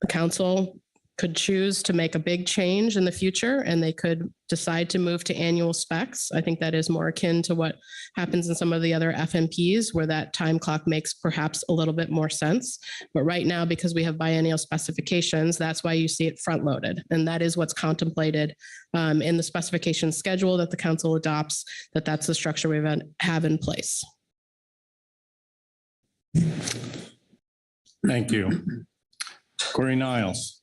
The council could choose to make a big change in the future, and they could decide to move to annual specs. I think that is more akin to what happens in some of the other FMPs, where that time clock makes perhaps a little bit more sense. But right now, because we have biennial specifications, that's why you see it front loaded. And that is what's contemplated in the specification schedule that the council adopts, that's the structure we have in place. Thank you. Corey Niles.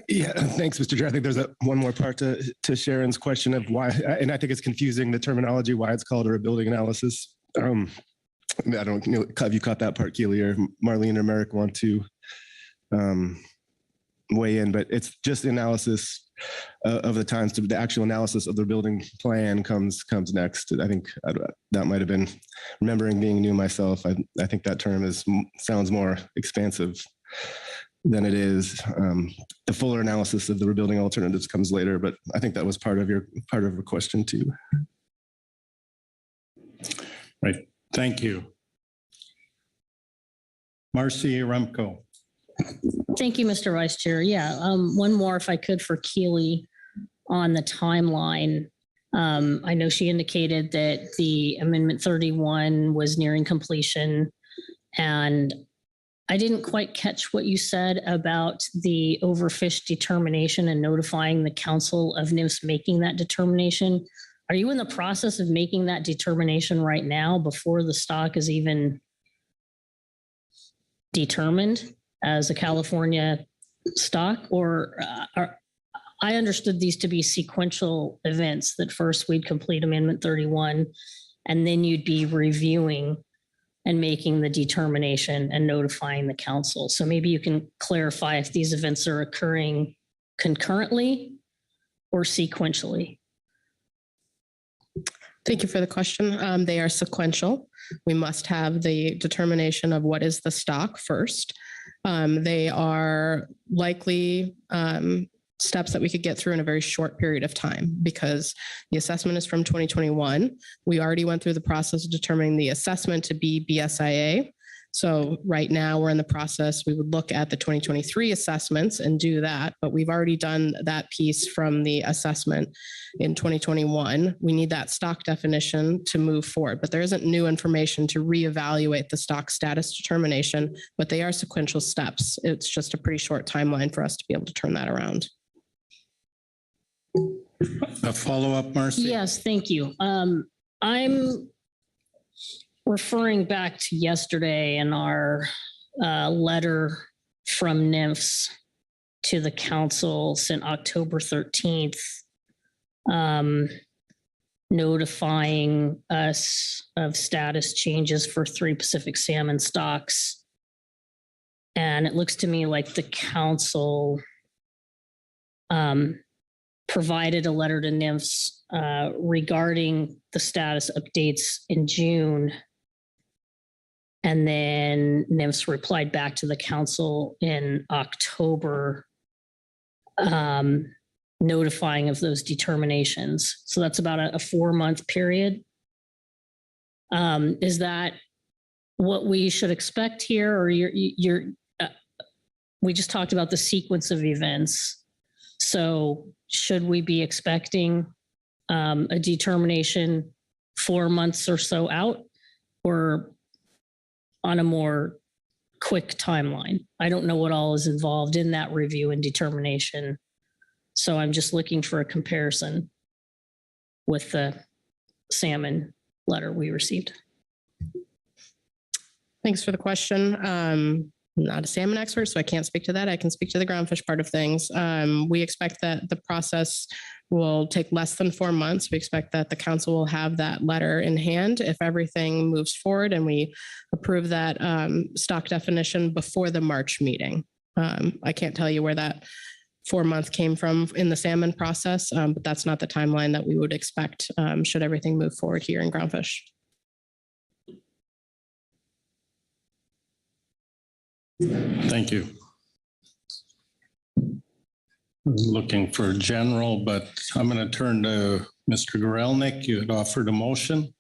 Yeah, thanks, Mr. Chair. I think there's one more part to Sharon's question of why, and I think it's confusing, the terminology, why it's called a rebuilding analysis. I don't know if you caught that part, Keely, or Marlene or Merrick want to weigh in, but it's just the analysis of the times. The actual analysis of the rebuilding plan comes next. I think that might have been, remembering being new myself, I think that term sounds more expansive than it is. The fuller analysis of the rebuilding alternatives comes later, but I think that was part of your question too. Right. Thank you. Marcy Remco. Thank you, Mr. Vice Chair. Yeah, one more if I could for Keely on the timeline. I know she indicated that the Amendment 31 was nearing completion, and I didn't quite catch what you said about the overfish determination and notifying the council of NIMS making that determination. Are you in the process of making that determination right now before the stock is even determined as a California stock? Or I understood these to be sequential events, that first we'd complete Amendment 31 and then you'd be reviewing and making the determination and notifying the council. So maybe you can clarify if these events are occurring concurrently or sequentially. Thank you for the question. They are sequential. We must have the determination of what is the stock first. They are likely steps that we could get through in a very short period of time, because the assessment is from 2021. We already went through the process of determining the assessment to be BSIA. So right now we're in the process, we would look at the 2023 assessments and do that, but we've already done that piece from the assessment in 2021. We need that stock definition to move forward, but there isn't new information to reevaluate the stock status determination, but they are sequential steps. It's just a pretty short timeline for us to be able to turn that around. A follow-up, Marcy? Yes, thank you. I'm referring back to yesterday in our letter from NIMS to the council sent October 13th. notifying us of status changes for 3 Pacific salmon stocks. And it looks to me like the council provided a letter to NIMS regarding the status updates in June. And then NIMS replied back to the council in October, notifying of those determinations. So that's about a 4-month period. Is that what we should expect here, or we just talked about the sequence of events. So should we be expecting a determination 4 months or so out, or on a more quick timeline? I don't know what all is involved in that review and determination. So I'm just looking for a comparison with the salmon letter we received. Thanks for the question. I'm not a salmon expert, so I can't speak to that. I can speak to the groundfish part of things. We expect that the process will take less than 4 months. We expect that the council will have that letter in hand if everything moves forward and we approve that stock definition before the March meeting. I can't tell you where that 4 month came from in the salmon process, but that's not the timeline that we would expect should everything move forward here in groundfish. Thank you. Looking for general, but I'm going to turn to Mr. Gorelnik. You had offered a motion.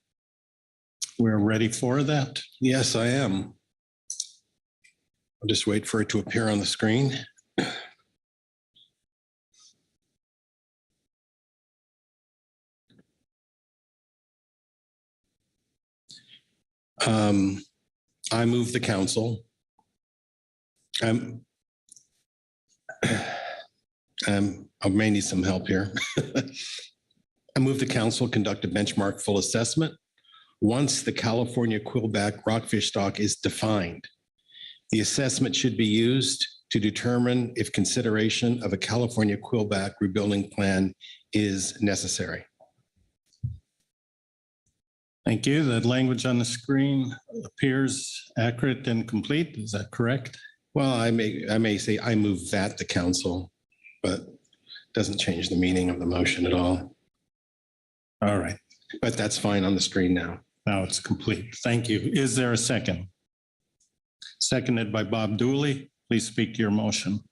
We're ready for that. Yes, I am. I'll just wait for it to appear on the screen. I move the council. I may need some help here. I move the council conduct a benchmark full assessment once the California quillback rockfish stock is defined. The assessment should be used to determine if consideration of a California quillback rebuilding plan is necessary. Thank you. That language on the screen appears accurate and complete. Is that correct? Well, I may say I move that to council, but doesn't change the meaning of the motion at all. All right. But that's fine on the screen now. Now it's complete. Thank you. Is there a second? Seconded by Bob Dooley. Please speak to your motion.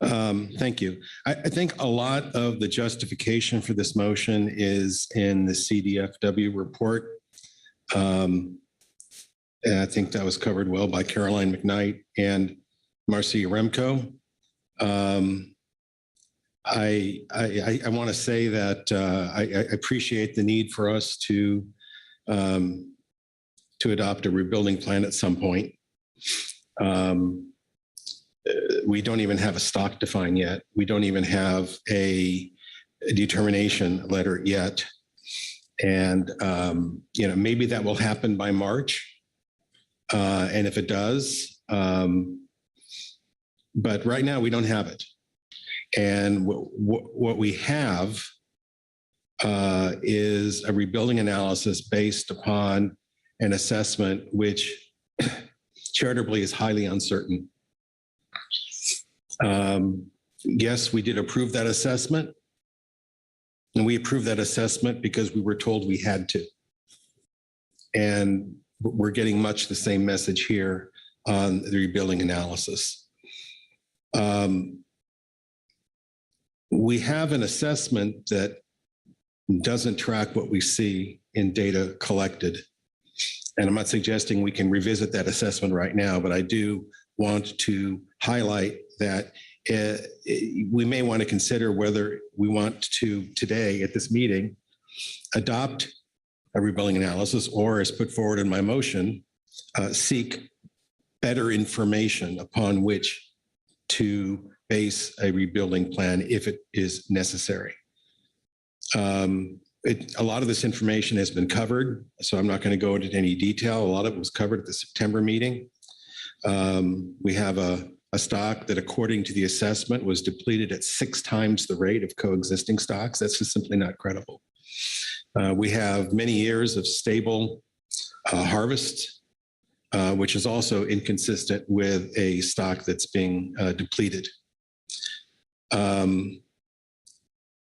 Thank you. I think a lot of the justification for this motion is in the CDFW report. And I think that was covered well by Caroline McKnight and Marcia Remco. I want to say that I appreciate the need for us to adopt a rebuilding plan at some point. We don't even have a stock defined yet. We don't even have a determination letter yet. And, maybe that will happen by March. And if it does, but right now we don't have it. And what we have is a rebuilding analysis based upon an assessment which charitably is highly uncertain. Yes, we did approve that assessment. And we approved that assessment because we were told we had to. And we're getting much the same message here on the rebuilding analysis. We have an assessment that doesn't track what we see in data collected. And I'm not suggesting we can revisit that assessment right now, but I do want to highlight that we may want to consider whether we want to today at this meeting adopt a rebuilding analysis, or as put forward in my motion, seek better information upon which to base a rebuilding plan if it is necessary. A lot of this information has been covered, so I'm not going to go into any detail. A lot of it was covered at the September meeting. We have a a stock that according to the assessment was depleted at 6 times the rate of coexisting stocks. That's just simply not credible. We have many years of stable harvest, which is also inconsistent with a stock that's being depleted. And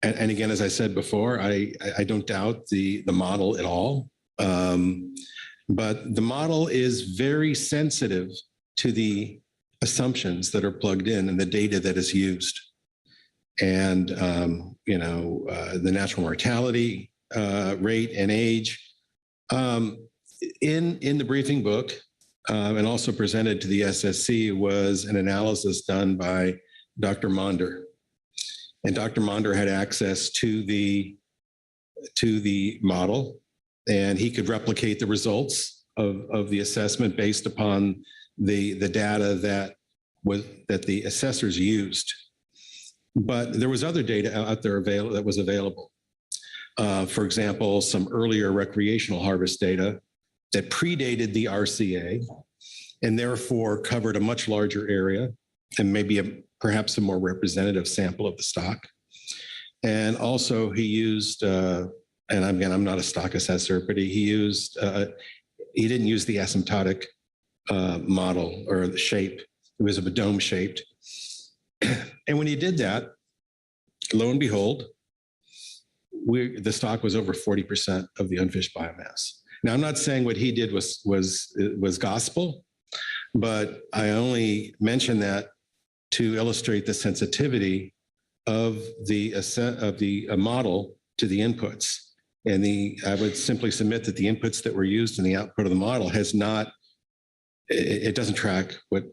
again, as I said before, I don't doubt the model at all. But the model is very sensitive to the assumptions that are plugged in and the data that is used. And, the natural mortality rate and age. In the briefing book, and also presented to the SSC, was an analysis done by Dr. Monder. And Dr. Monder had access to the model, and he could replicate the results of the assessment based upon the data that the assessors used. But there was other data out there that was available. For example, some earlier recreational harvest data that predated the RCA and therefore covered a much larger area and maybe perhaps a more representative sample of the stock. And also he used, and again, I'm not a stock assessor, but he didn't use the asymptotic model or the shape. It was of a dome shaped. And when he did that, lo and behold, the stock was over 40% of the unfished biomass. Now, I'm not saying what he did was gospel, but I only mention that to illustrate the sensitivity of the model to the inputs. And I would simply submit that the inputs that were used in the output of the model it doesn't track what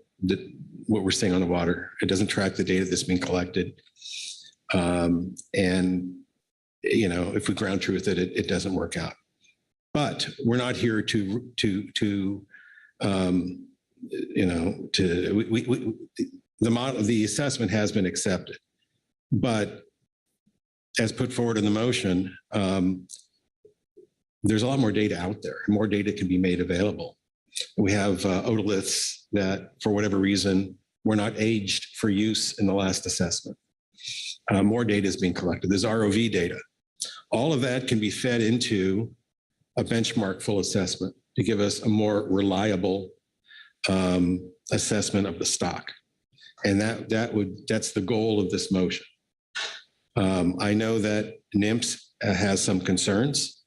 we're seeing on the water. It doesn't track the data that's being collected. And if we ground truth it, it doesn't work out. But we're not here the assessment has been accepted, but as put forward in the motion, there's a lot more data out there. More data can be made available. We have otoliths that, for whatever reason, were not aged for use in the last assessment. More data is being collected. There's ROV data. All of that can be fed into a benchmark full assessment to give us a more reliable assessment of the stock. And that's the goal of this motion. I know that NIMS has some concerns,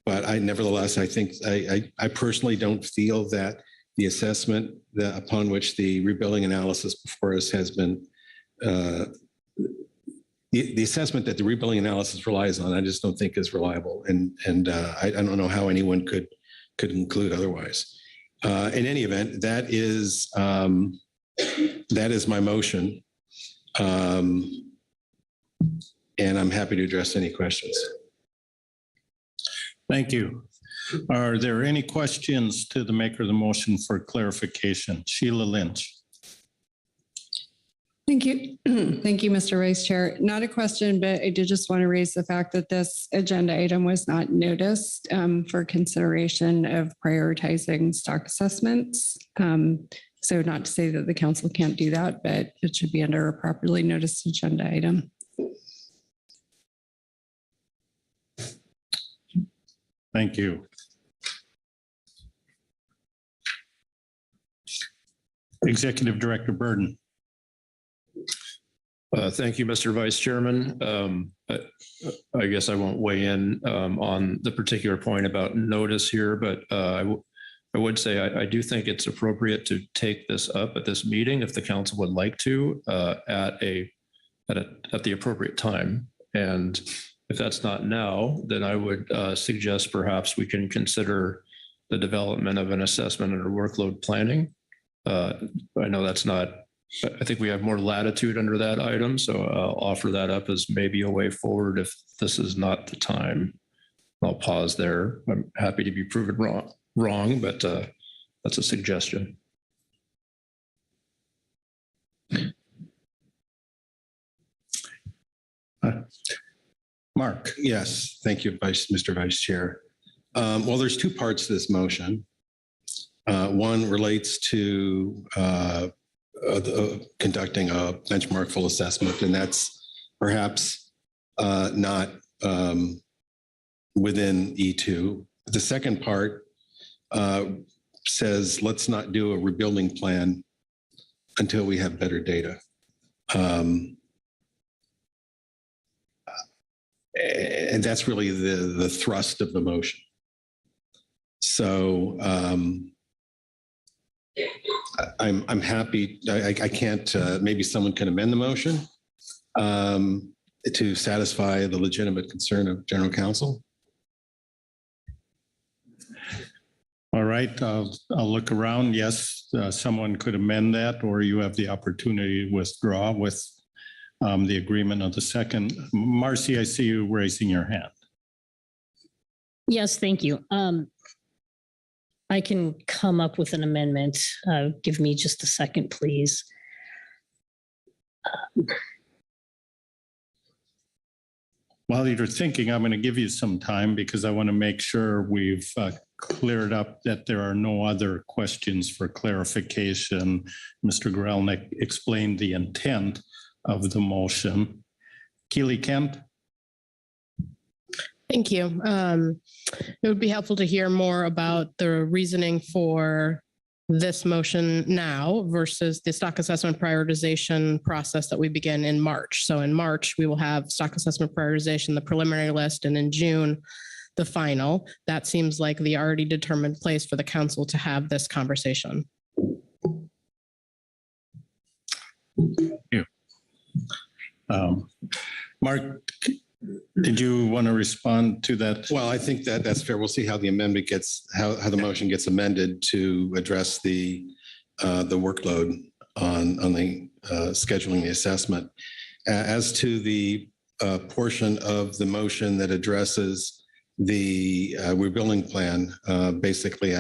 but nevertheless, I think I personally don't feel that the assessment upon which the rebuilding analysis before us has been the assessment that the rebuilding analysis relies on, I just don't think is reliable, and I don't know how anyone could conclude otherwise. In any event, that is my motion, and I'm happy to address any questions. Thank you. Are there any questions to the maker of the motion for clarification? Sheila Lynch. Thank you. Thank you, Mr. Vice Chair. Not a question, but I did just want to raise the fact that this agenda item was not noticed for consideration of prioritizing stock assessments. So not to say that the council can't do that, but it should be under a properly noticed agenda item. Thank you. Executive Director Burden. Thank you, Mr. Vice Chairman. I guess I won't weigh in on the particular point about notice here, but I would say I do think it's appropriate to take this up at this meeting if the council would like to at the appropriate time. And if that's not now, then I would suggest perhaps we can consider the development of an assessment under workload planning. I know that's not, I think we have more latitude under that item, so I'll offer that up as maybe a way forward if this is not the time. I'll pause there. I'm happy to be proven wrong, but that's a suggestion. Mark. Yes, thank you, Mr. Vice Chair. Well, there's two parts to this motion. One relates to conducting a benchmark full assessment, and that's perhaps not within E2. The second part says, let's not do a rebuilding plan until we have better data. And that's really the thrust of the motion. So I'm happy. I can't. Maybe someone can amend the motion to satisfy the legitimate concern of General Counsel. All right, I'll look around. Yes, someone could amend that, or you have the opportunity to withdraw with the agreement of the second. Marcy, I see you raising your hand. Yes, thank you. I can come up with an amendment. Give me just a second, please. While you're thinking, I'm going to give you some time because I want to make sure we've cleared up that there are no other questions for clarification. Mr. Grelnick explained the intent of the motion. Keely Kemp. Thank you. It would be helpful to hear more about the reasoning for this motion now versus the stock assessment prioritization process that we begin in March. So in March, we will have stock assessment prioritization, the preliminary list, and in June, the final. That seems like the already determined place for the council to have this conversation. Thank you. Mark, did you want to respond to that? Well, I think that's fair. We'll see how the amendment gets, how the motion gets amended to address the workload on the scheduling the assessment. As to the portion of the motion that addresses the rebuilding plan, basically,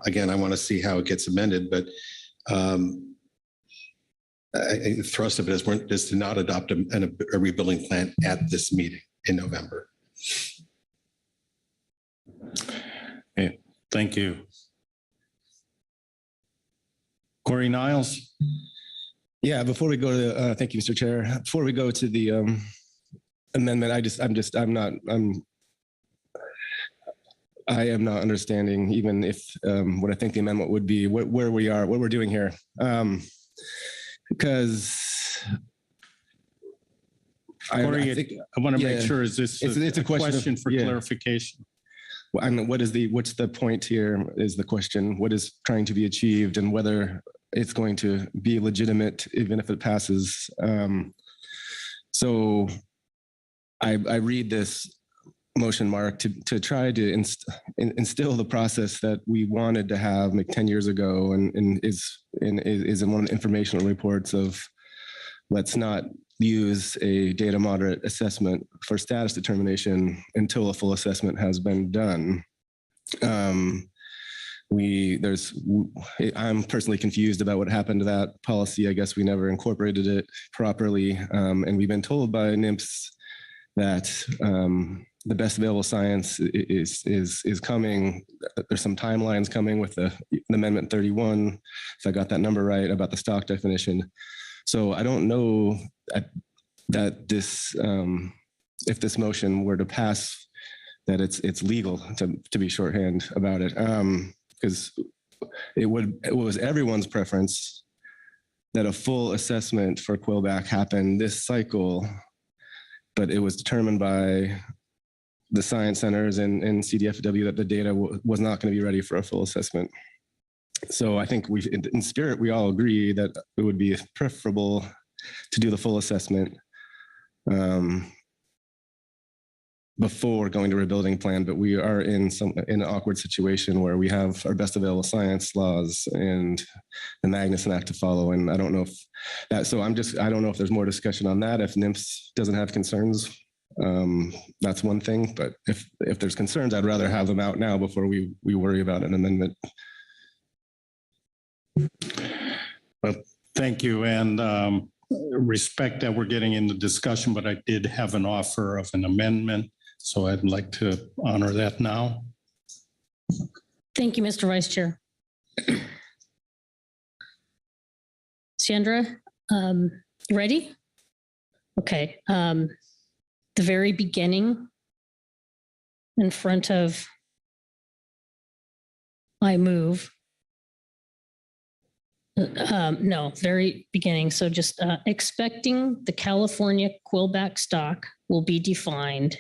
again, I want to see how it gets amended, but the thrust of it is to not adopt a rebuilding plan at this meeting in November. Okay, thank you. Corey Niles. Yeah, before we go to, thank you, Mr. Chair. Before we go to the amendment, I am not understanding even if what I think the amendment would be, where we are, what we're doing here. Because Corey, I want to make sure, is this it's a question for clarification? Well, and what's the point here is the question. What is trying to be achieved and whether it's going to be legitimate even if it passes. So I read this motion, Mark, to try to instill the process that we wanted to have like 10 years ago and is in one of the informational reports of let's not use a data moderate assessment for status determination until a full assessment has been done. I'm personally confused about what happened to that policy. I guess we never incorporated it properly. And we've been told by NIMS that the best available science is coming. There's some timelines coming with the Amendment 31, if I got that number right, about the stock definition. So I don't know that this, if this motion were to pass, that it's legal to be shorthand about it, because it was everyone's preference that a full assessment for Quillback happen this cycle, but it was determined by the science centers and CDFW that the data was not going to be ready for a full assessment. So I think in spirit, we all agree that it would be preferable to do the full assessment before going to rebuilding plan, but we are in an awkward situation where we have our best available science laws and the Magnuson Act to follow. And I don't know if that, so I don't know if there's more discussion on that. If NIMS doesn't have concerns, that's one thing, but if there's concerns, I'd rather have them out now before we worry about an amendment. Well, thank you. And respect that we're getting into discussion, but I did have an offer of an amendment. So I'd like to honor that now. Thank you, Mr. Vice Chair. Sandra, ready? Okay. The very beginning in front of I move. No, very beginning. So just expecting the California quillback stock will be defined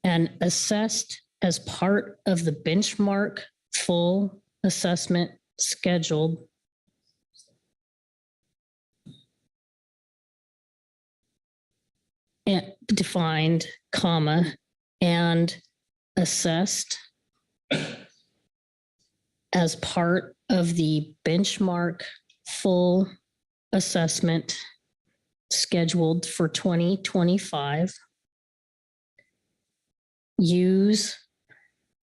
and assessed as part of the benchmark full assessment scheduled and defined, comma, and assessed as part of the benchmark full assessment scheduled for 2025. Use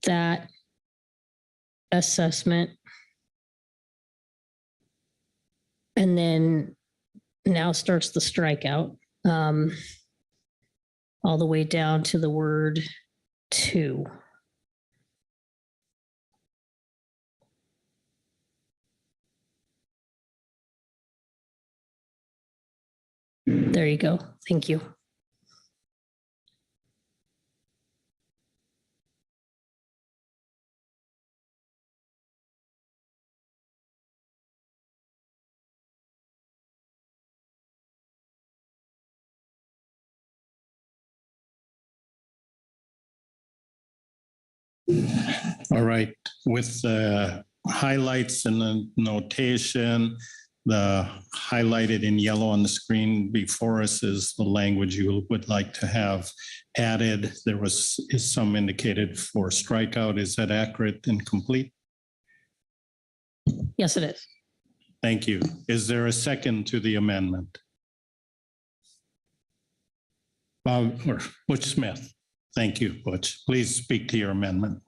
that assessment. And then now starts the strikeout, all the way down to the word to. There you go. Thank you. All right, with the highlights and the notation, the highlighted in yellow on the screen before us is the language you would like to have added. There is some indicated for strikeout. Is that accurate and complete? Yes, it is. Thank you. Is there a second to the amendment? Or Butch Smith. Thank you, Butch. Please speak to your amendment.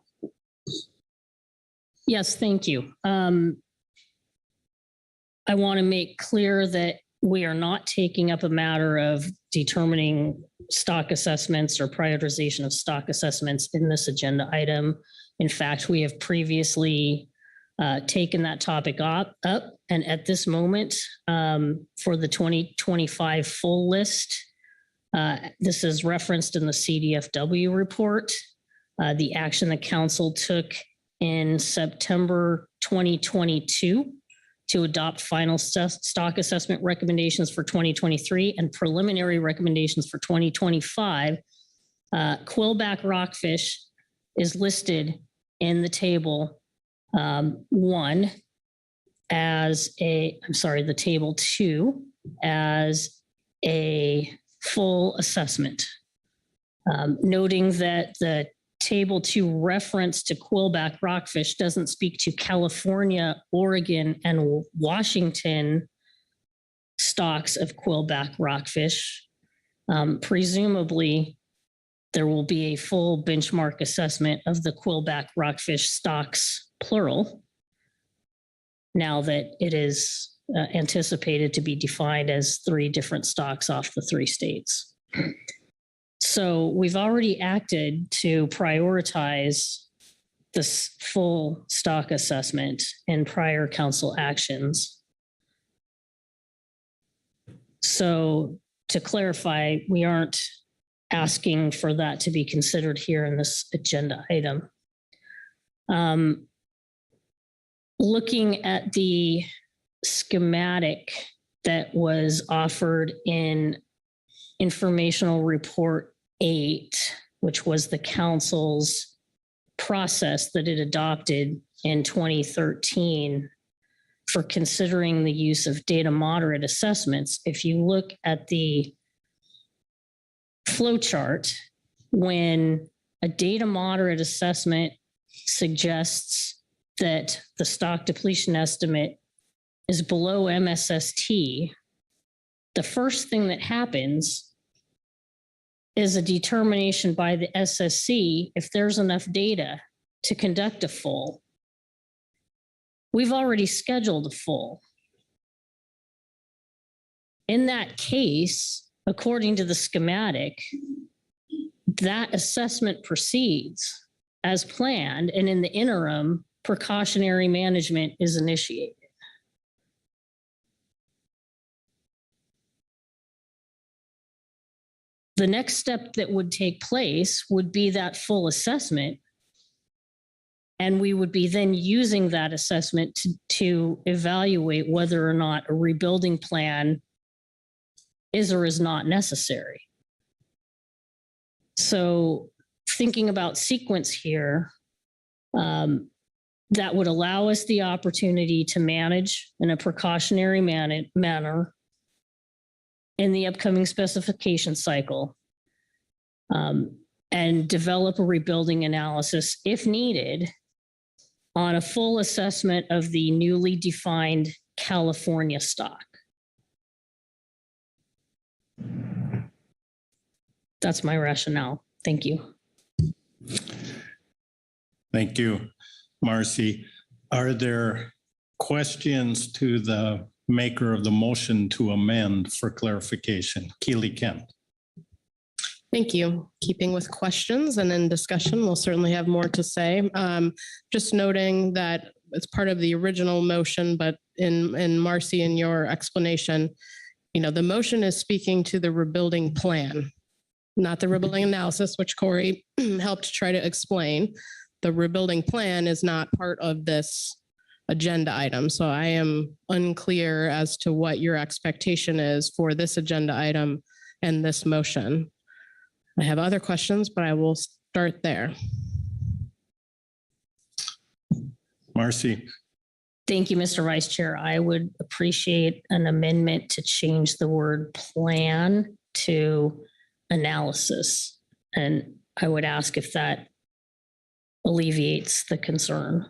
Yes, thank you. I want to make clear that we are not taking up a matter of determining stock assessments or prioritization of stock assessments in this agenda item. In fact, we have previously taken that topic up, and at this moment, for the 2025 full list, this is referenced in the CDFW report. The action the council took in September 2022 to adopt final stock assessment recommendations for 2023 and preliminary recommendations for 2025. Quillback rockfish is listed in the table one as the table two as a full assessment. Noting that the table two reference to quillback rockfish doesn't speak to California, Oregon, and Washington stocks of quillback rockfish. Presumably, there will be a full benchmark assessment of the quillback rockfish stocks, plural, now that it is anticipated to be defined as 3 different stocks off the 3 states. So we've already acted to prioritize this full stock assessment in prior council actions. So to clarify, we aren't asking for that to be considered here in this agenda item. Looking at the schematic that was offered in informational report 8, which was the council's process that it adopted in 2013 for considering the use of data moderate assessments. If you look at the flow chart, when a data moderate assessment suggests that the stock depletion estimate is below MSST, the first thing that happens is a determination by the SSC if there's enough data to conduct a full. We've already scheduled a full. In that case, according to the schematic, that assessment proceeds as planned, and in the interim, precautionary management is initiated. The next step that would take place would be that full assessment. And we would be then using that assessment to evaluate whether or not a rebuilding plan is or is not necessary. So thinking about sequence here, that would allow us the opportunity to manage in a precautionary manner in the upcoming specification cycle, and develop a rebuilding analysis if needed on a full assessment of the newly defined California stock. That's my rationale. Thank you. Thank you, Marcy. Are there questions to the maker of the motion to amend for clarification? Keely Kent. Thank you. Keeping with questions and in discussion, we'll certainly have more to say. Just noting that it's part of the original motion, but in Marcy, in your explanation, the motion is speaking to the rebuilding plan, not the rebuilding analysis, which Corey helped try to explain. The rebuilding plan is not part of this agenda item. So I am unclear as to what your expectation is for this agenda item and this motion. I have other questions, but I will start there. Marcy. Thank you, Mr. Vice Chair. I would appreciate an amendment to change the word plan to analysis. And I would ask if that alleviates the concern.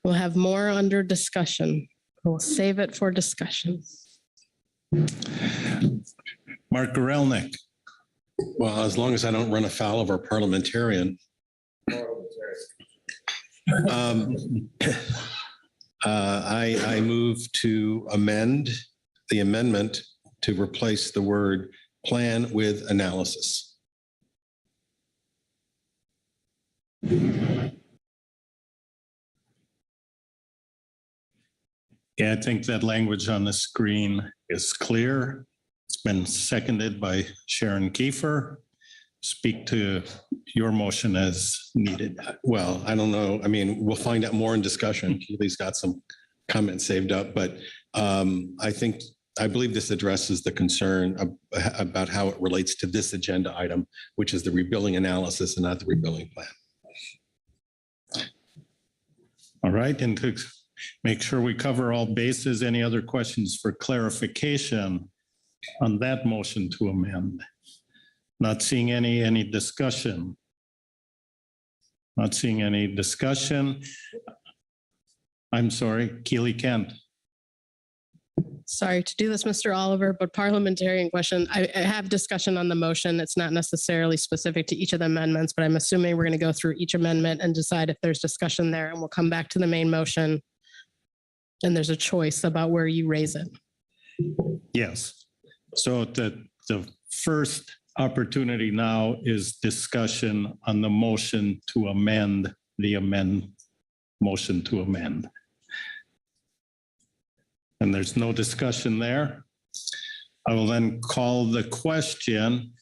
We'll have more under discussion. We'll save it for discussion. Mark Gorelnik. Well, as long as I don't run afoul of our parliamentarian. I move to amend the amendment to replace the word plan with analysis. Yeah, I think that language on the screen is clear. It's been seconded by Sharon Kiefer. Speak to your motion as needed. Well, I don't know. I mean, we'll find out more in discussion. Keely's got some comments saved up, but I believe this addresses the concern about how it relates to this agenda item, which is the rebuilding analysis and not the rebuilding plan. All right, and to make sure we cover all bases, any other questions for clarification on that motion to amend? Not seeing any discussion. Not seeing any discussion. I'm sorry, Keely Kent. Sorry to do this, Mr. Oliver, but parliamentarian question. I have discussion on the motion. It's not necessarily specific to each of the amendments, but I'm assuming we're going to go through each amendment and decide if there's discussion there, and we'll come back to the main motion. And there's a choice about where you raise it. Yes. So the first opportunity now is discussion on the motion to amend the motion to amend. And there's no discussion there. I will then call the question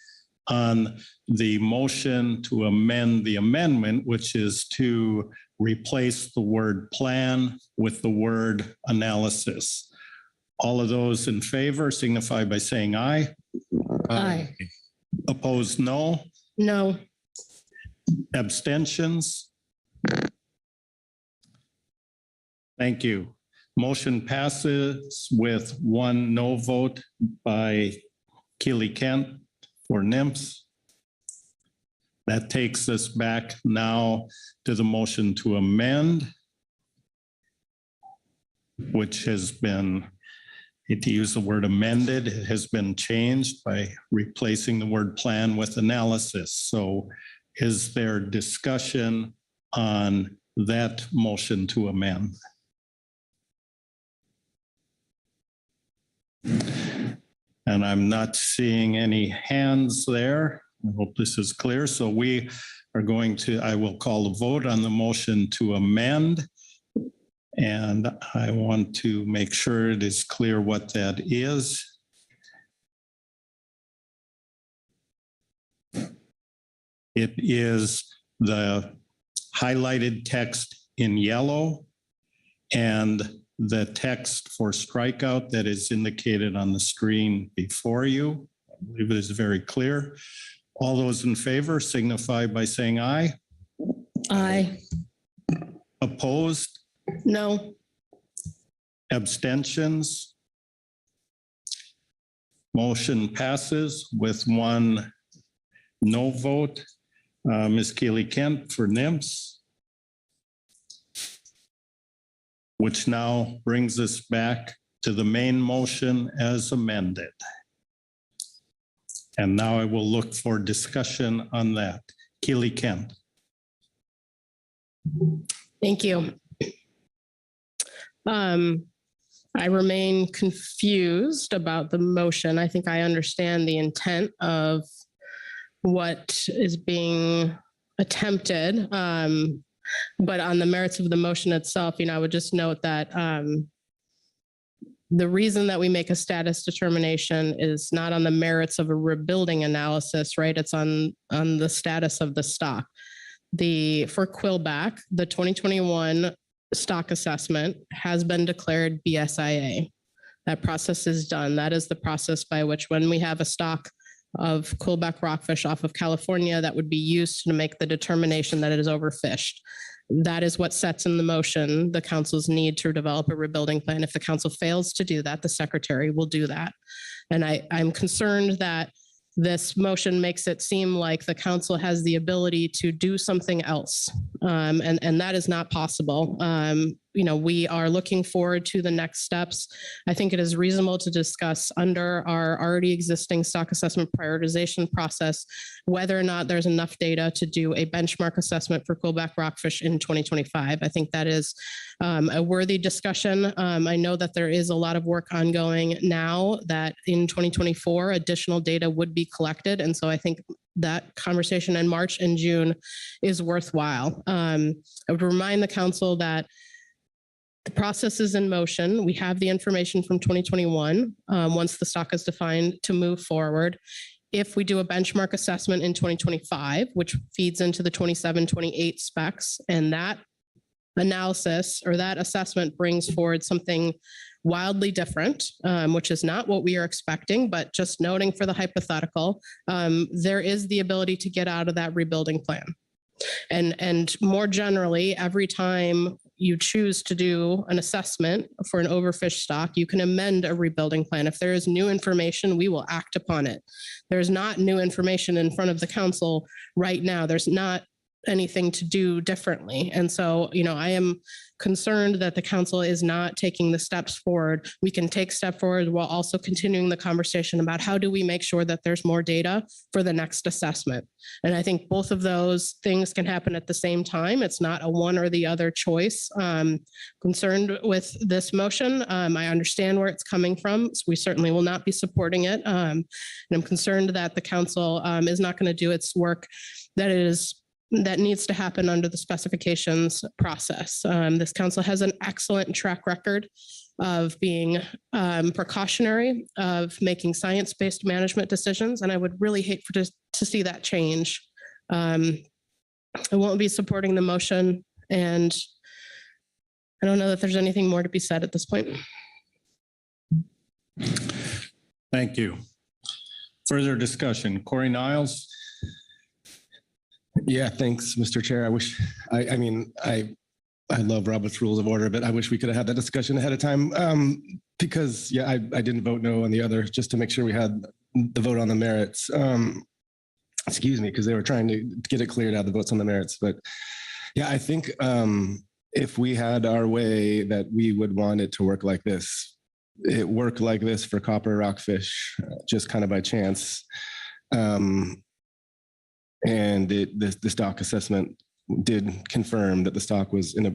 on the motion to amend the amendment, which is to replace the word plan with the word analysis. All of those in favor signify by saying aye. Aye. Opposed, no. No. Abstentions? Thank you. Motion passes with one no vote by Keely Kent for NIMS. That takes us back now to the motion to amend, which has been, to use the word amended, it has been changed by replacing the word plan with analysis. So is there discussion on that motion to amend? And I'm not seeing any hands there. I hope this is clear. So we are going to, I will call a vote on the motion to amend. And I want to make sure it is clear what that is. It is the highlighted text in yellow and the text for strikeout that is indicated on the screen before you. I believe it is very clear. All those in favor signify by saying aye. Aye. Opposed? No. Abstentions? Motion passes with one no vote. Ms. Keely Kent for NIMS. Which now brings us back to the main motion as amended. And now I will look for discussion on that. Keely Kent. Thank you. I remain confused about the motion. I think I understand the intent of what is being attempted. But on the merits of the motion itself, I would just note that the reason that we make a status determination is not on the merits of a rebuilding analysis, right? It's on the status of the stock. For Quillback, the 2021 stock assessment has been declared BSIA. That process is done. That is the process by which when we have a stock of Quillback rockfish off of California that would be used to make the determination that it is overfished. That is what sets in the motion the council's need to develop a rebuilding plan. If the council fails to do that, the secretary will do that. And I'm concerned that this motion makes it seem like the council has the ability to do something else. And that is not possible. We are looking forward to the next steps. I think it is reasonable to discuss under our already existing stock assessment prioritization process, whether or not there's enough data to do a benchmark assessment for Quillback rockfish in 2025. I think that is a worthy discussion. I know that there is a lot of work ongoing now that in 2024, additional data would be collected. And so I think that conversation in March and June is worthwhile. I would remind the council that the process is in motion. We have the information from 2021 once the stock is defined to move forward. If we do a benchmark assessment in 2025, which feeds into the 27-28 specs, and that analysis or that assessment brings forward something wildly different, which is not what we are expecting, but just noting for the hypothetical, there is the ability to get out of that rebuilding plan. And more generally, every time you choose to do an assessment for an overfished stock, you can amend a rebuilding plan. If there is new information, we will act upon it. There's not new information in front of the council right now. There's not anything to do differently. And so, I am concerned that the council is not taking the steps forward. We can take step forward while also continuing the conversation about how do we make sure that there's more data for the next assessment. And I think both of those things can happen at the same time. It's not a one or the other choice. Concerned with this motion. I understand where it's coming from. So we certainly will not be supporting it. And I'm concerned that the council is not going to do its work that needs to happen under the specifications process. This council has an excellent track record of being precautionary, of making science-based management decisions, and I would really hate to see that change. I won't be supporting the motion, and I don't know that there's anything more to be said at this point. Thank you. Further discussion, Corey Niles. Yeah, thanks, Mr. Chair. I love Robert's Rules of Order, but I wish we could have had that discussion ahead of time because, I didn't vote no on the other just to make sure we had the vote on the merits. Excuse me, because they were trying to get it cleared out, the votes on the merits. But yeah, I think if we had our way that we would want it to work like this, it worked like this for copper rockfish, just kind of by chance. And the stock assessment did confirm that the stock was in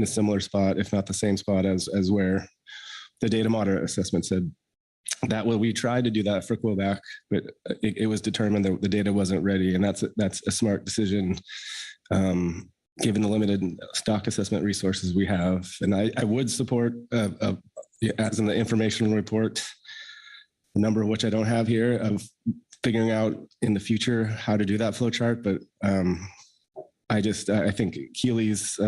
a similar spot, if not the same spot as where the data moderate assessment said that we tried to do that for Quillback, but it was determined that the data wasn't ready, and that's a smart decision, given the limited stock assessment resources we have. And I would support, as in the informational report, a number of which I don't have here, of figuring out in the future how to do that flow chart. But I think Keely's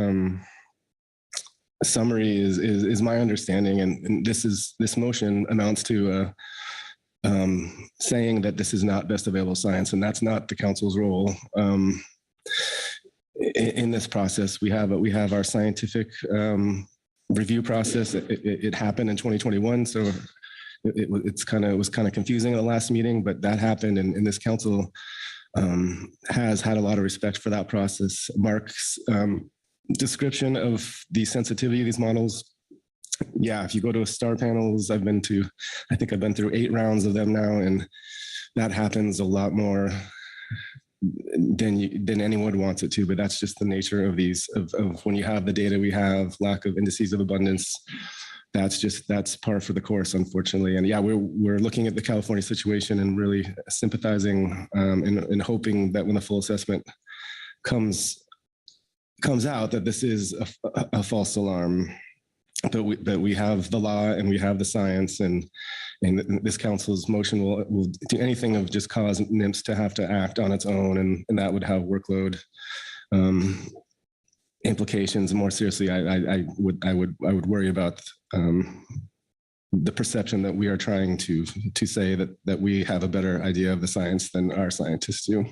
summary is my understanding, and this motion amounts to saying that this is not best available science, and that's not the council's role. In this process, we have our scientific review process. It happened in 2021, so it was kind of confusing at the last meeting, but that happened, and this council has had a lot of respect for that process. Mark's description of the sensitivity of these models. Yeah, if you go to star panels, I think I've been through 8 rounds of them now, and that happens a lot more than anyone wants it to. But that's just the nature of these, of when you have the data we have, lack of indices of abundance. That's par for the course, unfortunately. And yeah, we're looking at the California situation and really sympathizing and hoping that when the full assessment comes out, that this is a false alarm. But we have the law and we have the science, and this council's motion will do anything of just cause NIMS to have to act on its own, and that would have workload implications. More seriously, I would worry about the perception that we are trying to say that we have a better idea of the science than our scientists do.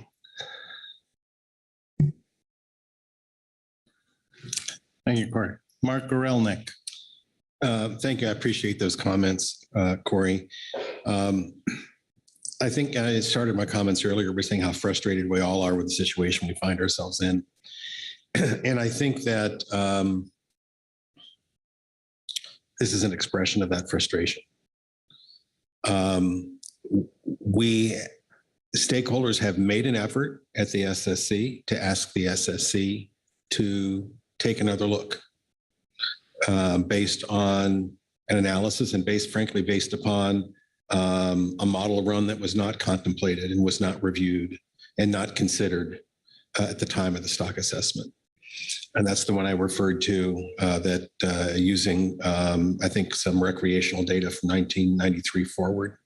Thank you, Corey. Mark Gorelnik. Thank you. I appreciate those comments, Corey. I think I started my comments earlier by saying how frustrated we all are with the situation we find ourselves in. And I think that this is an expression of that frustration. We stakeholders have made an effort at the SSC to ask the SSC to take another look based on an analysis and frankly, based upon a model run that was not contemplated and was not reviewed and not considered at the time of the stock assessment. And that's the one I referred to, that using, I think, some recreational data from 1993 forward.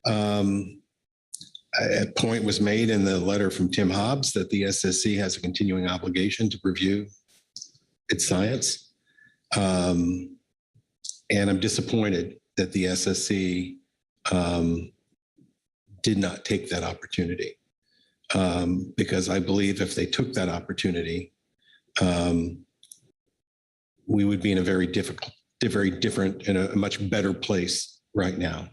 A point was made in the letter from Tim Hobbs that the SSC has a continuing obligation to review its science. And I'm disappointed that the SSC did not take that opportunity, because I believe if they took that opportunity, we would be in a very different, in a much better place right now.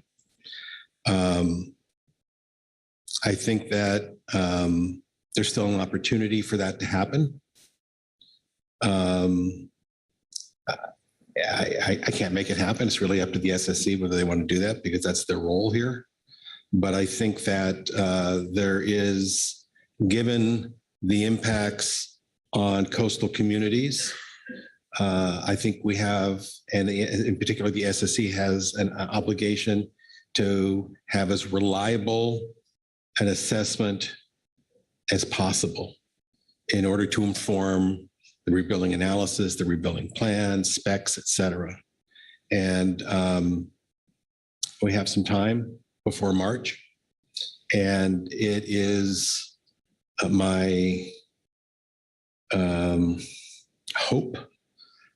I think that there's still an opportunity for that to happen. I can't make it happen. It's really up to the SSC whether they want to do that, because that's their role here. But I think that there is, given the impacts on coastal communities, I think we have, and in particular the SSC has an obligation to have as reliable an assessment as possible in order to inform the rebuilding analysis, the rebuilding plans, specs, et cetera. And we have some time before March, and it is my hope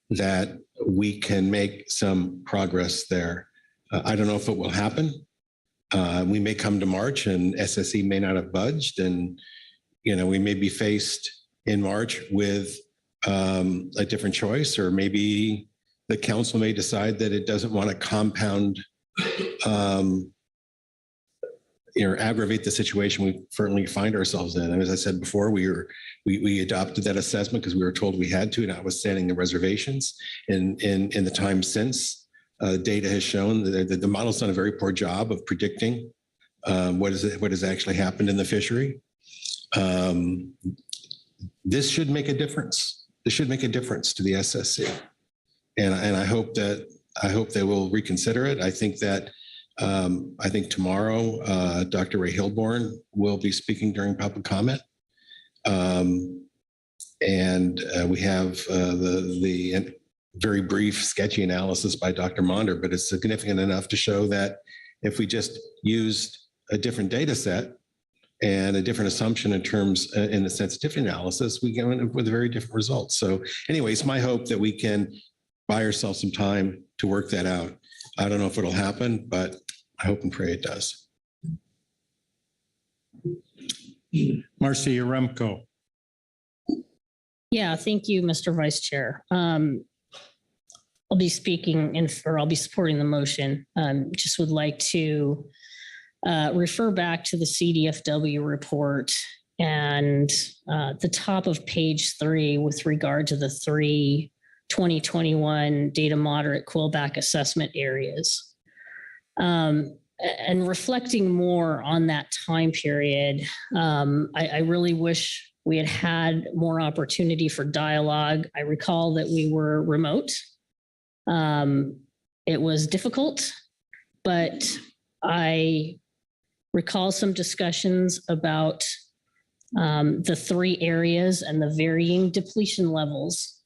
that we can make some progress there. I don't know if it will happen. We may come to March and SSC may not have budged, and we may be faced in March with a different choice, or maybe the council may decide that it doesn't want to compound or aggravate the situation we currently find ourselves in. And as I said before, we adopted that assessment because we were told we had to, notwithstanding the reservations. In the time since, data has shown that the model's done a very poor job of predicting what has actually happened in the fishery. This should make a difference. This should make a difference to the SSC, and I hope that they will reconsider it. I think that I think tomorrow, Dr. Ray Hilborn will be speaking during public comment. And we have the very brief sketchy analysis by Dr. Monder, but it's significant enough to show that if we just used a different data set and a different assumption in terms in the sensitivity analysis, we get with very different results. So anyway, it's my hope that we can buy ourselves some time to work that out. I don't know if it'll happen, but I hope and pray it does. Marcia Yaremko. Yeah, thank you, Mr. Vice Chair. I'll be speaking or I'll be supporting the motion. Just would like to refer back to the CDFW report and the top of page 3 with regard to the 3 2021 data moderate quillback assessment areas. And reflecting more on that time period, I really wish we had had more opportunity for dialogue. I recall that we were remote. It was difficult, but I recall some discussions about the 3 areas and the varying depletion levels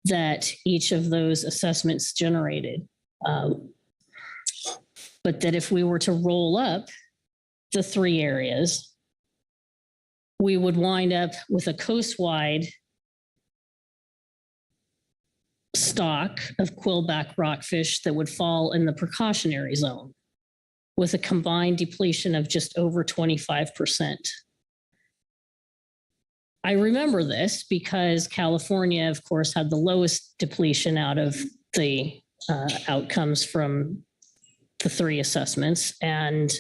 that each of those assessments generated. But that if we were to roll up the 3 areas, we would wind up with a coastwide stock of quillback rockfish that would fall in the precautionary zone with a combined depletion of just over 25%. I remember this because California, of course, had the lowest depletion out of the outcomes from the 3 assessments, and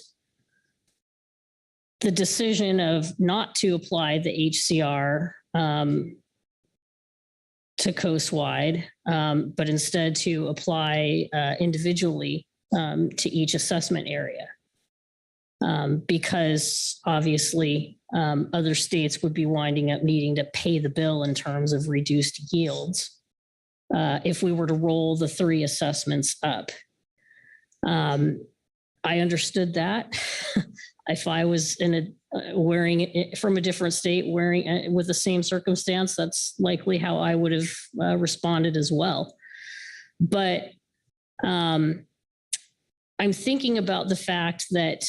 the decision of not to apply the HCR to coastwide, but instead to apply individually to each assessment area. Because obviously other states would be winding up needing to pay the bill in terms of reduced yields if we were to roll the 3 assessments up. I understood that. If I was in a wearing it from a different state, wearing with the same circumstance, that's likely how I would have responded as well. But I'm thinking about the fact that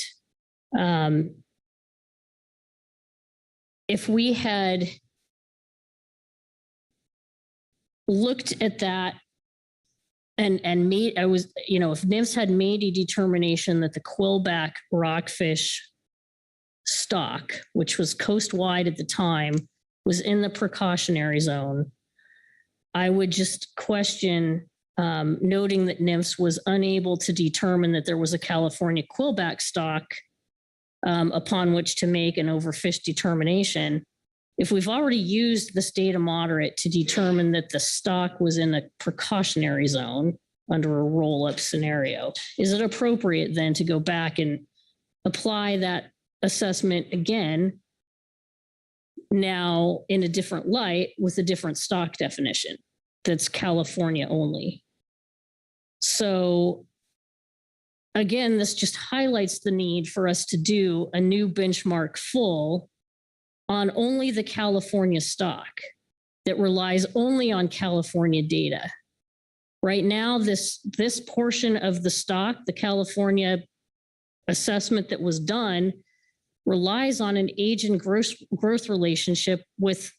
if we had looked at that and made, if NIMS had made a determination that the quillback rockfish stock, which was coastwide at the time, was in the precautionary zone, I would just question, noting that NIMS was unable to determine that there was a California quillback stock upon which to make an overfish determination. If we've already used this data moderate to determine that the stock was in a precautionary zone under a roll-up scenario, is it appropriate then to go back and apply that assessment again, now in a different light with a different stock definition that's California only? So again, this just highlights the need for us to do a new benchmark full on only the California stock that relies only on California data. Right now, this portion of the stock, the California assessment that was done, relies on an age and growth relationship with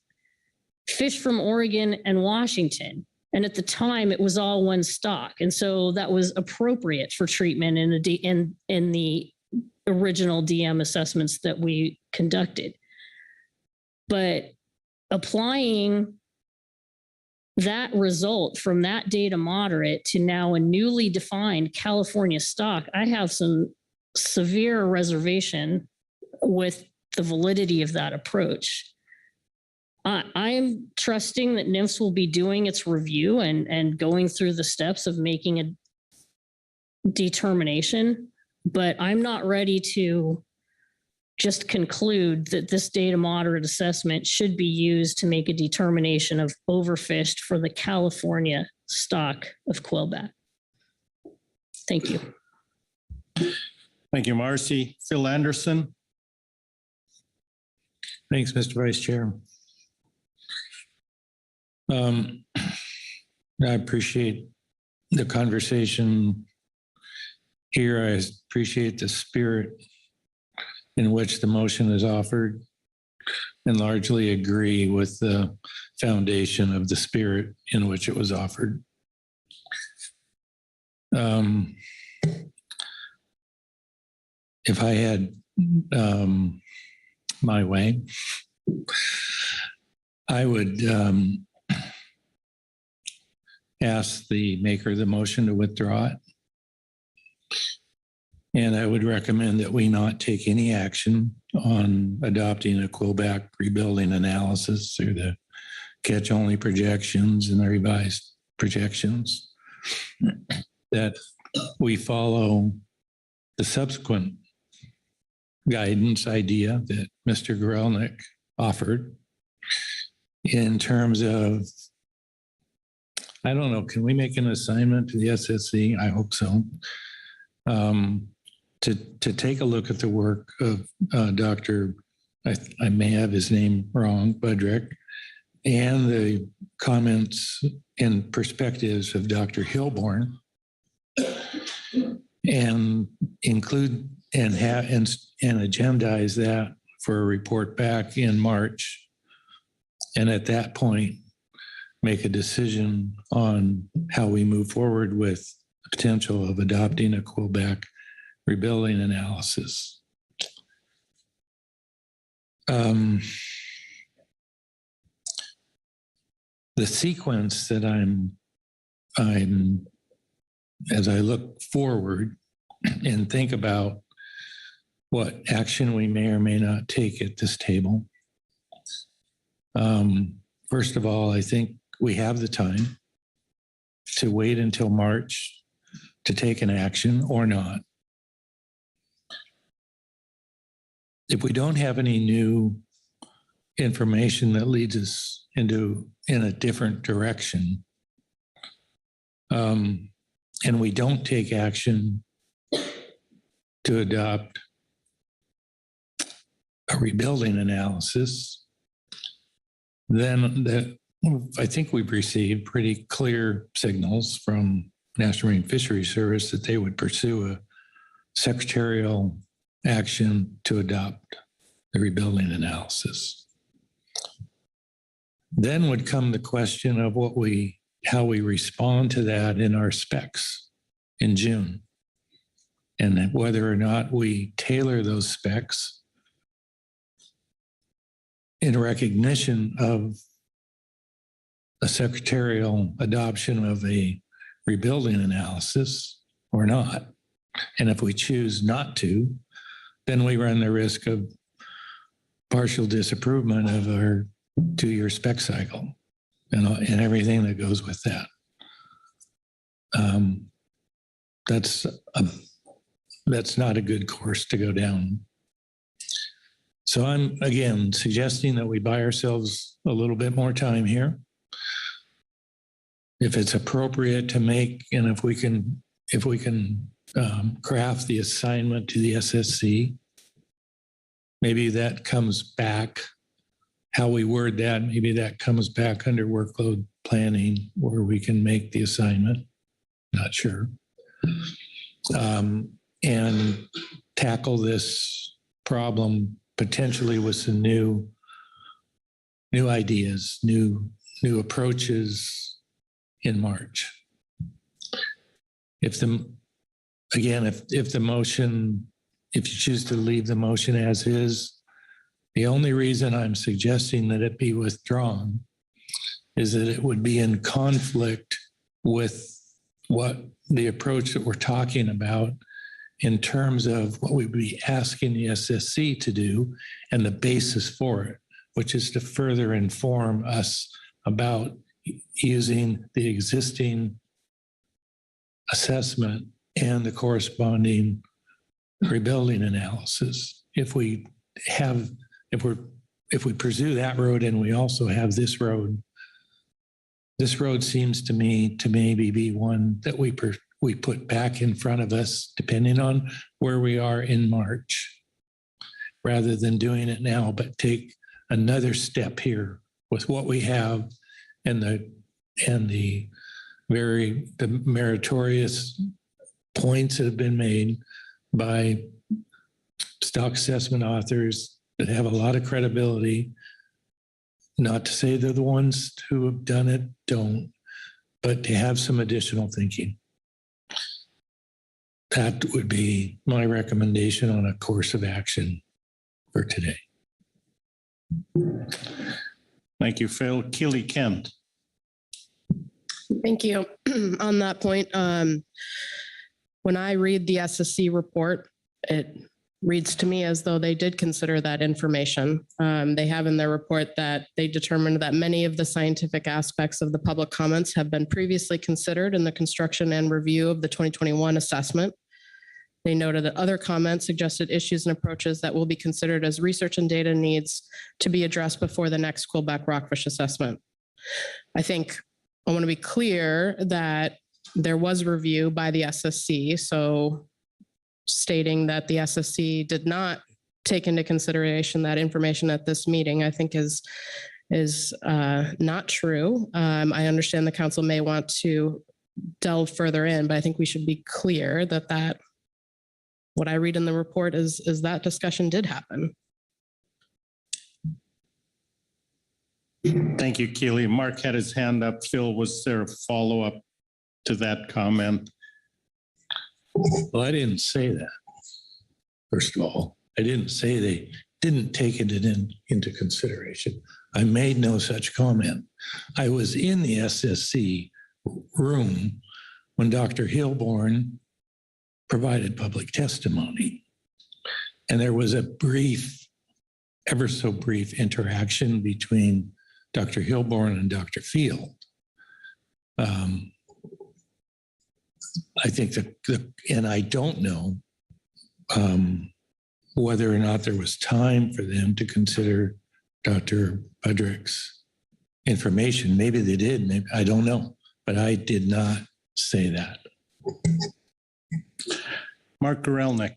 fish from Oregon and Washington. And at the time, it was all one stock. And so that was appropriate for treatment in the original DM assessments that we conducted. But applying that result from that data moderate to now a newly defined California stock, I have some severe reservation with the validity of that approach. I am trusting that NIMS will be doing its review and going through the steps of making a determination, but I'm not ready to just conclude that this data moderate assessment should be used to make a determination of overfished for the California stock of quillback. Thank you. Thank you, Marcy. Phil Anderson. Thanks, Mr. Vice Chair. I appreciate the conversation here. I appreciate the spirit in which the motion is offered and largely agree with the foundation of the spirit in which it was offered. If I had my way, I would ask the maker of the motion to withdraw it. And I would recommend that we not take any action on adopting a Quillback rebuilding analysis through the catch-only projections and the revised projections, that we follow the subsequent guidance idea that Mr. Grelnick offered in terms of, I don't know, can we make an assignment to the SSC? I hope so. To take a look at the work of Dr. I may have his name wrong, Budrick, and the comments and perspectives of Dr. Hilborn, and include and agendize that for a report back in March. And at that point, make a decision on how we move forward with the potential of adopting a Quillback rebuilding analysis. The sequence that I'm as I look forward and think about what action we may or may not take at this table. First of all, I think we have the time to wait until March to take an action or not. If we don't have any new information that leads us in a different direction, and we don't take action to adopt a rebuilding analysis, then I think we've received pretty clear signals from National Marine Fisheries Service that they would pursue a secretarial action to adopt the rebuilding analysis. Then would come the question of how we respond to that in our specs in June, and whether or not we tailor those specs in recognition of a secretarial adoption of a rebuilding analysis or not. And if we choose not to, then we run the risk of partial disapproval of our 2-year spec cycle and everything that goes with that. That's not a good course to go down. So I'm, again, suggesting that we buy ourselves a little bit more time here. If it's appropriate to make, and if we can craft the assignment to the SSC, maybe that comes back, how we word that, maybe that comes back under workload planning where we can make the assignment, not sure. And tackle this problem potentially with some new ideas, new approaches in March. If the motion, if you choose to leave the motion as is, the only reason I'm suggesting that it be withdrawn is that it would be in conflict with what the approach that we're talking about in terms of what we'd be asking the SSC to do and the basis for it, which is to further inform us about using the existing assessment and the corresponding rebuilding analysis. If we pursue that road and we also have this road seems to me to maybe be one that we we put back in front of us, depending on where we are in March, rather than doing it now, but take another step here with what we have and the meritorious points that have been made by stock assessment authors that have a lot of credibility. Not to say they're the ones who have done it, don't, but to have some additional thinking. That would be my recommendation on a course of action for today. Thank you, Phil. Keely Kent. Thank you. On that point, when I read the SSC report, it reads to me as though they did consider that information. They have in their report that they determined that many of the scientific aspects of the public comments have been previously considered in the construction and review of the 2021 assessment. They noted that other comments suggested issues and approaches that will be considered as research and data needs to be addressed before the next Quillback rockfish assessment. I think I want to be clear that there was review by the SSC, so stating that the SSC did not take into consideration that information at this meeting, I think is not true. I understand the council may want to delve further in, but I think we should be clear that what I read in the report is that discussion did happen. Thank you, Keely. Mark had his hand up. Phil, was there a follow-up to that comment? Well, I didn't say that. First of all, I didn't say they didn't take it into consideration. I made no such comment. I was in the SSC room when Dr. Hilborn provided public testimony. And there was a brief, ever so brief interaction between Dr. Hilborn and Dr. Field. I think and I don't know whether or not there was time for them to consider Dr. Budrick's information. Maybe they did, maybe, I don't know, but I did not say that. Mark Gorelnik.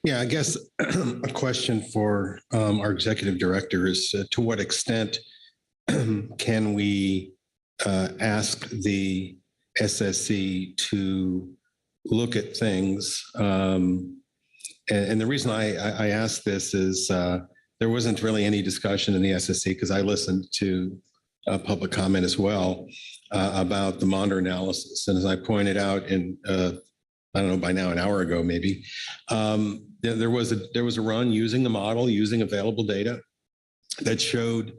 Yeah, I guess a question for our executive director is to what extent can we ask the SSC to look at things? And the reason I ask this is there wasn't really any discussion in the SSC, because I listened to public comment as well about the Maunder analysis. And as I pointed out in I don't know, by now an hour ago maybe, there was a run using the model, using available data that showed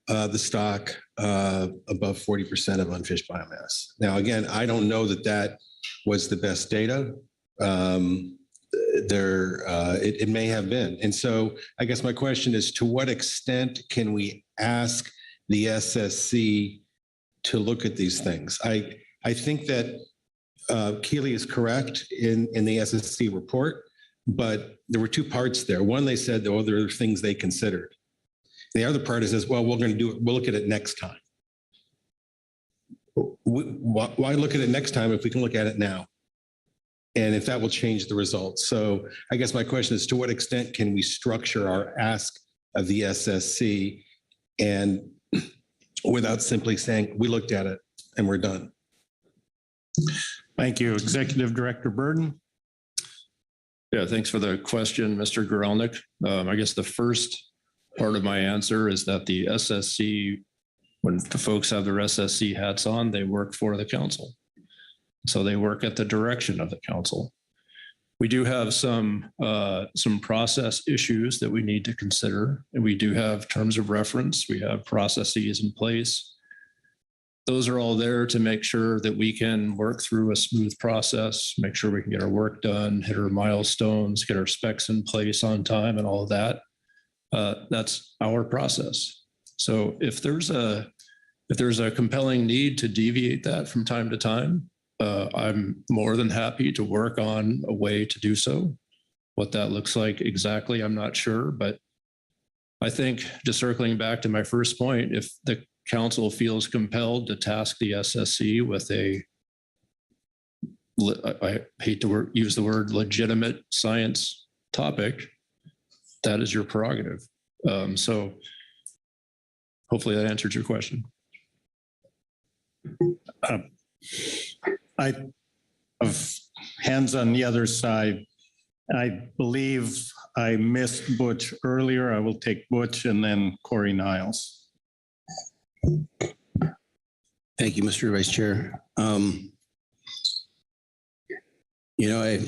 the stock above 40% of unfished biomass. Now, again, I don't know that was the best data. It may have been. And so I guess my question is, to what extent can we ask the SSC to look at these things? I think that Keely is correct in the SSC report, but there were two parts there. One, they said, oh, there are things they considered. The other part is, well, we're going to do it. We'll look at it next time. Why look at it next time if we can look at it now? And if that will change the results. So I guess my question is, to what extent can we structure our ask of the SSC and without simply saying, we looked at it and we're done? Thank you. Executive Director Burden. Yeah, thanks for the question, Mr. Gorelnik. I guess the first part of my answer is that the SSC, when the folks have their SSC hats on, they work for the council. So they work at the direction of the council. We do have some process issues that we need to consider, and we do have terms of reference. We have processes in place. Those are all there to make sure that we can work through a smooth process, make sure we can get our work done, hit our milestones, get our specs in place on time and all of that. That's our process. So if there's a compelling need to deviate that from time to time, I'm more than happy to work on a way to do so. What that looks like exactly, I'm not sure, but I think, just circling back to my first point, if the council feels compelled to task the SSC with a I hate to use the word legitimate science topic, that is your prerogative. So hopefully that answered your question. I have hands on the other side. I believe I missed Butch earlier. I will take Butch and then Corey Niles. Thank you, Mr. Vice Chair. I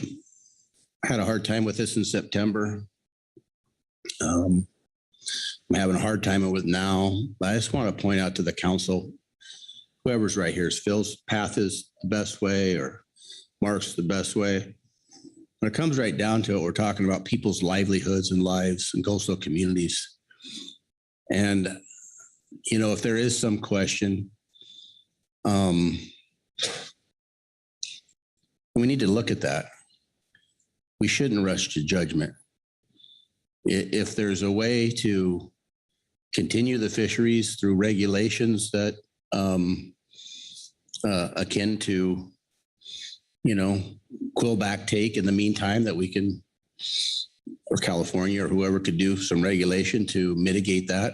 had a hard time with this in September. I'm having a hard time with it now, but I just want to point out to the council, whoever's right here, is Phil's path is the best way or Mark's the best way. When it comes right down to it, we're talking about people's livelihoods and lives and coastal communities. And, if there is some question, we need to look at that. We shouldn't rush to judgment. If there's a way to continue the fisheries through regulations that akin to, Quillback take in the meantime, that we can, or California or whoever could do some regulation to mitigate that,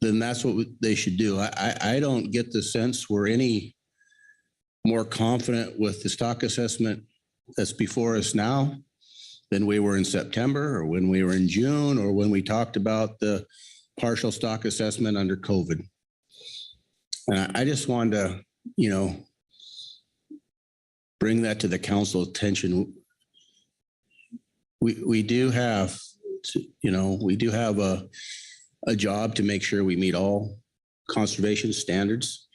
then that's what they should do. I don't get the sense we're any more confident with the stock assessment that's before us now than we were in September or when we were in June or when we talked about the partial stock assessment under COVID. And I just wanted to, bring that to the council attention. We do have, a job to make sure we meet all conservation standards,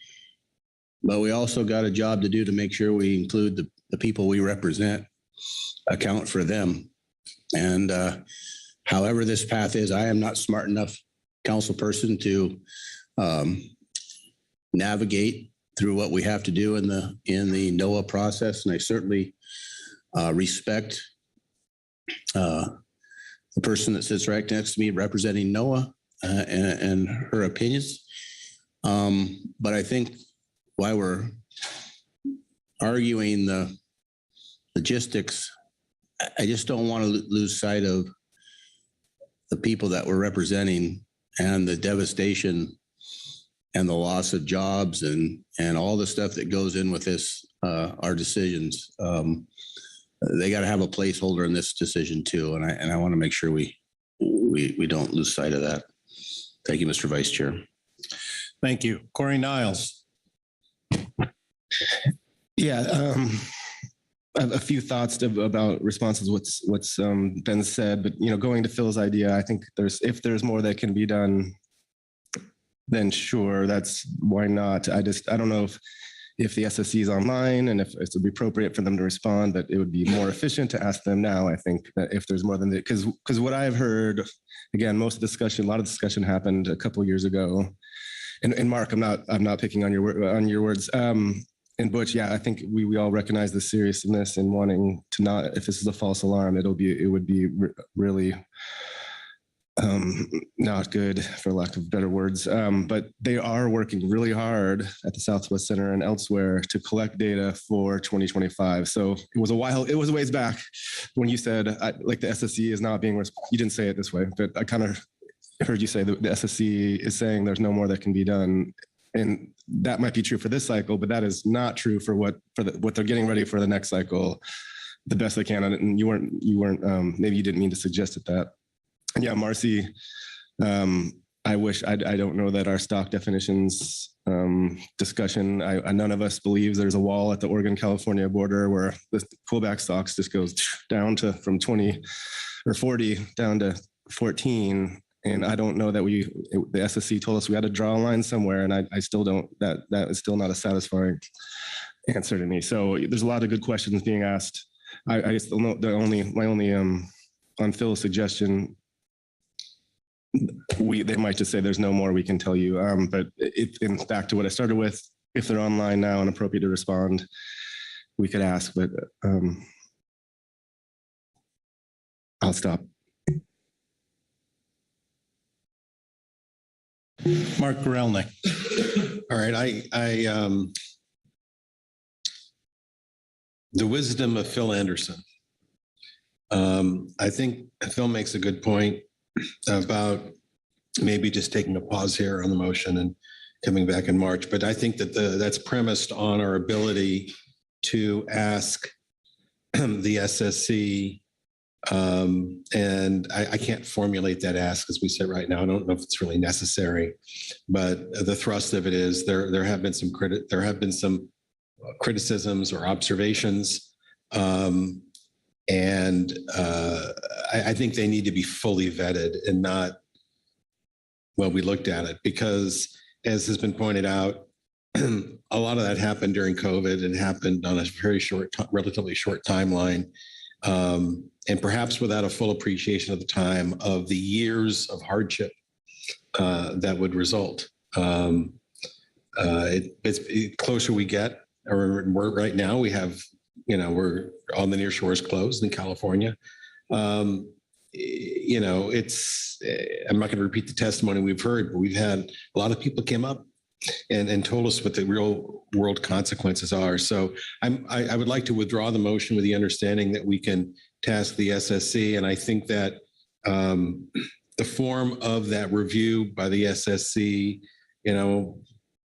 but we also got a job to do to make sure we include the people we represent, account for them. And however this path is, I am not smart enough council person to navigate through what we have to do in the NOAA process. And I certainly respect the person that sits right next to me representing NOAA and her opinions. But I think while we're arguing the logistics, I just don't want to lose sight of the people that we're representing and the devastation and the loss of jobs and all the stuff that goes in with this, our decisions. They got to have a placeholder in this decision too. And I want to make sure we don't lose sight of that. Thank you, Mr. Vice Chair. Thank you. Corey Niles. Yeah, a few thoughts about responses. What's been said, but going to Phil's idea, I think if there's more that can be done, then sure, that's why not. I don't know if the SSC is online and if it would be appropriate for them to respond, but it would be more efficient to ask them now. I think that if there's more than that, because what I've heard, again, a lot of discussion happened a couple of years ago. And Mark, I'm not picking on your words. And Butch, yeah, I think we all recognize the seriousness in wanting to not, if this is a false alarm, it would be really not good, for lack of better words. But they are working really hard at the Southwest Center and elsewhere to collect data for 2025. So it was a ways back when you said like the SSC is not being, you didn't say it this way, but I kind of heard you say that the SSC is saying there's no more that can be done. And that might be true for this cycle, but that is not true for what they're getting ready for the next cycle, the best they can. And you weren't maybe you didn't mean to suggest that. And yeah, Marcy, I wish, I don't know that our stock definitions discussion, none of us believes there's a wall at the Oregon-California border where the Quillback stocks just goes down to from 20 or 40 down to 14. And I don't know that the SSC told us we had to draw a line somewhere. And I still don't, that is still not a satisfying answer to me. So there's a lot of good questions being asked. I guess my only on Phil's suggestion, they might just say there's no more we can tell you. But back to what I started with, if they're online now and appropriate to respond, we could ask, but I'll stop. Mark Gorelnik. All right, the wisdom of Phil Anderson. I think Phil makes a good point about maybe just taking a pause here on the motion and coming back in March. But I think that that's premised on our ability to ask the SSC, and I can't formulate that ask as we sit right now. I don't know if it's really necessary, but the thrust of it is there have been some criticisms or observations, and I think they need to be fully vetted and not, well, we looked at it, because as has been pointed out, a lot of that happened during COVID and happened on a very relatively short timeline, and perhaps without a full appreciation of the time of the years of hardship that would result. It's closer we get, or right now we have, we're on the near shores closed in California. I'm not going to repeat the testimony we've heard, but we've had a lot of people came up and told us what the real world consequences are. So I would like to withdraw the motion with the understanding that we can task the SSC. And I think that the form of that review by the SSC,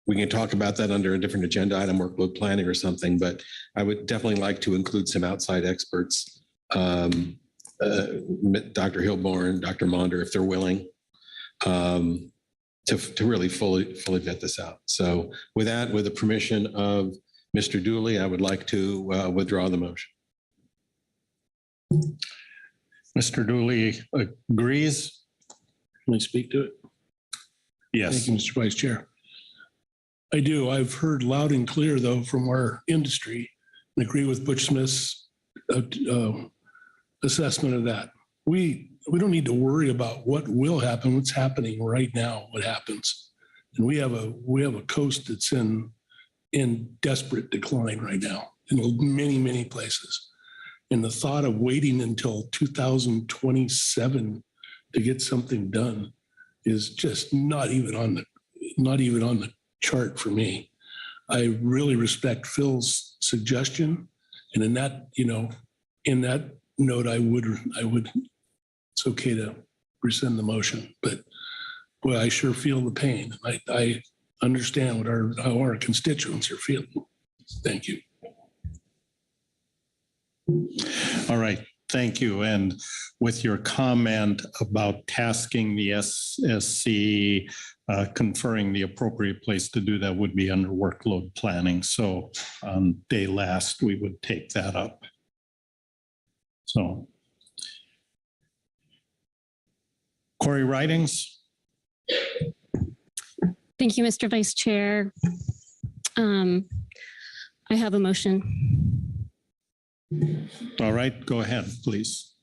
we can talk about that under a different agenda item, workload planning or something, but I would definitely like to include some outside experts, Dr. Hilborn, Dr. Maunder, if they're willing, to really fully vet this out. So with that, with the permission of Mr. Dooley, I would like to withdraw the motion. Mr. Dooley agrees. Can I speak to it? Yes. Thank you, Mr. Vice Chair. I do. I've heard loud and clear, though, from our industry, and agree with Butch Smith's assessment of that. We don't need to worry about what will happen, what's happening right now, what happens. And we have a coast that's in desperate decline right now in many, many places. And the thought of waiting until 2027 to get something done is just not even on the chart for me. I really respect Phil's suggestion, and in that note, I would. It's okay to rescind the motion, but boy, I sure feel the pain. I understand how our constituents are feeling. Thank you. All right, thank you. And with your comment about tasking the SSC, conferring the appropriate place to do that would be under workload planning. So on day last, we would take that up. So Corey Ridings. Thank you, Mr. Vice Chair. I have a motion. All right, go ahead, please.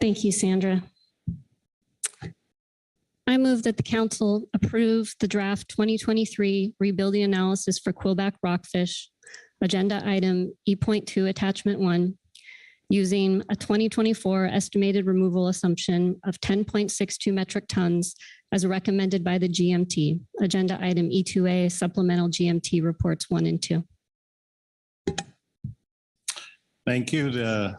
Thank you, Sandra. I move that the council approve the draft 2023 rebuilding analysis for Quillback rockfish, agenda item E.2 attachment 1, using a 2024 estimated removal assumption of 10.62 metric tons as recommended by the GMT, agenda item E2A supplemental GMT reports 1 and 2. Thank you. The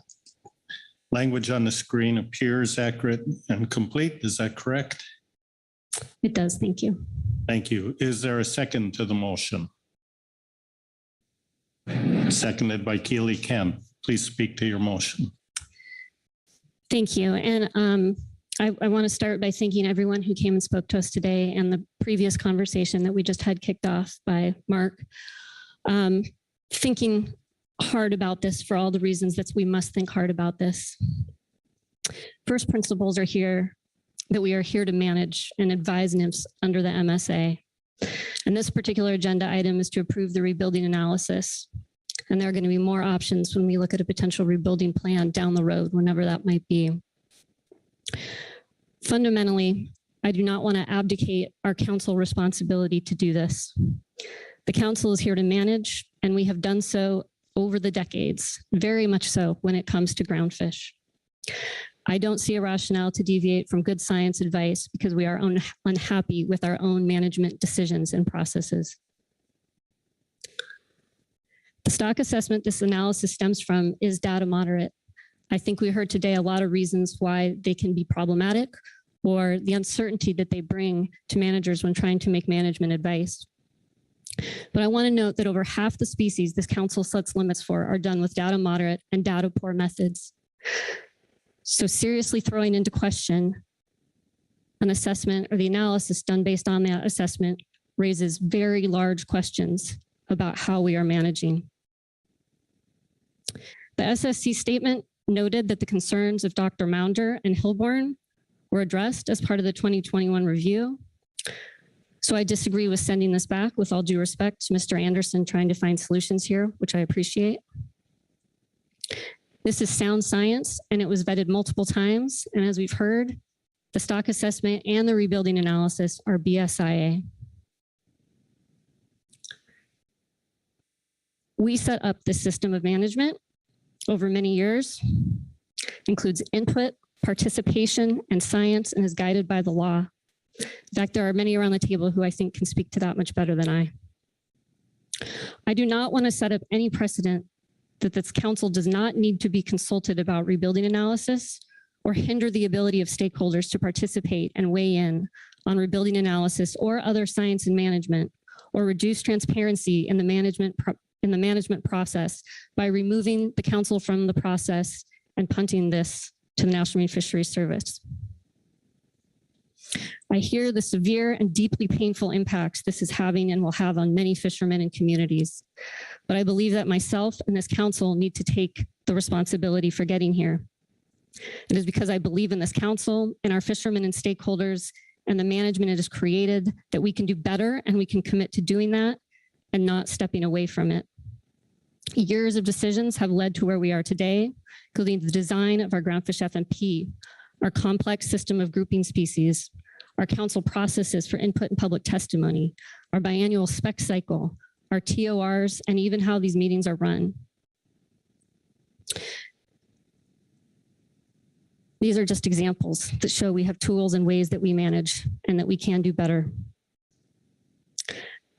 language on the screen appears accurate and complete. Is that correct? It does. Thank you. Thank you. Is there a second to the motion? Seconded by Keely Kemp. Please speak to your motion. Thank you. And I want to start by thanking everyone who came and spoke to us today and the previous conversation that we just had kicked off by Mark. Thinking hard about this for all the reasons that we must think hard about this. First principles are here, that we are here to manage and advise NIMS under the MSA. And this particular agenda item is to approve the rebuilding analysis. And there are going to be more options when we look at a potential rebuilding plan down the road, whenever that might be. Fundamentally, I do not want to abdicate our council responsibility to do this. The council is here to manage, and we have done so over the decades, very much so when it comes to groundfish. I don't see a rationale to deviate from good science advice because we are unhappy with our own management decisions and processes. The The stock assessment this analysis stems from is data moderate. I think we heard today a lot of reasons why they can be problematic or the uncertainty that they bring to managers when trying to make management advice. But I want to note that over half the species this council sets limits for are done with data moderate and data poor methods. So seriously throwing into question an assessment or the analysis done based on that assessment raises very large questions about how we are managing. The SSC statement noted that the concerns of Dr. Maunder and Hilborn were addressed as part of the 2021 review. So I disagree with sending this back, with all due respect to Mr. Anderson trying to find solutions here, which I appreciate. This is sound science and it was vetted multiple times. And as we've heard, the stock assessment and the rebuilding analysis are BSIA. We set up this system of management over many years, includes input, participation, and science, and is guided by the law. In fact, there are many around the table who I think can speak to that much better than I. I do not want to set up any precedent that this council does not need to be consulted about rebuilding analysis or hinder the ability of stakeholders to participate and weigh in on rebuilding analysis or other science and management, or reduce transparency in the management process by removing the council from the process and punting this to the National Marine Fisheries Service. I hear the severe and deeply painful impacts this is having and will have on many fishermen and communities. But I believe that myself and this council need to take the responsibility for getting here. It is because I believe in this council, in our fishermen and stakeholders, and the management it has created that we can do better and we can commit to doing that and not stepping away from it. Years of decisions have led to where we are today, including the design of our Groundfish FMP, our complex system of grouping species, our council processes for input and public testimony, our biannual spec cycle, our TORs, and even how these meetings are run. These are just examples that show we have tools and ways that we manage and that we can do better.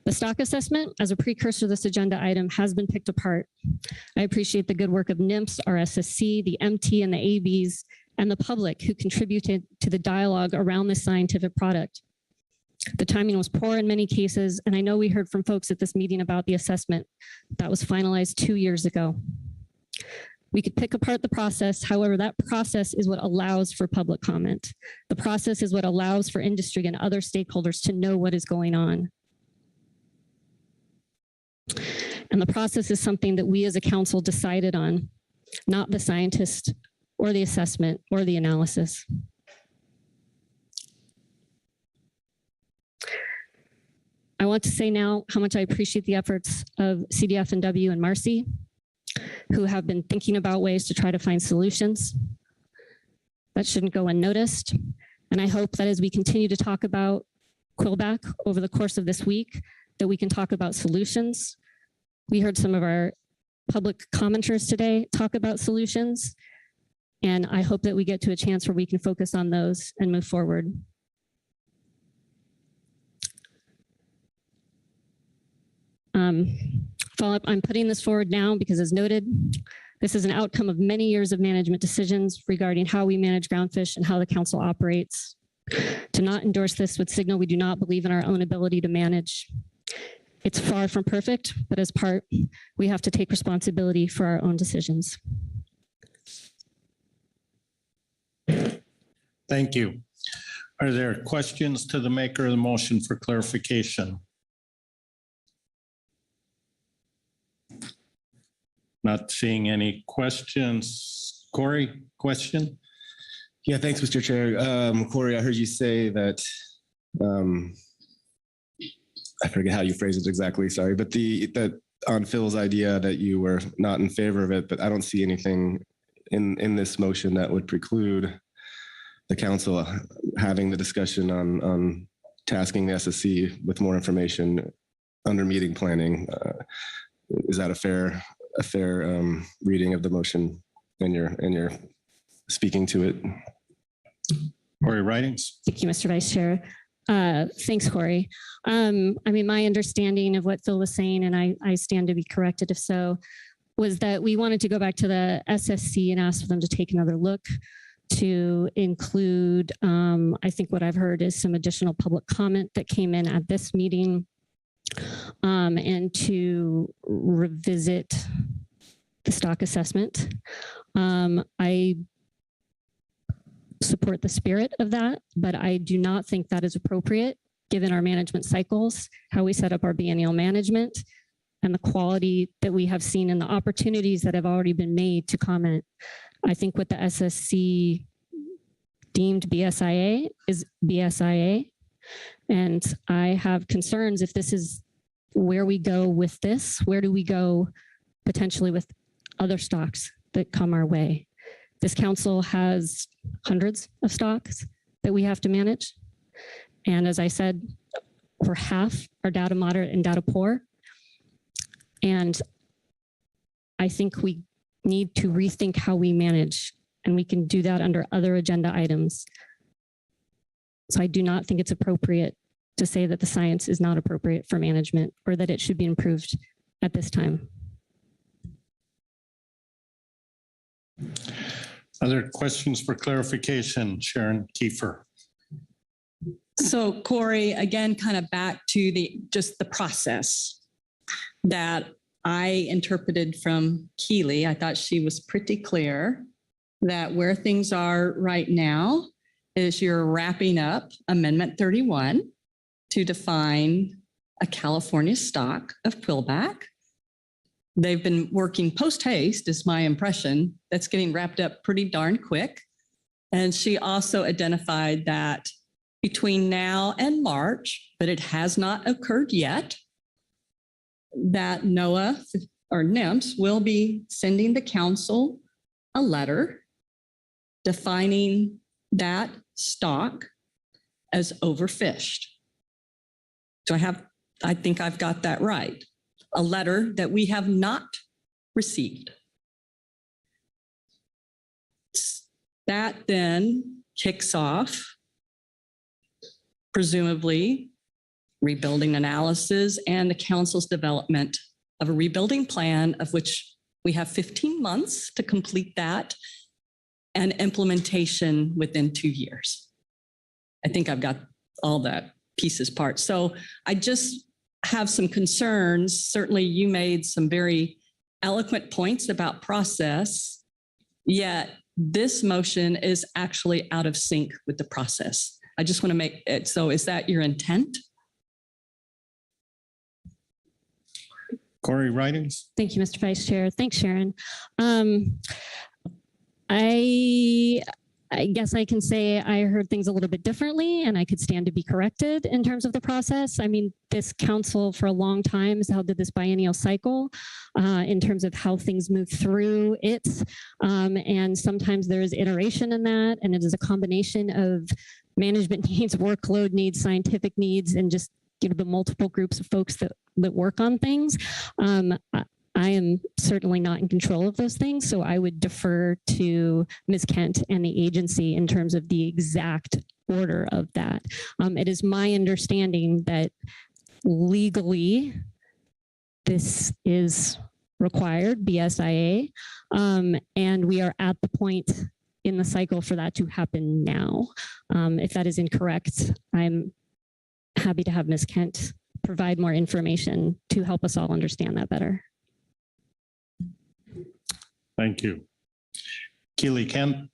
The stock assessment as a precursor to this agenda item has been picked apart. I appreciate the good work of NIMS, our SSC, the MT and the ABs, and the public who contributed to the dialogue around this scientific product. The timing was poor in many cases, and I know we heard from folks at this meeting about the assessment that was finalized 2 years ago. We could pick apart the process. However, that process is what allows for public comment. The process is what allows for industry and other stakeholders to know what is going on. And the process is something that we as a council decided on, not the scientist or the assessment or the analysis. I want to say now how much I appreciate the efforts of CDF&W and Marcy, who have been thinking about ways to try to find solutions. That shouldn't go unnoticed. And I hope that as we continue to talk about Quillback over the course of this week, that we can talk about solutions. We heard some of our public commenters today talk about solutions, and I hope that we get to a chance where we can focus on those and move forward. Follow-up, I'm putting this forward now because, as noted, this is an outcome of many years of management decisions regarding how we manage groundfish and how the council operates. To not endorse this would signal we do not believe in our own ability to manage. It's far from perfect, but as part, we have to take responsibility for our own decisions. Thank you. Are there questions to the maker of the motion for clarification? Not seeing any questions. Corey, question? Yeah, thanks, Mr. Chair. Corey, I heard you say that, I forget how you phrased it exactly, sorry, but that on Phil's idea that you were not in favor of it, but I don't see anything in this motion that would preclude the council having the discussion on tasking the SSC with more information under meeting planning. Is that a fair reading of the motion and you're speaking to it? Corey Ridings. Thank you, Mr. Vice Chair. Thanks, Corey. I mean, my understanding of what Phil was saying, and I stand to be corrected if so, was that we wanted to go back to the SSC and ask for them to take another look to include, I think what I've heard is some additional public comment that came in at this meeting, and to revisit the stock assessment. I support the spirit of that, but I do not think that is appropriate given our management cycles, how we set up our biennial management, and the quality that we have seen and the opportunities that have already been made to comment. I think what the SSC deemed BSIA is BSIA. And I have concerns if this is where we go with this, where do we go potentially with other stocks that come our way? This council has hundreds of stocks that we have to manage. And as I said, for half are data moderate and data poor. And I think we need to rethink how we manage, and we can do that under other agenda items. So I do not think it's appropriate to say that the science is not appropriate for management or that it should be improved at this time. Other questions for clarification? Sharon Kiefer. So Corey, again, kind of back to just the process that I interpreted from Keely. I thought she was pretty clear that where things are right now is you're wrapping up Amendment 31 to define a California stock of Quillback. They've been working post haste, is my impression. That's getting wrapped up pretty darn quick. And she also identified that between now and March, but it has not occurred yet, that NOAA or NIMS will be sending the council a letter defining that stock as overfished. So I think I've got that right. A letter that we have not received. That then kicks off, presumably, rebuilding analysis and the council's development of a rebuilding plan, of which we have 15 months to complete that, and implementation within 2 years. I think I've got all that pieces part. So I just have some concerns. Certainly you made some very eloquent points about process, yet this motion is actually out of sync with the process. I just want to make it, so is that your intent? Corey Ridings. Thank you, Mr. Vice Chair. Thanks, Sharon. I guess I can say I heard things a little bit differently, and I could stand to be corrected in terms of the process. I mean, this council for a long time has held to this biennial cycle in terms of how things move through it. And sometimes there is iteration in that, and it is a combination of management needs, workload needs, scientific needs, and just the multiple groups of folks that work on things. I am certainly not in control of those things, so I would defer to Ms. Kent and the agency in terms of the exact order of that. It is my understanding that legally this is required, BSIA, and we are at the point in the cycle for that to happen now. If that is incorrect, I'm happy to have Ms. Kent provide more information to help us all understand that better. Thank you. Keely Kent.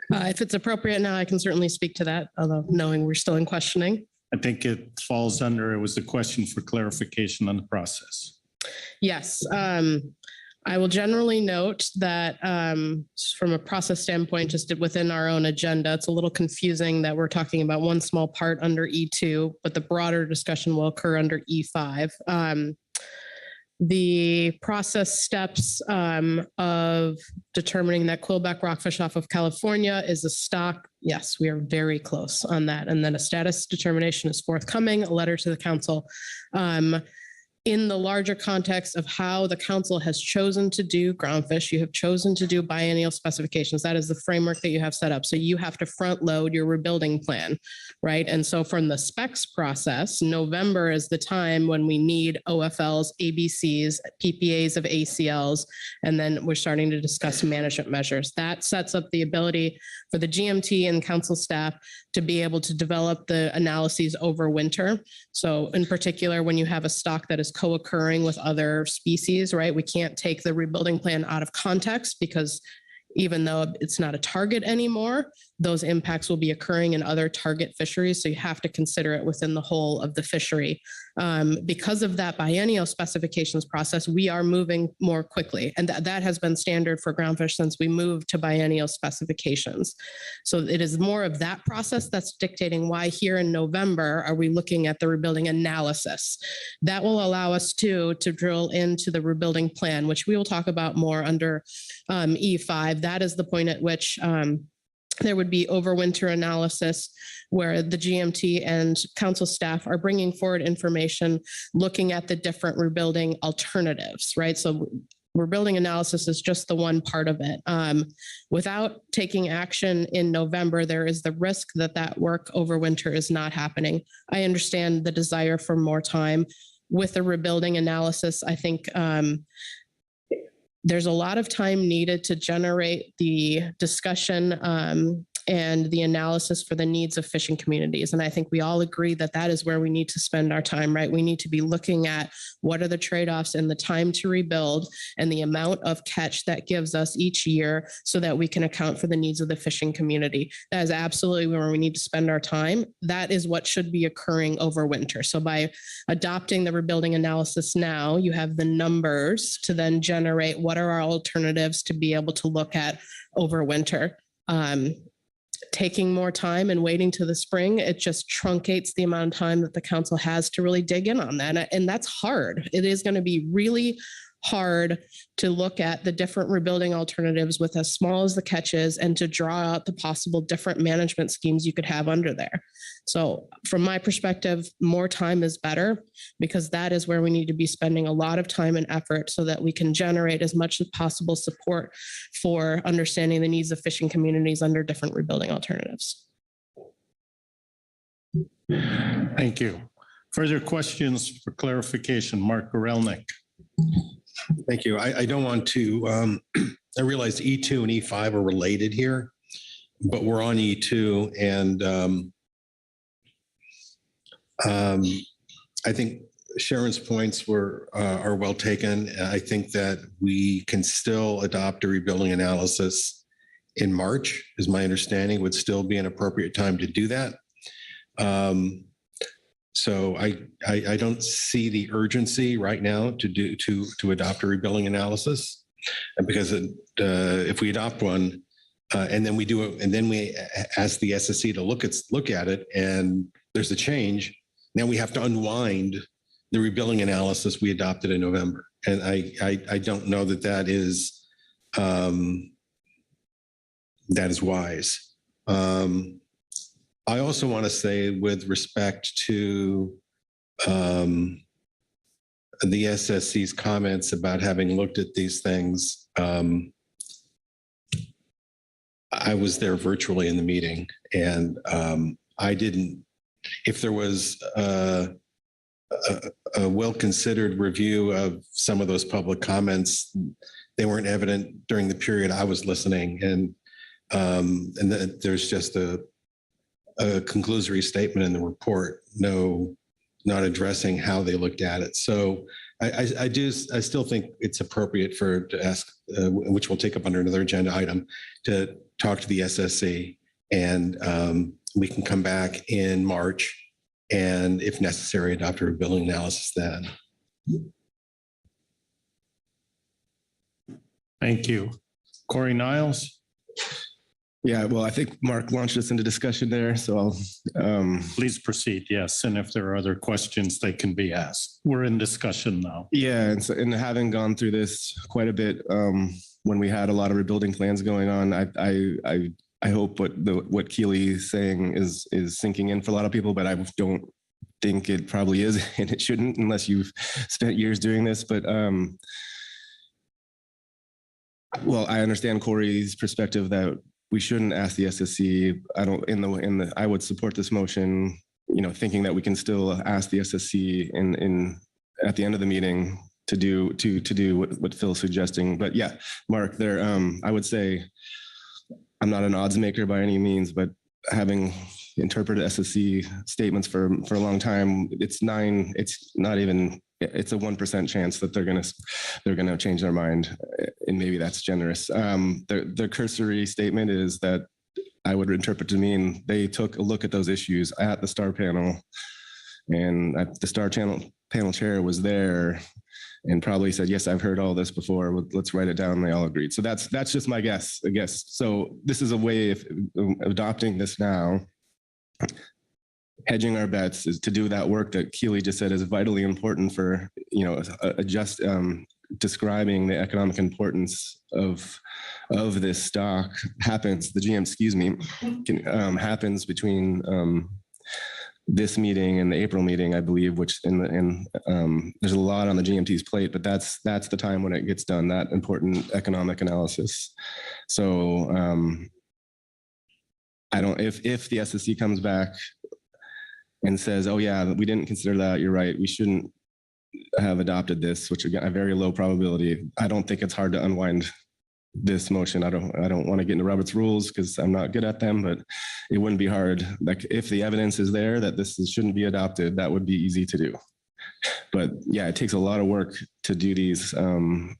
If it's appropriate now, I can certainly speak to that, although knowing we're still in questioning. I think it falls under, it was a question for clarification on the process. Yes. I will generally note that from a process standpoint, just within our own agenda, it's a little confusing that we're talking about one small part under E2, but the broader discussion will occur under E5. The process steps of determining that Quillback rockfish off of California is a stock. Yes, we are very close on that. And then a status determination is forthcoming, a letter to the council. in the larger context of how the council has chosen to do groundfish, you have chosen to do biennial specifications. That is the framework that you have set up. So you have to front load your rebuilding plan, right? And so from the specs process, November is the time when we need OFLs, ABCs, PPAs of ACLs, and then we're starting to discuss management measures. That sets up the ability for the GMT and council staff to be able to develop the analyses over winter. So in particular, when you have a stock that is co-occurring with other species, right? We can't take the rebuilding plan out of context because even though it's not a target anymore, those impacts will be occurring in other target fisheries. So you have to consider it within the whole of the fishery. Because of that biennial specifications process, we are moving more quickly. And that has been standard for groundfish since we moved to biennial specifications. So it is more of that process that's dictating why here in November are we looking at the rebuilding analysis. That will allow us to drill into the rebuilding plan, which we will talk about more under E5. That is the point at which there would be overwinter analysis where the GMT and council staff are bringing forward information, looking at the different rebuilding alternatives, right? So rebuilding analysis is just the one part of it. Without taking action in November, there is the risk that that work over winter is not happening. I understand the desire for more time. With the rebuilding analysis, I think there's a lot of time needed to generate the discussion and the analysis for the needs of fishing communities. And I think we all agree that that is where we need to spend our time, right? We need to be looking at what are the trade-offs and the time to rebuild and the amount of catch that gives us each year so that we can account for the needs of the fishing community. That is absolutely where we need to spend our time. That is what should be occurring over winter. So by adopting the rebuilding analysis now, you have the numbers to then generate what are our alternatives to be able to look at over winter. Taking more time and waiting to the spring, it just truncates the amount of time that the council has to really dig in on that. And that's hard. It is going to be really hard to look at the different rebuilding alternatives with as small as the catch is and to draw out the possible different management schemes you could have under there. So from my perspective, more time is better because that is where we need to be spending a lot of time and effort so that we can generate as much as possible support for understanding the needs of fishing communities under different rebuilding alternatives. Thank you. Further questions for clarification, Mark Gorelnik. Thank you. I don't want to, I realize E2 and E5 are related here, but we're on E2 and I think Sharon's points are well taken. I think that we can still adopt a rebuilding analysis in March, is my understanding, would still be an appropriate time to do that. So I don't see the urgency right now to adopt a rebuilding analysis, because if we adopt one and then we do it, and then we ask the SSC to look at it, and there's a change, now we have to unwind the rebuilding analysis we adopted in November, and I don't know that that is wise. I also want to say, with respect to the SSC's comments about having looked at these things, I was there virtually in the meeting, and I didn't, if there was a well-considered review of some of those public comments, they weren't evident during the period I was listening. And there's just a conclusory statement in the report, not addressing how they looked at it. So I still think it's appropriate to ask, which we'll take up under another agenda item, to talk to the SSC, and we can come back in March and, if necessary, adopt a rebuilding analysis then. Thank you. Corey Niles. Yeah, well, I think Mark launched us into discussion there, so I'll please proceed. Yes, and if there are other questions, they can be asked. We're in discussion now. Yeah, and having gone through this quite a bit, when we had a lot of rebuilding plans going on, I hope what Keely's saying is sinking in for a lot of people, but I don't think it probably is, and it shouldn't unless you've spent years doing this. But well, I understand Corey's perspective that we shouldn't ask the SSC. I don't I would support this motion, thinking that we can still ask the SSC at the end of the meeting to do what Phil's suggesting. But yeah, Mark, there, I would say I'm not an odds maker by any means, but having interpreted SSC statements for a long time, it's a 1% chance that they're gonna change their mind, and maybe that's generous. The cursory statement is that I would interpret to mean they took a look at those issues at the STAR panel, and the STAR panel chair was there and probably said, yes, I've heard all this before. Let's write it down. And they all agreed. So that's just my guess, I guess. So this is a way of adopting this now. Hedging our bets is to do that work that Keely just said is vitally important for, describing the economic importance of this stock happens between this meeting and the April meeting, I believe, which there's a lot on the GMT's plate, but that's the time when it gets done, that important economic analysis. So if the SSC comes back and says, oh yeah, we didn't consider that, you're right, we shouldn't have adopted this, which again, a very low probability. I don't think it's hard to unwind this motion. I don't want to get into Robert's rules because I'm not good at them, but it wouldn't be hard. Like if the evidence is there that this shouldn't be adopted, that would be easy to do. But yeah, it takes a lot of work to do these, compare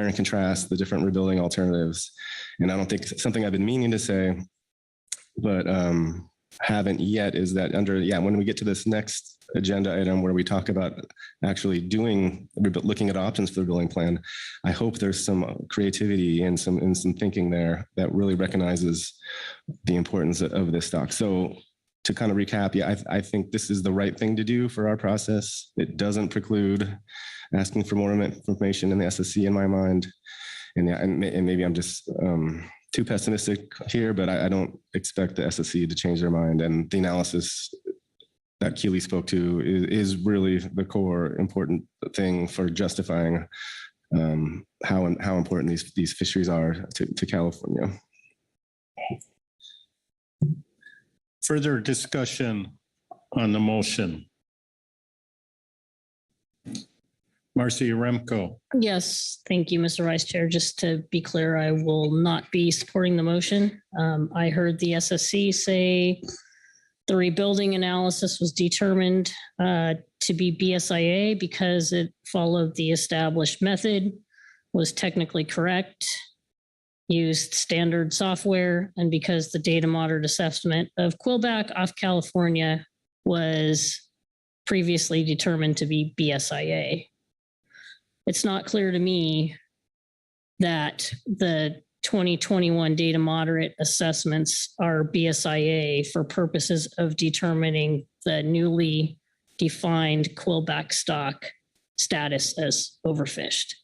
and contrast the different rebuilding alternatives. And I don't think something I've been meaning to say, but haven't yet, is that when we get to this next agenda item where we talk about actually looking at options for the building plan, I hope there's some creativity and some thinking there that really recognizes the importance of this stock. So to kind of recap, I think this is the right thing to do for our process. It doesn't preclude asking for more information in the SSC in my mind. And maybe I'm just too pessimistic here, but I don't expect the SSC to change their mind. And the analysis that Keely spoke to is really the core important thing for justifying how important these fisheries are to California. Further discussion on the motion. Marcy Remco. Yes, thank you, Mr. Vice Chair. Just to be clear, I will not be supporting the motion. I heard the SSC say the rebuilding analysis was determined to be BSIA because it followed the established method, was technically correct, used standard software, and because the data moderate assessment of Quillback off California was previously determined to be BSIA. It's not clear to me that the 2021 data moderate assessments are BSIA for purposes of determining the newly defined Quillback stock status as overfished.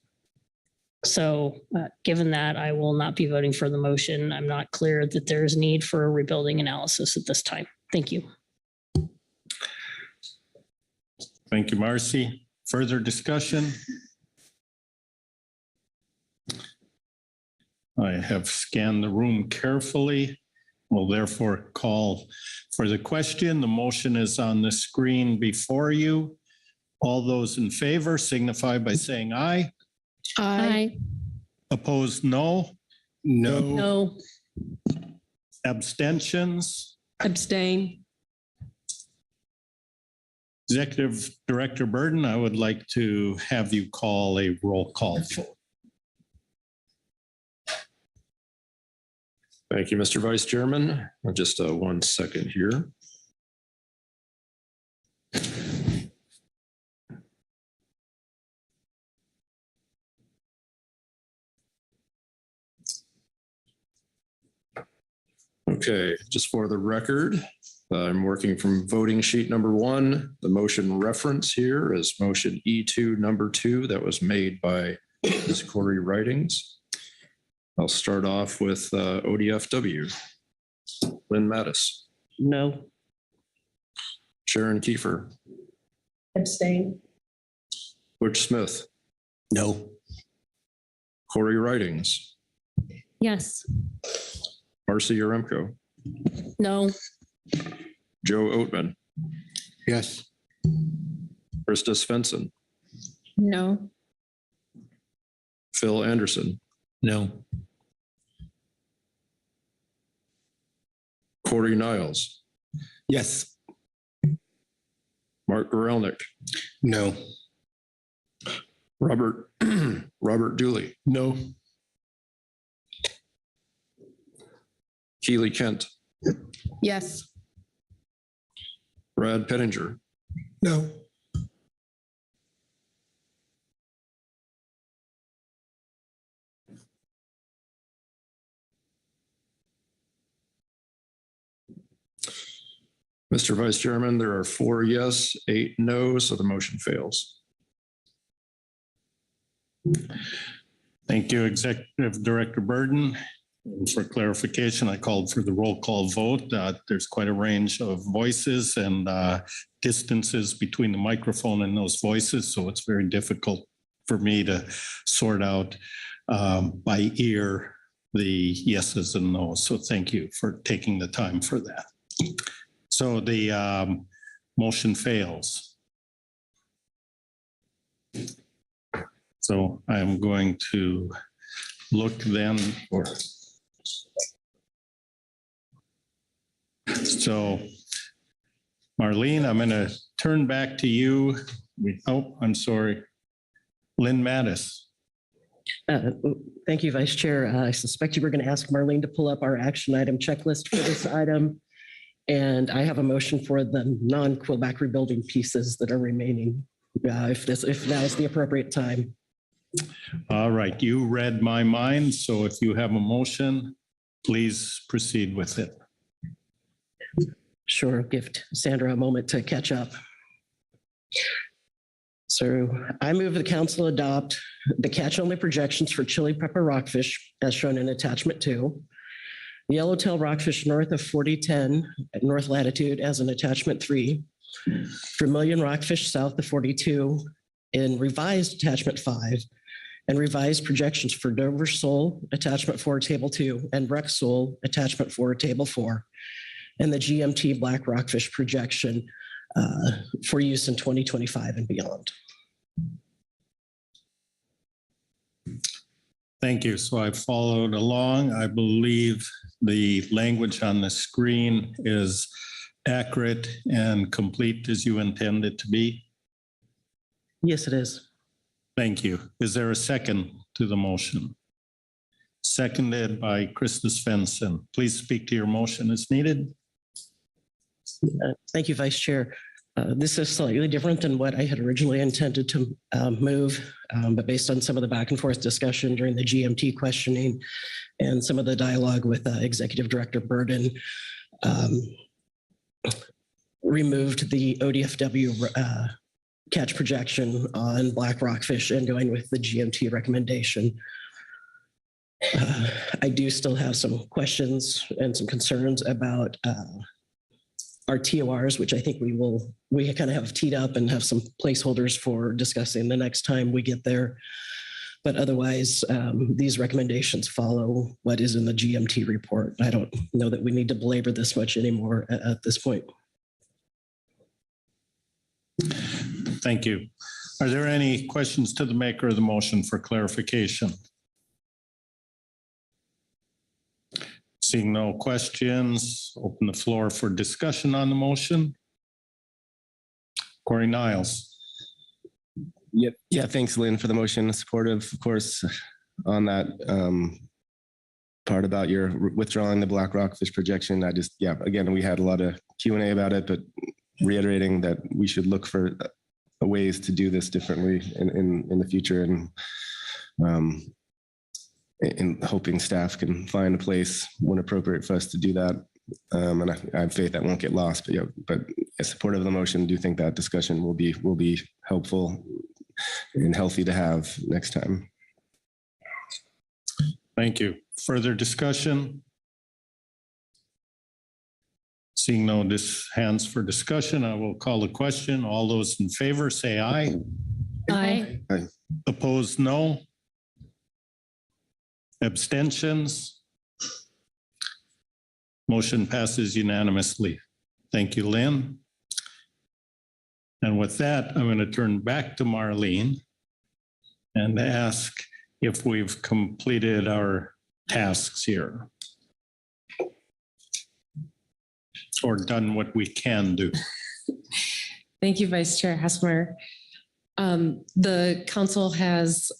So given that, I will not be voting for the motion. I'm not clear that there's need for a rebuilding analysis at this time. Thank you. Thank you, Marcy. Further discussion? I have scanned the room carefully. Will therefore call for the question. The motion is on the screen before you. All those in favor signify by saying aye. Aye. Opposed, no. No. Abstentions? Abstain. Executive Director Burden, I would like to have you call a roll call vote. Thank you, Mr. Vice Chairman. Just 1 second here. Okay, just for the record, I'm working from voting sheet number 1. The motion reference here is motion E2 number 2 that was made by Ms. Corey Writings. I'll start off with ODFW. Lynn Mattis. No. Sharon Kiefer, Abstain. Butch Smith, No. Corey Ridings, Yes. Marcy Yaremko, No. Joe Oatman, Yes. Krista Svensson, No. Phil Anderson, No. Corey Niles, Yes. Mark Gorelnik, No. Robert Dooley, No. Keely Kent, Yes. Brad Pettinger, No. Mr. Vice Chairman, there are 4 yes, 8 no, so the motion fails. Thank you, Executive Director Burden. And for clarification, I called for the roll call vote. There's quite a range of voices and distances between the microphone and those voices, so it's very difficult for me to sort out by ear the yeses and nos. So thank you for taking the time for that. So the motion fails. So I'm going to look then for. So Marlene, I'm going to turn back to you. I'm sorry. Lynn Mattis. Thank you, Vice Chair. I suspect you were going to ask Marlene to pull up our action item checklist for this item. And I have a motion for the non-Quillback rebuilding pieces that are remaining, if now is the appropriate time. All right, you read my mind. So if you have a motion, please proceed with it. Sure, give Sandra a moment to catch up. So I move the council adopt the catch-only projections for chili pepper rockfish as shown in attachment 2. Yellowtail rockfish north of 4010 at north latitude as an attachment 3. Vermilion rockfish south of 42 in revised attachment 5. And revised projections for Dover sole attachment 4 table 2 and Breck sole attachment 4 table 4. And the GMT black rockfish projection for use in 2025 and beyond. Thank you. So I followed along. I believe the language on the screen is accurate and complete as you intend it to be. Yes, it is. Thank you. Is there a second to the motion? Seconded by Krista Svensson. Please speak to your motion as needed. Thank you, Vice Chair. This is slightly different than what I had originally intended to move, but based on some of the back and forth discussion during the GMT questioning and some of the dialogue with Executive Director Burden, removed the ODFW catch projection on black rockfish and going with the GMT recommendation. I do still have some questions and some concerns about our TORs, which I think we kind of have teed up and have some placeholders for discussing the next time we get there. But otherwise, these recommendations follow what is in the GMT report. I don't know that we need to belabor this much anymore at this point. Thank you. Are there any questions to the maker of the motion for clarification? Seeing no questions, open the floor for discussion on the motion. Corey Niles. Yep. Yeah, thanks, Lynn, for the motion. Supportive, of course, on that part about your withdrawing the black rockfish projection. Again, we had a lot of Q&A about it, but reiterating that we should look for ways to do this differently in the future, and hoping staff can find a place when appropriate for us to do that. And I have faith that won't get lost, but as supportive of the motion, do think that discussion will be helpful and healthy to have next time. Thank you. Further discussion? Seeing no hands for discussion, I will call the question. All those in favor, say aye. Aye. Opposed, no. Abstentions? Motion passes unanimously. Thank you, Lynn. And with that, I'm going to turn back to Marlene and ask if we've completed our tasks here or done what we can do. Thank you, Vice Chair Hasselmeyer. The council has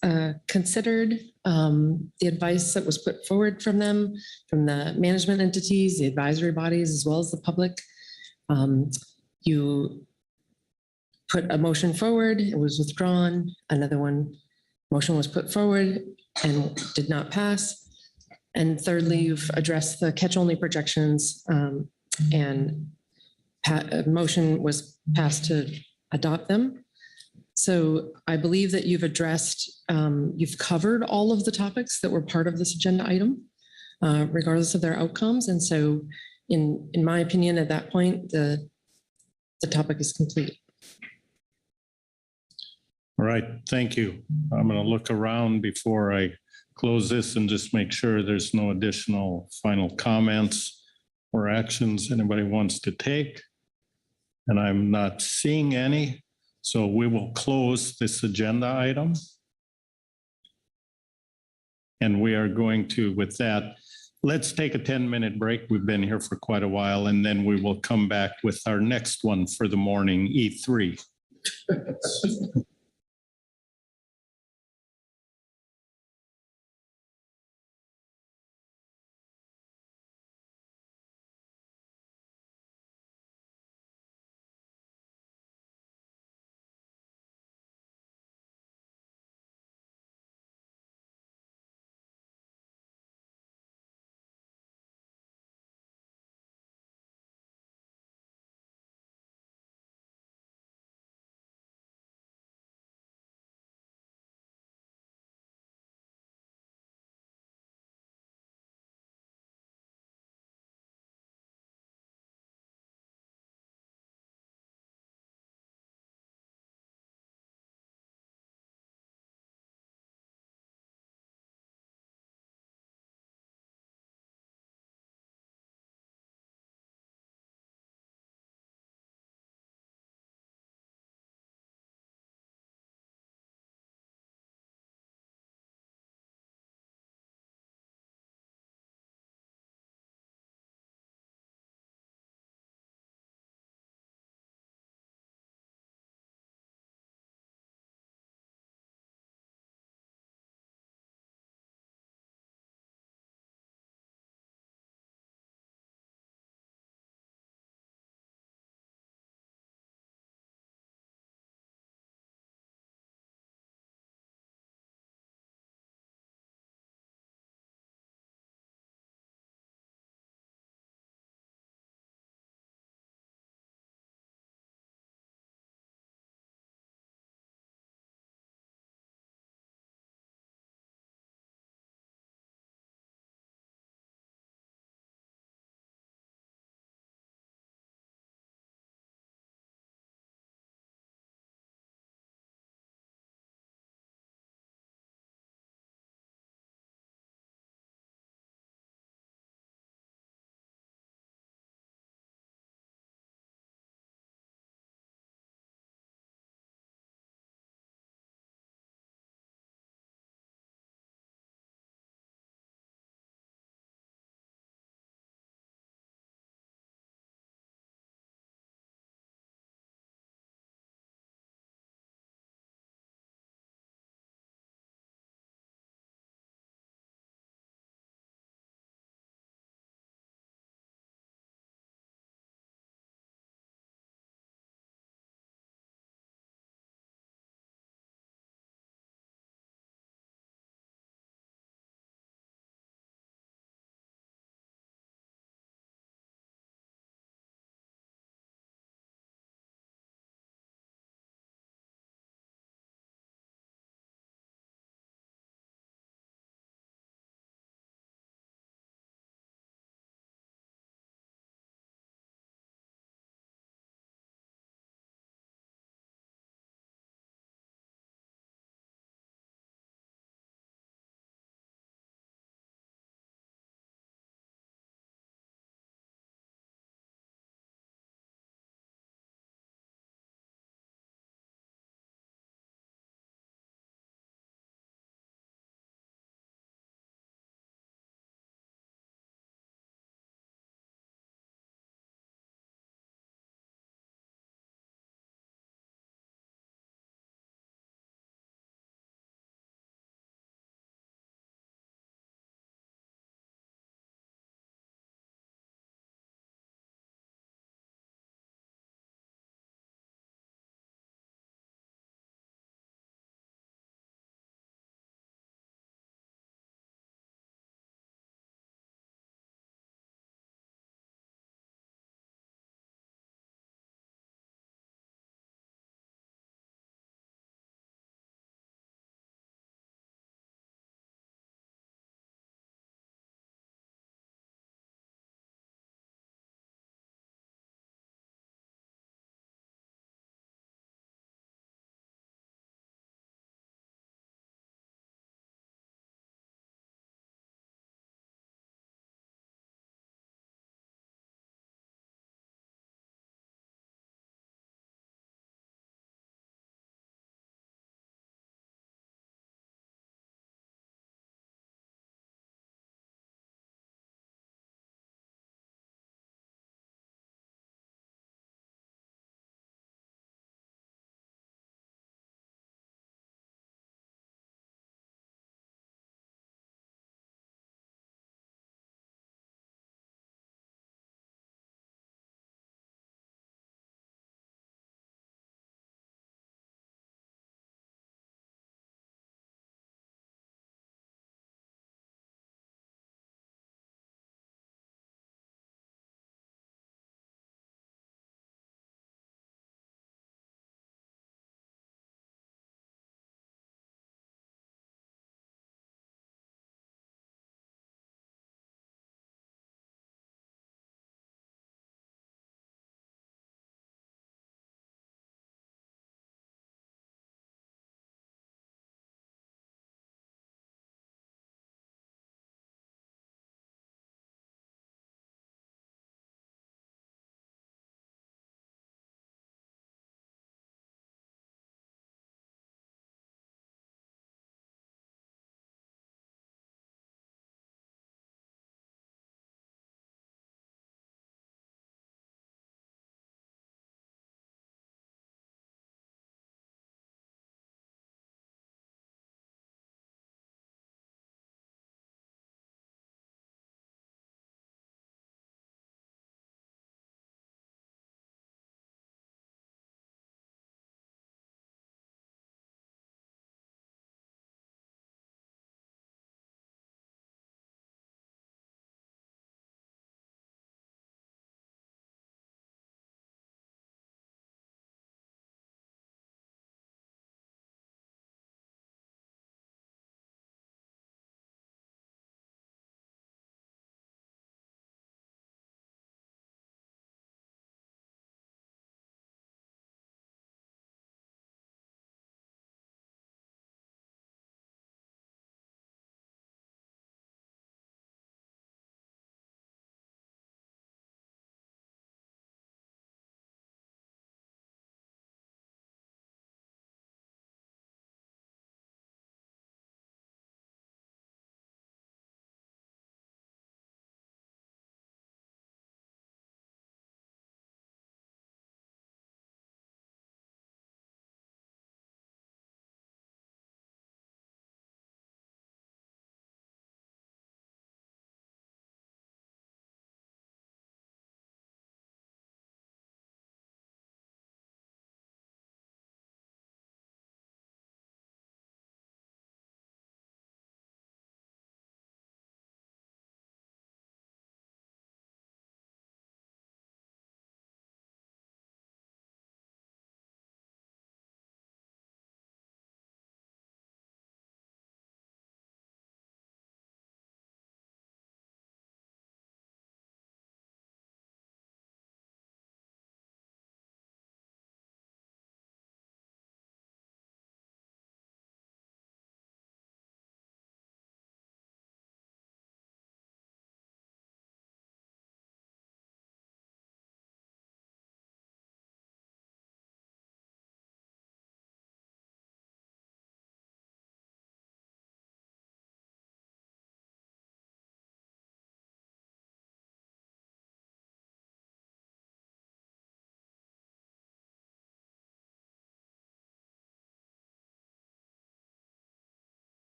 considered the advice that was put forward from them, from the management entities, the advisory bodies, as well as the public. You put a motion forward, it was withdrawn. Another motion was put forward and did not pass. And thirdly, you've addressed the catch-only projections and a motion was passed to adopt them. So I believe that you've addressed, you've covered all of the topics that were part of this agenda item, regardless of their outcomes. And so in my opinion, at that point, the topic is complete. All right, thank you. I'm going to look around before I close this and just make sure there's no additional final comments or actions anybody wants to take. And I'm not seeing any. So we will close this agenda item. And we are going to, with that, let's take a 10-minute break. We've been here for quite a while, and then we will come back with our next one for the morning, E3.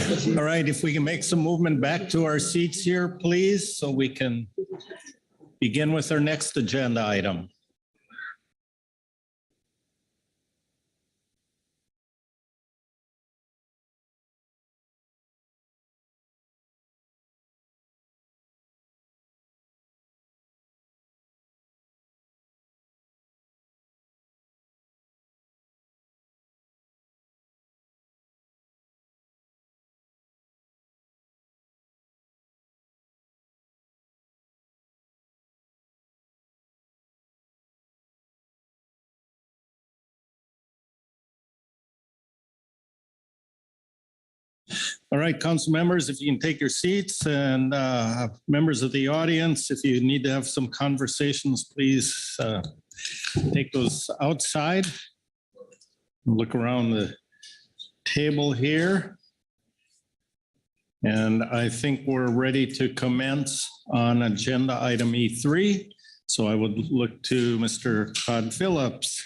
All right, if we can make some movement back to our seats here, please, so we can begin with our next agenda item. All right, council members, if you can take your seats, and members of the audience, if you need to have some conversations, please take those outside. Look around the table here. And I think we're ready to commence on agenda item E3. So I would look to Mr. Todd Phillips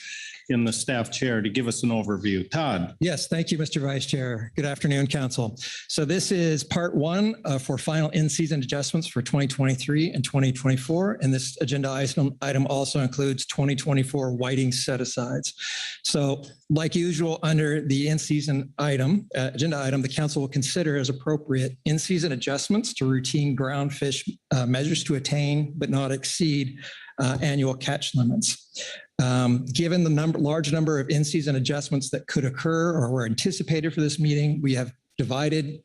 in the staff chair to give us an overview. Todd. Yes, thank you, Mr. Vice Chair. Good afternoon, Council. So this is part one for final in-season adjustments for 2023 and 2024. And this agenda item also includes 2024 whiting set-asides. So like usual, under the in-season item, agenda item, the Council will consider as appropriate in-season adjustments to routine groundfish measures to attain but not exceed annual catch limits. Given the large number of in-season adjustments that could occur or were anticipated for this meeting, we have divided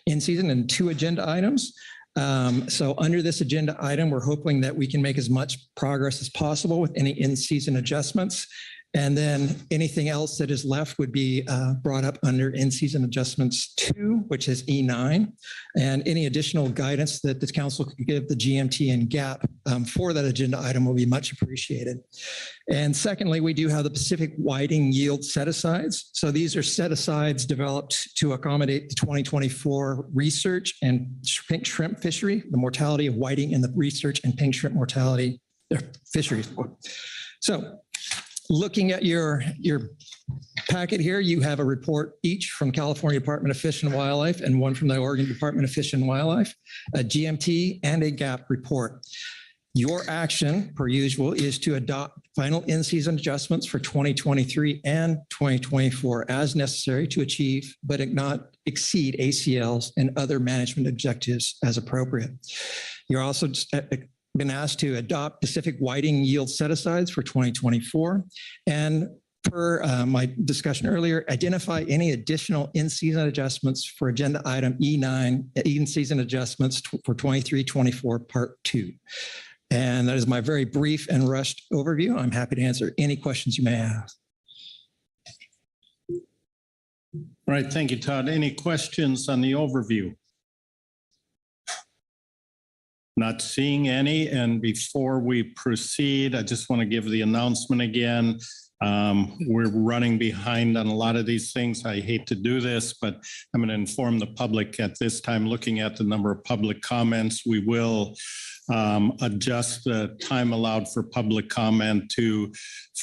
in-season in two agenda items. So under this agenda item, we're hoping that we can make as much progress as possible with any in-season adjustments. And then anything else that is left would be brought up under in-season adjustments 2, which is E9. And any additional guidance that this council could give the GMT and GAP for that agenda item will be much appreciated. And secondly, we do have the Pacific whiting yield set-asides. So these are set-asides developed to accommodate the 2024 research and pink shrimp fishery, the mortality of whiting in the research and pink shrimp mortality fisheries. So looking at your packet here, you have a report each from California Department of Fish and Wildlife and one from the Oregon Department of Fish and Wildlife, a GMT and a GAP report. Your action, per usual, is to adopt final in-season adjustments for 2023 and 2024 as necessary to achieve, but not exceed ACLs and other management objectives as appropriate. You're also been asked to adopt Pacific whiting yield set-asides for 2024. And per my discussion earlier, identify any additional in-season adjustments for agenda item E9, in-season adjustments for 23-24 part 2. And that is my very brief and rushed overview. I'm happy to answer any questions you may have. All right, thank you, Todd. Any questions on the overview? Not seeing any. And before we proceed, I just want to give the announcement again. We're running behind on a lot of these things. I hate to do this, but I'm going to inform the public at this time, looking at the number of public comments, we will adjust the time allowed for public comment to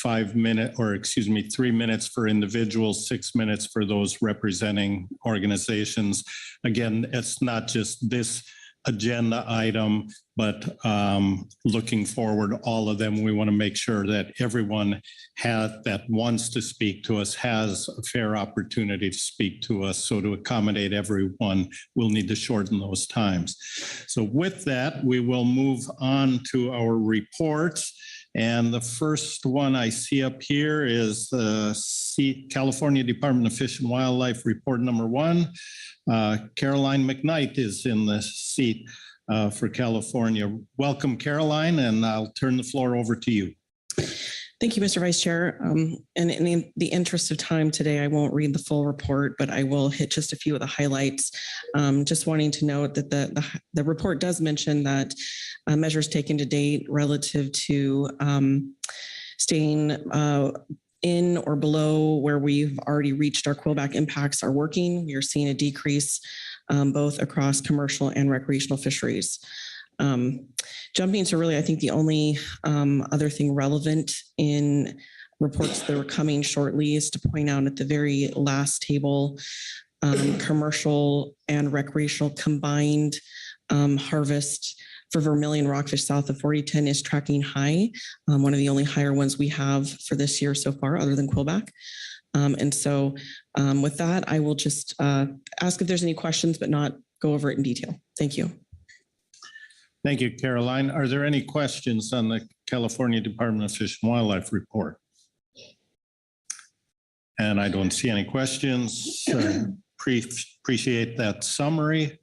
3 minutes for individuals, 6 minutes for those representing organizations. Again, it's not just this agenda item, but looking forward, all of them, we want to make sure that everyone that wants to speak to us has a fair opportunity to speak to us. So to accommodate everyone, we'll need to shorten those times. So with that, we will move on to our reports. And the first one I see up here is the California Department of Fish and Wildlife report number 1. Caroline McKnight is in the seat for California. Welcome, Caroline, and I'll turn the floor over to you. Thank you, Mr. Vice Chair. And in the interest of time today, I won't read the full report, but I will hit just a few of the highlights. Just wanting to note that the report does mention that measures taken to date relative to staying in or below where we've already reached our quillback impacts are working. We are seeing a decrease both across commercial and recreational fisheries. Jumping to really, I think the only other thing relevant in reports that are coming shortly is to point out at the very last table, commercial and recreational combined harvest for vermilion rockfish south of 4010 is tracking high. One of the only higher ones we have for this year so far, other than Quillback. And so with that, I will just ask if there's any questions, but not go over it in detail. Thank you. Thank you, Caroline. Are there any questions on the California Department of Fish and Wildlife report? And I don't see any questions. Appreciate that summary.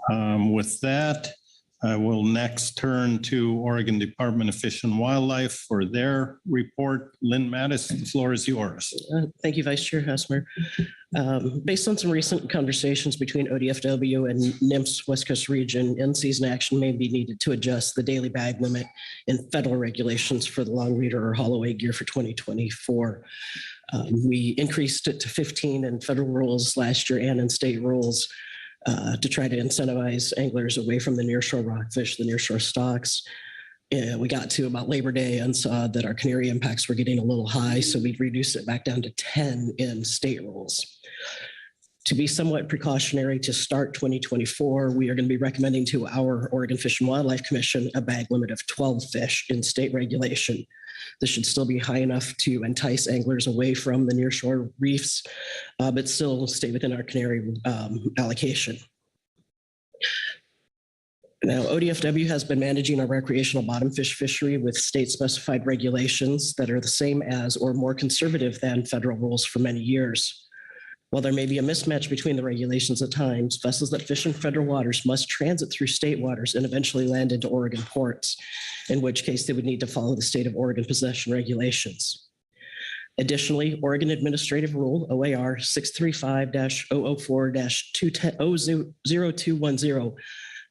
With that, I will next turn to Oregon Department of Fish and Wildlife for their report. Lynn Mattis, the floor is yours. Thank you, Vice Chair Hessmer. Based on some recent conversations between ODFW and NIMS West Coast Region, in-season action may be needed to adjust the daily bag limit in federal regulations for the long reader or hollow egg gear for 2024. We increased it to 15 in federal rules last year and in state rules to try to incentivize anglers away from the nearshore rockfish, the nearshore stocks. We got to about Labor Day and saw that our canary impacts were getting a little high, so we reduced it back down to 10 in state rules. To be somewhat precautionary to start 2024, we are going to be recommending to our Oregon Fish and Wildlife Commission a bag limit of 12 fish in state regulation. This should still be high enough to entice anglers away from the nearshore reefs, but still stay within our canary allocation. Now, ODFW has been managing a recreational bottomfish fishery with state-specified regulations that are the same as or more conservative than federal rules for many years. While there may be a mismatch between the regulations at times, vessels that fish in federal waters must transit through state waters and eventually land into Oregon ports, in which case they would need to follow the state of Oregon possession regulations. Additionally, Oregon Administrative Rule OAR 635-004-0210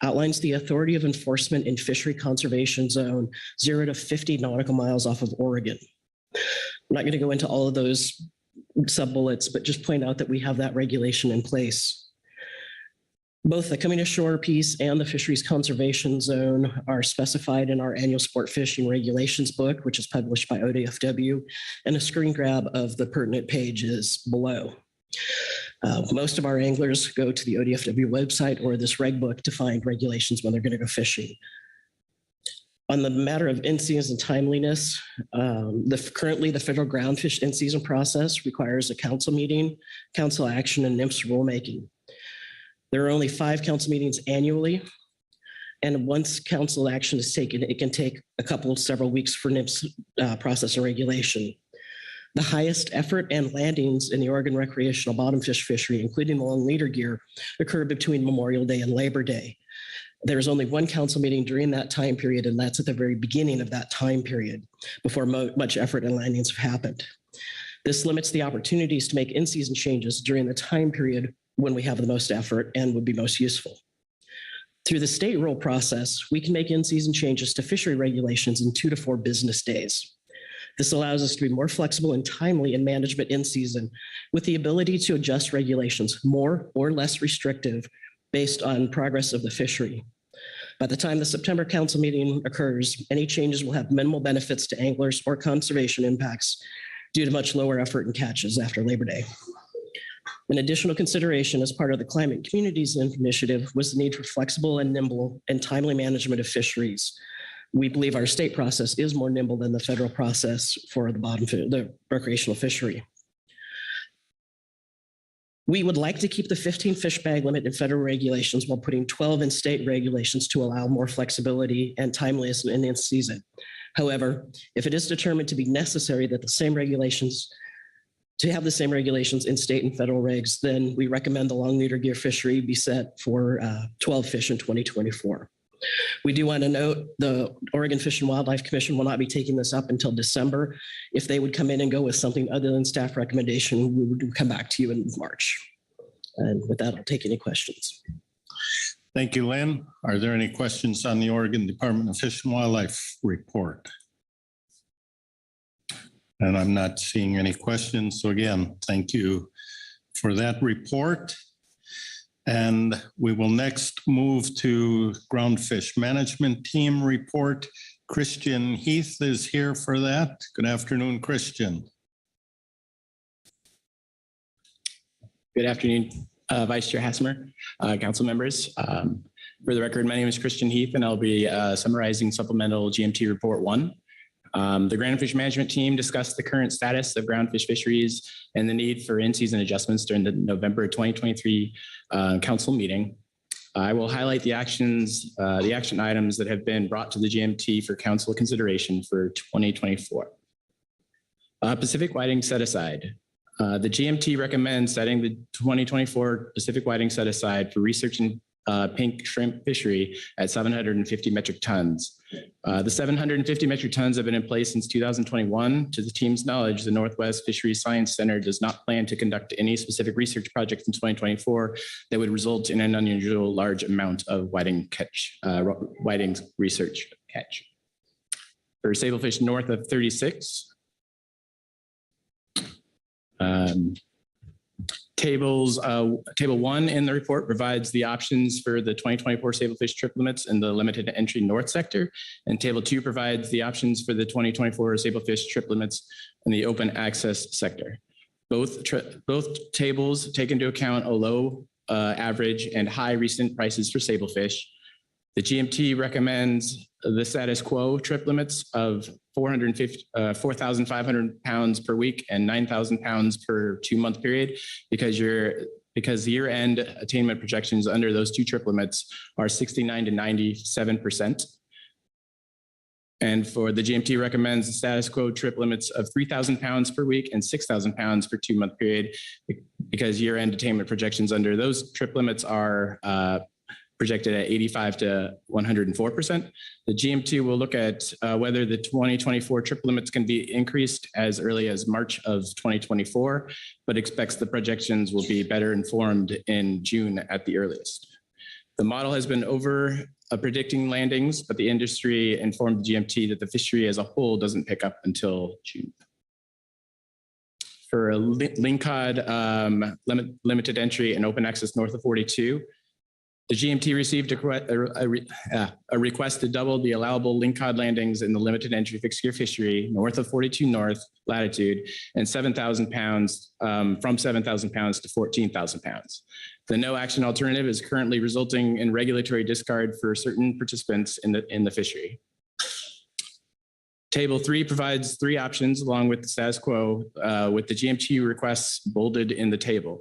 outlines the authority of enforcement in fishery conservation zone 0 to 50 nautical miles off of Oregon. I'm not going to go into all of those sub-bullets, but just point out that we have that regulation in place. Both the coming ashore piece and the fisheries conservation zone are specified in our annual sport fishing regulations book, which is published by ODFW, and a screen grab of the pertinent page is below. Most of our anglers go to the ODFW website or this reg book to find regulations when they're going to go fishing. On the matter of in-season timeliness, currently the federal groundfish in-season process requires a council meeting, council action, and NIMS rulemaking. There are only 5 council meetings annually, and once council action is taken, it can take several weeks for NIMS process and regulation. The highest effort and landings in the Oregon recreational bottomfish fishery, including the long leader gear, occur between Memorial Day and Labor Day. There is only one council meeting during that time period, and that's at the very beginning of that time period before much effort and landings have happened. This limits the opportunities to make in-season changes during the time period when we have the most effort and would be most useful. Through the state rule process, we can make in-season changes to fishery regulations in 2 to 4 business days. This allows us to be more flexible and timely in management in season, with the ability to adjust regulations more or less restrictive based on progress of the fishery. By the time the September council meeting occurs, any changes will have minimal benefits to anglers or conservation impacts due to much lower effort and catches after Labor Day. An additional consideration as part of the Climate Communities Initiative was the need for flexible and nimble and timely management of fisheries. We believe our state process is more nimble than the federal process for the recreational fishery. We would like to keep the 15 fish bag limit in federal regulations while putting 12 in state regulations to allow more flexibility and timeliness in the season. However, if it is determined to be necessary that to have the same regulations in state and federal regs, then we recommend the long leader gear fishery be set for 12 fish in 2024. We do want to note the Oregon Fish and Wildlife Commission will not be taking this up until December. If they would come in and go with something other than staff recommendation, we would come back to you in March. And with that, I'll take any questions. Thank you, Lynn. Are there any questions on the Oregon Department of Fish and Wildlife report? And I'm not seeing any questions. So again, thank you for that report. And we will next move to Groundfish Management Team report. Christian Heath is here for that. Good afternoon, Christian. Good afternoon, Vice Chair Hassemer, council members. For the record, my name is Christian Heath, and I'll be summarizing supplemental GMT Report 1. The Groundfish Management team discussed the current status of groundfish fisheries and the need for in-season adjustments during the November 2023 council meeting. I will highlight the action items that have been brought to the GMT for council consideration for 2024. Pacific whiting set aside. The GMT recommends setting the 2024 Pacific whiting set aside for research and pink shrimp fishery at 750 metric tons. The 750 metric tons have been in place since 2021. To the team's knowledge, the Northwest Fisheries Science Center does not plan to conduct any specific research projects in 2024 that would result in an unusual large amount of whiting research catch. For Sablefish north of 36, Table 1 in the report provides the options for the 2024 Sablefish trip limits in the limited entry north sector, and Table 2 provides the options for the 2024 Sablefish trip limits in the open access sector. Both tables take into account a low, average, and high recent prices for Sablefish. The GMT recommends the status quo trip limits of 4,500 pounds per week and 9,000 pounds per 2-month period because year-end attainment projections under those two trip limits are 69 to 97%. And for the GMT recommends the status quo trip limits of 3,000 pounds per week and 6,000 pounds per 2-month period because year-end attainment projections under those trip limits are projected at 85 to 104%. The GMT will look at whether the 2024 trip limits can be increased as early as March of 2024, but expects the projections will be better informed in June at the earliest. The model has been over predicting landings, but the industry informed the GMT that the fishery as a whole doesn't pick up until June. For lingcod limited entry and open access north of 42, the GMT received a request to double the allowable lingcod landings in the limited entry fixed gear fishery north of 42 north latitude and 7,000 pounds from 7,000 pounds to 14,000 pounds. The no action alternative is currently resulting in regulatory discard for certain participants in the fishery. Table 3 provides 3 options along with the status quo with the GMT requests bolded in the table.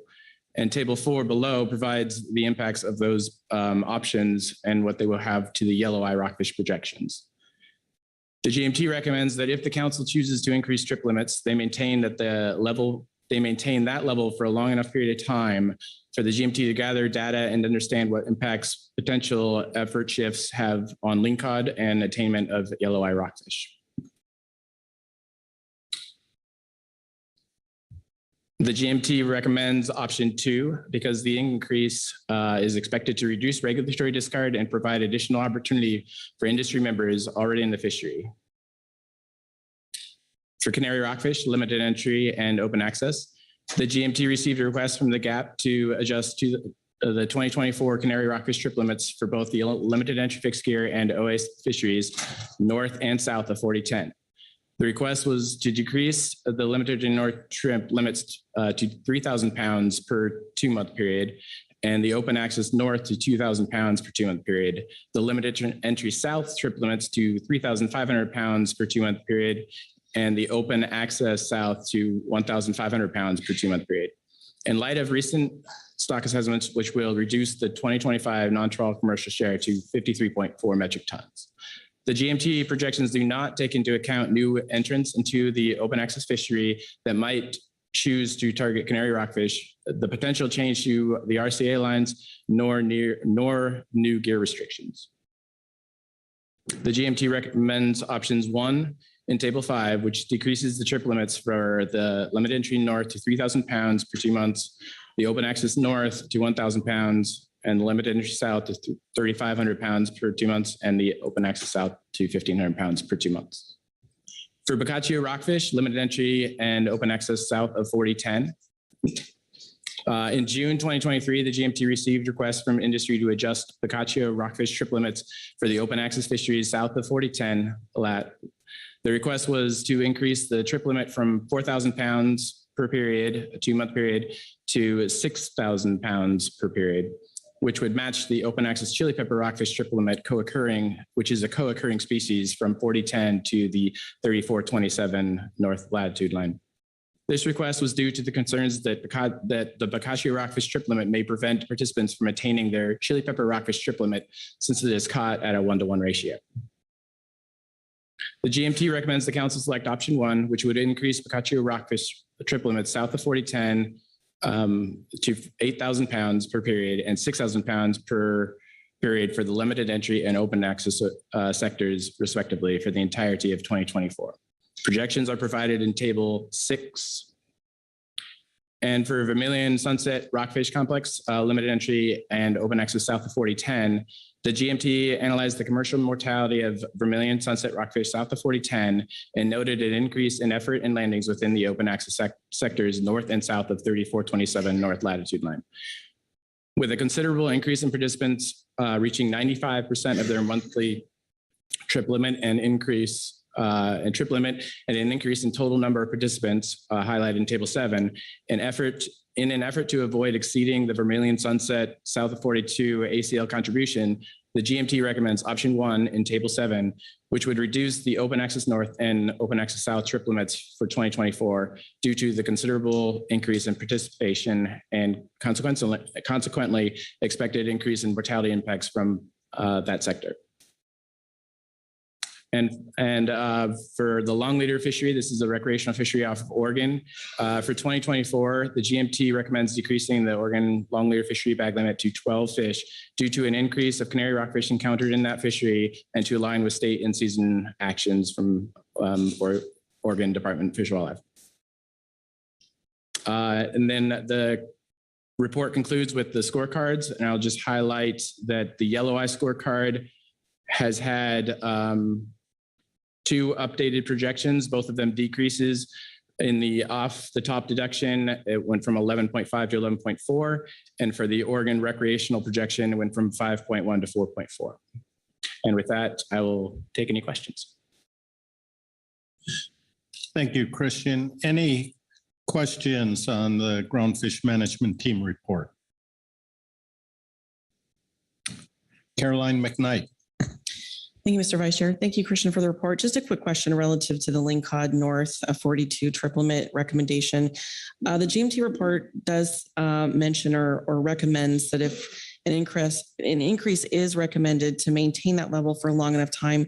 And Table 4 below provides the impacts of those options and what they will have to the yellow eye rockfish projections. The GMT recommends that if the council chooses to increase trip limits, they maintain that level for a long enough period of time for the GMT to gather data and understand what impacts potential effort shifts have on lingcod and attainment of yellow eye rockfish. The GMT recommends option 2 because the increase is expected to reduce regulatory discard and provide additional opportunity for industry members already in the fishery. For canary rockfish, limited entry and open access, the GMT received a request from the GAP to adjust to the 2024 canary rockfish trip limits for both the limited entry fixed gear and OA fisheries north and south of 4010. The request was to decrease the limited and north shrimp limits to 3,000 pounds per 2-month period and the open access north to 2,000 pounds per 2-month period. The limited entry south trip limits to 3,500 pounds per 2-month period and the open access south to 1,500 pounds per 2-month period. In light of recent stock assessments, which will reduce the 2025 non-trawl commercial share to 53.4 metric tons. The GMT projections do not take into account new entrants into the open access fishery that might choose to target canary rockfish, the potential change to the RCA lines, nor new gear restrictions. The GMT recommends options 1 in Table 5, which decreases the trip limits for the limited entry north to 3,000 pounds per 2 months, the open access north to 1,000 pounds, and the limited entry south to 3,500 pounds per 2 months, and the open access south to 1,500 pounds per 2 months. For Boccaccio rockfish, limited entry and open access south of 4010. In June 2023, the GMT received requests from industry to adjust Boccaccio rockfish trip limits for the open access fisheries south of 4010 lat. The request was to increase the trip limit from 4,000 pounds per period, a 2-month period, to 6,000 pounds per period, which would match the open access chili pepper rockfish triple limit co-occurring, which is a co-occurring species from 4010 to the 3427 north latitude line. This request was due to the concerns that the Boccaccio rockfish trip limit may prevent participants from attaining their chili pepper rockfish trip limit since it is caught at a 1-to-1 ratio. The GMT recommends the council select option 1, which would increase Boccaccio rockfish trip limit south of 4010 to 8,000 pounds per period and 6,000 pounds per period for the limited entry and open access sectors, respectively, for the entirety of 2024. Projections are provided in table 6. And for Vermilion Sunset Rockfish Complex, limited entry and open access south of 4010, the GMT analyzed the commercial mortality of Vermilion Sunset Rockfish south of 4010 and noted an increase in effort and landings within the open access sectors north and south of 3427 north latitude line. With a considerable increase in participants reaching 95% of their monthly trip limit and increase trip limit and an increase in total number of participants highlighted in table 7, in an effort to avoid exceeding the Vermilion Sunset south of 42 ACL contribution, the GMT recommends option 1 in table 7, which would reduce the open access north and open access south trip limits for 2024 due to the considerable increase in participation and consequently expected increase in mortality impacts from that sector. And for the long leader fishery, this is a recreational fishery off of Oregon. For 2024, the GMT recommends decreasing the Oregon long leader fishery bag limit to 12 fish due to an increase of canary rockfish encountered in that fishery and to align with state in-season actions from Oregon Department of Fish and Wildlife. And then the report concludes with the scorecards, and I'll just highlight that the yellow eye scorecard has had 2 updated projections, both of them decreases. In the off the top deduction, it went from 11.5 to 11.4. And for the Oregon recreational projection, it went from 5.1 to 4.4. And with that, I will take any questions. Thank you, Christian. Any questions on the Groundfish Management Team report? Caroline McKnight. Thank you, Mr. Vice Chair. Thank you, Christian, for the report. Just a quick question relative to the Lingcod North 42 trip limit recommendation. The GMT report does mention or recommends that if an increase is recommended, to maintain that level for a long enough time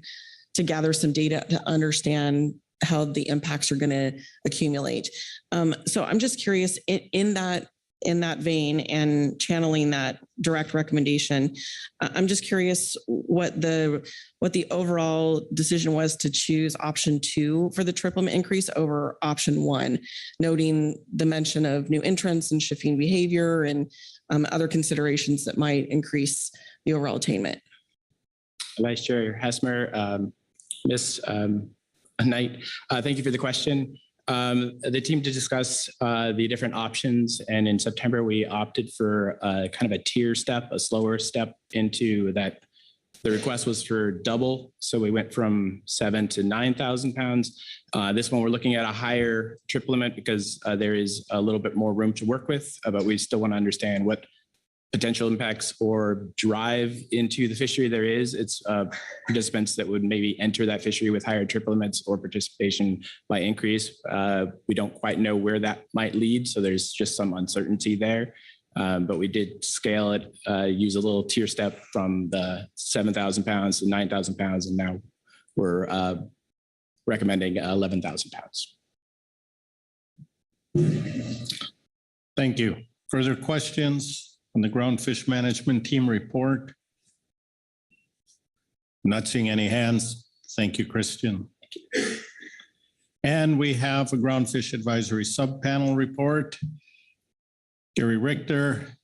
to gather some data to understand how the impacts are going to accumulate. So I'm just curious, in that vein and channeling that direct recommendation, I'm just curious what the overall decision was to choose option 2 for the trip limit increase over option 1, noting the mention of new entrants and shifting behavior and other considerations that might increase the overall attainment. Vice Chair Hessmer, Ms. Knight, thank you for the question. The team did discuss the different options, and in September we opted for kind of a tier step, a slower step into that. The request was for double, so we went from 7,000 to 9,000 pounds. This one we're looking at a higher trip limit because there is a little bit more room to work with, but we still want to understand what potential impacts or drive into the fishery there is. It's participants that would maybe enter that fishery with higher trip limits or participation might increase. We don't quite know where that might lead, so there's just some uncertainty there. But we did scale it, use a little tier step from the 7,000 pounds to 9,000 pounds, and now we're recommending 11,000 pounds. Thank you. Further questions on the Groundfish Management Team report? Not seeing any hands. Thank you, Christian. And we have a Groundfish Advisory Subpanel report. Gary Richter.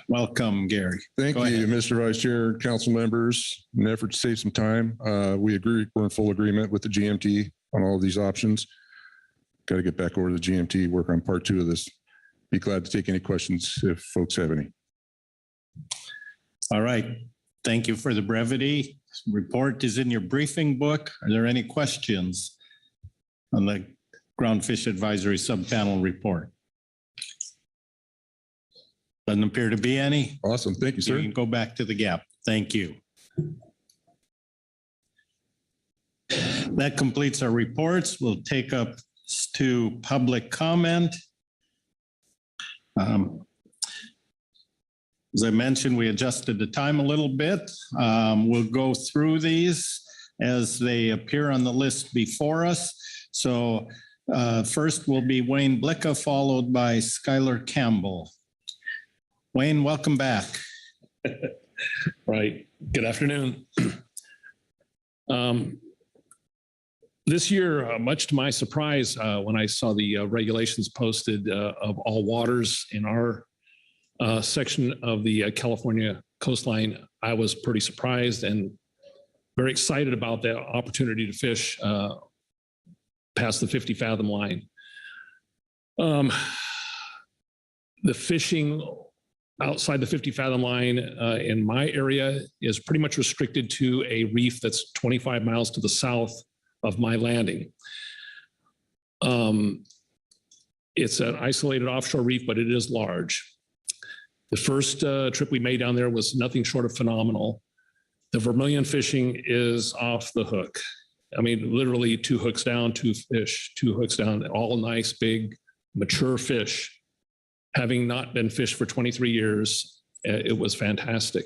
Welcome, Gary. Thank you, Mr. Vice Chair, council members. In an effort to save some time, we agree, we're in full agreement with the GMT on all of these options. Got to get back over to the GMT, work on part 2 of this. Be glad to take any questions if folks have any. All right. Thank you for the brevity. Report is in your briefing book. Are there any questions on the Groundfish Advisory Subpanel report? Doesn't appear to be any. Awesome. Thank you, You sir. can go back to the gap. Thank you. That completes our reports. We'll take up to public comment. As I mentioned, we adjusted the time a little bit. We'll go through these as they appear on the list before us. So first will be Wayne Blicka, followed by Skylar Campbell. Wayne, welcome back. Right. Good afternoon. This year, much to my surprise, when I saw the regulations posted of all waters in our section of the California coastline, I was pretty surprised and very excited about the opportunity to fish past the 50 fathom line. The fishing outside the 50 fathom line in my area is pretty much restricted to a reef that's 25 miles to the south of my landing. It's an isolated offshore reef, but it is large. The first trip we made down there was nothing short of phenomenal. The vermilion fishing is off the hook. I mean, literally 2 hooks down, 2 fish, 2 hooks down, all nice, big, mature fish. Having not been fished for 23 years, it was fantastic.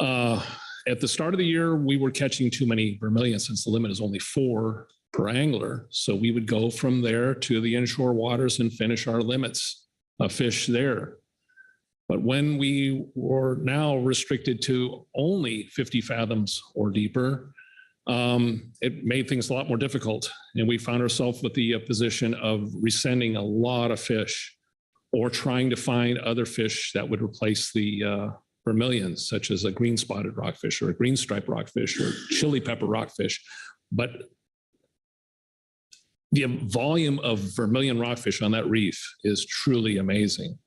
At the start of the year, we were catching too many vermilion since the limit is only 4 per angler. So we would go from there to the inshore waters and finish our limits of fish there. But when we were now restricted to only 50 fathoms or deeper, it made things a lot more difficult. And we found ourselves with the position of resending a lot of fish or trying to find other fish that would replace the vermilions, such as a green spotted rockfish or a green striped rockfish or chili pepper rockfish. But the volume of vermilion rockfish on that reef is truly amazing.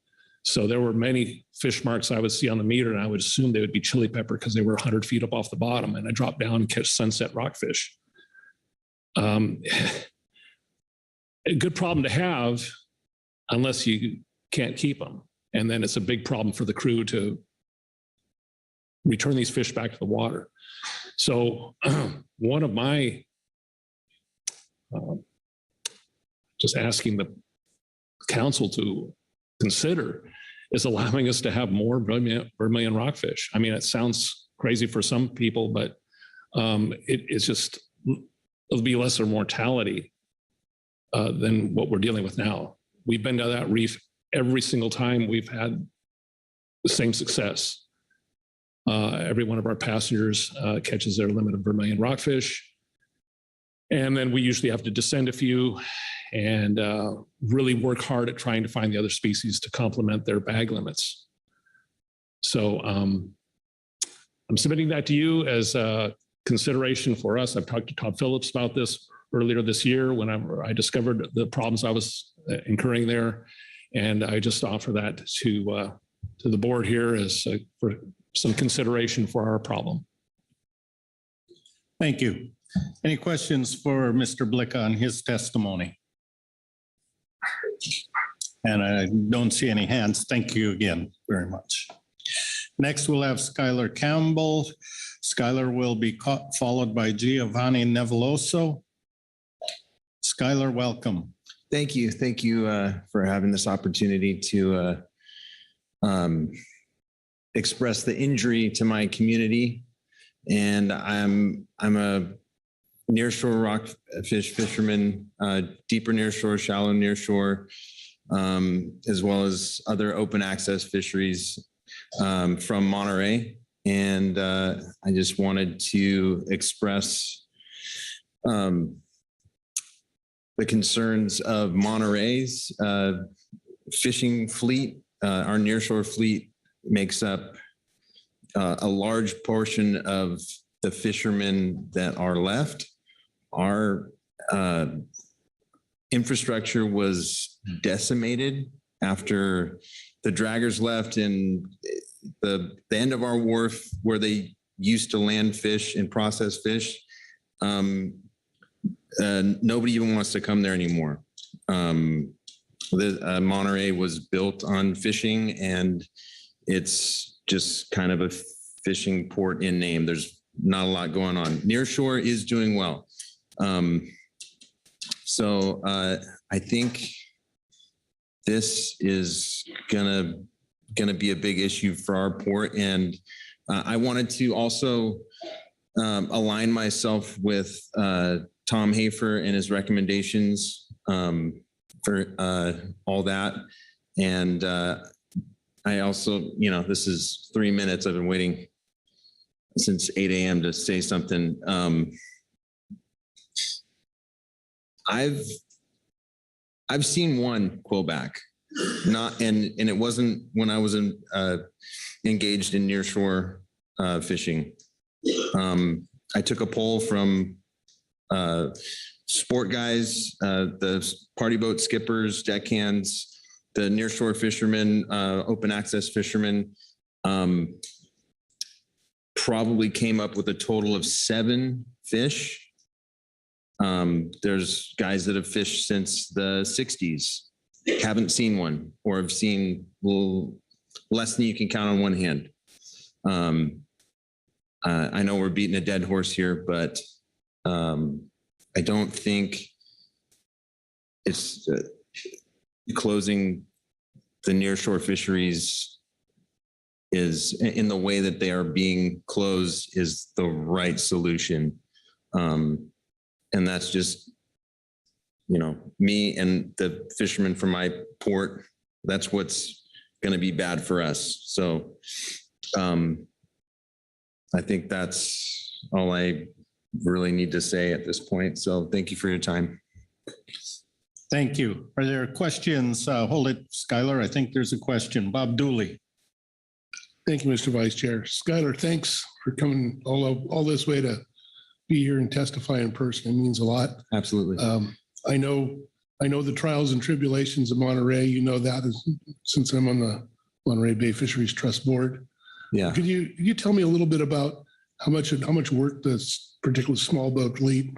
So there were many fish marks I would see on the meter, and I would assume they would be chili pepper because they were 100 feet up off the bottom, and I dropped down and catch sunset rockfish. A good problem to have unless you can't keep them. And then it's a big problem for the crew to return these fish back to the water. So one of my, just asking the council to consider is allowing us to have more vermilion rockfish. I mean, it sounds crazy for some people, but it's just, it'll be lesser mortality than what we're dealing with now. We've been to that reef every single time we've had the same success. Every one of our passengers catches their limit of vermilion rockfish. And then we usually have to descend a few and really work hard at trying to find the other species to complement their bag limits. So I'm submitting that to you as a consideration for us. I've talked to Todd Phillips about this earlier this year when I discovered the problems I was incurring there. And I just offer that to the board here as for some consideration for our problem. Thank you. Any questions for Mr. Blicka on his testimony? And I don't see any hands. Thank you again very much. Next, we'll have Skylar Campbell. Skylar will be followed by Giovanni Neveloso. Skylar, welcome. Thank you. Thank you for having this opportunity to express the injury to my community. And I'm a nearshore rockfish fisherman, deeper nearshore, shallow nearshore, as well as other open access fisheries from Monterey. And I just wanted to express the concerns of Monterey's fishing fleet. Our nearshore fleet makes up a large portion of the fishermen that are left. Our infrastructure was decimated after the draggers left, and the end of our wharf where they used to land fish and process fish nobody even wants to come there anymore. The Monterey was built on fishing, and it's just kind of a fishing port in name. There's not a lot going on. Nearshore is doing well. So I think this is gonna be a big issue for our port. And I wanted to also align myself with Tom Hafer and his recommendations for all that. And I also, this is 3 minutes. I've been waiting since 8 a.m. to say something. I've seen one Quillback, and it wasn't when I was engaged in nearshore fishing. I took a poll from sport guys, the party boat skippers, deckhands, the nearshore fishermen, open access fishermen, probably came up with a total of 7 fish. There's guys that have fished since the 60s, haven't seen one, or have seen less than you can count on one hand. I know we're beating a dead horse here, but I don't think it's closing the nearshore fisheries is in the way that they are being closed is the right solution. And that's just, me and the fishermen from my port, that's what's going to be bad for us. So I think that's all I really need to say at this point. So thank you for your time. Thank you. Are there questions? Hold it, Skylar. I think there's a question. Bob Dooley. Thank you, Mr. Vice Chair. Skylar, thanks for coming all this way to be here and testify in person. It means a lot. Absolutely. I know the trials and tribulations of Monterey. You know that since I'm on the Monterey Bay Fisheries Trust Board. Yeah. Could you tell me a little bit about how much work this particular small boat fleet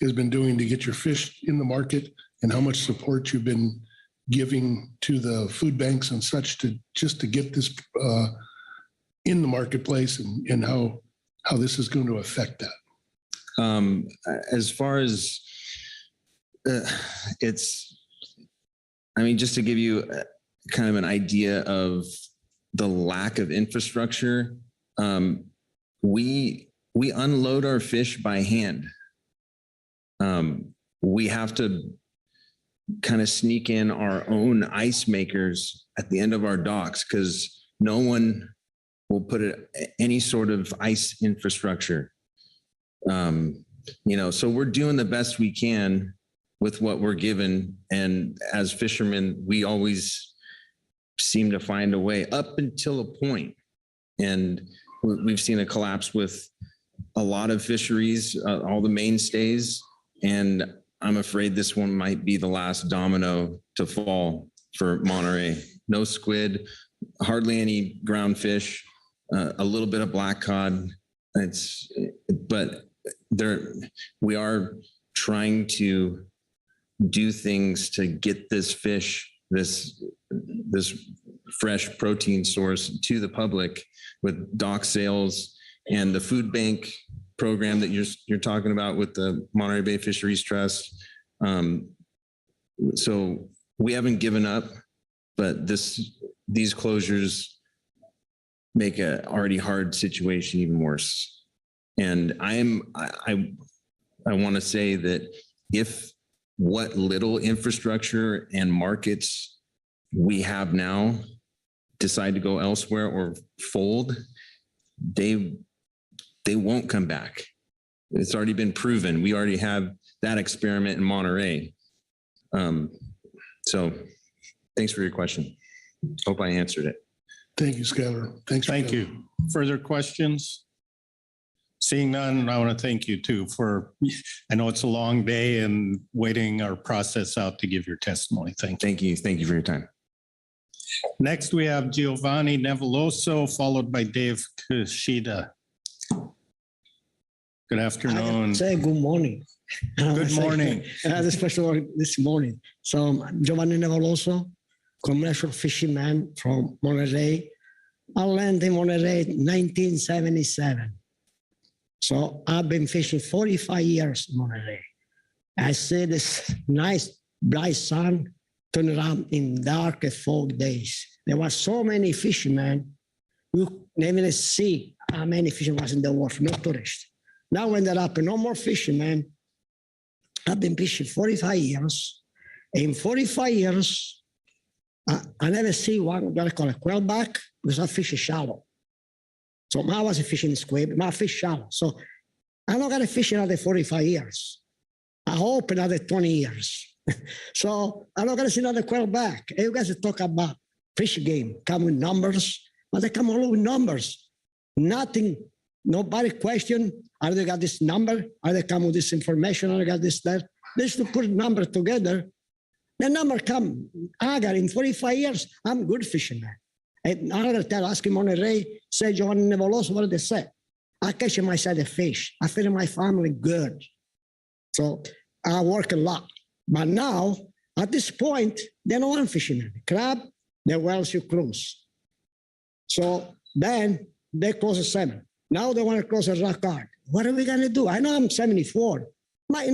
has been doing to get your fish in the market, and how much support you've been giving to the food banks and such to get this in the marketplace, and how this is going to affect that? As far as just to give you kind of an idea of the lack of infrastructure, we unload our fish by hand. We have to kind of sneak in our own ice makers at the end of our docks because no one will put any sort of ice infrastructure. So we're doing the best we can with what we're given. And as fishermen, we always seem to find a way up until a point. And we've seen a collapse with a lot of fisheries, all the mainstays. And I'm afraid this one might be the last domino to fall for Monterey. No squid, hardly any groundfish, a little bit of black cod. But we are trying to do things to get this fish, this fresh protein source to the public with dock sales and the food bank program that you're talking about with the Monterey Bay Fisheries Trust. So we haven't given up, but these closures make a already hard situation even worse. And I want to say that if what little infrastructure and markets we have now decide to go elsewhere or fold, they won't come back. It's already been proven. We already have that experiment in Monterey. So thanks for your question. Hope I answered it. Thank you, Skylar. Thank you. Further questions? Seeing none, I want to thank you too I know it's a long day and waiting our process out to give your testimony. Thank you. Thank you for your time. Next, we have Giovanni Neveloso, followed by Dave Kushida. Good afternoon. Say good morning. Good morning. I had a special this morning. So I'm Giovanni Nevoloso, commercial fisherman from Monterey. I landed in Monterey in 1977. So I've been fishing 45 years in Monterey. I see this nice bright sun turn around in dark and fog days. There were so many fishermen, you never see how many fishermen was in the water, no tourists. Now when there are no more fishermen, I've been fishing 45 years. In 45 years, I never see one what I call a quillback because I fish shallow. So I was fishing squid, but I fish shallow. So I'm not going to fish another 45 years. I hope another 20 years. So I'm not going to see another quillback. You guys talk about fish game, come with numbers, but they come all with numbers. Nothing, nobody question, are they got this number? Are they come with this information? Are they got this, that? They should put numbers together. The number come, I got in 45 years, I'm good fisherman. And another tell, ask him on a ray, say, Giovanni Nevoloso, what did they say? I catch myself a fish. I feed my family good. So I work a lot. But now, at this point, they don't want fishermen. Crab, the wells you close. So then they close at 7. Now they want to close a rock art. What are we going to do? I know I'm 74, but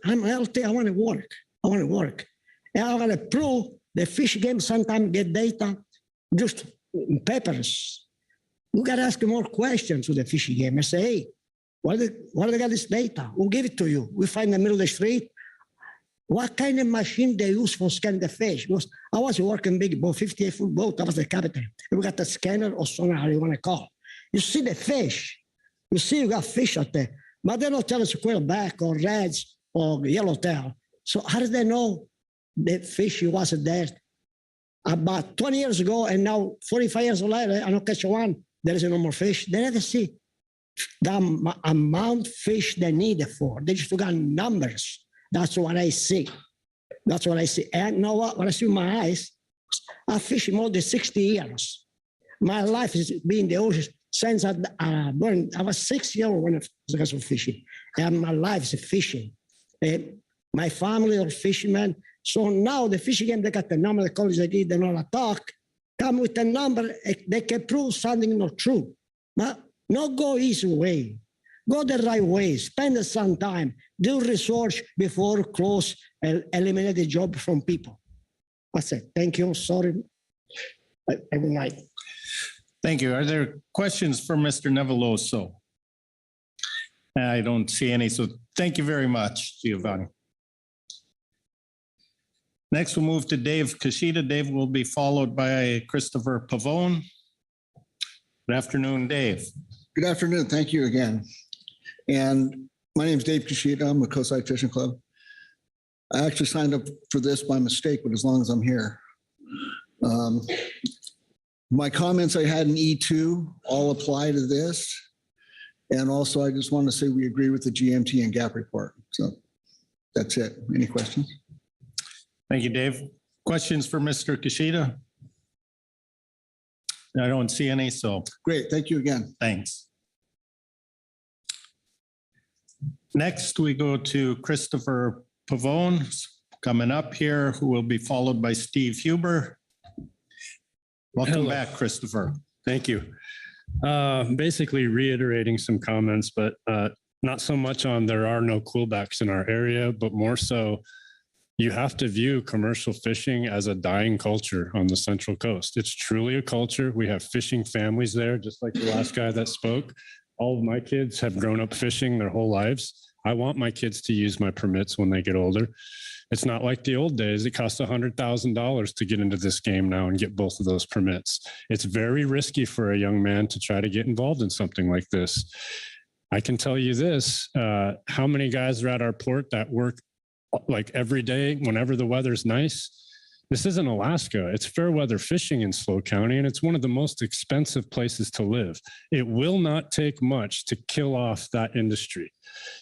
I'm healthy. I want to work. And I want to prove the fish game sometimes get data just in papers. You got to ask more questions to the fish game and say, hey, what do they got this data? We'll give it to you. We find in the middle of the street. What kind of machine they use for scanning the fish? Because I was working big boat, 58-foot boat. I was the captain. We got the scanner or sonar, how you want to call it. You see the fish. You see you got fish out there. But they don't tell us quillback or reds or yellowtail. So how do they know the fish was there about 20 years ago and now 45 years later, I don't catch one. There is no more fish. They never see the amount of fish they need it for. They just got numbers. That's what I see. That's what I see. And you know what? When I see with my eyes, I fish more than 60 years. My life is being in the ocean since I was 6 years old when I was fishing. And my life is fishing. My family are fishermen. So now the fishing game, they got the number, the college they did, they know how to talk, come with a number, they can prove something not true. But not go easy way. Go the right way. Spend some time. Do research before close and eliminate the job from people. That's it. Thank you. Sorry. Good night. Thank you. Are there questions for Mr. Nevoloso? I don't see any, so thank you very much, Giovanni. Next, we'll move to Dave Kashida. Dave will be followed by Christopher Pavone. Good afternoon, Dave. Good afternoon. Thank you again. And my name is Dave Kashida. I'm with Coastside Fishing Club. I actually signed up for this by mistake, but as long as I'm here. My comments I had in E2 all apply to this. And also, I just want to say we agree with the GMT and GAP report. So that's it. Any questions? Thank you, Dave. Questions for Mr. Kashida? I don't see any, so. Great. Thank you again. Thanks. Next, we go to Christopher Pavone coming up here, who will be followed by Steve Huber. Welcome back, Christopher. Thank you. Basically reiterating some comments, but not so much on there are no quillbacks in our area, but more so you have to view commercial fishing as a dying culture on the Central Coast. It's truly a culture. We have fishing families there, just like the last guy that spoke. All of my kids have grown up fishing their whole lives. I want my kids to use my permits when they get older. It's not like the old days. It costs $100,000 to get into this game now and get both of those permits. It's very risky for a young man to try to get involved in something like this. I can tell you this, how many guys are at our port that work like every day whenever the weather's nice? This isn't Alaska. It's fair weather fishing in SLO County, and it's one of the most expensive places to live. It will not take much to kill off that industry.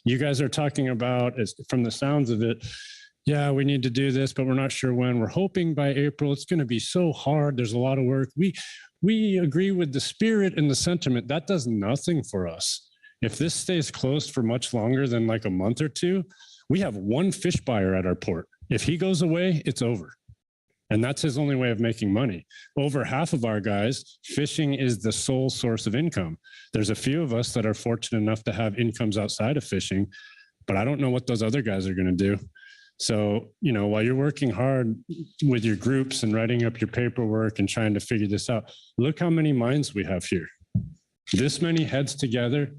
You guys are talking about, from the sounds of it, yeah, we need to do this, but we're not sure when. We're hoping by April. It's going to be so hard. There's a lot of work. We agree with the spirit and the sentiment. That does nothing for us. If this stays closed for much longer than like a month or two, we have one fish buyer at our port. If he goes away, it's over. And that's his only way of making money. Over half of our guys, fishing is the sole source of income. There's a few of us that are fortunate enough to have incomes outside of fishing, but I don't know what those other guys are going to do. So, you know, while you're working hard with your groups and writing up your paperwork and trying to figure this out, look how many minds we have here. This many heads together.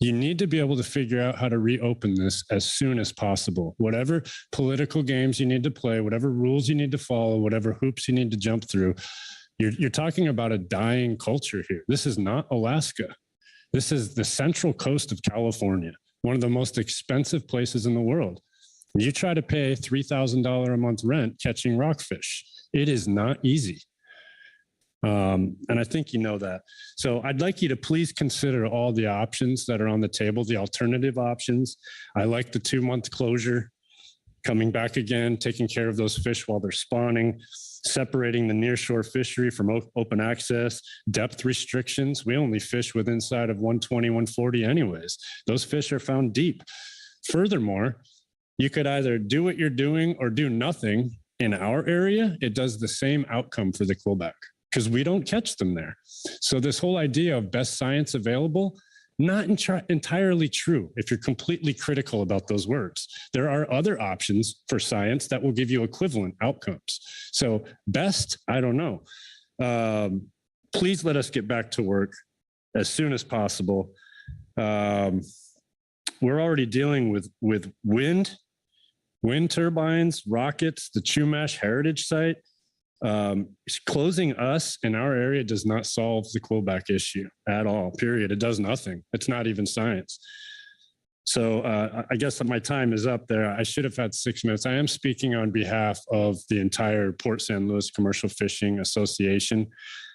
You need to be able to figure out how to reopen this as soon as possible. Whatever political games you need to play, whatever rules you need to follow, whatever hoops you need to jump through, you're talking about a dying culture here. This is not Alaska. This is the central coast of California, one of the most expensive places in the world. You try to pay $3,000 a month rent catching rockfish. It is not easy. And I think you know that. So I'd like you to please consider all the options that are on the table, the alternative options. I like the 2-month closure, coming back again, taking care of those fish while they're spawning, separating the nearshore fishery from open access, depth restrictions. We only fish with inside of 120, 140 anyways. Those fish are found deep. Furthermore, you could either do what you're doing or do nothing. In our area, it does the same outcome for the Quillback, because we don't catch them there. So this whole idea of best science available, not entirely true if you're completely critical about those words. There are other options for science that will give you equivalent outcomes. So best, I don't know. Please let us get back to work as soon as possible. We're already dealing with wind turbines, rockets, the Chumash Heritage Site. Closing us in our area does not solve the Quillback issue at all, period. It does nothing. It's not even science. So I guess my time is up there. I should have had 6 minutes. I am speaking on behalf of the entire Port San Luis Commercial Fishing Association.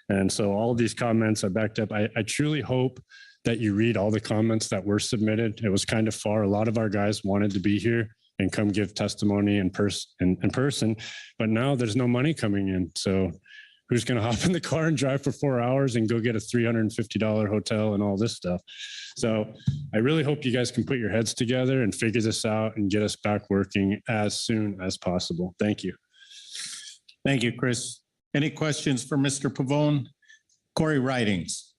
And so all of these comments are backed up. I truly hope that you read all the comments that were submitted. It was kind of far. A lot of our guys wanted to be here and come give testimony in person. But now there's no money coming in. So who's going to hop in the car and drive for 4 hours and go get a $350 hotel and all this stuff? So I really hope you guys can put your heads together and figure this out and get us back working as soon as possible. Thank you. Thank you, Chris. Any questions for Mr. Pavone? Corey Ridings.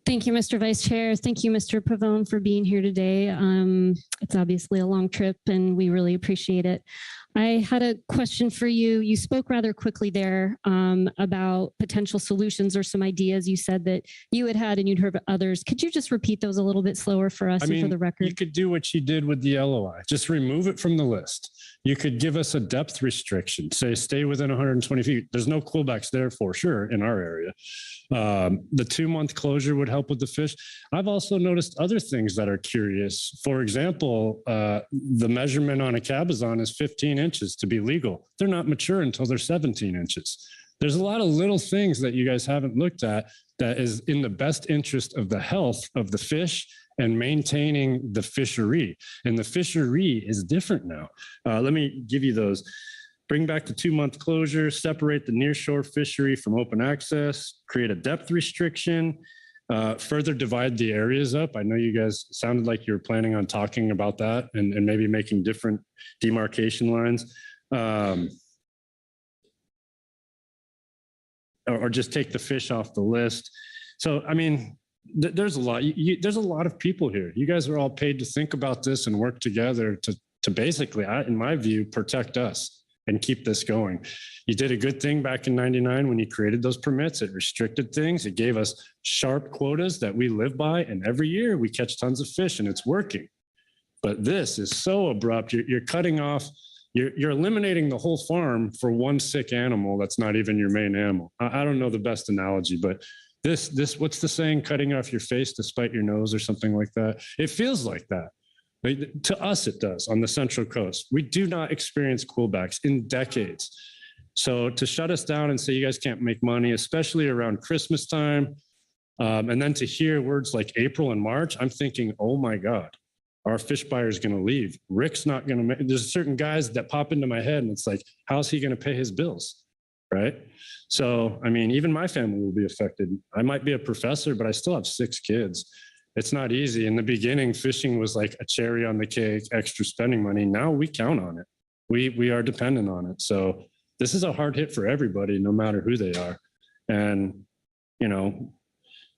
Thank you, Mr. Vice Chair. Thank you, Mr. Pavone, for being here today. It's obviously a long trip and we really appreciate it. I had a question for you. You spoke rather quickly there about potential solutions or some ideas you said that you had and you'd heard others. Could you just repeat those a little bit slower for us and for the record? You could do what you did with the LOI. Just remove it from the list. You could give us a depth restriction, say stay within 120 feet. There's no quillbacks there for sure in our area. The 2-month closure would help with the fish. I've also noticed other things that are curious. For example, the measurement on a cabezon is 15 inches to be legal. They're not mature until they're 17 inches. There's a lot of little things that you guys haven't looked at that is in the best interest of the health of the fish and maintaining the fishery. And the fishery is different now. Let me give you those. Bring back the 2-month closure, separate the nearshore fishery from open access, create a depth restriction, further divide the areas up. I know you guys sounded like you were planning on talking about that and maybe making different demarcation lines. Or just take the fish off the list. So, I mean, there's a lot. There's a lot of people here. You guys are all paid to think about this and work together to basically, in my view, protect us and keep this going. You did a good thing back in '99 when you created those permits. It restricted things. It gave us sharp quotas that we live by. And every year we catch tons of fish and it's working. But this is so abrupt. You're cutting off, you're eliminating the whole farm for one sick animal that's not even your main animal. I don't know the best analogy, but this, what's the saying, cutting off your face to spite your nose or something like that? It feels like that. To us, it does on the Central Coast. We do not experience quillbacks in decades. So to shut us down and say you guys can't make money, especially around Christmas time, and then to hear words like April and March, I'm thinking, oh my God, our fish buyer is going to leave. Rick's not going to make, there's certain guys that pop into my head and it's like, how's he going to pay his bills? Right? So, I mean, even my family will be affected. I might be a professor, but I still have 6 kids. It's not easy. In the beginning, fishing was like a cherry on the cake, extra spending money. Now we count on it. We are dependent on it. So this is a hard hit for everybody, no matter who they are. And, you know,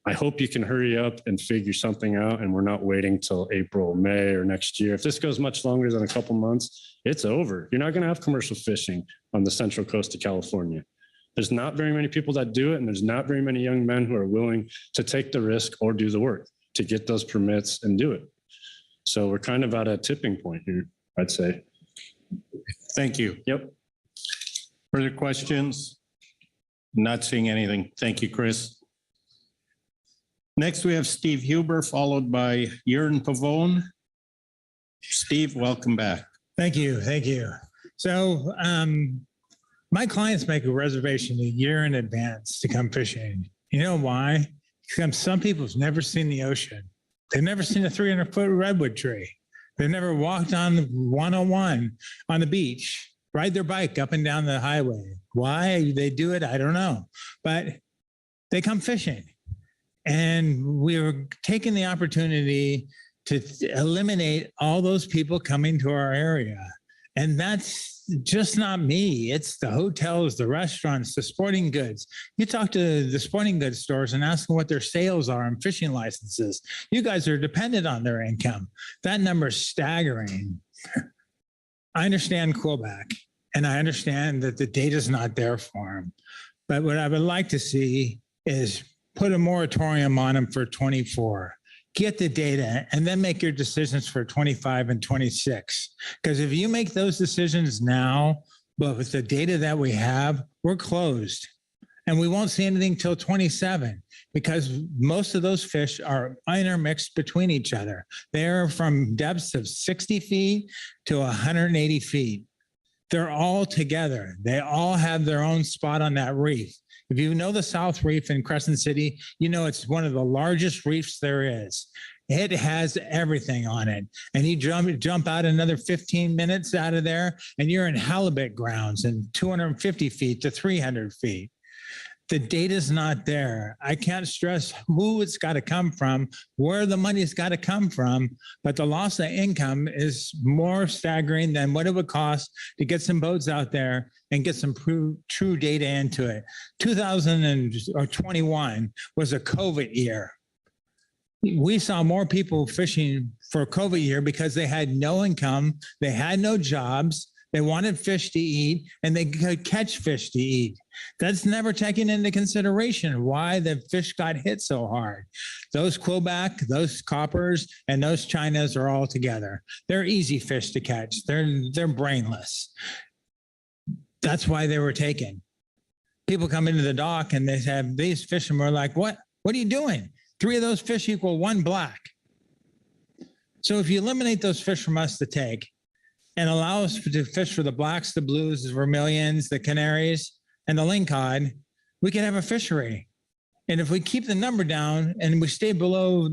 I hope you can hurry up and figure something out, and we're not waiting till April, May, or next year. If this goes much longer than a couple months, it's over. You're not going to have commercial fishing on the central coast of California. There's not very many people that do it, and there's not very many young men who are willing to take the risk or do the work to get those permits and do it. So we're kind of at a tipping point here, I'd say. Thank you. Yep. Further questions? Not seeing anything. Thank you, Chris. Next, we have Steve Huber, followed by Jörn Pavone. Steve, welcome back. Thank you. Thank you. So my clients make a reservation a year in advance to come fishing. You know why? Because some people have never seen the ocean. They've never seen a 300-foot redwood tree. They've never walked on the 101 on the beach, ride their bike up and down the highway. Why they do it, I don't know. But they come fishing. And we were taking the opportunity to eliminate all those people coming to our area. And that's just not me. It's the hotels, the restaurants, the sporting goods. You talk to the sporting goods stores and ask them what their sales are on fishing licenses. You guys are dependent on their income. That number is staggering. I understand Quillback, and I understand that the data is not there for them. But what I would like to see is put a moratorium on them for 24. Get the data and then make your decisions for 25 and 26. Because if you make those decisions now, but with the data that we have, we're closed. And we won't see anything till 27 because most of those fish are intermixed between each other. They're from depths of 60 feet to 180 feet. They're all together. They all have their own spot on that reef. If you know the South Reef in Crescent City, you know it's one of the largest reefs there is. It has everything on it. And you jump out another 15 minutes out of there, and you're in halibut grounds and 250 feet to 300 feet. The data's not there. I can't stress who it's got to come from, where the money's got to come from, but the loss of income is more staggering than what it would cost to get some boats out there and get some true data into it. 2021 was a COVID year. We saw more people fishing for a COVID year because they had no income, they had no jobs, they wanted fish to eat, and they could catch fish to eat. That's never taken into consideration why the fish got hit so hard. Those Quillback, those coppers, and those Chinas are all together. They're easy fish to catch. They're brainless. That's why they were taken. People come into the dock and they have these fishermen are like, what are you doing? 3 of those fish equal 1 black. So if you eliminate those fish from us to take, and allow us to fish for the blacks, the blues, the vermilions, the canaries, and the lingcod, we can have a fishery. And if we keep the number down and we stay below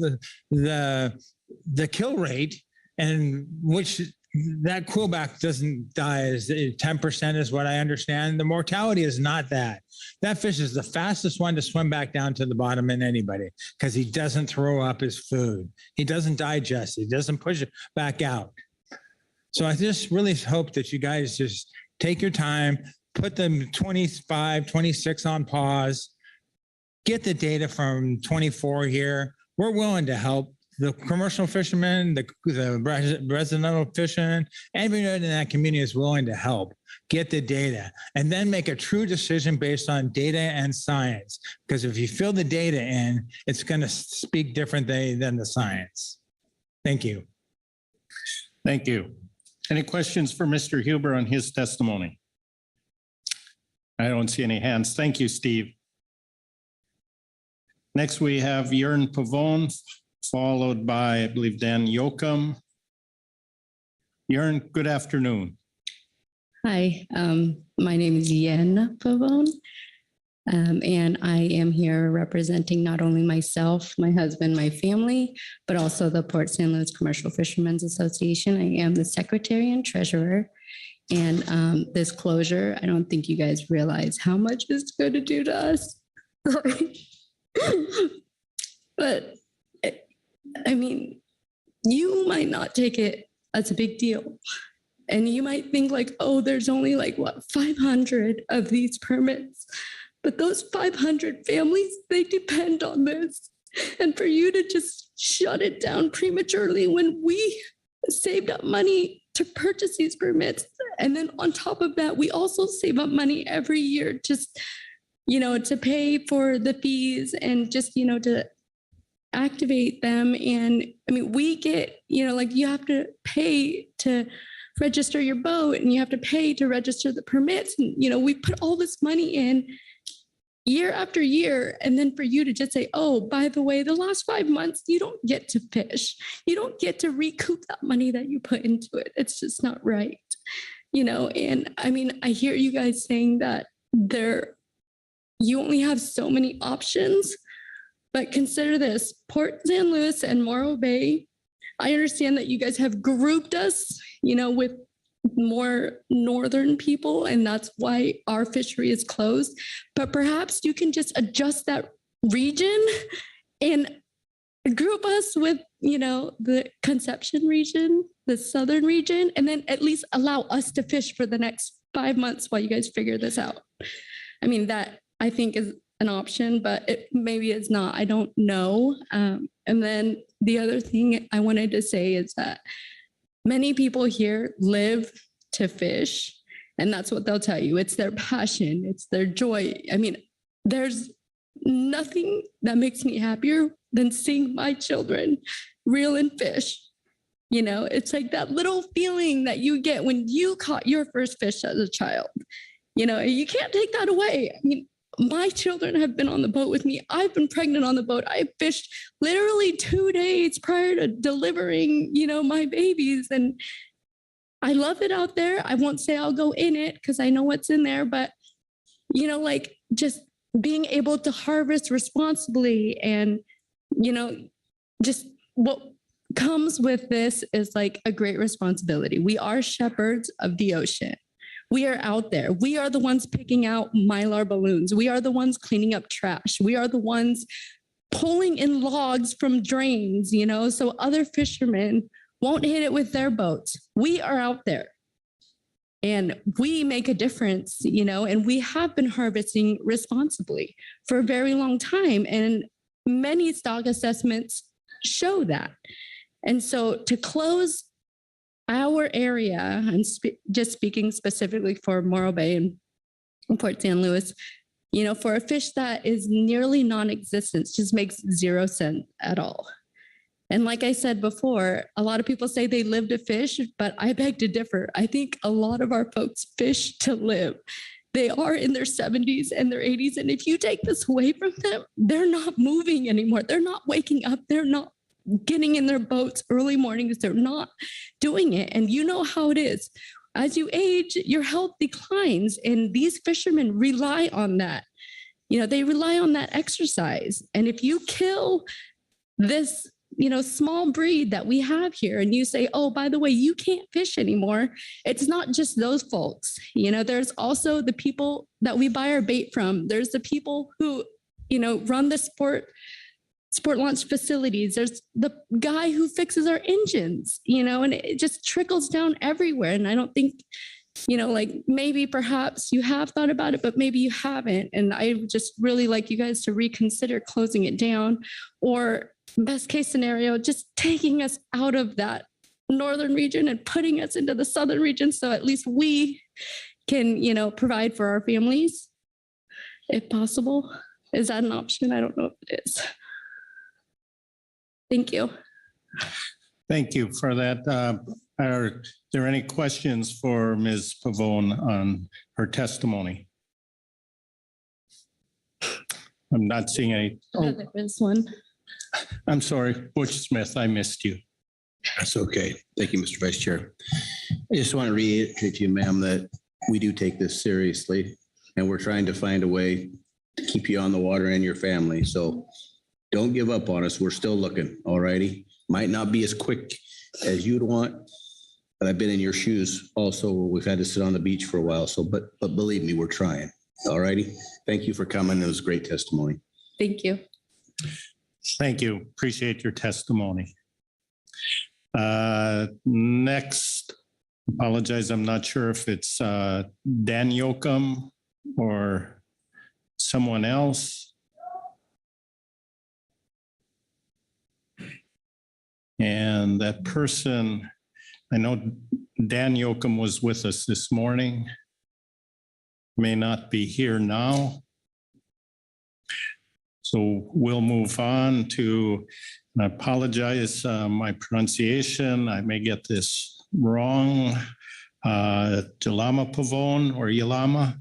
the kill rate, and which that Quillback doesn't die, is 10% is what I understand. The mortality is not that. That fish is the fastest one to swim back down to the bottom in anybody because he doesn't throw up his food. He doesn't digest. He doesn't push it back out. So I just really hope that you guys just take your time, put them 25, 26 on pause, get the data from 24 here. We're willing to help the commercial fishermen, the residential fishermen, everyone in that community is willing to help get the data and then make a true decision based on data and science. Because if you fill the data in, it's going to speak differently than the science. Thank you. Thank you. Any questions for Mr. Huber on his testimony? I don't see any hands. Thank you, Steve. Next, we have Jörn Pavone, followed by, I believe, Dan Yoakum. Jörn, good afternoon. Hi, my name is Yen Pavone, and I am here representing not only myself, my husband, my family, but also the Port St. Louis Commercial Fishermen's Association. I am the secretary and treasurer. And this closure, I don't think you guys realize how much it's going to do to us. But I mean, you might not take it as a big deal. And you might think like, oh, there's only like what, 500 of these permits. But those 500 families, they depend on this. And for you to just shut it down prematurely when we saved up money to purchase these permits. And then on top of that, we also save up money every year just, to pay for the fees and just, to activate them. And I mean, we get, like you have to pay to register your boat and you have to pay to register the permits. And, we put all this money in year after year. And then for you to just say, oh, by the way, the last 5 months, you don't get to fish. You don't get to recoup that money that you put into it. It's just not right. And I mean, I hear you guys saying that you only have so many options, but consider this, Port San Luis and Morro Bay. I understand that you guys have grouped us, with more northern people, and that's why our fishery is closed. But perhaps you can just adjust that region and group us with, the Conception region, the southern region, and then at least allow us to fish for the next 5 months while you guys figure this out. I mean, that I think is an option, but it maybe it's not. I don't know. And then the other thing I wanted to say is that many people here live to fish, and that's what they'll tell you. It's their passion. It's their joy. I mean, there's nothing that makes me happier than seeing my children reel in fish. It's like that little feeling that you get when you caught your first fish as a child. You can't take that away. I mean, my children have been on the boat with me. I've been pregnant on the boat. I fished literally 2 days prior to delivering, my babies. And I love it out there. I won't say I'll go in it because I know what's in there, but, like just being able to harvest responsibly and, just what comes with this is like a great responsibility. We are shepherds of the ocean. We are out there. We are the ones picking out Mylar balloons. We are the ones cleaning up trash. We are the ones pulling in logs from drains, so other fishermen won't hit it with their boats. We are out there and we make a difference, and we have been harvesting responsibly for a very long time. And many stock assessments show that. And so to close our area, and just speaking specifically for Morro Bay and Port San Luis, for a fish that is nearly non-existent, just makes 0 sense at all. And like I said before, a lot of people say they live to fish, but I beg to differ. I think a lot of our folks fish to live. They are in their 70s and their 80s. And if you take this away from them, they're not moving anymore. They're not waking up. They're not getting in their boats early mornings. They're not doing it. And you know how it is. As you age, your health declines. And these fishermen rely on that. They rely on that exercise. And if you kill this, small breed that we have here and you say, oh, by the way, you can't fish anymore. It's not just those folks. There's also the people that we buy our bait from. There's the people who, run the sport launch facilities. There's the guy who fixes our engines, and it just trickles down everywhere. And I don't think, like maybe perhaps you have thought about it, but maybe you haven't. And I just really like you guys to reconsider closing it down, or best case scenario, just taking us out of that northern region and putting us into the southern region. So at least we can, provide for our families if possible. Is that an option? I don't know if it is. Thank you. Thank you for that. Are there any questions for Ms. Pavone on her testimony? I'm not seeing any. Oh, there is one. I'm sorry, Butch Smith, I missed you. That's okay. Thank you, Mr. Vice Chair. I just want to reiterate to you, ma'am, that we do take this seriously and we're trying to find a way to keep you on the water and your family. So don't give up on us. We're still looking. All righty. Might not be as quick as you'd want, but I've been in your shoes also. We've had to sit on the beach for a while. So, but believe me, we're trying. All righty. Thank you for coming. It was great testimony. Thank you. Thank you. Appreciate your testimony. Next, apologize, I'm not sure if it's Dan Yoakum or someone else. And that person, I know Dan Yoakum was with us this morning, may not be here now. So we'll move on to, and I apologize, my pronunciation, I may get this wrong. Jalama Pavone or Yalama?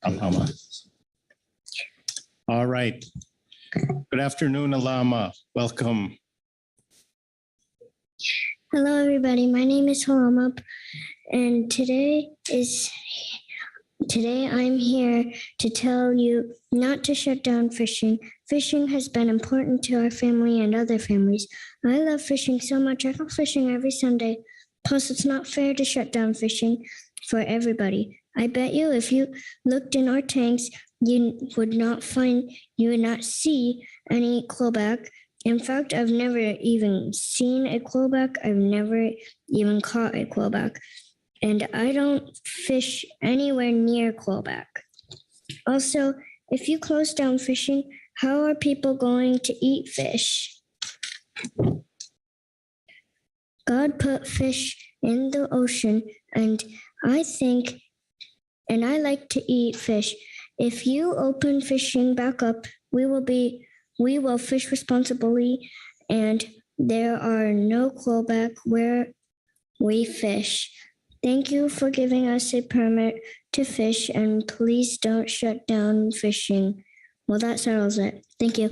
Alama. All right. Good afternoon, Alama. Welcome. Hello, everybody. My name is Halamap, and today I'm here to tell you not to shut down fishing. Fishing has been important to our family and other families. I love fishing so much. I go fishing every Sunday. Plus, it's not fair to shut down fishing for everybody. I bet you if you looked in our tanks, you would not see any Quillback. In fact, I've never even seen a Quillback. I've never even caught a Quillback. And I don't fish anywhere near Quillback. Also, if you close down fishing, how are people going to eat fish? God put fish in the ocean, and I like to eat fish. If you open fishing back up, we will fish responsibly, and there are no Quillback where we fish. Thank you for giving us a permit to fish, and please don't shut down fishing. Well, that settles it. Thank you.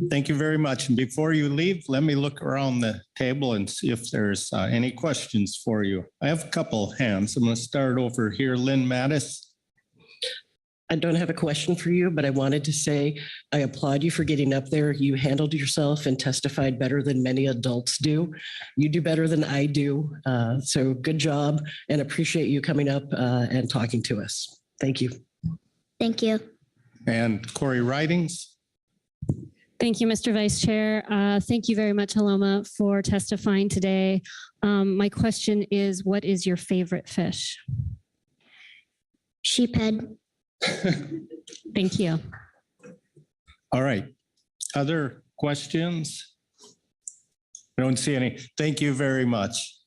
Thank you very much. And before you leave, let me look around the table and see if there's any questions for you. I have a couple hands. I'm going to start over here. Lynn Mattis. I don't have a question for you, but I wanted to say I applaud you for getting up there. You handled yourself and testified better than many adults do. You do better than I do. So good job, and appreciate you coming up and talking to us. Thank you. Thank you. And Corey Ridings. Thank you, Mr. Vice Chair. Thank you very much, Haloma, for testifying today. My question is, what is your favorite fish? Sheephead. Thank you. All right. Other questions? I don't see any. Thank you very much.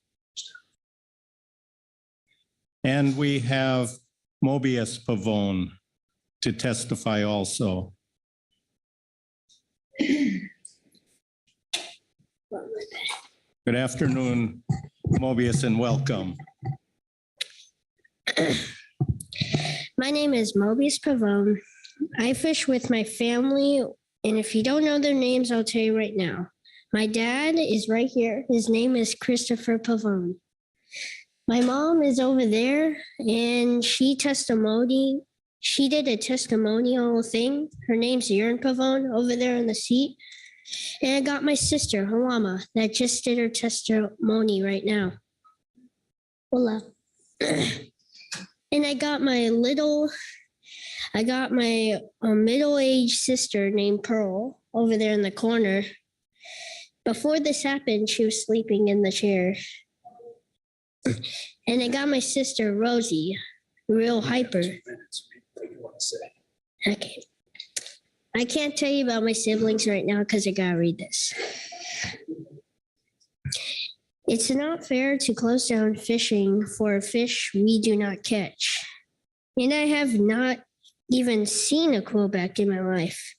And we have Mobius Pavone to testify also. Good afternoon, Mobius, and welcome. My name is Mobius Pavone. I fish with my family, and if you don't know their names, I'll tell you right now. My dad is right here. His name is Christopher Pavone. My mom is over there, and she did a testimonial thing. Her name's Erin Pavone over there in the seat. And I got my sister, Halama, that just did her testimony right now. Hola. And I got my middle-aged sister named Pearl over there in the corner. Before this happened, she was sleeping in the chair. And I got my sister, Rosie, real hyper. Okay. I can't tell you about my siblings right now because I gotta read this. It's not fair to close down fishing for a fish we do not catch. And I have not even seen a Quillback in my life.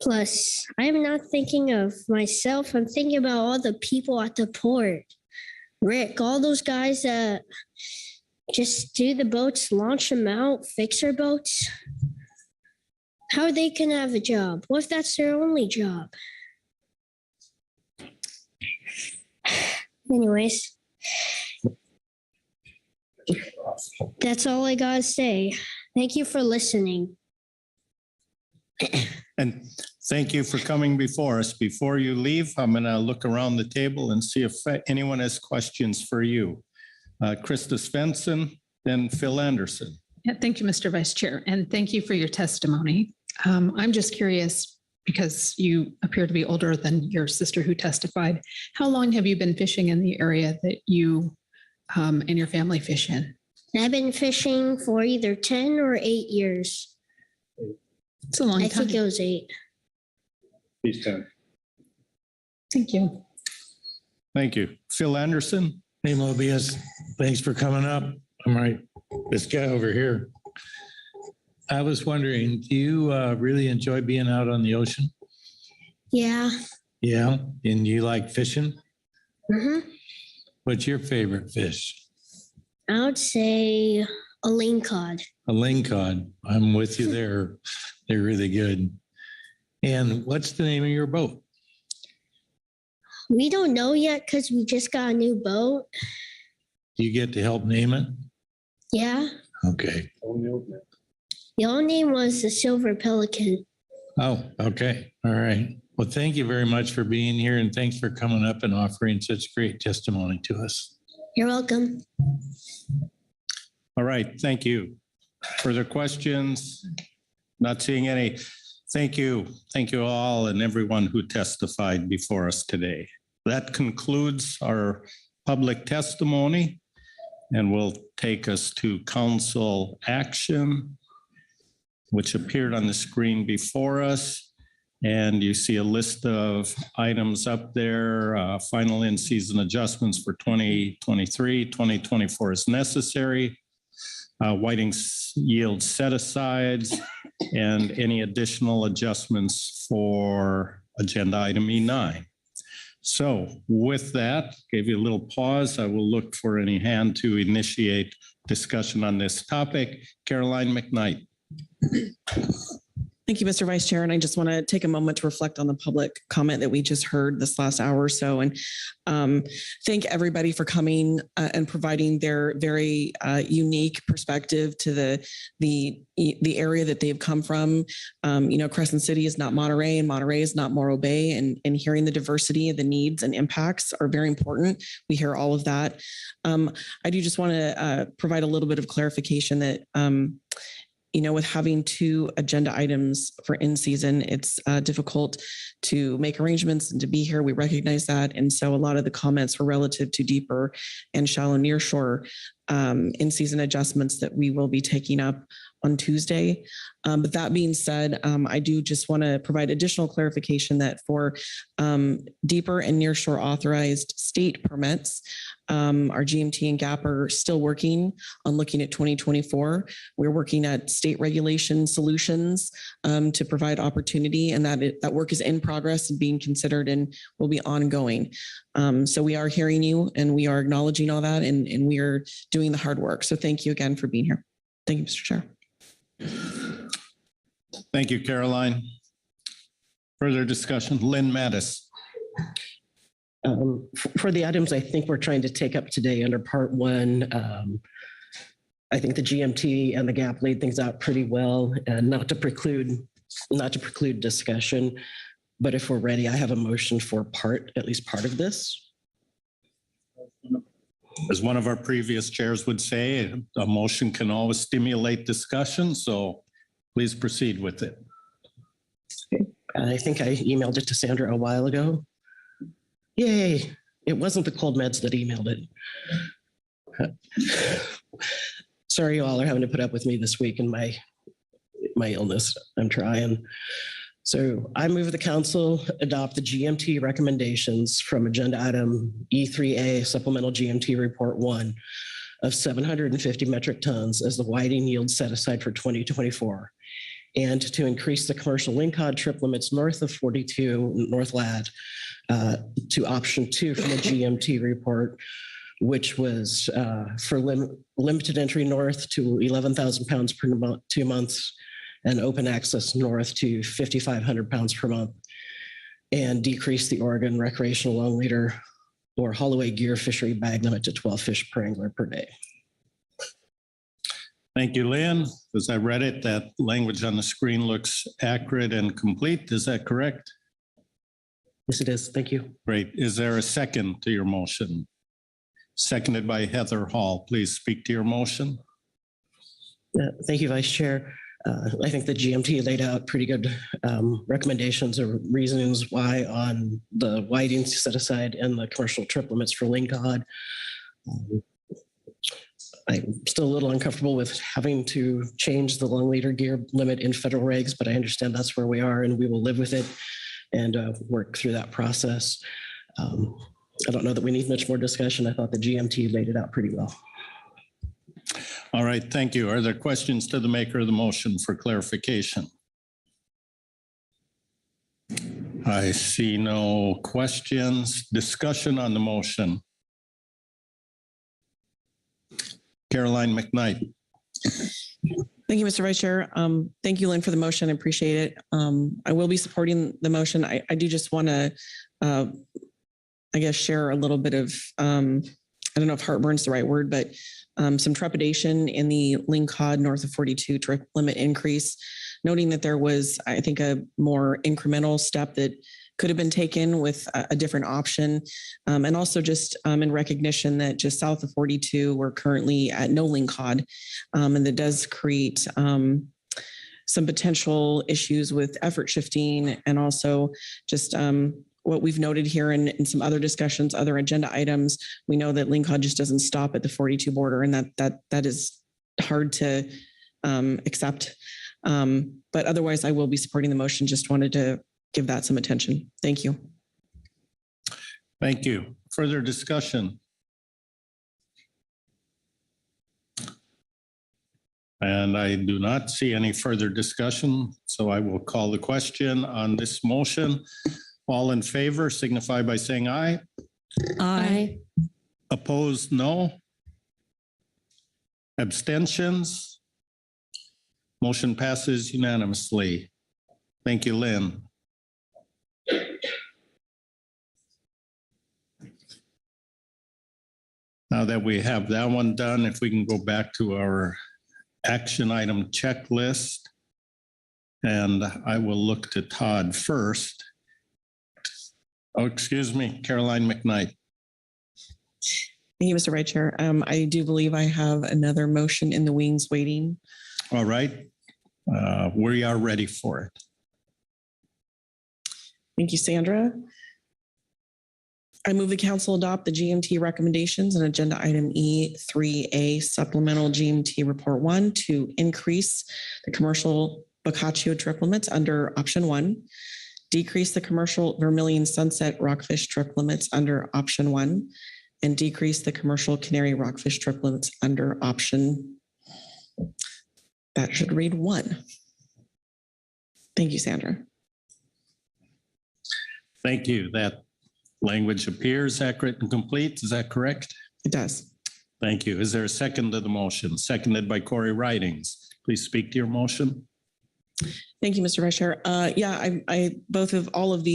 Plus, I'm not thinking of myself. I'm thinking about all the people at the port. Rick, all those guys that just do the boats, launch them out, fix our boats. How they can have a job? What if that's their only job? Anyways, that's all I gotta say. Thank you for listening. And thank you for coming before us. Before you leave, I'm going to look around the table and see if anyone has questions for you. Krista Svensson, then Phil Anderson. Yeah, thank you, Mr. Vice Chair, and thank you for your testimony. I'm just curious, because you appear to be older than your sister who testified, how long have you been fishing in the area that you and your family fish in? I've been fishing for either 10 or 8 years. It's a long time. I think it was 8. He's 10. Thank you. Thank you. Phil Anderson. Hey, Mobius, thanks for coming up. I'm right. This guy over here. I was wondering, do you really enjoy being out on the ocean? Yeah. Yeah. And you like fishing? Mm-hmm. What's your favorite fish? I would say a lingcod. A lingcod. I'm with you there. They're really good. And what's the name of your boat? We don't know yet because we just got a new boat. Do you get to help name it? Yeah. Okay. The old name was the Silver Pelican. Oh, okay. All right. Well, thank you very much for being here, and thanks for coming up and offering such great testimony to us. You're welcome. All right, thank you. Further questions? Not seeing any. Thank you. Thank you all and everyone who testified before us today. That concludes our public testimony and will take us to council action, which appeared on the screen before us. And you see a list of items up there. Final in-season adjustments for 2023, 2024 is necessary. Whiting yield set-asides and any additional adjustments for agenda item E9. So with that, gave you a little pause. I will look for any hand to initiate discussion on this topic. Caroline McKnight. Thank you, Mr. Vice Chair. And I just want to take a moment to reflect on the public comment that we just heard this last hour or so. And thank everybody for coming and providing their very unique perspective to the area that they've come from. Crescent City is not Monterey and Monterey is not Morro Bay, and hearing the diversity of the needs and impacts are very important. We hear all of that. I do just want to provide a little bit of clarification that with having 2 agenda items for in season, it's difficult to make arrangements and to be here. We recognize that. And so a lot of the comments were relative to deeper and shallow nearshore in season adjustments that we will be taking up on Tuesday. But that being said, I do just want to provide additional clarification that for deeper and nearshore authorized state permits, our GMT and GAP are still working on looking at 2024. We're working at state regulation solutions to provide opportunity, and that work is in progress and being considered and will be ongoing. So we are hearing you and we are acknowledging all that, and we are doing the hard work. So thank you again for being here. Thank you, Mr. Chair. Thank you, Caroline. Further discussion, Lynn Mattis. For the items I think we're trying to take up today under part 1, I think the GMT and the GAP laid things out pretty well, and not to preclude discussion, but if we're ready, I have a motion for at least part of this. As one of our previous chairs would say, a motion can always stimulate discussion, so please proceed with it. Okay. I think I emailed it to Sandra a while ago. Yay, it wasn't the cold meds that emailed it. Sorry you all are having to put up with me this week in my illness. I'm trying. So I move the council adopt the GMT recommendations from agenda item E3A supplemental GMT report 1 of 750 metric tons as the whiting yield set aside for 2024, and to increase the commercial lingcod trip limits north of 42 North Lad to option 2 from the GMT report, which was for limited entry north to 11,000 pounds per 2 months, and open access north to 5,500 pounds per month, and decrease the Oregon recreational long leader or Holloway gear fishery bag limit to 12 fish per angler per day. Thank you, Lynn. As I read it, that language on the screen looks accurate and complete. Is that correct? Yes, it is. Thank you. Great. Is there a second to your motion? seconded by Heather Hall. Please speak to your motion. Thank you, Vice Chair. I think the GMT laid out pretty good recommendations or reasons why on the whiting set aside and the commercial trip limits for lingcod. I'm still a little uncomfortable with having to change the long leader gear limit in federal regs, but I understand that's where we are and we will live with it and work through that process. I don't know that we need much more discussion. I thought the GMT laid it out pretty well. All right, thank you. Are there questions to the maker of the motion for clarification? I see no questions. Discussion on the motion. Caroline McKnight. Thank you, Mr. Vice Chair. Thank you, Lynn, for the motion. I appreciate it. I will be supporting the motion. I do just want to, I guess, share a little bit of, I don't know if heartburn's the right word, but some trepidation in the lingcod north of 42 trip limit increase, noting that there was, I think, a more incremental step that could have been taken with a different option. And also just in recognition that just south of 42, we're currently at no lingcod. And that does create some potential issues with effort shifting and also just what we've noted here in some other discussions, other agenda items. We know that lingcod just doesn't stop at the 42 border, and that is hard to accept. But otherwise, I will be supporting the motion. Just wanted to give that some attention. Thank you. Thank you. Further discussion? And I do not see any further discussion, so I will call the question on this motion. All in favor signify by saying aye. Aye. Opposed, no. Abstentions? Motion passes unanimously. Thank you, Lynn. Now that we have that one done, if we can go back to our action item checklist, and I will look to Todd first. Oh, excuse me, Caroline McKnight. Thank you, Mr. Vice Chair. I do believe I have another motion in the wings waiting. All right, we are ready for it. Thank you, Sandra. I move the council adopt the GMT recommendations and agenda item E3A supplemental GMT report 1 to increase the commercial Boccaccio trip limits under option 1, decrease the commercial Vermilion Sunset rockfish trip limits under option 1, and decrease the commercial Canary rockfish trip limits under option, that should read 1. Thank you, Sandra. Thank you. That language appears accurate and complete. Is that correct? It does. Thank you. Is there a second to the motion? Seconded by Corey Ridings. Please speak to your motion. Thank you, Mr. Vice Chair.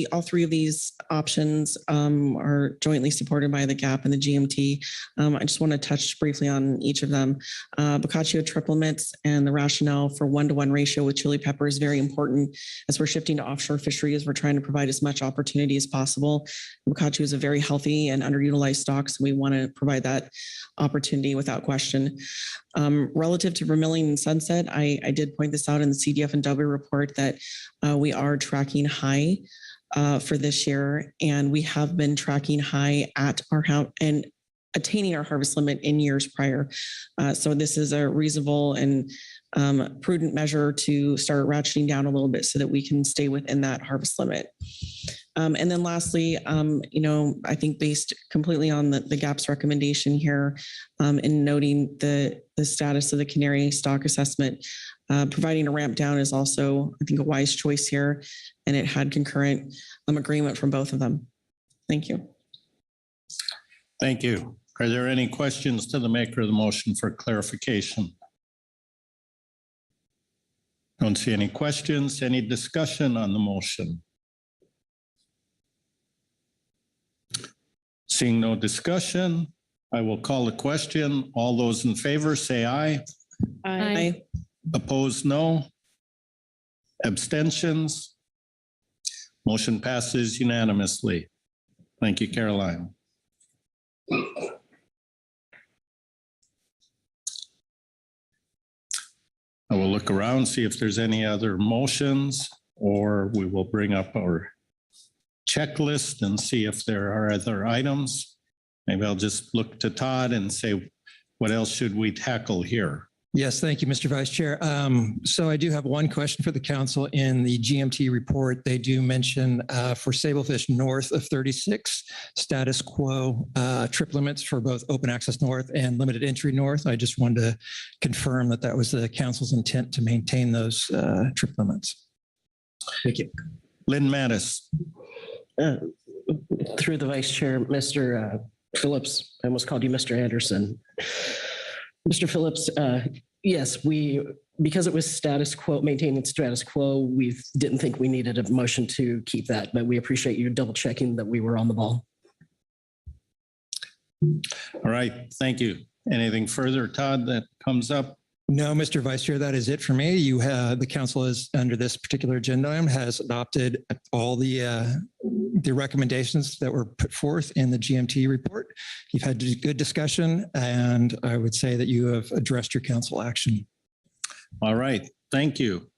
All three of these options are jointly supported by the GAP and the GMT. I just want to touch briefly on each of them. Boccaccio trip limits and the rationale for 1-to-1 ratio with chili pepper is very important as we're shifting to offshore fisheries. We're trying to provide as much opportunity as possible. Boccaccio is a very healthy and underutilized stock, so we want to provide that opportunity without question. Relative to Vermilion and Sunset, I did point this out in the CDF and W report that we are tracking high for this year, and we have been tracking high at our and attaining our harvest limit in years prior. So this is a reasonable and prudent measure to start ratcheting down a little bit so that we can stay within that harvest limit. And then lastly, I think based completely on the GAP's recommendation here in noting the status of the Canary stock assessment, providing a ramp down is also, I think, a wise choice here, and it had concurrent agreement from both of them. Thank you. Thank you. Are there any questions to the maker of the motion for clarification? Don't see any questions. Any discussion on the motion? Seeing no discussion, I will call the question. All those in favor say aye. Aye. Opposed, no. Abstentions? Motion passes unanimously. Thank you, Caroline. look around, see if there's any other motions, or we will bring up our checklist and see if there are other items. Maybe I'll just look to Todd and say, what else should we tackle here? Yes, thank you, Mr. Vice Chair. So I do have one question for the council. In the GMT report, they do mention for Sablefish north of 36, status quo trip limits for both open access north and limited entry north. I just wanted to confirm that that was the council's intent to maintain those trip limits. Thank you. Lynn Mattis. Through the vice chair, Mr. Phillips, I almost called you Mr. Anderson. Mr. Phillips, yes, because it was status quo, maintaining status quo, we didn't think we needed a motion to keep that, but we appreciate you double checking that we were on the ball. All right, thank you. Anything further, Todd, that comes up? No, Mr. Vice Chair, that is it for me. You have, the council is under this particular agenda item has adopted all the recommendations that were put forth in the GMT report. You've had good discussion, and I would say that you have addressed your council action. All right, thank you.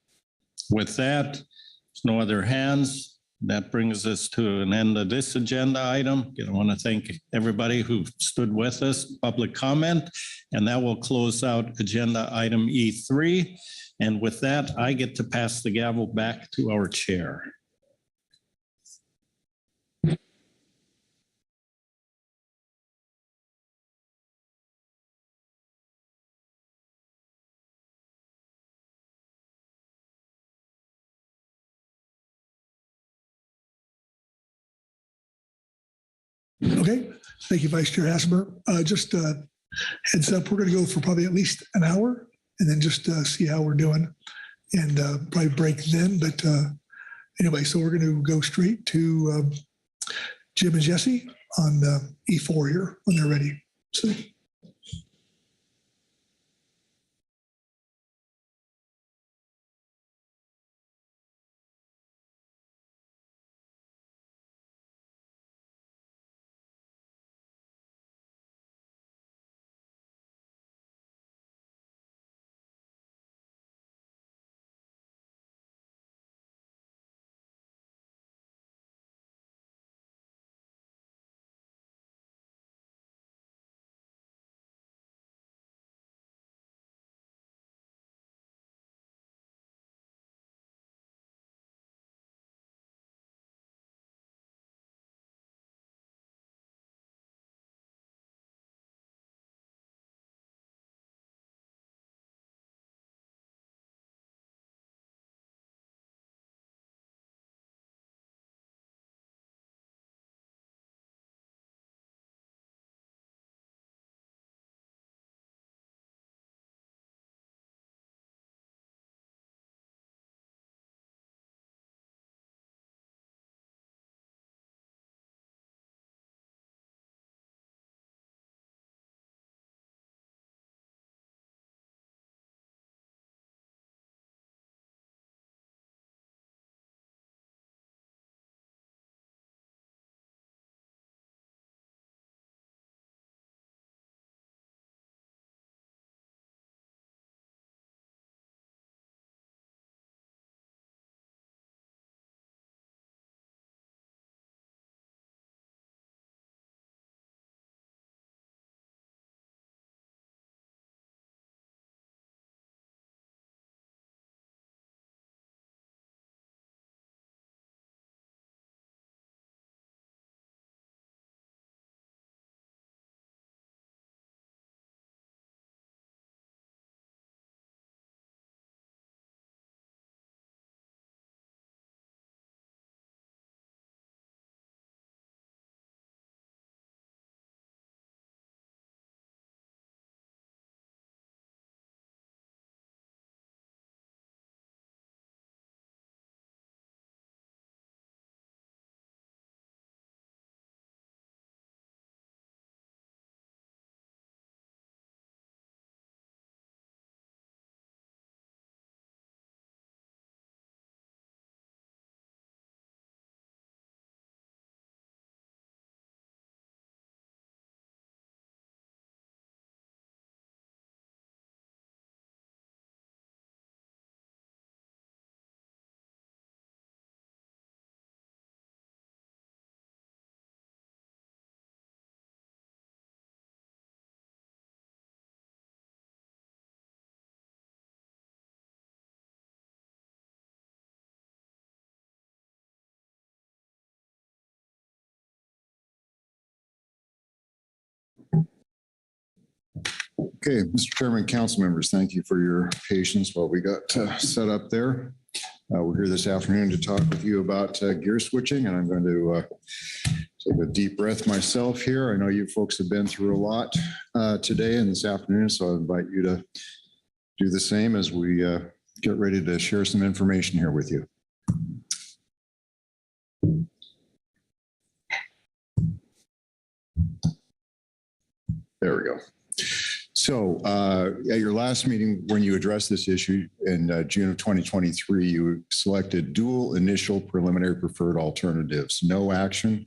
With that, there's no other hands. That brings us to an end of this agenda item. I want to thank everybody who stood with us, public comment, and that will close out agenda item E3. And with that, I get to pass the gavel back to our chair. Okay, thank you, Vice Chair Hasselberg. Just heads up, we're going to go for probably at least an hour and then just see how we're doing and probably break then. But anyway, so we're going to go straight to Jim and Jesse on E4 here when they're ready. So. Okay, Mr. Chairman, council members, thank you for your patience while we got set up there. We're here this afternoon to talk with you about gear switching, and I'm going to take a deep breath myself here. I know you folks have been through a lot today and this afternoon, so I invite you to do the same as we get ready to share some information here with you. There we go. So at your last meeting, when you addressed this issue in June of 2023, you selected dual initial preliminary preferred alternatives, no action,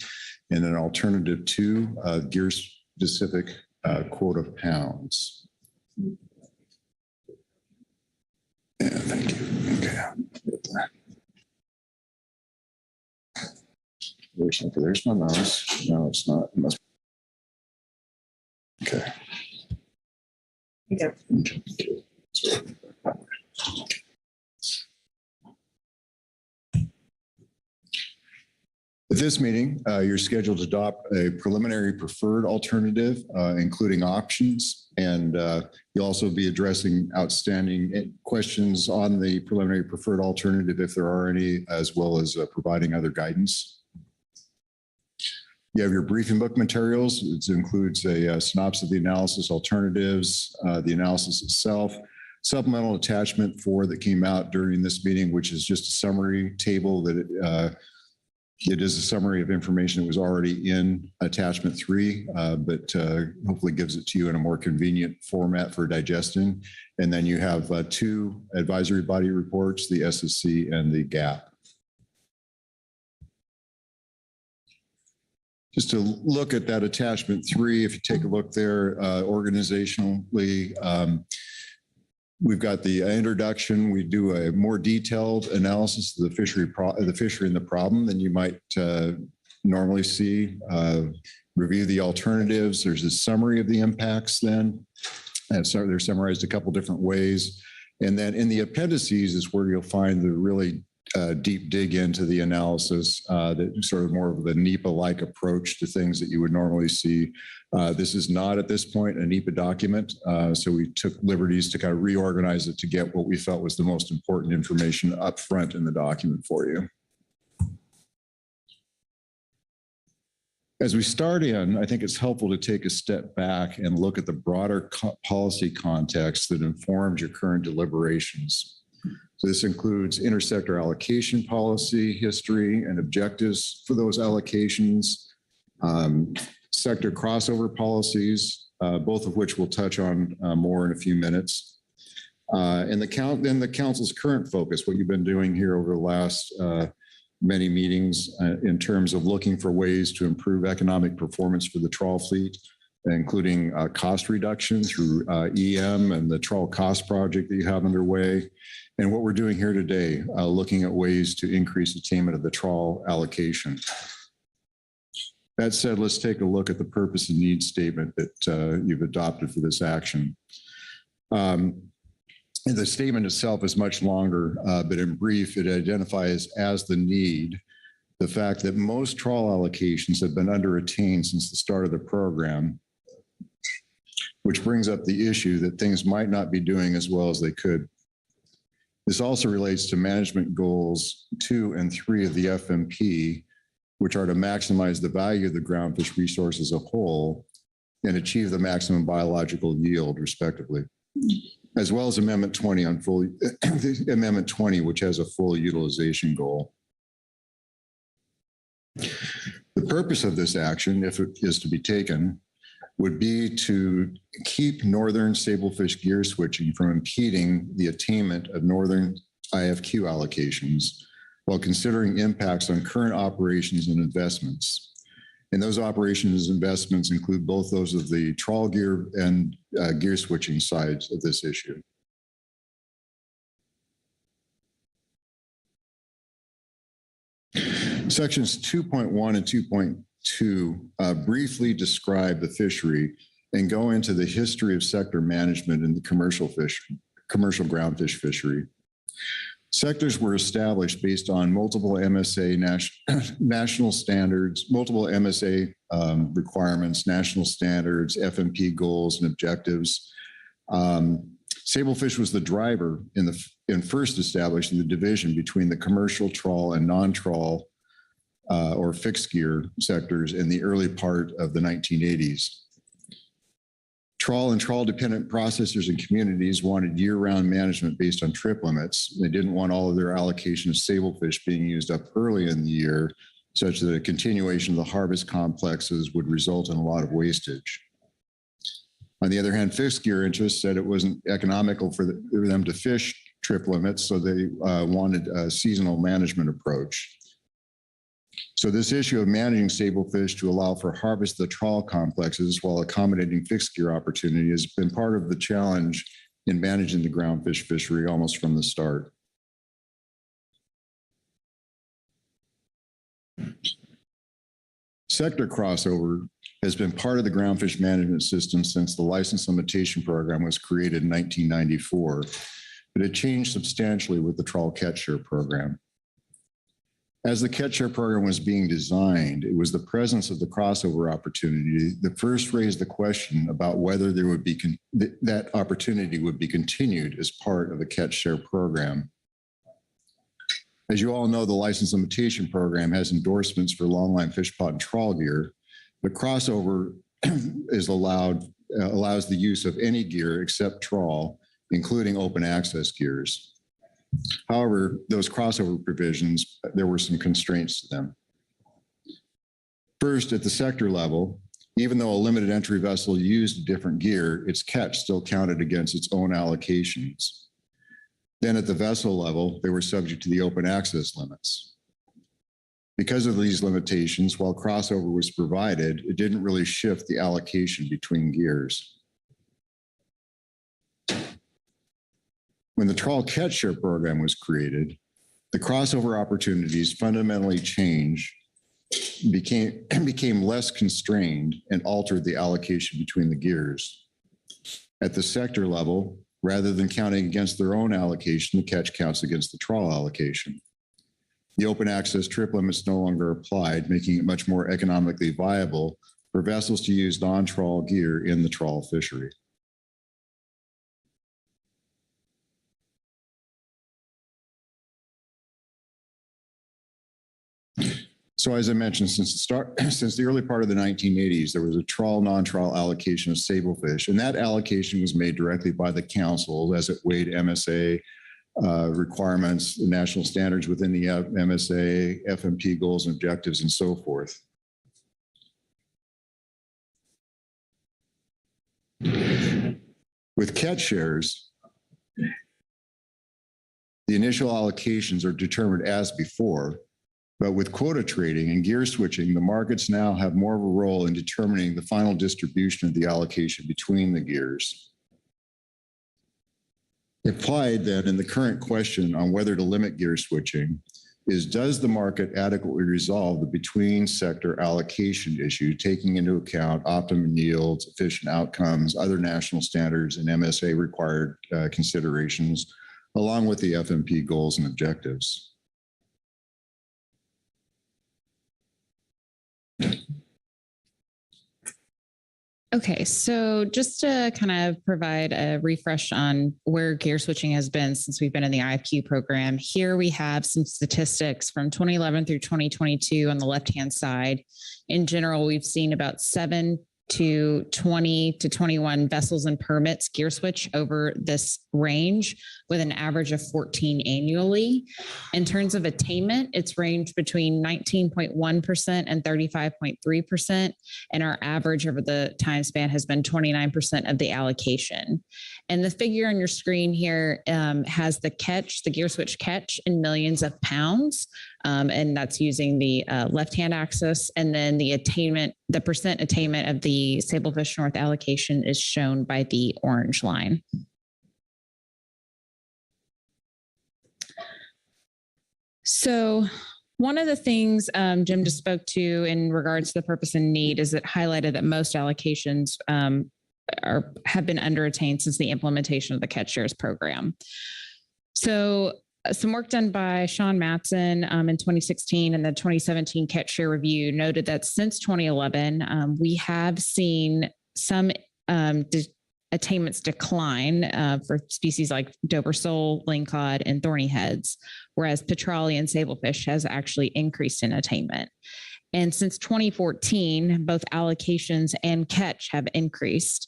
and an alternative to gear specific quota pounds. Yeah, thank you. Okay. There's my mouse. No, it's not. It must. Okay. Yeah. At this meeting, you're scheduled to adopt a preliminary preferred alternative, including options, and you'll also be addressing outstanding questions on the preliminary preferred alternative, if there are any, as well as providing other guidance. You have your briefing book materials. It includes a synopsis of the analysis alternatives, the analysis itself, supplemental attachment 4 that came out during this meeting, which is just a summary table that it is a summary of information that was already in attachment 3, but hopefully gives it to you in a more convenient format for digesting. And then you have 2 advisory body reports, the SSC and the GAP. Just to look at that attachment 3, if you take a look there, organizationally, we've got the introduction. We do a more detailed analysis of the fishery and the problem than you might normally see. Review the alternatives. There's a summary of the impacts then. And so they're summarized a couple different ways. And then in the appendices is where you'll find the really deep dig into the analysis, that sort of more of the NEPA-like approach to things that you would normally see. This is not at this point a NEPA document, so we took liberties to kind of reorganize it to get what we felt was the most important information up front in the document for you. As we start in, I think it's helpful to take a step back and look at the broader policy context that informs your current deliberations. So this includes intersector allocation policy, history, and objectives for those allocations, sector crossover policies, both of which we'll touch on more in a few minutes. And the council's current focus, what you've been doing here over the last many meetings in terms of looking for ways to improve economic performance for the trawl fleet, including cost reduction through EM and the trawl cost project that you have underway. And what we're doing here today, looking at ways to increase attainment of the trawl allocation. That said, let's take a look at the purpose and need statement that you've adopted for this action. And the statement itself is much longer, but in brief, it identifies as the need the fact that most trawl allocations have been under-attained since the start of the program, which brings up the issue that things might not be doing as well as they could. This also relates to management goals 2 and 3 of the FMP, which are to maximize the value of the groundfish resource as a whole and achieve the maximum biological yield, respectively, as well as Amendment 20 on Amendment 20, which has a full utilization goal. The purpose of this action, if it is to be taken, would be to keep northern sablefish gear switching from impeding the attainment of northern IFQ allocations while considering impacts on current operations and investments. And those operations and investments include both those of the trawl gear and gear switching sides of this issue. Sections 2.1 and 2.2 briefly describe the fishery and go into the history of sector management in the commercial groundfish fishery. Sectors were established based on multiple MSA national standards, multiple MSA requirements, national standards, FMP goals and objectives Sablefish was the driver in first establishing the division between the commercial trawl and non-trawl or fixed gear sectors in the early part of the 1980s. Trawl and trawl-dependent processors and communities wanted year-round management based on trip limits. They didn't want all of their allocation of sablefish being used up early in the year, such that a continuation of the harvest complexes would result in a lot of wastage. On the other hand, fixed gear interests said it wasn't economical for them to fish trip limits, so they wanted a seasonal management approach. So this issue of managing sablefish to allow for harvest of the trawl complexes while accommodating fixed gear opportunity has been part of the challenge in managing the groundfish fishery almost from the start. Sector crossover has been part of the groundfish management system since the license limitation program was created in 1994, but it changed substantially with the trawl catch share program. As the catch share program was being designed, it was the presence of the crossover opportunity that first raised the question about whether there would be that opportunity would be continued as part of the catch share program. As you all know, the license limitation program has endorsements for longline fish pot and trawl gear. The crossover allows the use of any gear except trawl, including open access gears. However, those crossover provisions, there were some constraints to them. First, at the sector level, even though a limited entry vessel used different gear, its catch still counted against its own allocations. Then at the vessel level, they were subject to the open access limits. Because of these limitations, while crossover was provided, it didn't really shift the allocation between gears. When the trawl catch share program was created, the crossover opportunities fundamentally changed, became less constrained, and altered the allocation between the gears. At the sector level, rather than counting against their own allocation, the catch counts against the trawl allocation. The open access trip limits no longer applied, making it much more economically viable for vessels to use non-trawl gear in the trawl fishery. So as I mentioned, since the early part of the 1980s, there was a trawl, non-trawl allocation of sablefish, and that allocation was made directly by the council as it weighed MSA requirements, national standards within the MSA, FMP goals and objectives, and so forth. With catch shares, the initial allocations are determined as before, but with quota trading and gear switching, the markets now have more of a role in determining the final distribution of the allocation between the gears. Implied then in the current question on whether to limit gear switching is, does the market adequately resolve the between sector allocation issue, taking into account optimum yields, efficient outcomes, other national standards, and MSA required considerations, along with the FMP goals and objectives? Okay, so just to kind of provide a refresh on where gear switching has been since we've been in the IFQ program, here we have some statistics from 2011 through 2022 on the left-hand side. In general, we've seen about 7 to 20 to 21 vessels and permits gear switch over this range with an average of 14 annually. In terms of attainment, it's ranged between 19.1% and 35.3%. And our average over the time span has been 29% of the allocation. And the figure on your screen here has the catch, the gear switch catch in millions of pounds. And that's using the left-hand axis. And then the attainment, the percent attainment of the Sablefish North allocation is shown by the orange line. So one of the things Jim just spoke to in regards to the purpose and need is it highlighted that most allocations have been under-attained since the implementation of the catch shares program. So some work done by Sean Matson in 2016 and the 2017 catch share review noted that since 2011, we have seen some attainments decline for species like Dover sole, lingcod, and thorny heads, whereas petrale and sablefish has actually increased in attainment. And since 2014, both allocations and catch have increased.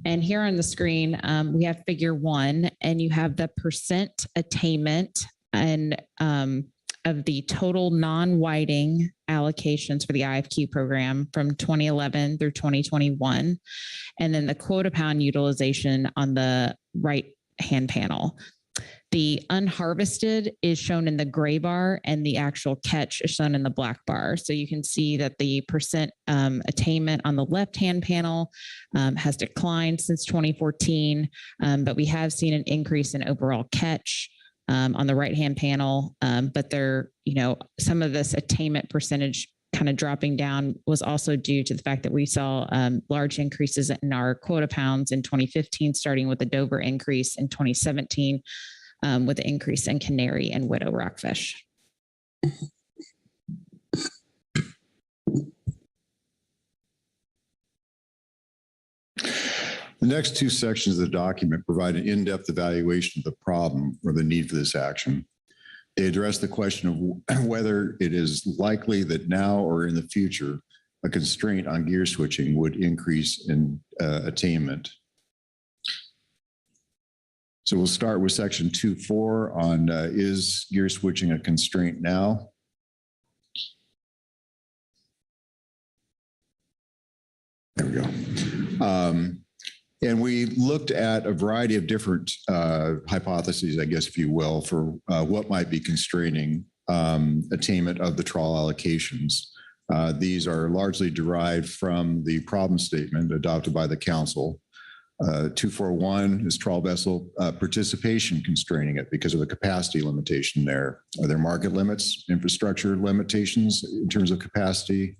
And here on the screen, we have figure 1, and you have the percent attainment and of the total non-whiting allocations for the IFQ program from 2011 through 2021, and then the quota pound utilization on the right-hand panel. The unharvested is shown in the gray bar, and the actual catch is shown in the black bar. So you can see that the percent attainment on the left-hand panel has declined since 2014, but we have seen an increase in overall catch on the right-hand panel. But there, some of this attainment percentage kind of dropping down was also due to the fact that we saw large increases in our quota pounds in 2015, starting with the Dover increase in 2017, with the increase in canary and widow rockfish. The next two sections of the document provide an in-depth evaluation of the problem or the need for this action. They address the question of whether it is likely that now or in the future, a constraint on gear switching would increase in attainment. So we'll start with section 2.4 on is gear switching a constraint now? There we go. And we looked at a variety of different hypotheses, I guess, if you will, for what might be constraining attainment of the trawl allocations. These are largely derived from the problem statement adopted by the council. 241 is trawl vessel participation constraining it because of the capacity limitation there. Are there market limits, infrastructure limitations in terms of capacity?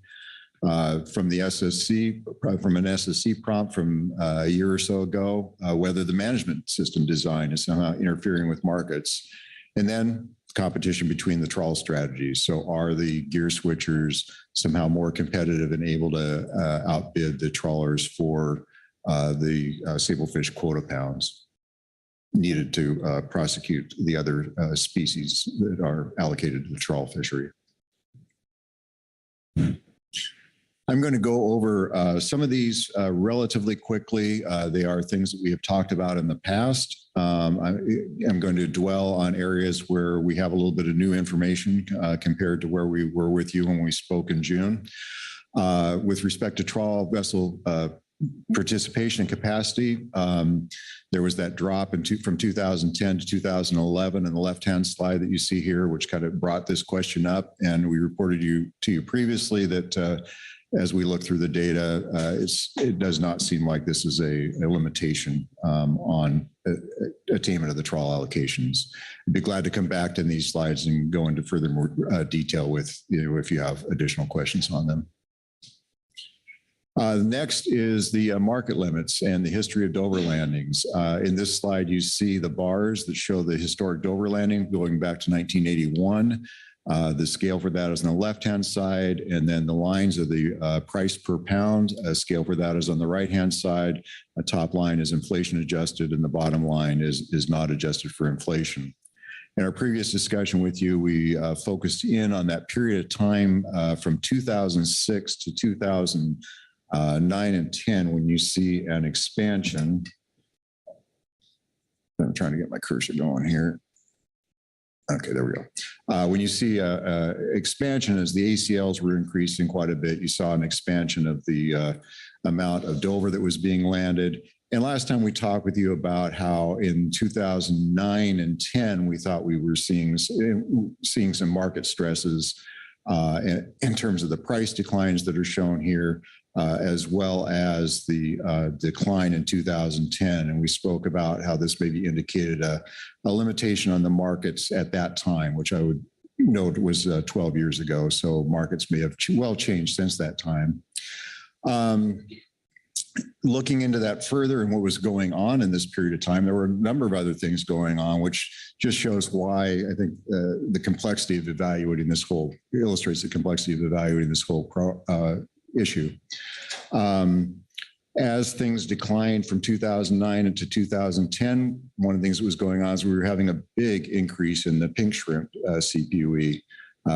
From the SSC, from an SSC prompt from a year or so ago, whether the management system design is somehow interfering with markets. And then competition between the trawl strategies. So are the gear switchers somehow more competitive and able to outbid the trawlers for the sablefish quota pounds needed to prosecute the other species that are allocated to the trawl fishery? I'm going to go over some of these relatively quickly. They are things that we have talked about in the past. I'm going to dwell on areas where we have a little bit of new information compared to where we were with you when we spoke in June. With respect to trawl vessel participation and capacity, there was that drop from 2010 to 2011 in the left-hand slide that you see here, which kind of brought this question up. And we reported to you previously that as we look through the data, it does not seem like this is a limitation on attainment of the trawl allocations. I'd be glad to come back to these slides and go into further more detail with you if you have additional questions on them. Next is the market limits and the history of Dover landings. In this slide, you see the bars that show the historic Dover landing going back to 1981. The scale for that is on the left-hand side, and then the lines of the price per pound. A scale for that is on the right-hand side. A top line is inflation adjusted, and the bottom line is not adjusted for inflation. In our previous discussion with you, we focused in on that period of time from 2006 to 2009 and 10, when you see an expansion. I'm trying to get my cursor going here. Okay, there we go. When you see expansion as the ACLs were increasing quite a bit, you saw an expansion of the amount of Dover that was being landed. And last time we talked with you about how in 2009 and 10, we thought we were seeing some market stresses in terms of the price declines that are shown here, as well as the decline in 2010. And we spoke about how this maybe indicated a limitation on the markets at that time, which I would note was 12 years ago. So markets may have well changed since that time. Looking into that further and what was going on in this period of time, there were a number of other things going on, which just shows why I think the complexity of evaluating this whole, illustrates the complexity of evaluating this whole issue. As things declined from 2009 into 2010, one of the things that was going on is we were having a big increase in the pink shrimp CPUE,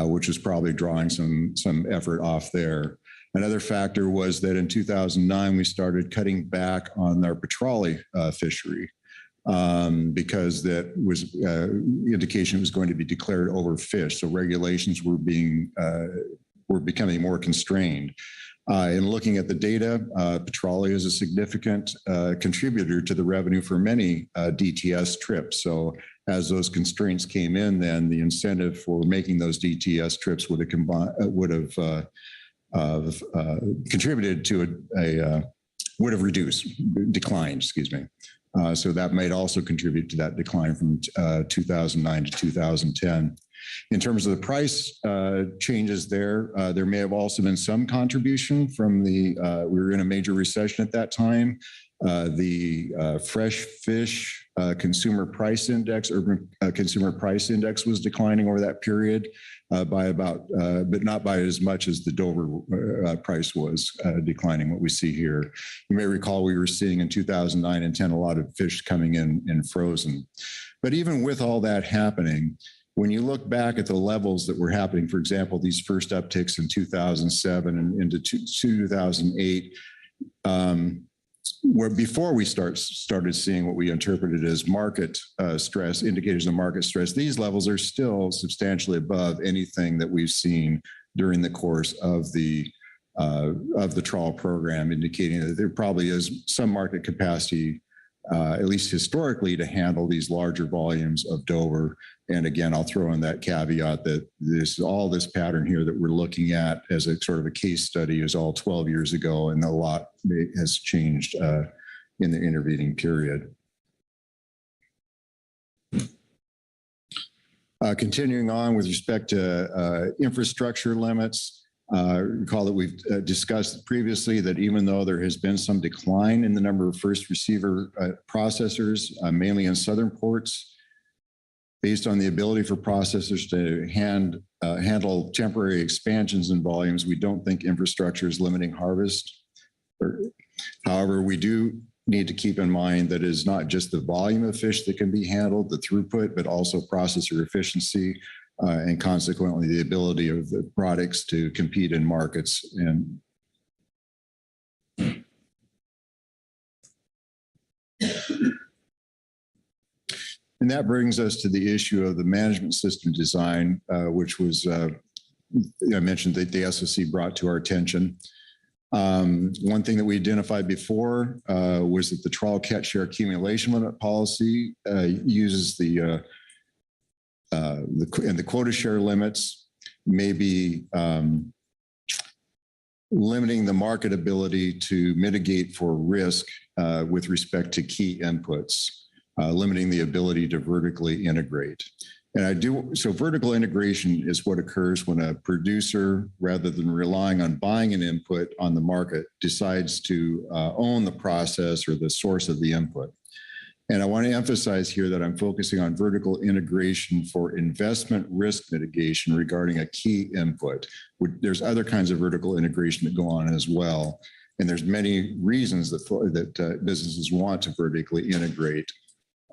which was probably drawing some effort off there. Another factor was that in 2009, we started cutting back on our petrale fishery because that was indication it was going to be declared overfished. So regulations were becoming more constrained. In looking at the data, petrale is a significant contributor to the revenue for many DTS trips. So as those constraints came in, then the incentive for making those DTS trips would have contributed to would have declined, excuse me. So that might also contribute to that decline from 2009 to 2010. In terms of the price changes there may have also been some contribution from we were in a major recession at that time. The fresh fish consumer price index, urban consumer price index was declining over that period by about, but not by as much as the Dover price was declining, what we see here. You may recall we were seeing in 2009 and 10 a lot of fish coming in frozen. But even with all that happening, when you look back at the levels that were happening, for example, these first upticks in 2007 and into 2008, where before we started seeing what we interpreted as market stress, indicators of market stress, these levels are still substantially above anything that we've seen during the course of the trawl program, indicating that there probably is some market capacity, at least historically, to handle these larger volumes of Dover. And again, I'll throw in that caveat that this pattern here that we're looking at as a sort of a case study is all 12 years ago, and a lot has changed in the intervening period. Continuing on with respect to infrastructure limits, recall that we've discussed previously that even though there has been some decline in the number of first receiver processors, mainly in southern ports, based on the ability for processors to handle temporary expansions in volumes, we don't think infrastructure is limiting harvest. However, we do need to keep in mind that it is not just the volume of fish that can be handled, the throughput, but also processor efficiency, and consequently the ability of the products to compete in markets. And that brings us to the issue of the management system design, which was, I mentioned that the SOC brought to our attention. One thing that we identified before was that the trawl catch share accumulation limit policy uses the quota share limits may be limiting the market ability to mitigate for risk with respect to key inputs. Limiting the ability to vertically integrate. And so vertical integration is what occurs when a producer, rather than relying on buying an input on the market, decides to own the process or the source of the input. And I want to emphasize here that I'm focusing on vertical integration for investment risk mitigation regarding a key input. There's other kinds of vertical integration that go on as well. And there's many reasons that businesses want to vertically integrate.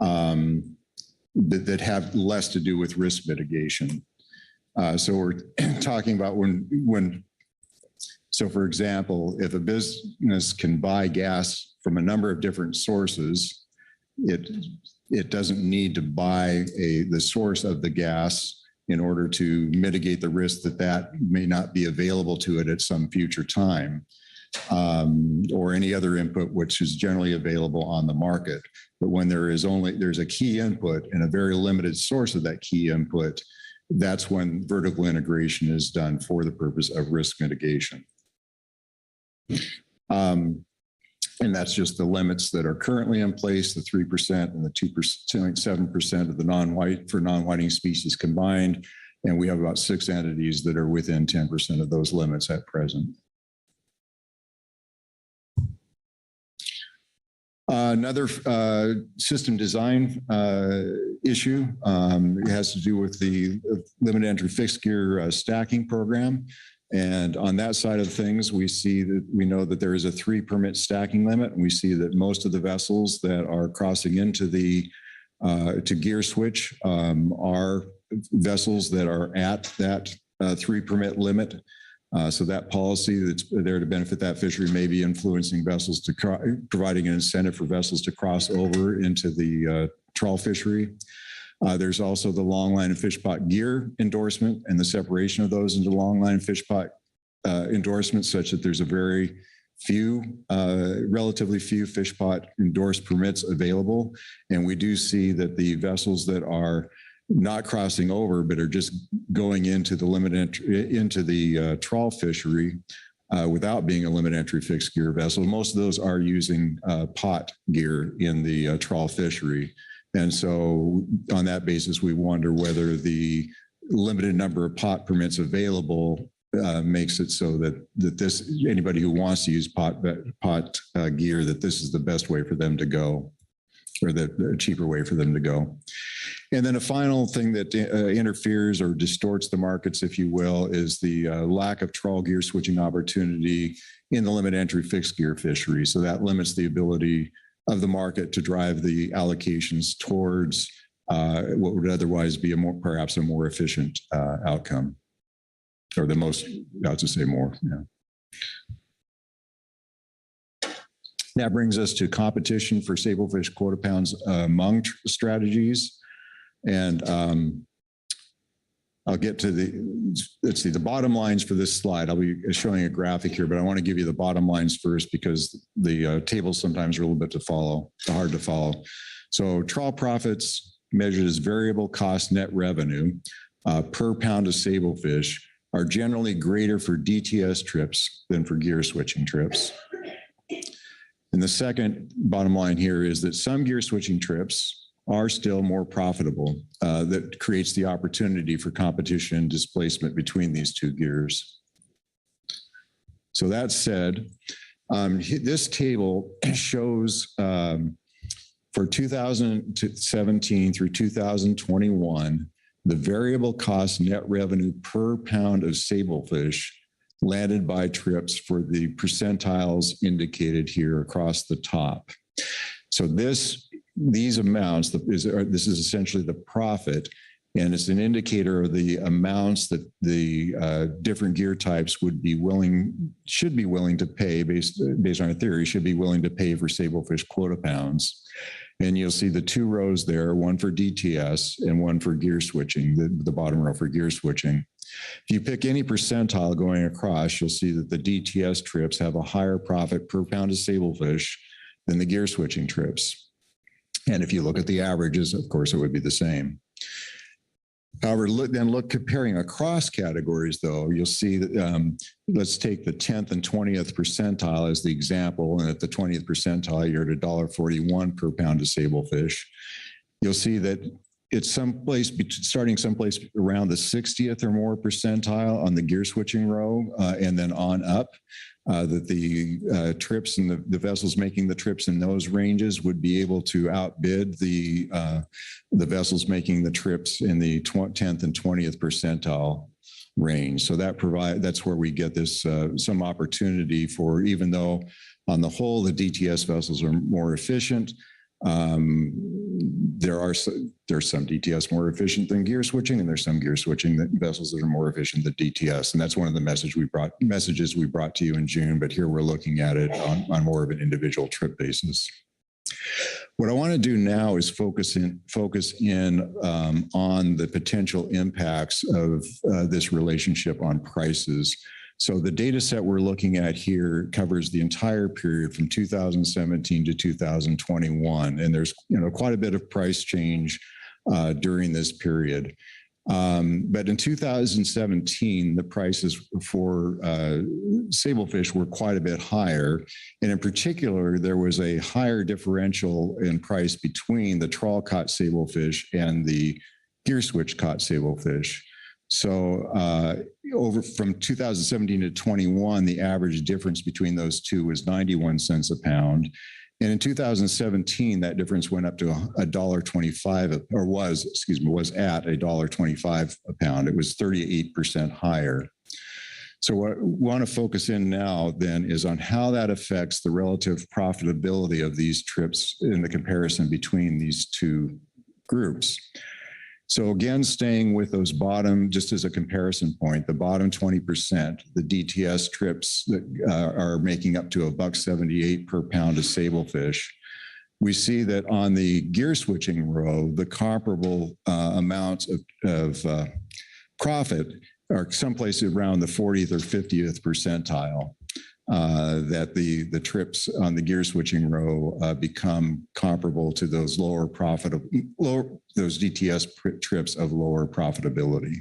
That have less to do with risk mitigation. So we're talking about so for example, if a business can buy gas from a number of different sources, it doesn't need to buy the source of the gas in order to mitigate the risk that may not be available to it at some future time. Or any other input which is generally available on the market. But when there's a key input and a very limited source of that key input, that's when vertical integration is done for the purpose of risk mitigation. And that's just the limits that are currently in place, the 3% and the 2.7% of the non-whiting species combined. And we have about 6 entities that are within 10% of those limits at present. Another system design issue it has to do with the limited entry fixed gear stacking program. And on that side of things, we know that there is a 3 permit stacking limit. And we see that most of the vessels that are crossing into the to gear switch are vessels that are at that 3 permit limit. So that policy that's there to benefit that fishery may be influencing vessels to providing an incentive for vessels to cross over into the trawl fishery. There's also the long line and fish pot gear endorsement and the separation of those into long line and fish pot endorsements, such that there's a very few, relatively few fish pot endorsed permits available. And we do see that the vessels that are not crossing over, but are just going into the limited entry, into the trawl fishery without being a limited entry fixed gear vessel. Most of those are using pot gear in the trawl fishery. And so on that basis, we wonder whether the limited number of pot permits available makes it so that this anybody who wants to use pot gear, that this is the best way for them to go, or the cheaper way for them to go. And then a final thing that interferes or distorts the markets, if you will, is the lack of trawl gear switching opportunity in the limited entry fixed gear fishery. So that limits the ability of the market to drive the allocations towards what would otherwise be perhaps a more efficient outcome, or the most, I would say more. Yeah. That brings us to competition for sablefish quota pounds among strategies. And I'll get to the bottom lines for this slide. I'll be showing a graphic here, but I want to give you the bottom lines first because the tables sometimes are a little bit hard to follow. So trawl profits measured as variable cost net revenue per pound of sablefish are generally greater for DTS trips than for gear switching trips. And the second bottom line here is that some gear switching trips are still more profitable. That creates the opportunity for competition and displacement between these two gears. So that said, this table shows for 2017 through 2021, the variable cost net revenue per pound of sablefish landed by trips for the percentiles indicated here across the top. So these amounts, this is essentially the profit, and it's an indicator of the amounts that the different gear types should be willing to pay based on a theory, should be willing to pay for sablefish quota pounds. And you'll see the two rows there, one for DTS and one for gear switching, the bottom row for gear switching. If you pick any percentile going across, you'll see that the DTS trips have a higher profit per pound of sablefish than the gear switching trips. And if you look at the averages, of course, it would be the same. However, look comparing across categories, though, you'll see that let's take the 10th and 20th percentile as the example. And at the 20th percentile, you're at $1.41 per pound of sablefish. You'll see that it's starting someplace around the 60th or more percentile on the gear switching row, and then on up, that the trips and the vessels making the trips in those ranges would be able to outbid the vessels making the trips in the 10th and 20th percentile range. So that's where we get this some opportunity for, even though on the whole the DTS vessels are more efficient, there's some DTS more efficient than gear switching, and there's some gear switching vessels that are more efficient than DTS. And that's one of the messages we brought to you in June, but here we're looking at it on more of an individual trip basis. What I want to do now is focus in on the potential impacts of this relationship on prices. So the data set we're looking at here covers the entire period from 2017 to 2021. And there's quite a bit of price change during this period. But in 2017, the prices for sablefish were quite a bit higher. And in particular, there was a higher differential in price between the trawl caught sablefish and the gear switch caught sablefish. So from 2017 to 21, the average difference between those two was 91 cents a pound. And in 2017, that difference went up to $1.25, or was at $1.25 a pound. It was 38% higher. So what we want to focus in now then is on how that affects the relative profitability of these trips in the comparison between these two groups. So again, staying with those bottom, just as a comparison point, the bottom 20%, the DTS trips that are making up to $1.78 per pound of sablefish. We see that on the gear switching row, the comparable amounts of profit are someplace around the 40th or 50th percentile. That the trips on the gear switching row become comparable to those those DTS trips of lower profitability.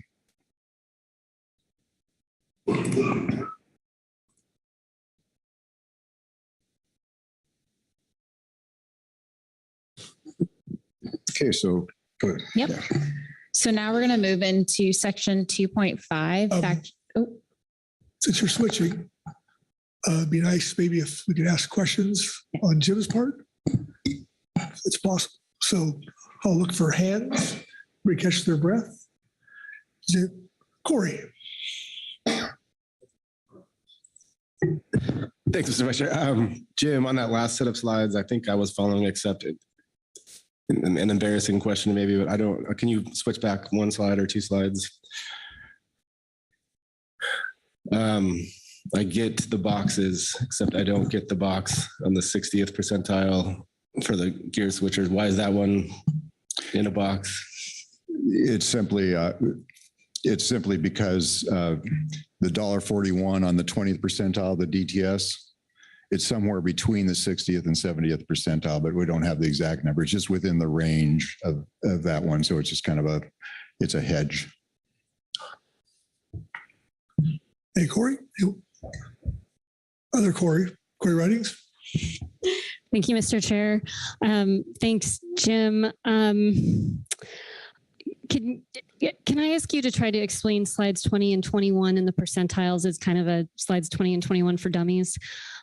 Okay, so good. Yep. So now we're going to move into section 2.5. Since you're switching, it'd be nice maybe if we could ask questions on Jim's part. If it's possible. So I'll look for hands, everybody catch their breath. Corey. Thanks, Mr. Vice Chair. Jim, on that last set of slides, I think I was following accepted. An embarrassing question maybe, but I don't, can you switch back one slide or two slides? I get the boxes, except I don't get the box on the 60th percentile for the gear switchers. Why is that one in a box? It's simply because the $1.41 on the 20th percentile of the DTS, it's somewhere between the 60th and 70th percentile, but we don't have the exact number. It's just within the range of that one. So it's just kind of it's a hedge. Hey, Corey. Other Corey Ridings. Thank you, Mr. Chair. Thanks, Jim. Can I ask you to try to explain slides 20 and 21 and the percentiles as kind of a slides 20 and 21 for dummies?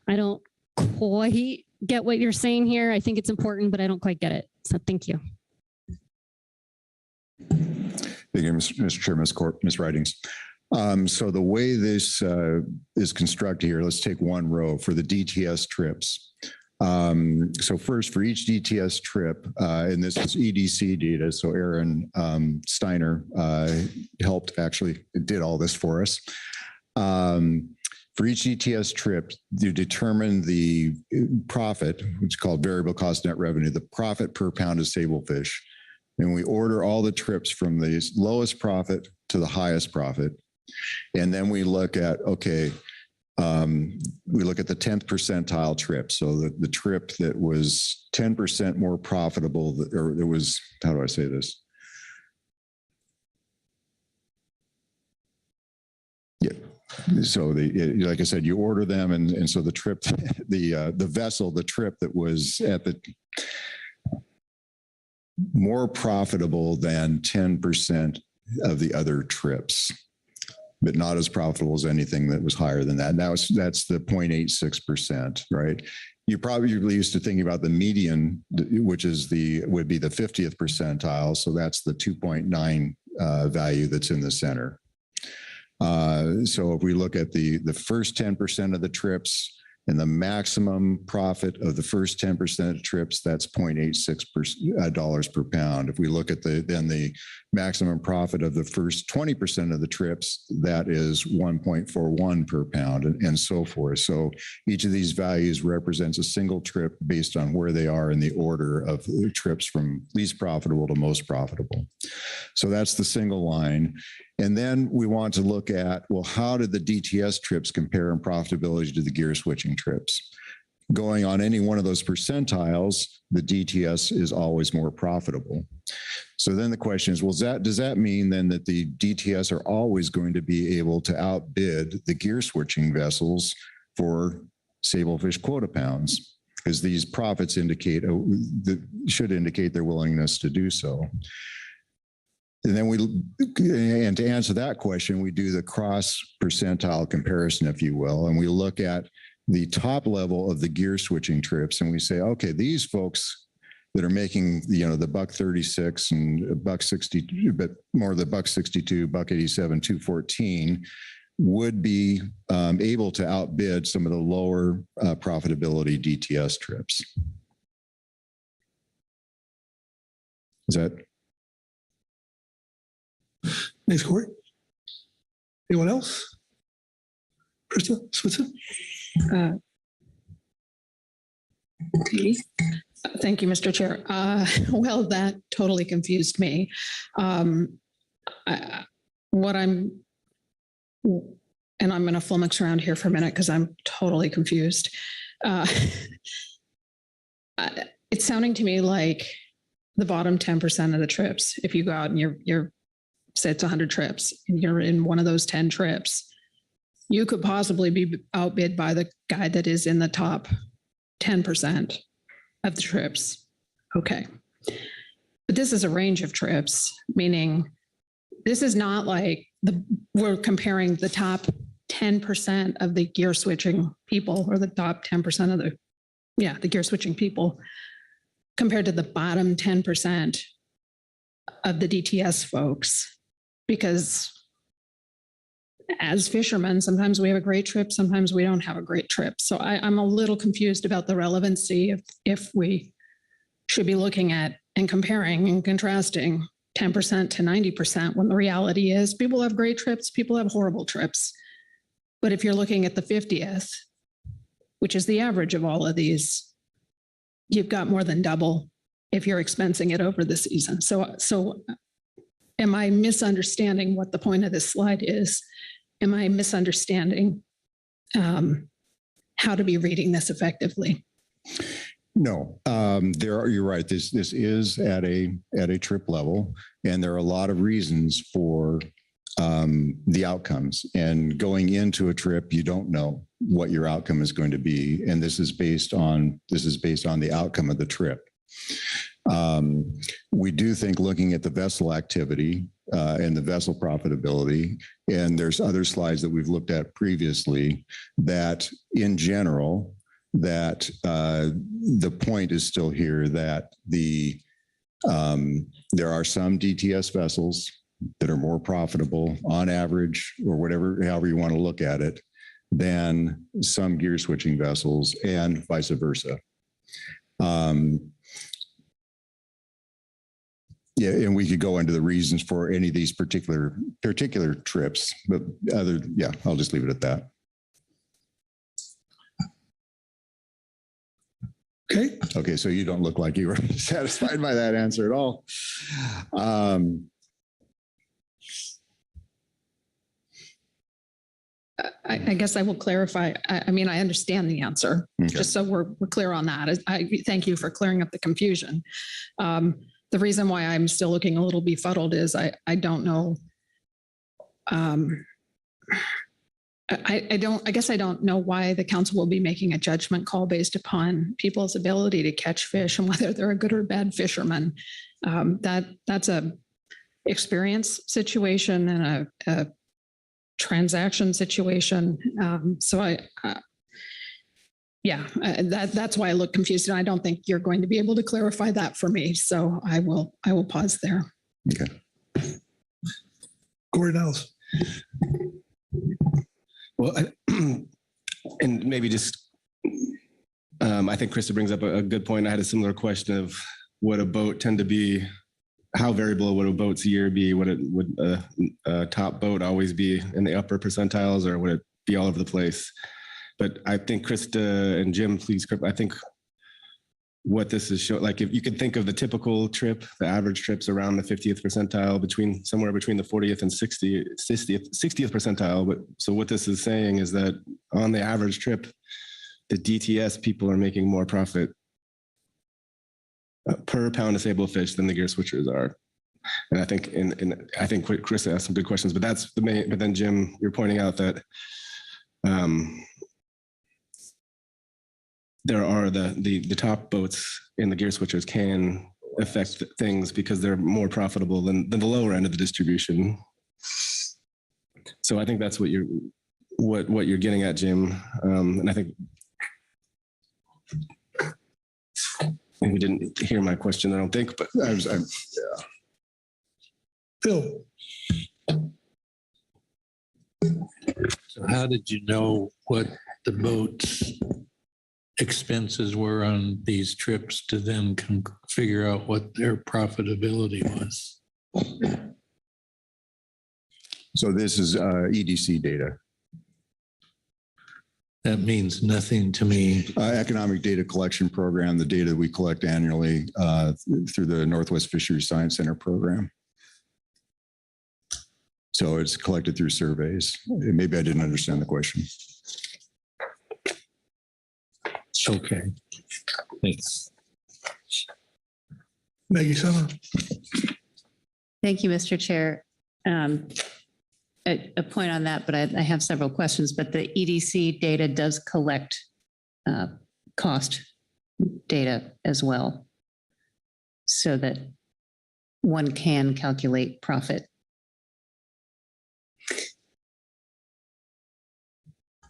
I don't quite get what you're saying here. I think it's important, but I don't quite get it. So thank you. Thank you, Mr. Chair, Ms. Ridings. So the way this is constructed here, let's take one row for the DTS trips. So first, for each DTS trip, and this is EDC data, so Aaron Steiner did all this for us. For each DTS trip, you determine the profit, which is called variable cost net revenue, the profit per pound of sablefish. And we order all the trips from the lowest profit to the highest profit. And then we look at, we look at the 10th percentile trip. So the trip that was 10% more profitable, or there was, how do I say this? Yeah. So like I said, you order them. And so the trip, the vessel, the trip that was at the more profitable than 10% of the other trips, but not as profitable as anything that was higher than that. And that's the 0.86%, right? You're probably used to thinking about the median, which is would be the 50th percentile. So that's the 2.9 value that's in the center. So if we look at the first 10% of the trips and the maximum profit of the first 10% of trips, that's $0.86 per pound. If we look at then the maximum profit of the first 20% of the trips, that is 1.41 per pound, and so forth. So each of these values represents a single trip based on where they are in the order of the trips from least profitable to most profitable. So that's the single line. And then we want to look at, well, how did the DTS trips compare in profitability to the gear switching trips? Going on any one of those percentiles, the DTS is always more profitable. So then the question is, well, does that mean then that the DTS are always going to be able to outbid the gear switching vessels for sablefish quota pounds? Because these profits should indicate their willingness to do so. And then to answer that question, we do the cross percentile comparison, if you will, and we look at the top level of the gear switching trips, and we say, okay, these folks that are making, the $1.36 and $1.60, but more the $1.62, $1.87, $2.14, would be able to outbid some of the lower profitability DTS trips. Is that? Thanks, Corey. Anyone else? Krista Switzer? Thank you, Mr. Chair. Well, that totally confused me. And I'm going to flummox around here for a minute because I'm totally confused. It's sounding to me like the bottom 10% of the trips, if you go out and you're say it's 100 trips and you're in one of those 10 trips, you could possibly be outbid by the guy that is in the top 10% of the trips. Okay. But this is a range of trips, meaning this is not like we're comparing the top 10% of the gear switching people or the top 10% of the gear switching people compared to the bottom 10% of the DTS folks. Because as fishermen, sometimes we have a great trip, sometimes we don't have a great trip. So I'm a little confused about the relevancy if we should be looking at and comparing and contrasting 10% to 90% when the reality is people have great trips, people have horrible trips. But if you're looking at the 50th, which is the average of all of these, you've got more than double if you're expensing it over the season. So am I misunderstanding what the point of this slide is? Am I misunderstanding how to be reading this effectively? No, you're right. This is at a trip level, and there are a lot of reasons for the outcomes. And going into a trip, you don't know what your outcome is going to be, and this is based on the outcome of the trip. We do think looking at the vessel activity and the vessel profitability, and there's other slides that we've looked at previously, that in general, that the point is still here that there are some DTS vessels that are more profitable on average, or however you want to look at it, than some gear switching vessels, and vice versa. Yeah, and we could go into the reasons for any of these particular trips, but I'll just leave it at that. Okay, so you don't look like you were satisfied by that answer at all. I guess I will clarify. I mean, I understand the answer, just so we're clear on that. I thank you for clearing up the confusion. The reason why I'm still looking a little befuddled is I don't know. I guess I don't know why the council will be making a judgment call based upon people's ability to catch fish and whether they're a good or bad fisherman. That's a experience situation and a transaction situation. That's why I look confused, and I don't think you're going to be able to clarify that for me. So I will pause there. Okay. Corey Niles. Well, and maybe just, I think Krista brings up a good point. I had a similar question of would a boat tend to be, how variable would a boat's year be? Would a top boat always be in the upper percentiles, or would it be all over the place? But I think Krista and Jim, please, I think what this is showing, like if you could think of the typical trip, the average trips around the 50th percentile, somewhere between the 40th and 60th percentile. But so what this is saying is that on the average trip, the DTS people are making more profit per pound of sablefish than the gear switchers are. And I think, I think Krista asked some good questions, but that's the main. But then Jim, you're pointing out that there are the top boats in the gear switchers can affect things because they're more profitable than the lower end of the distribution. So I think that's what you're getting at, Jim. And I think you didn't hear my question, I don't think, but Phil. how did you know what the boat's expenses were on these trips to then figure out what their profitability was? So this is EDC data. That means nothing to me. Economic Data Collection Program, the data we collect annually through the Northwest Fisheries Science Center program. So it's collected through surveys. Maybe I didn't understand the question. Okay, thanks. Maggie Summer. Thank you, Mr. Chair. A point on that, but I have several questions, but the EDC data does collect cost data as well, so that one can calculate profit.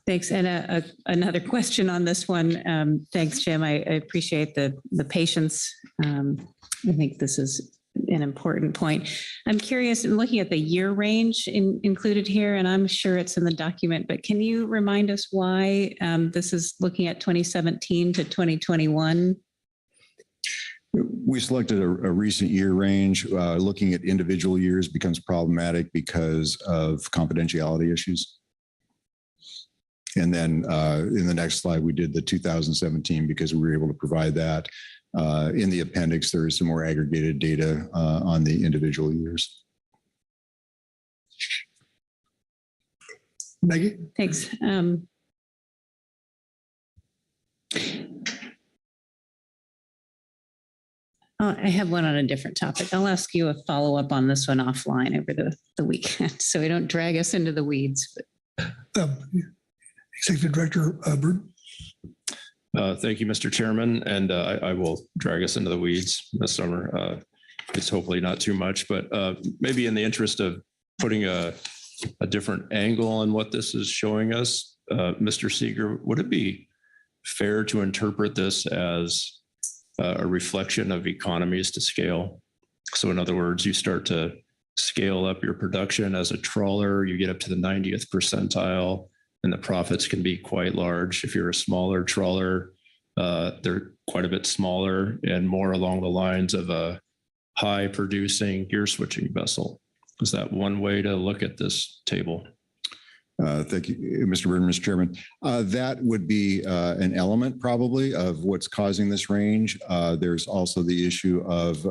Thanks. And another question on this one. Thanks, Jim. I appreciate the patience. I think this is an important point. I'm curious, in looking at the year range included here, and I'm sure it's in the document, but can you remind us why this is looking at 2017 to 2021? We selected a recent year range. Looking at individual years becomes problematic because of confidentiality issues. And then in the next slide, we did the 2017 because we were able to provide that. In the appendix, there is some more aggregated data on the individual years. Maggie? Thanks. I have one on a different topic. I'll ask you a follow-up on this one offline over the weekend, so we don't drag us into the weeds. Executive Director Bird. Thank you, Mr. Chairman, and I will drag us into the weeds this summer. It's hopefully not too much, but maybe in the interest of putting a different angle on what this is showing us, Mr. Seeger, would it be fair to interpret this as a reflection of economies to scale? So in other words, you start to scale up your production as a trawler, you get up to the 90th percentile, and the profits can be quite large. If you're a smaller trawler, they're quite a bit smaller and more along the lines of a high producing gear switching vessel. Is that one way to look at this table? Thank you, Mr. Bird, Mr. Chairman. That would be an element probably of what's causing this range. There's also the issue of,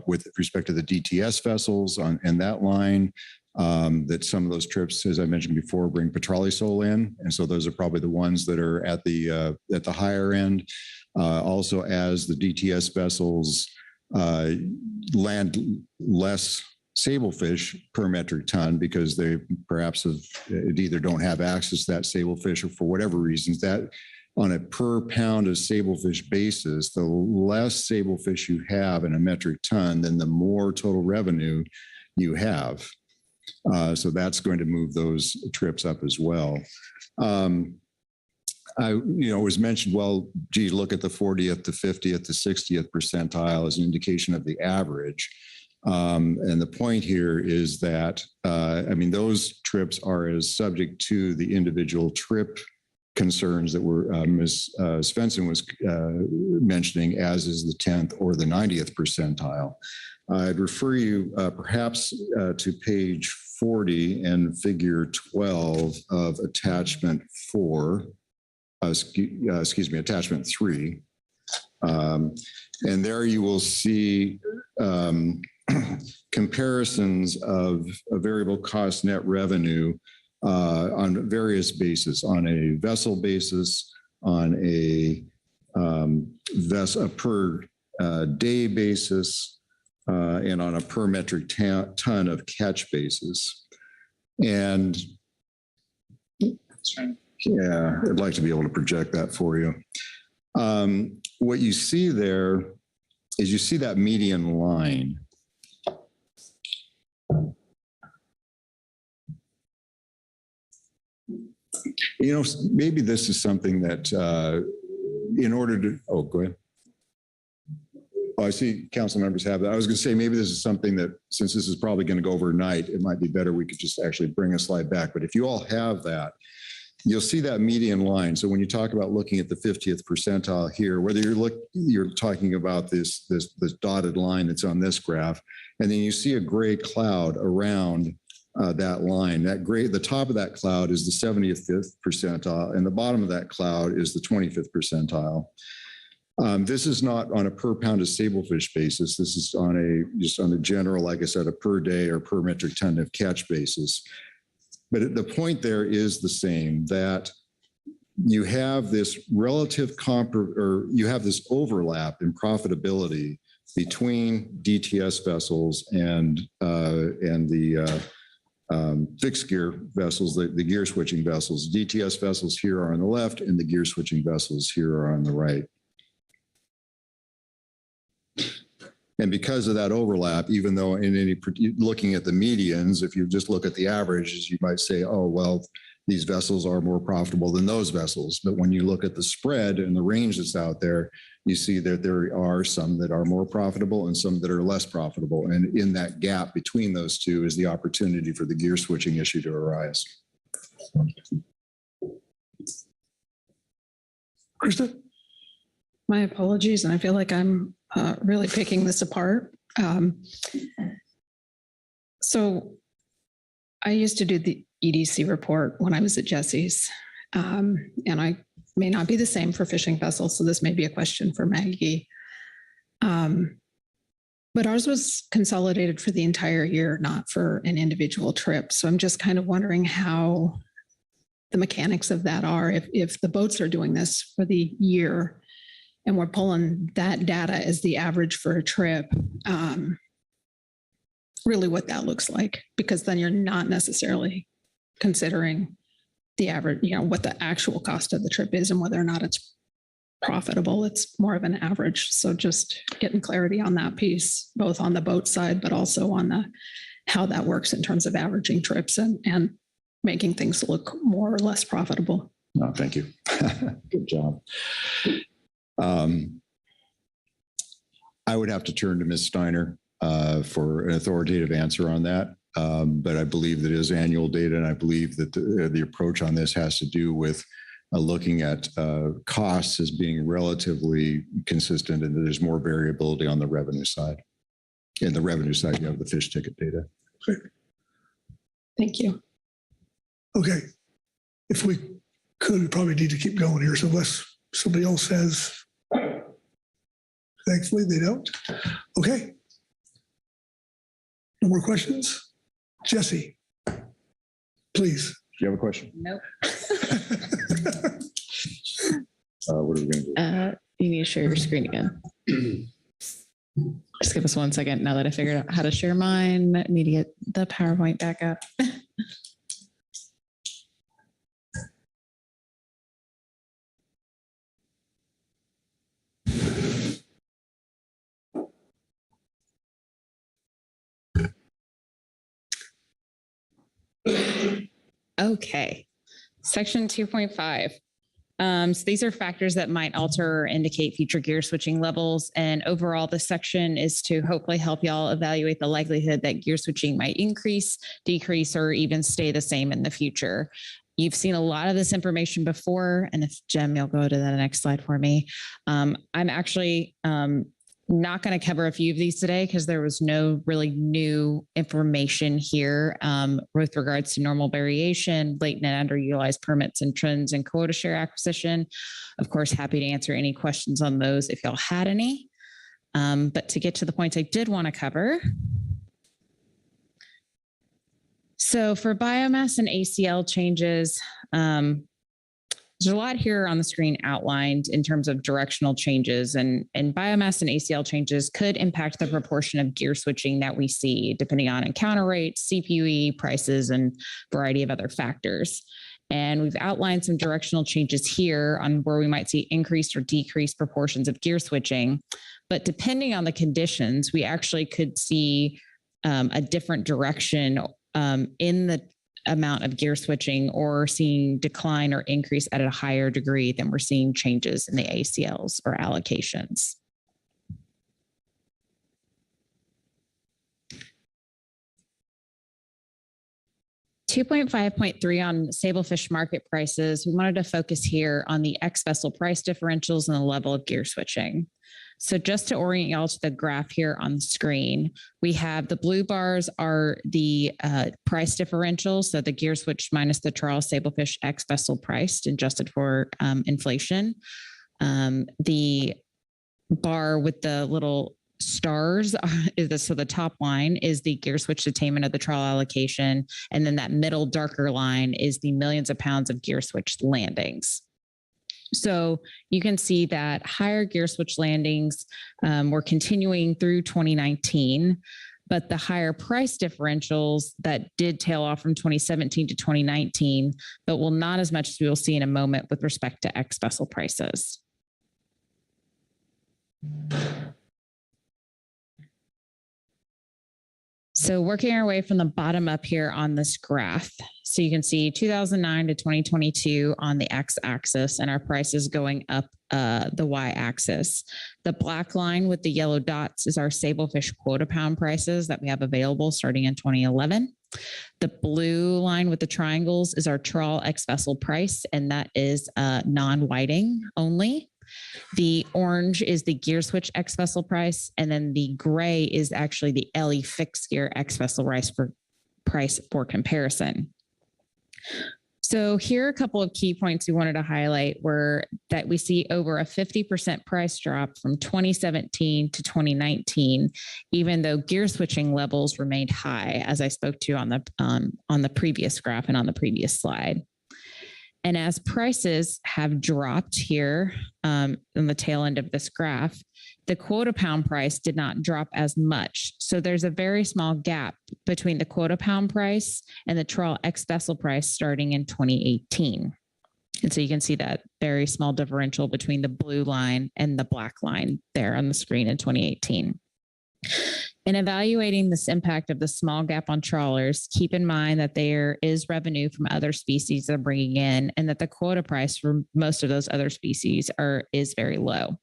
with respect to the DTS vessels in that line, that some of those trips, as I mentioned before, bring petroleosol in. And so those are probably the ones that are at the higher end. Also, as the DTS vessels land less sablefish per metric ton because they perhaps either don't have access to that sablefish or for whatever reasons, that on a per pound of sablefish basis, the less sablefish you have in a metric ton, then the more total revenue you have. So that's going to move those trips up as well. It was mentioned, well, gee, look at the 40th to 50th to 60th percentile as an indication of the average. And the point here is that, those trips are as subject to the individual trip concerns that were Ms. Svensson was mentioning, as is the 10th or the 90th percentile. I'd refer you perhaps to page 40 and figure 12 of attachment 4, attachment 3. And there you will see comparisons of a variable cost net revenue on various bases, on a vessel basis, on a per day basis, and on a per metric ton of catch basis. And yeah, I'd like to be able to project that for you. What you see there is you see that median line. Maybe this is something that in order to, go ahead. I see council members have that. I was going to say, maybe this is something that, since this is probably going to go overnight, it might be better we could just actually bring a slide back. But if you all have that, you'll see that median line. So when you talk about looking at the 50th percentile here, whether you're talking about this dotted line that's on this graph, and then you see a gray cloud around that line. The top of that cloud is the 75th percentile, and the bottom of that cloud is the 25th percentile. This is not on a per pound of sablefish basis. This is just on a general, like I said, a per day or per metric ton of catch basis. But the point there is the same, that you have this you have this overlap in profitability between DTS vessels and the fixed gear vessels, the gear switching vessels. DTS vessels here are on the left, and the gear switching vessels here are on the right. And because of that overlap, even though looking at the medians, if you just look at the averages, you might say, oh, well, these vessels are more profitable than those vessels. But when you look at the spread and the range that's out there, you see that there are some that are more profitable and some that are less profitable. And in that gap between those two is the opportunity for the gear switching issue to arise. Krista? My apologies, and I feel like I'm really picking this apart. So I used to do the EDC report when I was at Jesse's, and I may not be the same for fishing vessels, so this may be a question for Maggie. But ours was consolidated for the entire year, not for an individual trip. So I'm just kind of wondering how the mechanics of that are. If the boats are doing this for the year, and we're pulling that data as the average for a trip, really what that looks like, because then you're not necessarily considering the average, what the actual cost of the trip is and whether or not it's profitable. It's more of an average. So just getting clarity on that piece, both on the boat side, but also on how that works in terms of averaging trips and making things look more or less profitable. No, thank you. Good job. I would have to turn to Ms. Steiner for an authoritative answer on that. But I believe that it is annual data, and I believe that the approach on this has to do with looking at costs as being relatively consistent, and that there's more variability on the revenue side. In the revenue side, you have the fish ticket data. Okay. Thank you. Okay. If we could, we probably need to keep going here. So unless somebody else says, thankfully they don't. Okay. No more questions? Jesse, please. Do you have a question? Nope. What are we going to do? You need to share your screen again. Just give us 1 second. Now that I figured out how to share mine, I need to get the PowerPoint back up. Okay, section 2.5. So these are factors that might alter or indicate future gear switching levels. And overall, this section is to hopefully help y'all evaluate the likelihood that gear switching might increase, decrease, or even stay the same in the future. You've seen a lot of this information before. And if Jem, you'll go to the next slide for me. I'm actually not going to cover a few of these today because there was no really new information here with regards to normal variation, latent and underutilized permits and trends and quota share acquisition. Of course, happy to answer any questions on those if y'all had any. But to get to the points I did want to cover. So for biomass and ACL changes, there's a lot here on the screen outlined in terms of directional changes, and biomass and ACL changes could impact the proportion of gear switching that we see, depending on encounter rates, CPUE, prices, and a variety of other factors. And we've outlined some directional changes here on where we might see increased or decreased proportions of gear switching. But depending on the conditions, we actually could see a different direction in the amount of gear switching, or seeing decline or increase at a higher degree than we're seeing changes in the ACLs or allocations. 2.5.3 on Sablefish market prices. We wanted to focus here on the ex-vessel price differentials and the level of gear switching. So just to orient y'all to the graph here on the screen, we have the blue bars are the price differentials. So the gear switch minus the trawl Sablefish ex-vessel priced adjusted for inflation. The bar with the little stars is this. So the top line is the gear switch attainment of the trawl allocation. And then that middle darker line is the millions of pounds of gear switch landings. So you can see that higher gear switch landings were continuing through 2019, but the higher price differentials that did tail off from 2017 to 2019, but will not as much as we will see in a moment with respect to ex-vessel prices. So working our way from the bottom up here on this graph. So you can see 2009 to 2022 on the x-axis and our prices going up the y-axis. The black line with the yellow dots is our Sablefish quota pound prices that we have available starting in 2011. The blue line with the triangles is our trawl ex-vessel price, and that is non-whiting only. The orange is the gear switch ex-vessel price, and then the gray is actually the LE fixed gear ex-vessel price for comparison. So here are a couple of key points we wanted to highlight were that we see over a 50% price drop from 2017 to 2019, even though gear switching levels remained high, as I spoke to on the previous graph and on the previous slide. And as prices have dropped here on the tail end of this graph, the quota pound price did not drop as much. So there's a very small gap between the quota pound price and the trawl ex-vessel price starting in 2018. And so you can see that very small differential between the blue line and the black line there on the screen in 2018. In evaluating this impact of the small gap on trawlers, keep in mind that there is revenue from other species that are bringing in, and that the quota price for most of those other species is very low.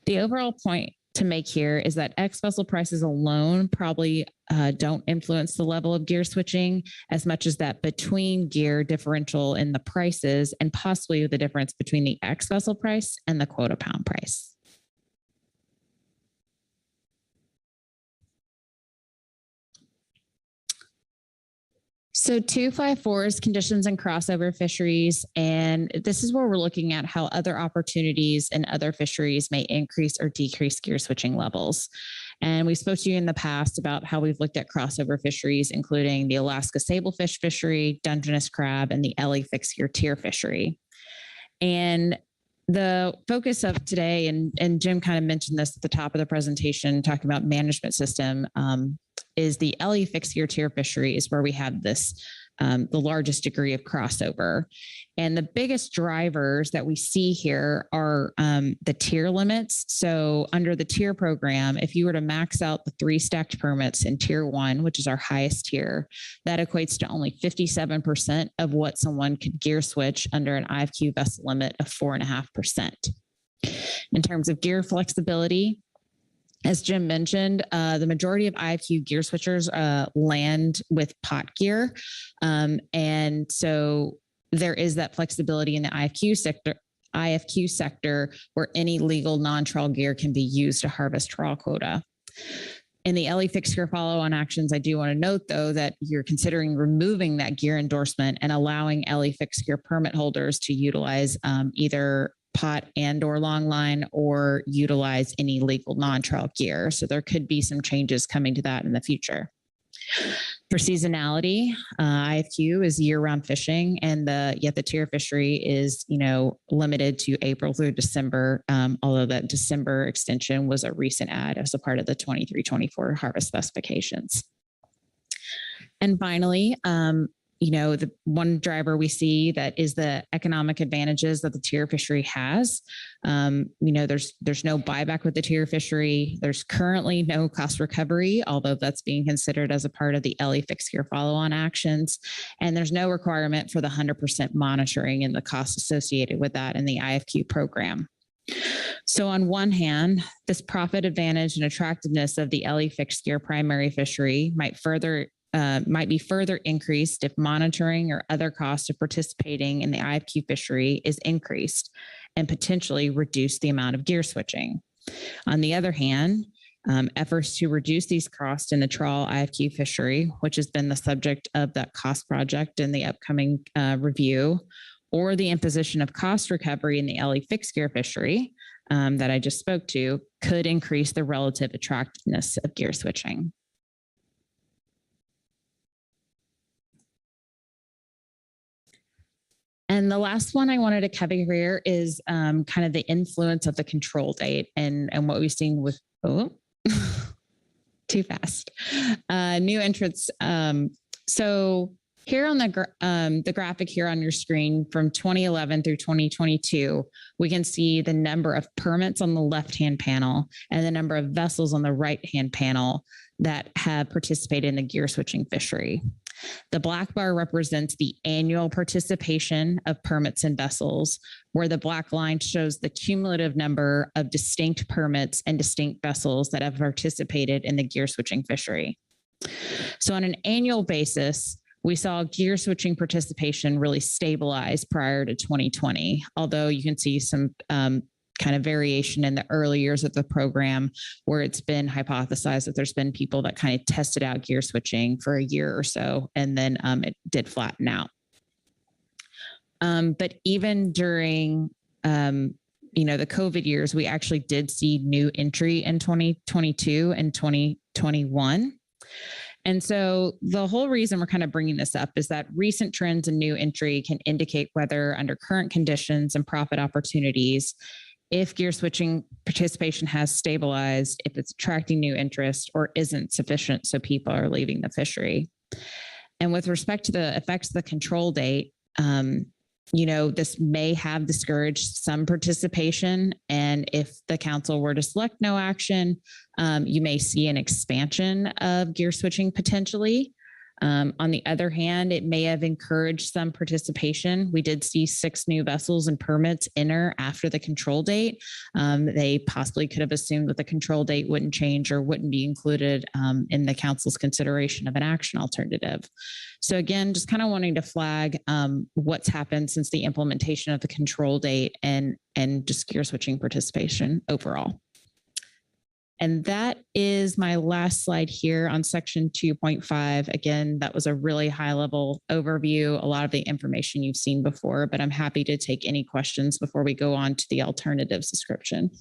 The overall point to make here is that ex-vessel prices alone probably don't influence the level of gear switching as much as that between gear differential in the prices and possibly the difference between the ex-vessel price and the quota pound price. So 254 is conditions and crossover fisheries. And this is where we're looking at how other opportunities and other fisheries may increase or decrease gear switching levels. And we spoke to you in the past about how we've looked at crossover fisheries, including the Alaska sablefish fishery, Dungeness crab, and the LE fixed gear tier fishery. And the focus of today, and Jim kind of mentioned this at the top of the presentation, talking about management system, is the LE fixed gear tier fishery is where we have this, the largest degree of crossover. And the biggest drivers that we see here are the tier limits. So under the tier program, if you were to max out the 3 stacked permits in tier 1, which is our highest tier, that equates to only 57% of what someone could gear switch under an IFQ vessel limit of 4.5%. In terms of gear flexibility, as Jim mentioned, the majority of IFQ gear switchers land with pot gear. And so there is that flexibility in the IFQ sector where any legal non-trawl gear can be used to harvest trawl quota. In the LE fixed gear follow-on actions, I do want to note, though, that you're considering removing that gear endorsement and allowing LE fixed gear permit holders to utilize either pot and or long line or utilize any legal non-trawl gear. So there could be some changes coming to that in the future. For seasonality, IFQ is year-round fishing, and yet the tier fishery is, limited to April through December, although that December extension was a recent add as a part of the 23-24 harvest specifications. And finally, the one driver we see that is the economic advantages that the tier fishery has. There's no buyback with the tier fishery. There's currently no cost recovery, although that's being considered as a part of the LE fixed gear follow-on actions. And there's no requirement for the 100% monitoring and the costs associated with that in the IFQ program. So on one hand, this profit advantage and attractiveness of the LE fixed gear primary fishery might further might be further increased if monitoring or other costs of participating in the IFQ fishery is increased and potentially reduce the amount of gear switching. On the other hand, efforts to reduce these costs in the trawl IFQ fishery, which has been the subject of that cost project in the upcoming review, or the imposition of cost recovery in the LE fixed gear fishery that I just spoke to, could increase the relative attractiveness of gear switching. And the last one I wanted to cover here is kind of the influence of the control date and what we've seen with, too fast, new entrants. So here on the graphic here on your screen from 2011 through 2022, we can see the number of permits on the left-hand panel and the number of vessels on the right-hand panel that have participated in the gear switching fishery. The black bar represents the annual participation of permits and vessels, where the black line shows the cumulative number of distinct permits and distinct vessels that have participated in the gear switching fishery. So on an annual basis, we saw gear switching participation really stabilize prior to 2020, although you can see some kind of variation in the early years of the program where it's been hypothesized that there's been people that kind of tested out gear switching for a year or so, and then it did flatten out. But even during, the COVID years, we actually did see new entry in 2022 and 2021. And so the whole reason we're kind of bringing this up is that recent trends in new entry can indicate whether under current conditions and profit opportunities, if gear switching participation has stabilized, if it's attracting new interest or isn't sufficient so people are leaving the fishery. And with respect to the effects of the control date, this may have discouraged some participation. And if the council were to select no action, you may see an expansion of gear switching potentially. On the other hand, it may have encouraged some participation. We did see 6 new vessels and permits enter after the control date. They possibly could have assumed that the control date wouldn't change or wouldn't be included in the council's consideration of an action alternative. So again, just kind of wanting to flag what's happened since the implementation of the control date and just gear switching participation overall. And that is my last slide here on section 2.5. Again, that was a really high level overview, a lot of the information you've seen before, but I'm happy to take any questions before we go on to the alternatives description.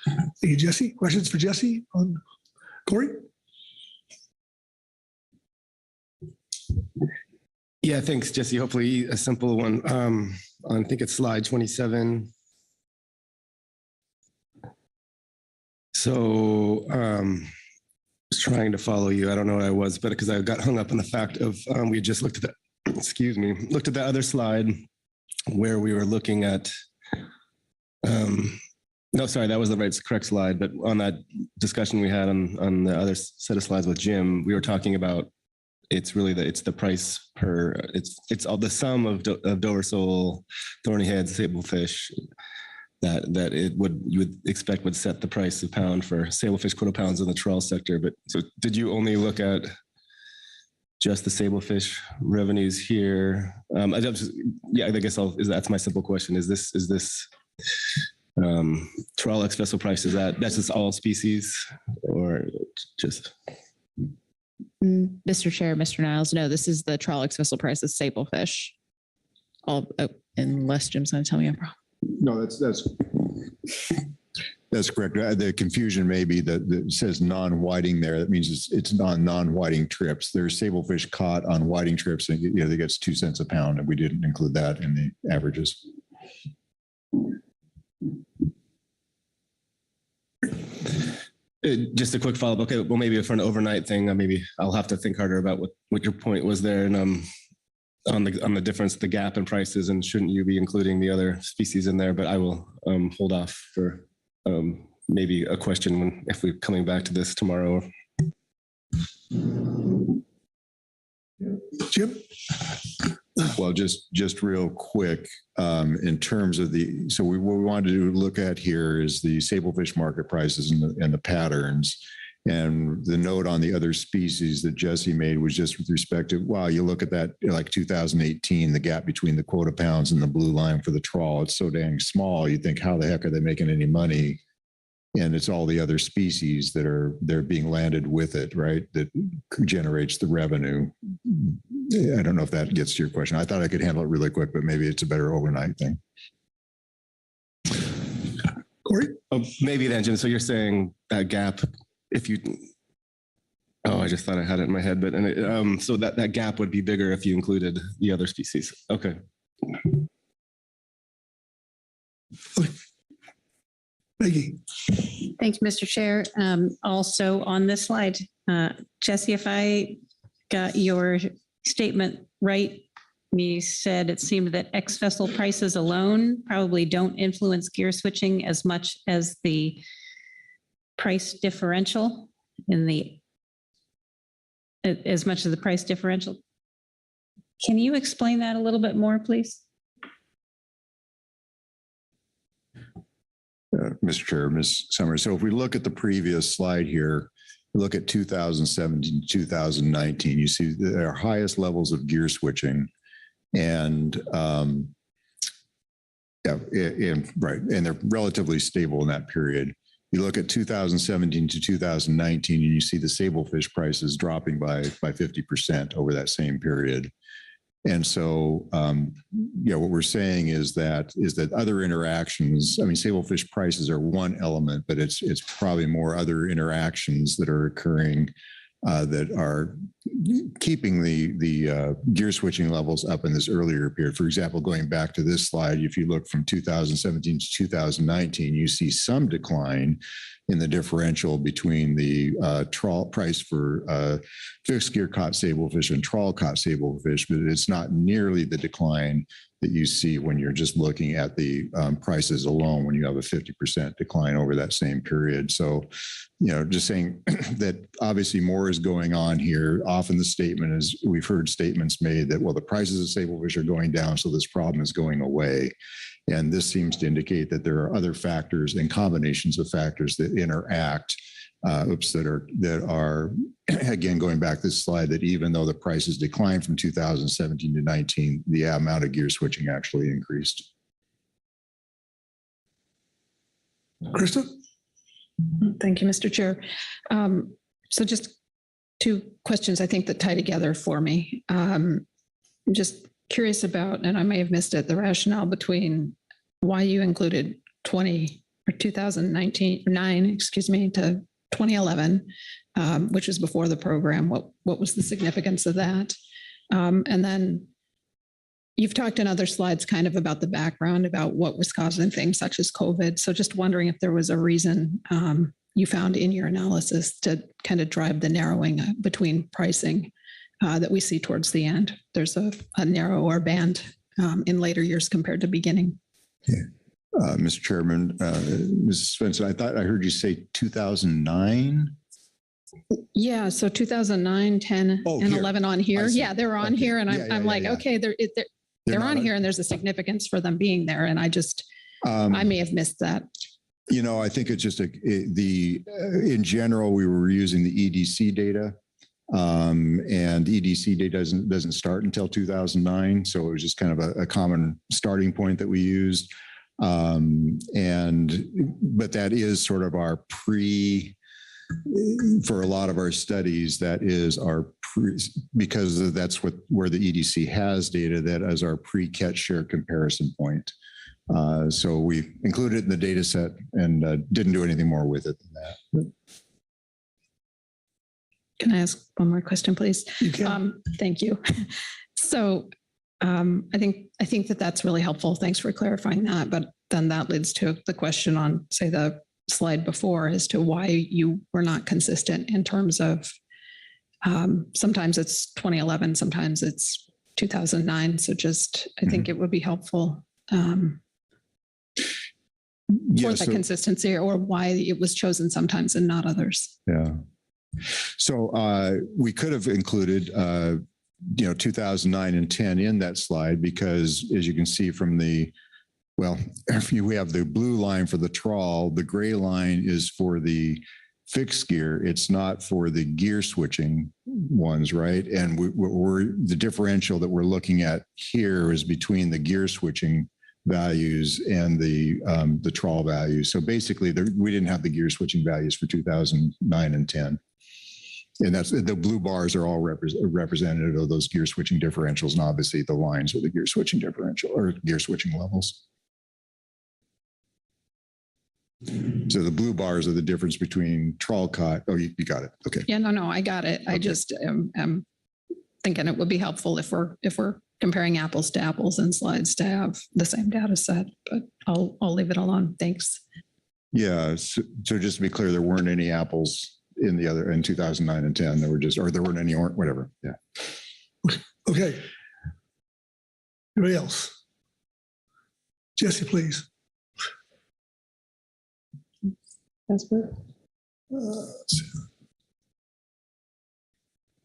Thank you, Jesse. Questions for Jesse on Corey? Yeah, thanks, Jesse. Hopefully a simple one. I think it's slide 27. So I was trying to follow you. I don't know what I was, but because I got hung up on the fact of we just looked at that, looked at the other slide where we were looking at, no, sorry, that was the correct slide. But on that discussion we had on the other set of slides with Jim, we were talking about it's really it's the price per, it's all the sum of Dover sole, thorny heads, sablefish, that you would expect would set the price of pound for sablefish quarter pounds in the trawl sector. But so did you only look at just the sablefish revenues here? I guess that's my simple question. Is this trawl X vessel price, that's just all species or just? Mr. Chair, Mr. Niles, no, this is the trawl X vessel price of sablefish. Unless Jim's going to tell me I'm wrong. No, that's correct. The confusion may be that it says non-whiting there. That means it's non-whiting trips. There's sablefish caught on whiting trips, and they get 2 cents a pound, and we didn't include that in the averages. Just a quick follow-up. Okay, well, maybe for an overnight thing, maybe I'll have to think harder about what your point was there, and on the difference, the gap in prices, and shouldn't you be including the other species in there? But I will hold off for maybe a question if we're coming back to this tomorrow. Jim? Well, just real quick, in terms of what we wanted to look at here is the sablefish market prices and the patterns. And the note on the other species that Jesse made was just with respect to, wow, you look at that, like 2018, the gap between the quota pounds and the blue line for the trawl, it's so dang small. You think, how the heck are they making any money? And it's all the other species that they're being landed with it, right? That generates the revenue. I don't know if that gets to your question. I thought I could handle it really quick, but maybe it's a better overnight thing. Corey? Oh, maybe then, Jim. So you're saying that gap, if you, oh, I just thought I had it in my head, but so that gap would be bigger if you included the other species. Okay. Maggie. Thanks, Mr. Chair. Also on this slide, Jesse, if I got your statement right, you said it seemed that ex-vessel prices alone probably don't influence gear switching as much as the price differential as much as the price differential. Can you explain that a little bit more, please? Mr. Chair, Ms. Summers. So if we look at the previous slide here, look at 2017, 2019, you see our highest levels of gear switching. And right, and they're relatively stable in that period. You look at 2017 to 2019, and you see the sablefish prices dropping by 50% over that same period. And so, what we're saying is that other interactions, I mean, sablefish prices are one element, but it's probably more other interactions that are occurring that are keeping the gear switching levels up in this earlier period. For example, going back to this slide, if you look from 2017 to 2019, you see some decline in the differential between the trawl price for fixed gear caught sablefish and trawl caught sablefish, but it's not nearly the decline that you see when you're just looking at the prices alone, when you have a 50% decline over that same period. So, just saying that obviously more is going on here. Often the statement is, we've heard statements made that, well, the prices of sablefish are going down, so this problem is going away. And this seems to indicate that there are other factors and combinations of factors that interact, that are, again, going back to this slide, that even though the prices declined from 2017 to 19, the amount of gear switching actually increased. Krista? Thank you, Mr. Chair. So just two questions, I think, that tie together for me. I'm just curious about, and I may have missed it, the rationale between why you included 2009, excuse me, to 2011, which is before the program. What was the significance of that? And then you've talked in other slides kind of about the background, about what was causing things such as COVID. So just wondering if there was a reason you found in your analysis to kind of drive the narrowing between pricing that we see towards the end. There's a narrower band in later years compared to beginning. Yeah. Mr. Chairman, Mrs. Svensson, I thought I heard you say 2009. Yeah, so 2009, 10, and here. 11 on here. Yeah, they're on here, and I'm like, okay, they're on here, and there's a significance for them being there, and I just I may have missed that. I think it's just in general, we were using the EDC data. And EDC data doesn't start until 2009. So it was just kind of a common starting point that we used. But that is sort of our for a lot of our studies, that is our because that's where the EDC has data, that as our pre-catch share comparison point. So we included it in the data set and didn't do anything more with it than that. Can I ask one more question, please? You can. Thank you. So I think that that's really helpful. Thanks for clarifying that. But then that leads to the question on, say, the slide before, as to why you were not consistent in terms of sometimes it's 2011, sometimes it's 2009. So just, I think it would be helpful for the consistency, or why it was chosen sometimes and not others. Yeah. So we could have included, 2009 and 10 in that slide, because as you can see from we have the blue line for the trawl, the gray line is for the fixed gear. It's not for the gear switching ones, right? And the differential that we're looking at here is between the gear switching values and the trawl values. So basically, we didn't have the gear switching values for 2009 and 10. And that's the blue bars are all representative of those gear switching differentials. And obviously the lines are the gear switching differential or gear switching levels. So the blue bars are the difference between trawl caught. Oh, you got it. Okay. Yeah, no, I got it. I just am thinking it would be helpful if we're comparing apples to apples in slides to have the same data set, but I'll leave it alone. Thanks. Yeah. So just to be clear, there weren't any apples in 2009 and 10. There were just, or there weren't any, or whatever. Yeah. Okay. Anybody else? Jesse, please.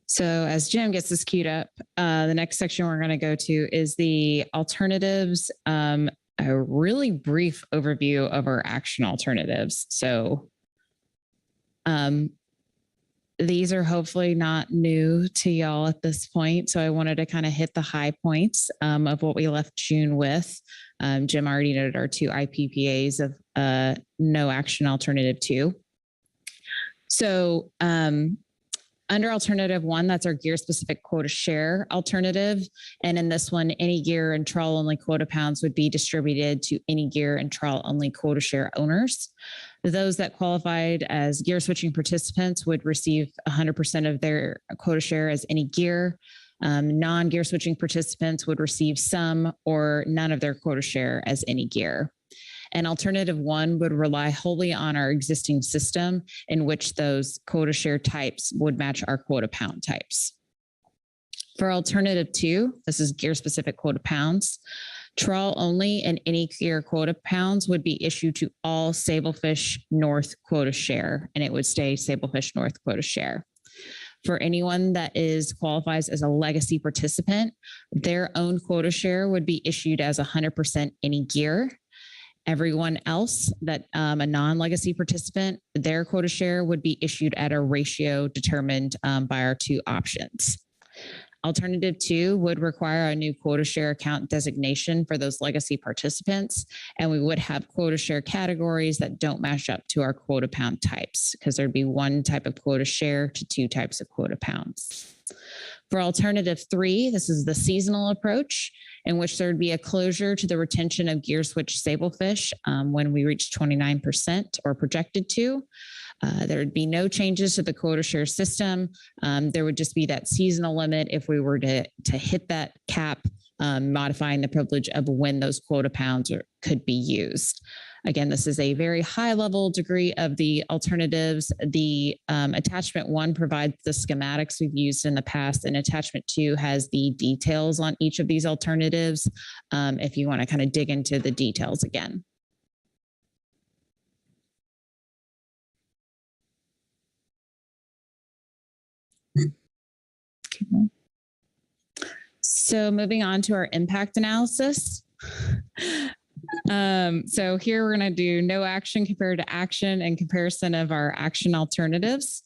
So as Jim gets this queued up, the next section we're going to go to is the alternatives, a really brief overview of our action alternatives. So these are hopefully not new to y'all at this point. So I wanted to kind of hit the high points of what we left June with. Jim already noted our 2 IPPAs of no action alternative 2. So under alternative 1, that's our gear specific quota share alternative. And in this one, any gear and trawl only quota pounds would be distributed to any gear and trawl only quota share owners. Those that qualified as gear switching participants would receive 100% of their quota share as any gear. Non-gear switching participants would receive some or none of their quota share as any gear. And alternative 1 would rely wholly on our existing system in which those quota share types would match our quota pound types. For alternative 2, this is gear specific quota pounds. Trawl only and any gear quota pounds would be issued to all Sablefish North quota share, and it would stay Sablefish North quota share. For anyone that qualifies as a legacy participant, their own quota share would be issued as 100% any gear. Everyone else that a non-legacy participant, their quota share would be issued at a ratio determined by our 2 options. Alternative 2 would require a new quota share account designation for those legacy participants, and we would have quota share categories that don't match up to our quota pound types because there'd be 1 type of quota share to 2 types of quota pounds. For alternative 3, this is the seasonal approach in which there would be a closure to the retention of gear switch sablefish when we reach 29% or projected to. There would be no changes to the quota share system. There would just be that seasonal limit if we were to hit that cap, modifying the privilege of when those quota pounds could be used. Again, this is a very high level degree of the alternatives. The attachment 1 provides the schematics we've used in the past, and attachment 2 has the details on each of these alternatives if you want to kind of dig into the details again. So moving on to our impact analysis. So here we're going to do no action compared to action and comparison of our action alternatives.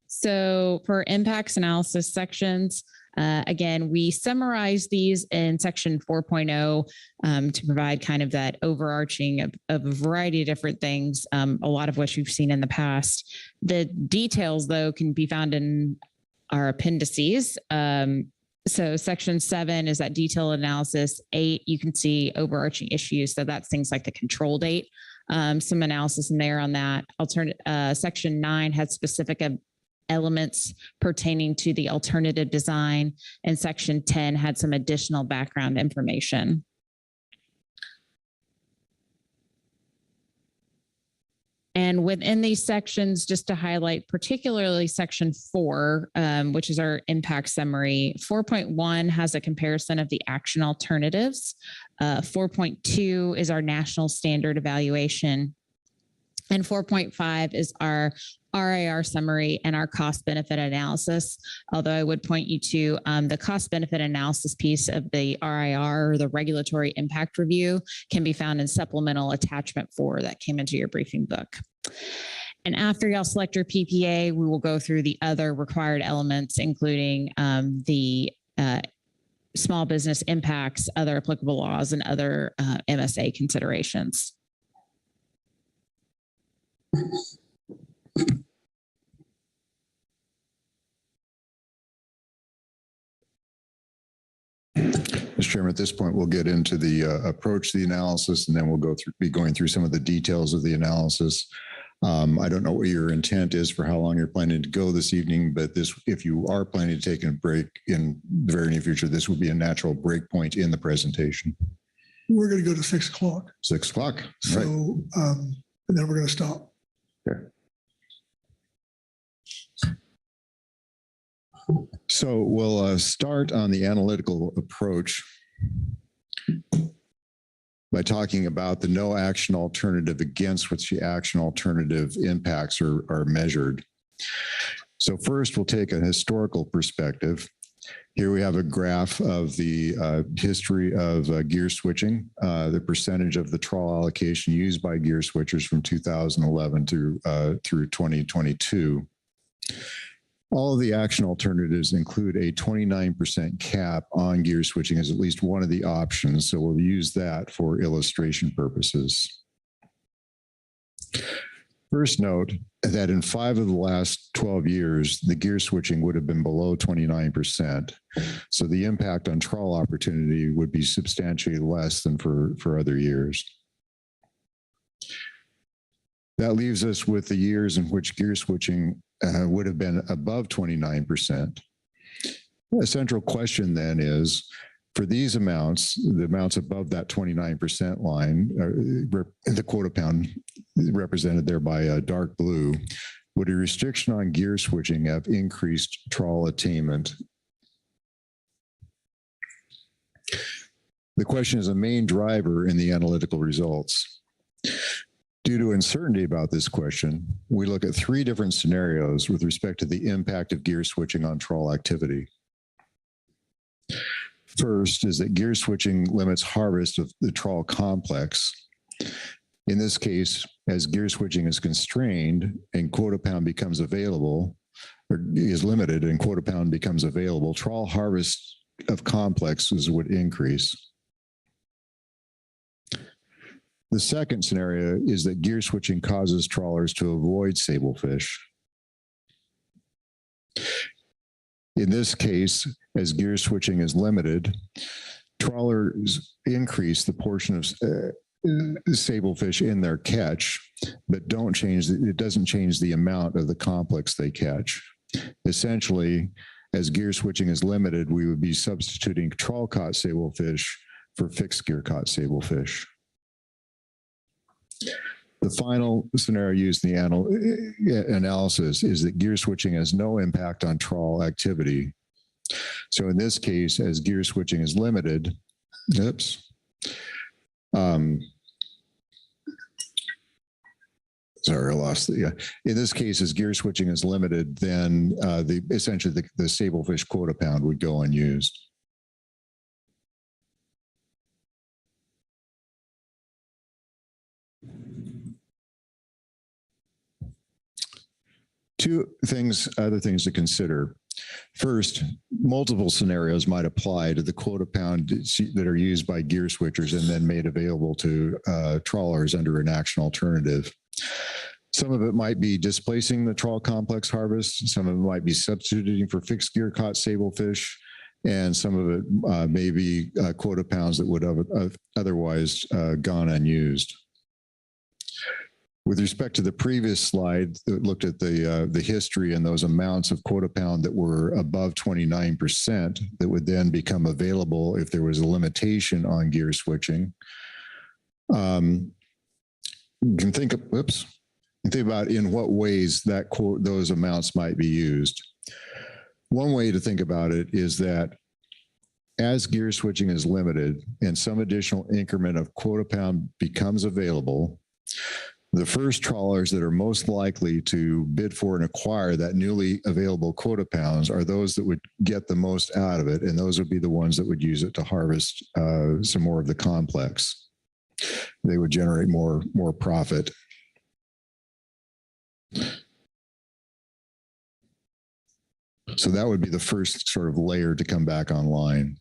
So for impacts analysis sections, again, we summarize these in section 4.0 to provide kind of that overarching of a variety of different things, a lot of which we've seen in the past. The details, though, can be found in our appendices. So section 7 is that detailed analysis. 8, you can see overarching issues. So that's things like the control date. Some analysis in there on that. Section 9 had specific elements pertaining to the alternative design, and section 10 had some additional background information. And within these sections, just to highlight particularly section 4, which is our impact summary, 4.1 has a comparison of the action alternatives. 4.2 is our national standard evaluation. And 4.5 is our RIR summary and our cost benefit analysis. Although I would point you to the cost benefit analysis piece of the RIR, or the regulatory impact review, can be found in supplemental attachment 4 that came into your briefing book. And after y'all select your PPA, we will go through the other required elements, including the small business impacts, other applicable laws, and other MSA considerations. Mr. Chairman, at this point, we'll get into the approach to the analysis, and then we'll be going through some of the details of the analysis. I don't know what your intent is for how long you're planning to go this evening, but if you are planning to take a break in the very near future, this will be a natural break point in the presentation. We're going to go to 6 o'clock. 6 o'clock. So, right. And then we're going to stop. Okay. So we'll start on the analytical approach by talking about the no action alternative against which the action alternative impacts are measured. So first, we'll take a historical perspective. Here we have a graph of the history of gear switching, the percentage of the trawl allocation used by gear switchers from 2011 through 2022. All of the action alternatives include a 29% cap on gear switching as at least one of the options. So we'll use that for illustration purposes. First, note that in 5 of the last 12 years, the gear switching would have been below 29%. So the impact on trawl opportunity would be substantially less than for other years. That leaves us with the years in which gear switching would have been above 29%. A central question then is, for these amounts, the amounts above that 29% line, the quota pound represented there by dark blue, would a restriction on gear switching have increased trawl attainment? The question is a main driver in the analytical results. Due to uncertainty about this question, we look at 3 different scenarios with respect to the impact of gear switching on trawl activity. First is that gear switching limits harvest of the trawl complex. In this case, as gear switching is constrained and quota pound becomes available, or is limited and quota pound becomes available, trawl harvest of complexes would increase. The second scenario is that gear switching causes trawlers to avoid sablefish. In this case, as gear switching is limited, trawlers increase the portion of sablefish in their catch, but it doesn't change the amount of the complex they catch. Essentially, as gear switching is limited, we would be substituting trawl caught sablefish for fixed gear caught sablefish. The final scenario used in the analysis is that gear switching has no impact on trawl activity. So in this case, as gear switching is limited, sorry, I lost the, in this case, as gear switching is limited, then essentially the sablefish quota pound would go unused. Other things to consider. First, multiple scenarios might apply to the quota pound that are used by gear switchers and then made available to trawlers under an action alternative. Some of it might be displacing the trawl complex harvest. Some of it might be substituting for fixed gear caught sablefish. And some of it may be quota pounds that would have otherwise gone unused. With respect to the previous slide that looked at the history and those amounts of quota pound that were above 29% that would then become available if there was a limitation on gear switching, you can think about in what ways that those amounts might be used. One way to think about it is that as gear switching is limited and some additional increment of quota pound becomes available, the first trawlers that are most likely to bid for and acquire that newly available quota pounds are those that would get the most out of it, and those would be the ones that would use it to harvest some more of the complex. They would generate more profit. So that would be the first sort of layer to come back online.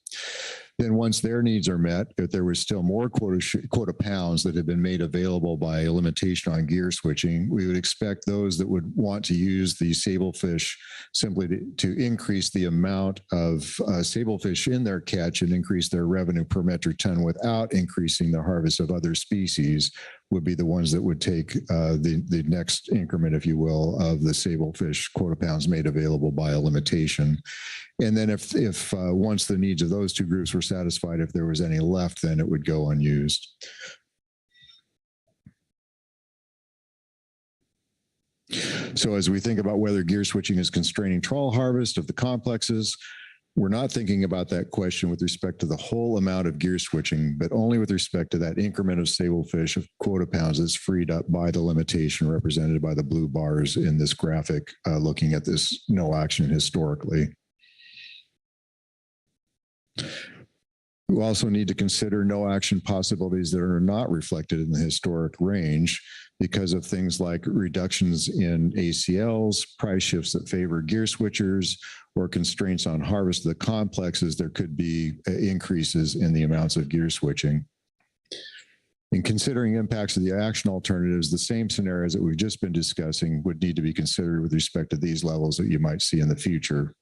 Then once their needs are met, if there was still more quota pounds that had been made available by a limitation on gear switching, we would expect those that would want to use the sablefish simply to increase the amount of sablefish in their catch and increase their revenue per metric ton without increasing the harvest of other species, would be the ones that would take the next increment, if you will, of the sablefish quota pounds made available by a limitation. And then if once the needs of those two groups were satisfied, if there was any left, then it would go unused. So as we think about whether gear switching is constraining trawl harvest of the complexes, we're not thinking about that question with respect to the whole amount of gear switching, but only with respect to that increment of sablefish of quota pounds that's freed up by the limitation represented by the blue bars in this graphic, looking at this no action historically. We also need to consider no action possibilities that are not reflected in the historic range because of things like reductions in ACLs, price shifts that favor gear switchers, or constraints on harvest of the complexes. There could be increases in the amounts of gear switching. In considering impacts of the action alternatives, the same scenarios that we've just been discussing would need to be considered with respect to these levels that you might see in the future,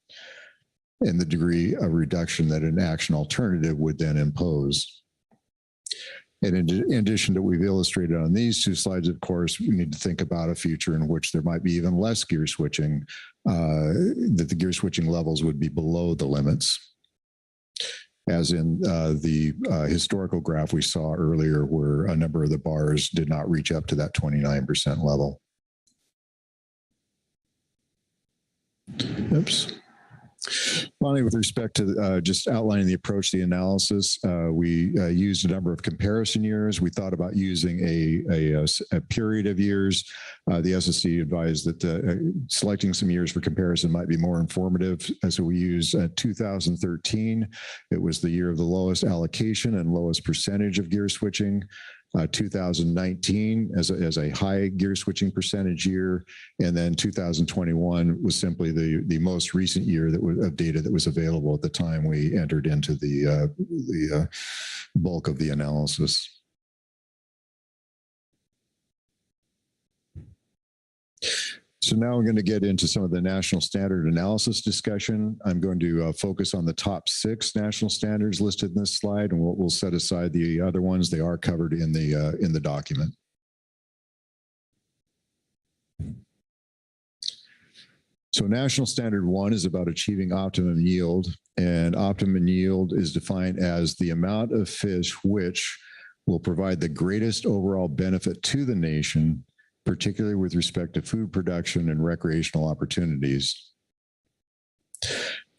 and the degree of reduction that an action alternative would then impose. And in addition to what we've illustrated on these two slides, of course, we need to think about a future in which there might be even less gear switching, that the gear switching levels would be below the limits, as in the historical graph we saw earlier, where a number of the bars did not reach up to that 29% level. Oops. Finally, with respect to just outlining the approach to the analysis, we used a number of comparison years. We thought about using a period of years. The SSC advised that selecting some years for comparison might be more informative. So we use 2013. It was the year of the lowest allocation and lowest percentage of gear switching. 2019 as a high gear switching percentage year, and then 2021 was simply the most recent year that was of data that was available at the time we entered into the bulk of the analysis. So now I'm going to get into some of the national standard analysis discussion. I'm going to focus on the top 6 national standards listed in this slide, and we'll set aside the other ones. They are covered in the document. So National Standard 1 is about achieving optimum yield, and optimum yield is defined as the amount of fish which will provide the greatest overall benefit to the nation, particularly with respect to food production and recreational opportunities.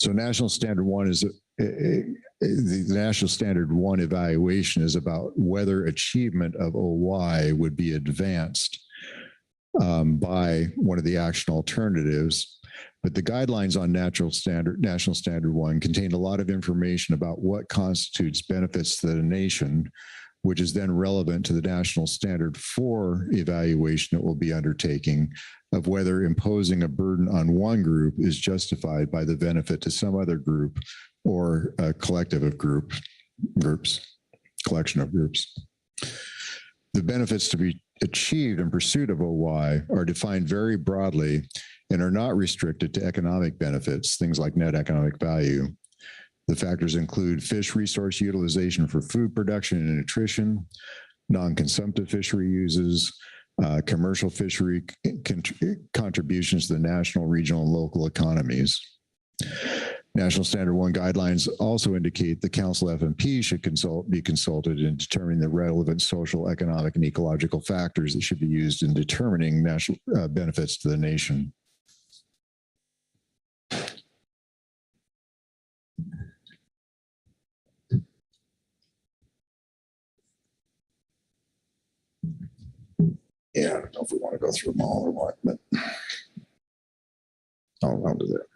So National Standard 1 is the National Standard 1 evaluation is about whether achievement of OY would be advanced by one of the action alternatives. But the guidelines on National Standard 1 contain a lot of information about what constitutes benefits to the nation, which is then relevant to the National Standard 4 evaluation that we'll be undertaking of whether imposing a burden on one group is justified by the benefit to some other group or a collective of collection of groups. The benefits to be achieved in pursuit of OY are defined very broadly and are not restricted to economic benefits, things like net economic value. The factors include fish resource utilization for food production and nutrition, non-consumptive fishery uses, commercial fishery contributions to the national, regional, and local economies. National Standard 1 guidelines also indicate the Council FMP should be consulted in determining the relevant social, economic, and ecological factors that should be used in determining national benefits to the nation. Yeah, I don't know if we want to go through them all or what, but I'll do that.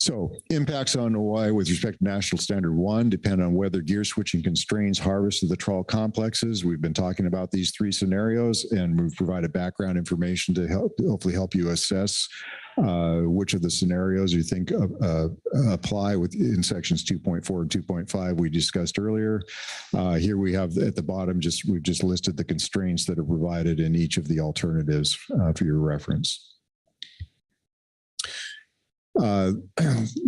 So impacts on OI with respect to National Standard 1 depend on whether gear switching constrains harvest of the trawl complexes. We've been talking about these three scenarios, and we've provided background information to hopefully help you assess which of the scenarios you think apply in sections 2.4 and 2.5 we discussed earlier. Here we have at the bottom, we've just listed the constraints that are provided in each of the alternatives for your reference.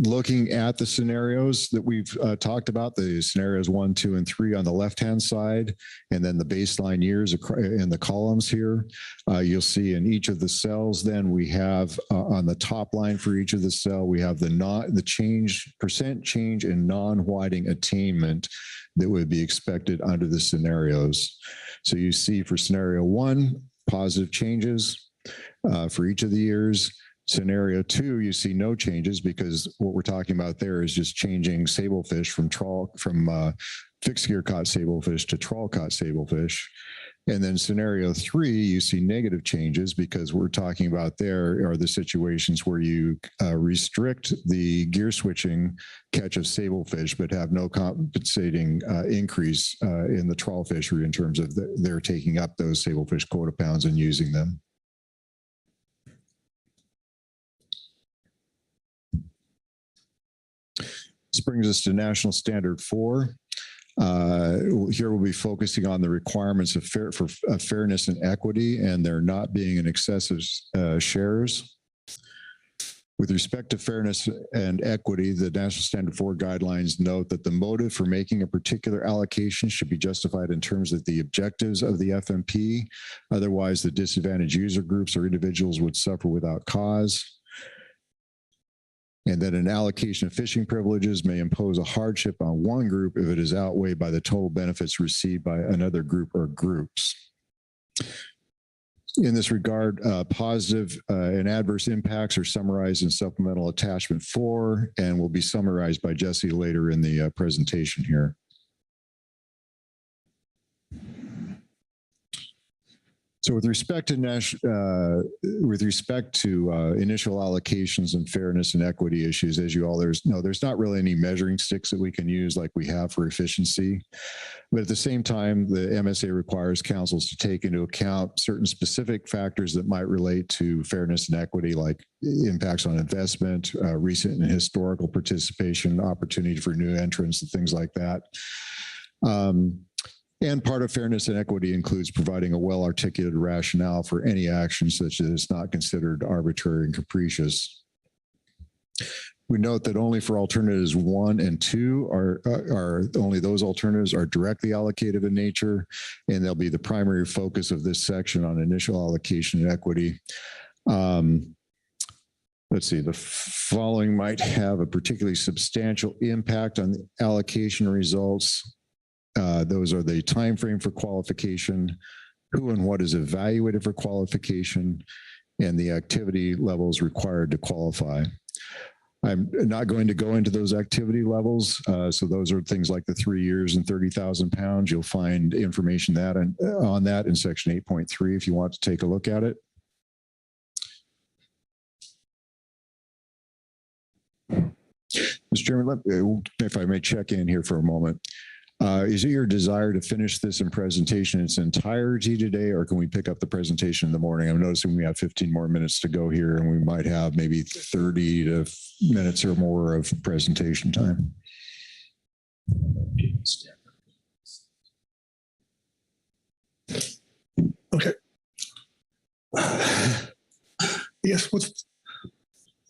Looking at the scenarios that we've talked about, the scenarios 1, 2, and 3 on the left-hand side, and then the baseline years in the columns here, you'll see in each of the cells, then we have on the top line for each of the cell, we have the percent change in non-whiting attainment that would be expected under the scenarios. So you see for scenario 1, positive changes for each of the years. Scenario 2, you see no changes because what we're talking about there is just changing sablefish from fixed gear caught sablefish to trawl caught sablefish. And then scenario 3, you see negative changes because we're talking about there are the situations where you restrict the gear switching catch of sablefish, but have no compensating increase in the trawl fishery in terms of they're taking up those sablefish quota pounds and using them. This brings us to National Standard 4. Here we'll be focusing on the requirements of fairness and equity, and there not being an excessive shares. With respect to fairness and equity, the National Standard 4 guidelines note that the motive for making a particular allocation should be justified in terms of the objectives of the FMP. Otherwise, the disadvantaged user groups or individuals would suffer without cause. And that an allocation of fishing privileges may impose a hardship on one group if it is outweighed by the total benefits received by another group or groups. In this regard, positive and adverse impacts are summarized in supplemental attachment 4 and will be summarized by Jesse later in the presentation here. So with respect to initial allocations and fairness and equity issues, as you all know, there's not really any measuring sticks that we can use like we have for efficiency. But at the same time, the MSA requires councils to take into account certain specific factors that might relate to fairness and equity, like impacts on investment, recent and historical participation, opportunity for new entrants, and things like that. And part of fairness and equity includes providing a well-articulated rationale for any action such that it's not considered arbitrary and capricious. We note that only for alternatives 1 and 2 are only those alternatives are directly allocative in nature, and they'll be the primary focus of this section on initial allocation and equity. Let's see, the following might have a particularly substantial impact on the allocation results. Those are the time frame for qualification, who and what is evaluated for qualification, and the activity levels required to qualify. I'm not going to go into those activity levels. So those are things like the 3 years and 30,000 pounds. You'll find information on that in section 8.3 if you want to take a look at it. Mr. Chairman, if I may check in here for a moment. Is it your desire to finish this in presentation in its entirety today, or can we pick up the presentation in the morning? I'm noticing we have 15 more minutes to go here, and we might have maybe 30 minutes or more of presentation time. Okay. Yes,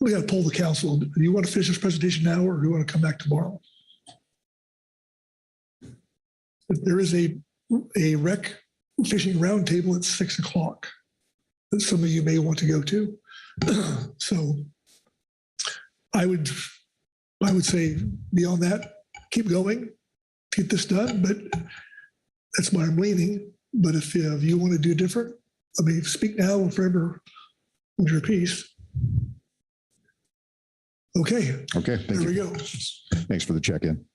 we got to poll the council. Do you want to finish this presentation now, or do you want to come back tomorrow? There is a rec fishing roundtable at 6 o'clock that some of you may want to go to. So I would say beyond that, keep going, get this done, but that's why I'm leaning. But if you want to do different, I mean, speak now or forever hold your peace. Okay. Okay. There we go. Thanks for the check-in.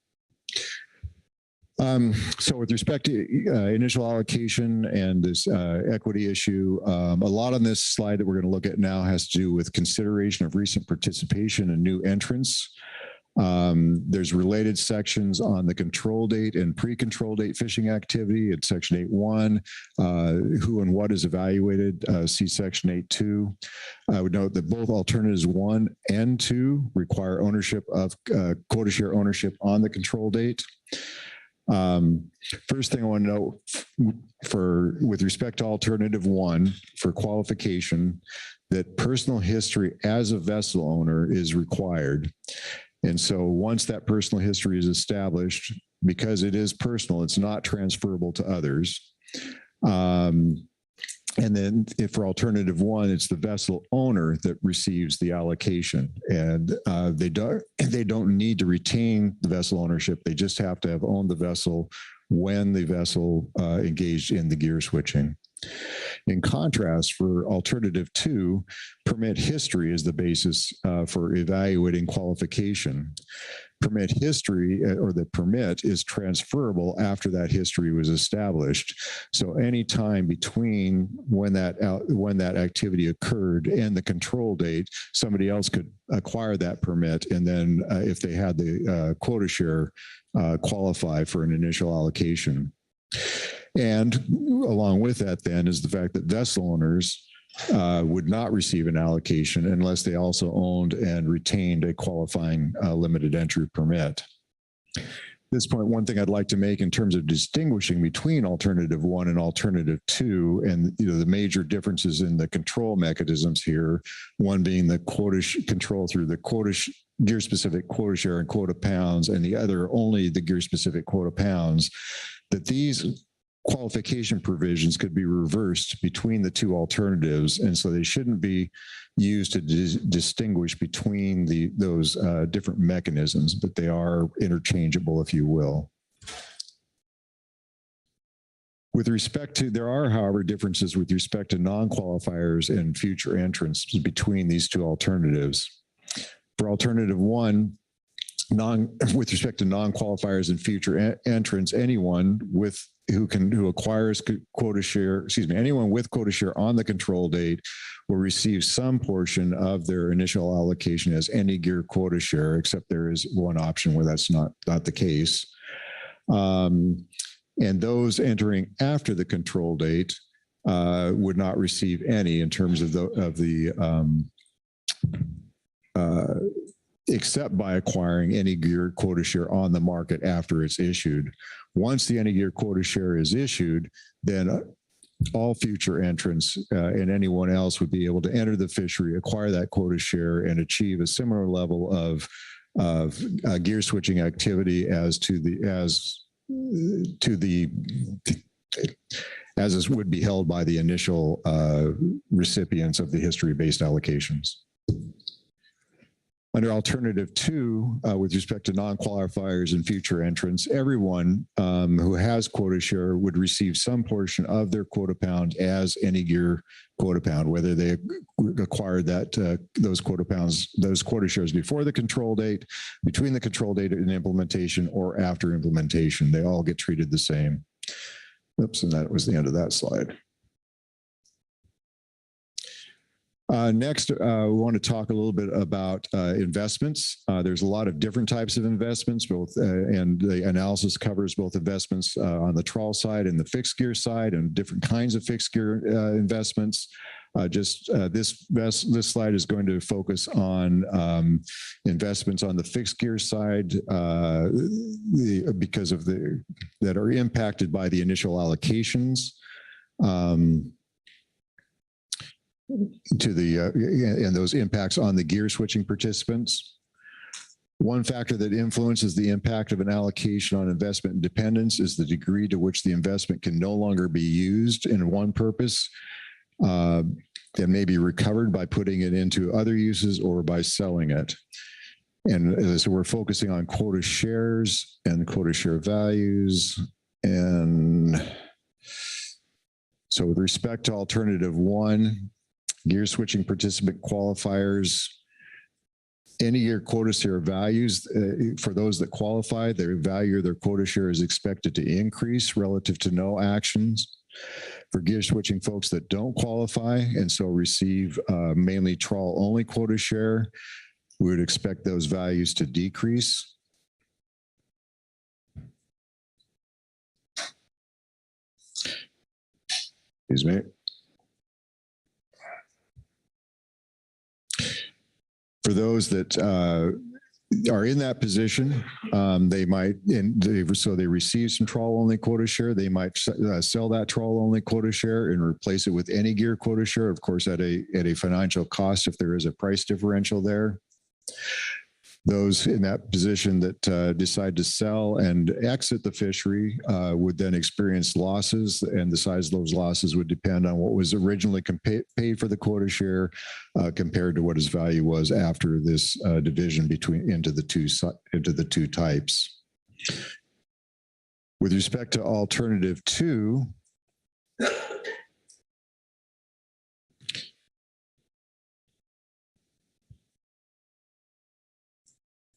So with respect to initial allocation and this equity issue, a lot on this slide that we're going to look at now has to do with consideration of recent participation and new entrants. There's related sections on the control date and pre-control date fishing activity at section 8.1, who and what is evaluated, see section 8.2. I would note that both alternatives 1 and 2 require ownership of quota share ownership on the control date. First thing I want to know with respect to alternative 1 for qualification, that personal history as a vessel owner is required. And so once that personal history is established, because it is personal, it's not transferable to others. And then if for alternative 1, it's the vessel owner that receives the allocation, and they don't need to retain the vessel ownership. They just have to have owned the vessel when the vessel engaged in the gear switching. In contrast, for alternative 2, permit history is the basis for evaluating qualification. Permit history, or the permit, is transferable after that history was established. So any time between when that activity occurred and the control date, somebody else could acquire that permit, and then if they had the quota share, qualify for an initial allocation. And along with that then is the fact that vessel owners would not receive an allocation unless they also owned and retained a qualifying limited entry permit. At this point, one thing I'd like to make in terms of distinguishing between alternative 1 and alternative 2, and the major differences in the control mechanisms here, one being the quota control through the gear specific quota share and quota pounds, and the other only the gear specific quota pounds, that these qualification provisions could be reversed between the two alternatives, and so they shouldn't be used to distinguish between those different mechanisms, but they are interchangeable, if you will. With respect to, there are, however, differences with respect to non-qualifiers and future entrants between these two alternatives. For alternative 1, with respect to non-qualifiers and future entrants, anyone who acquires quota share, anyone with quota share on the control date will receive some portion of their initial allocation as any gear quota share, except there is one option where that's not the case. And those entering after the control date would not receive any in terms of except by acquiring any gear quota share on the market after it's issued. Once the any gear quota share is issued, then all future entrants and anyone else would be able to enter the fishery, acquire that quota share, and achieve a similar level of gear switching activity as would be held by the initial recipients of the history-based allocations. Under alternative 2, with respect to non-qualifiers and future entrants, everyone who has quota share would receive some portion of their quota pound as any gear quota pound, whether they acquired those quota pounds, those quota shares before the control date, between the control date and implementation, or after implementation. They all get treated the same. Oops, and that was the end of that slide. Next, we want to talk a little bit about investments. There's a lot of different types of investments, and the analysis covers both investments on the trawl side and the fixed gear side, and different kinds of fixed gear investments. This slide is going to focus on investments on the fixed gear side because of that are impacted by the initial allocations. And those impacts on the gear switching participants. One factor that influences the impact of an allocation on investment independence is the degree to which the investment can no longer be used in one purpose and may be recovered by putting it into other uses or by selling it. And so we're focusing on quota shares and quota share values. And so with respect to alternative 1, gear switching participant qualifiers, Any year quota share values, for those that qualify, their value of their quota share is expected to increase relative to no actions. For gear switching folks that don't qualify and so receive mainly trawl only quota share, we would expect those values to decrease. Excuse me. For those that are in that position, they might, so they receive some trawl only quota share. They might sell that trawl only quota share and replace it with any gear quota share, of course, at a financial cost if there is a price differential there. Those in that position that decide to sell and exit the fishery would then experience losses, and the size of those losses would depend on what was originally paid for the quota share compared to what its value was after this division into the two types. With respect to alternative 2,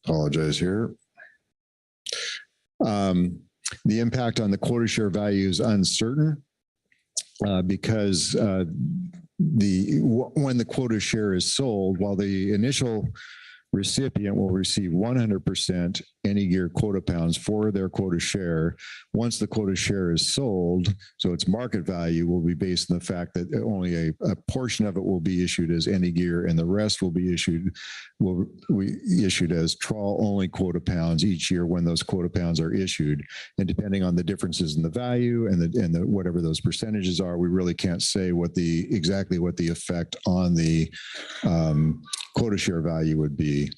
apologize here. The impact on the quota share value is uncertain because when the quota share is sold, while the initial recipient will receive 100% any gear quota pounds for their quota share. Once the quota share is sold, so its market value will be based on the fact that only a portion of it will be issued as any gear and the rest will be issued as trawl only quota pounds each year when those quota pounds are issued. And depending on the differences in the value and whatever those percentages are, we really can't say exactly what the effect on the quota share value would be.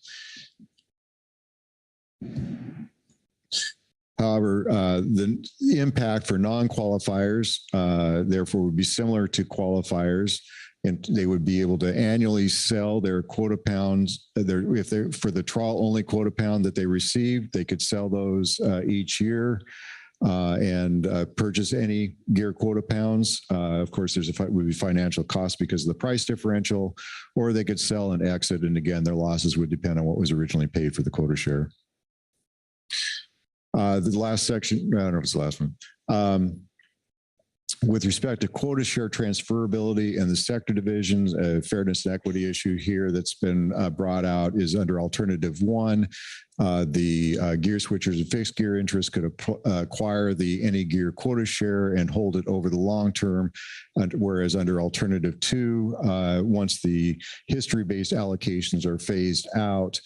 However, the impact for non-qualifiers, therefore, would be similar to qualifiers, and they would be able to annually sell their quota pounds. If they're for the trawl only quota pound that they received, they could sell those each year and purchase any gear quota pounds. Of course, would be financial cost because of the price differential, or they could sell and exit. And again, their losses would depend on what was originally paid for the quota share. The last section, I don't know if it's the last one. With respect to quota share transferability and the sector divisions, a fairness and equity issue here that's been brought out is under alternative 1. The gear switchers and fixed gear interests could acquire the any gear quota share and hold it over the long term, whereas under alternative 2, once the history-based allocations are phased out,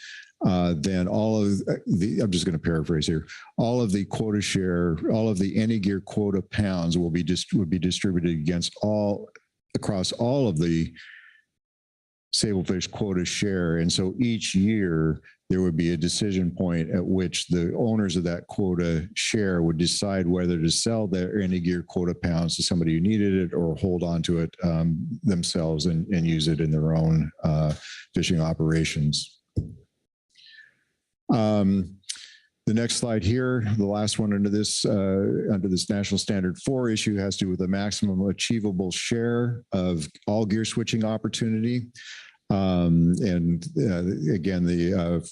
then all of I'm just going to paraphrase here, all of the quota share, all of the any gear quota pounds would be distributed across all of the Sablefish quota share. And so each year there would be a decision point at which the owners of that quota share would decide whether to sell their any gear quota pounds to somebody who needed it or hold on to it themselves and use it in their own fishing operations. The next slide here, the last one under this National Standard 4 issue has to do with the maximum achievable share of all gear switching opportunity. Again, the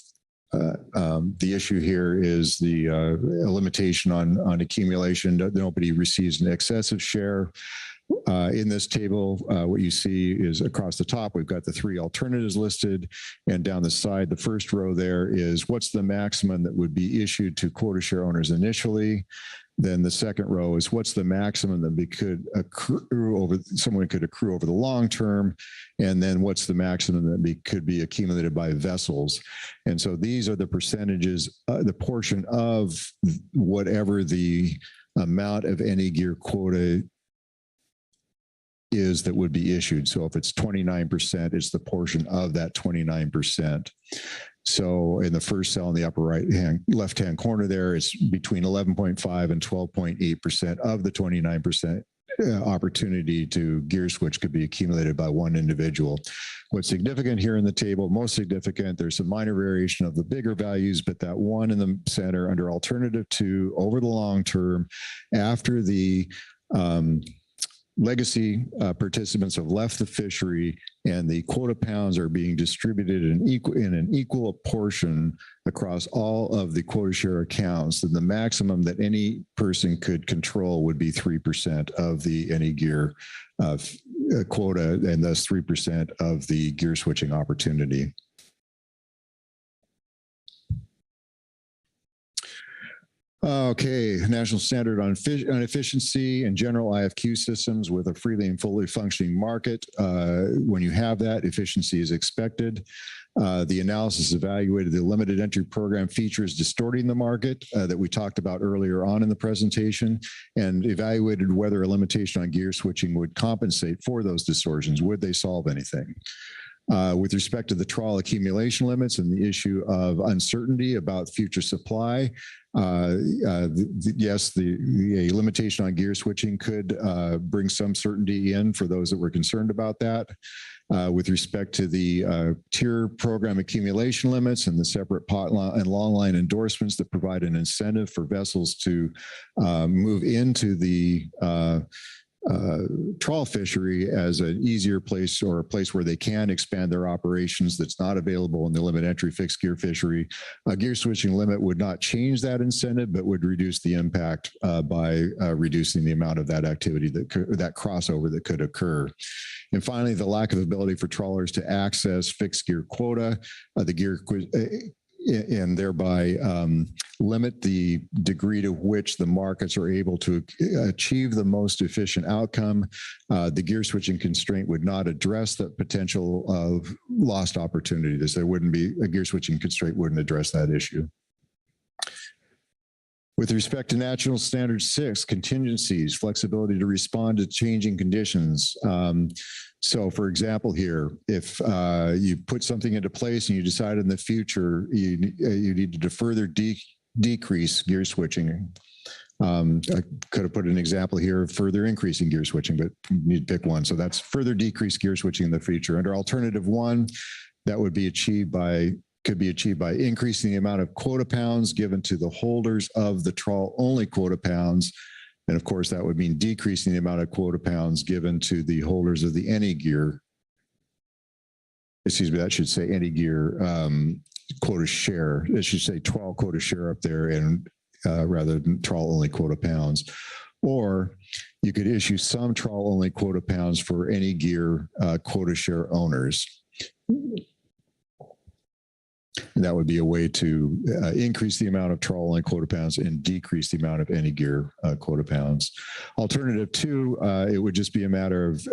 issue here is the limitation on accumulation. Nobody receives an excessive share. In this table, what you see is across the top, we've got the 3 alternatives listed, and down the side, the first row there is what's the maximum that would be issued to quota share owners initially. Then the second row is what's the maximum that someone could accrue over the long term, and then what's the maximum that could be accumulated by vessels. And so these are the percentages, the portion of whatever the amount of any gear quota is that would be issued. So if it's 29%, it's the portion of that 29%. So in the first cell in the upper left-hand corner there, it's between 11.5 and 12.8% of the 29% opportunity to gear switch could be accumulated by one individual. What's significant here in the table, most significant, there's some minor variation of the bigger values, but that one in the center under alternative 2 over the long term, after the legacy participants have left the fishery, and the quota pounds are being distributed in an equal portion across all of the quota share accounts, then the maximum that any person could control would be 3% of the any gear quota, and thus 3% of the gear switching opportunity. Okay, national standard on efficiency and general IFQ systems with a freely and fully functioning market. When you have that, efficiency is expected. The analysis evaluated the limited entry program features distorting the market that we talked about earlier on in the presentation, and evaluated whether a limitation on gear switching would compensate for those distortions. Would they solve anything? With respect to the trawl accumulation limits and the issue of uncertainty about future supply, yes, the limitation on gear switching could bring some certainty in for those that were concerned about that. With respect to the tier program accumulation limits and the separate pot and long line endorsements that provide an incentive for vessels to move into the trawl fishery as an easier place, or a place where they can expand their operations that's not available in the limit entry fixed gear fishery. A gear switching limit would not change that incentive, but would reduce the impact by reducing the amount of that activity that crossover that could occur. And finally, the lack of ability for trawlers to access fixed gear quota, and thereby limit the degree to which the markets are able to achieve the most efficient outcome. The gear switching constraint would not address the potential of lost opportunities. There wouldn't be a gear switching constraint, wouldn't address that issue. With respect to National Standard 6, contingencies, flexibility to respond to changing conditions. So for example here, if you put something into place and you decide in the future you need to further decrease gear switching. I could have put an example here of further increasing gear switching, but you need to pick one. So that's further decrease gear switching in the future. Under alternative 1, that would be could be achieved by increasing the amount of quota pounds given to the holders of the trawl only quota pounds. And of course, that would mean decreasing the amount of quota pounds given to the holders of the any gear. Excuse me, that should say any gear quota share. It should say trawl quota share up there, and rather than trawl only quota pounds. Or you could issue some trawl only quota pounds for any gear quota share owners. And that would be a way to increase the amount of trawl only quota pounds and decrease the amount of any gear quota pounds. Alternative 2, it would just be a matter of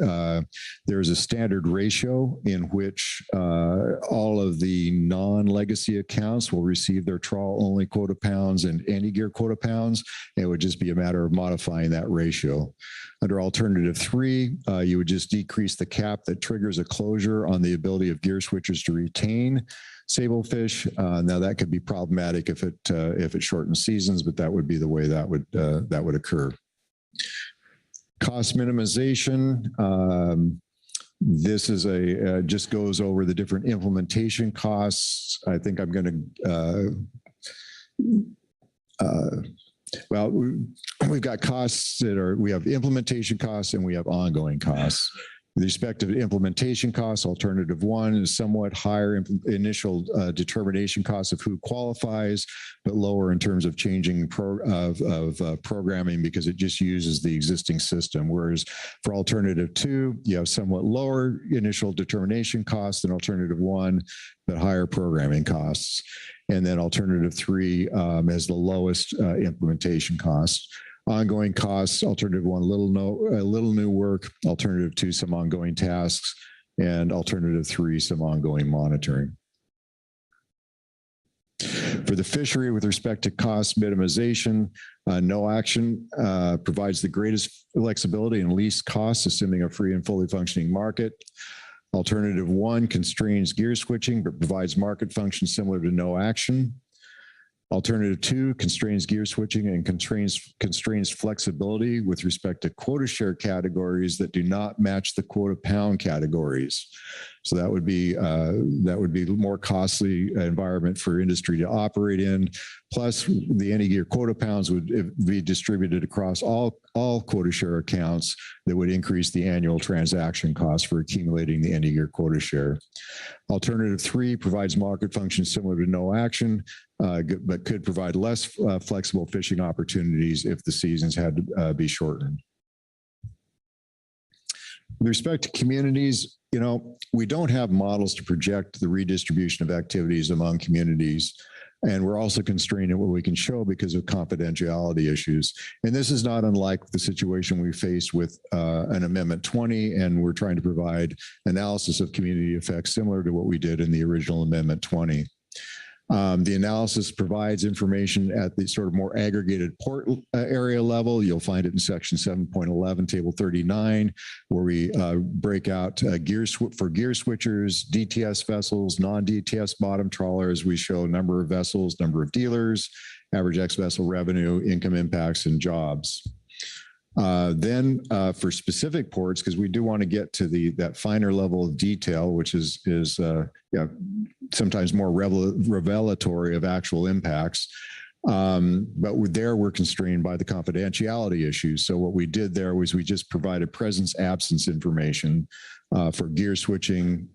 there's a standard ratio in which all of the non-legacy accounts will receive their trawl only quota pounds and any gear quota pounds. It would just be a matter of modifying that ratio. Under alternative 3, you would just decrease the cap that triggers a closure on the ability of gear switchers to retain sablefish. Now that could be problematic if it shortens seasons, but that would be the way that would occur. Cost minimization. This is just goes over the different implementation costs. I think I'm going to. Well, we've got costs we have implementation costs and we have ongoing costs. With respect to implementation costs, alternative 1 is somewhat higher initial determination costs of who qualifies, but lower in terms of changing programming because it just uses the existing system. Whereas for alternative 2, you have somewhat lower initial determination costs than alternative 1, but higher programming costs. And then alternative 3 has the lowest implementation costs. Ongoing costs, alternative 1, little new work, alternative 2, some ongoing tasks, and alternative 3, some ongoing monitoring. For the fishery, with respect to cost minimization, no action provides the greatest flexibility and least costs, assuming a free and fully functioning market. Alternative 1 constrains gear switching, but provides market function similar to no action. Alternative 2 constrains gear switching and constrains flexibility with respect to quota share categories that do not match the quota pound categories. So that would be a more costly environment for industry to operate in. Plus, the any gear quota pounds would be distributed across all quota share accounts that would increase the annual transaction cost for accumulating the any gear quota share. Alternative 3 provides market functions similar to no action, but could provide less flexible fishing opportunities if the seasons had to be shortened. With respect to communities, we don't have models to project the redistribution of activities among communities. And we're also constrained in what we can show because of confidentiality issues. And this is not unlike the situation we faced with an Amendment 20, and we're trying to provide analysis of community effects similar to what we did in the original Amendment 20. The analysis provides information at the sort of more aggregated port area level. You'll find it in section 7.11, table 39, where we break out for gear switchers, DTS vessels, non-DTS bottom trawlers. We show number of vessels, number of dealers, average ex-vessel revenue, income impacts, and jobs. Then for specific ports, because we do want to get to that finer level of detail, which is sometimes more revelatory of actual impacts. But we're constrained by the confidentiality issues. So what we did there was we just provided presence absence information for gear switching,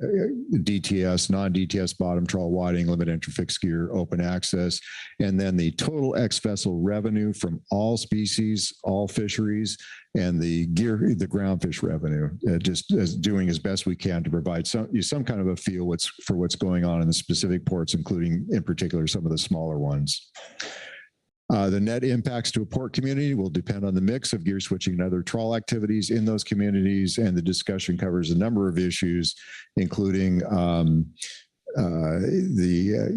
DTS, non-DTS bottom trawl, whiting, limit entry fixed gear, open access, and then the total ex-vessel revenue from all species, all fisheries, and the groundfish revenue, just as doing as best we can to provide some kind of a feel for what's going on in the specific ports, including in particular some of the smaller ones. The net impacts to a port community will depend on the mix of gear switching and other trawl activities in those communities, and the discussion covers a number of issues, including the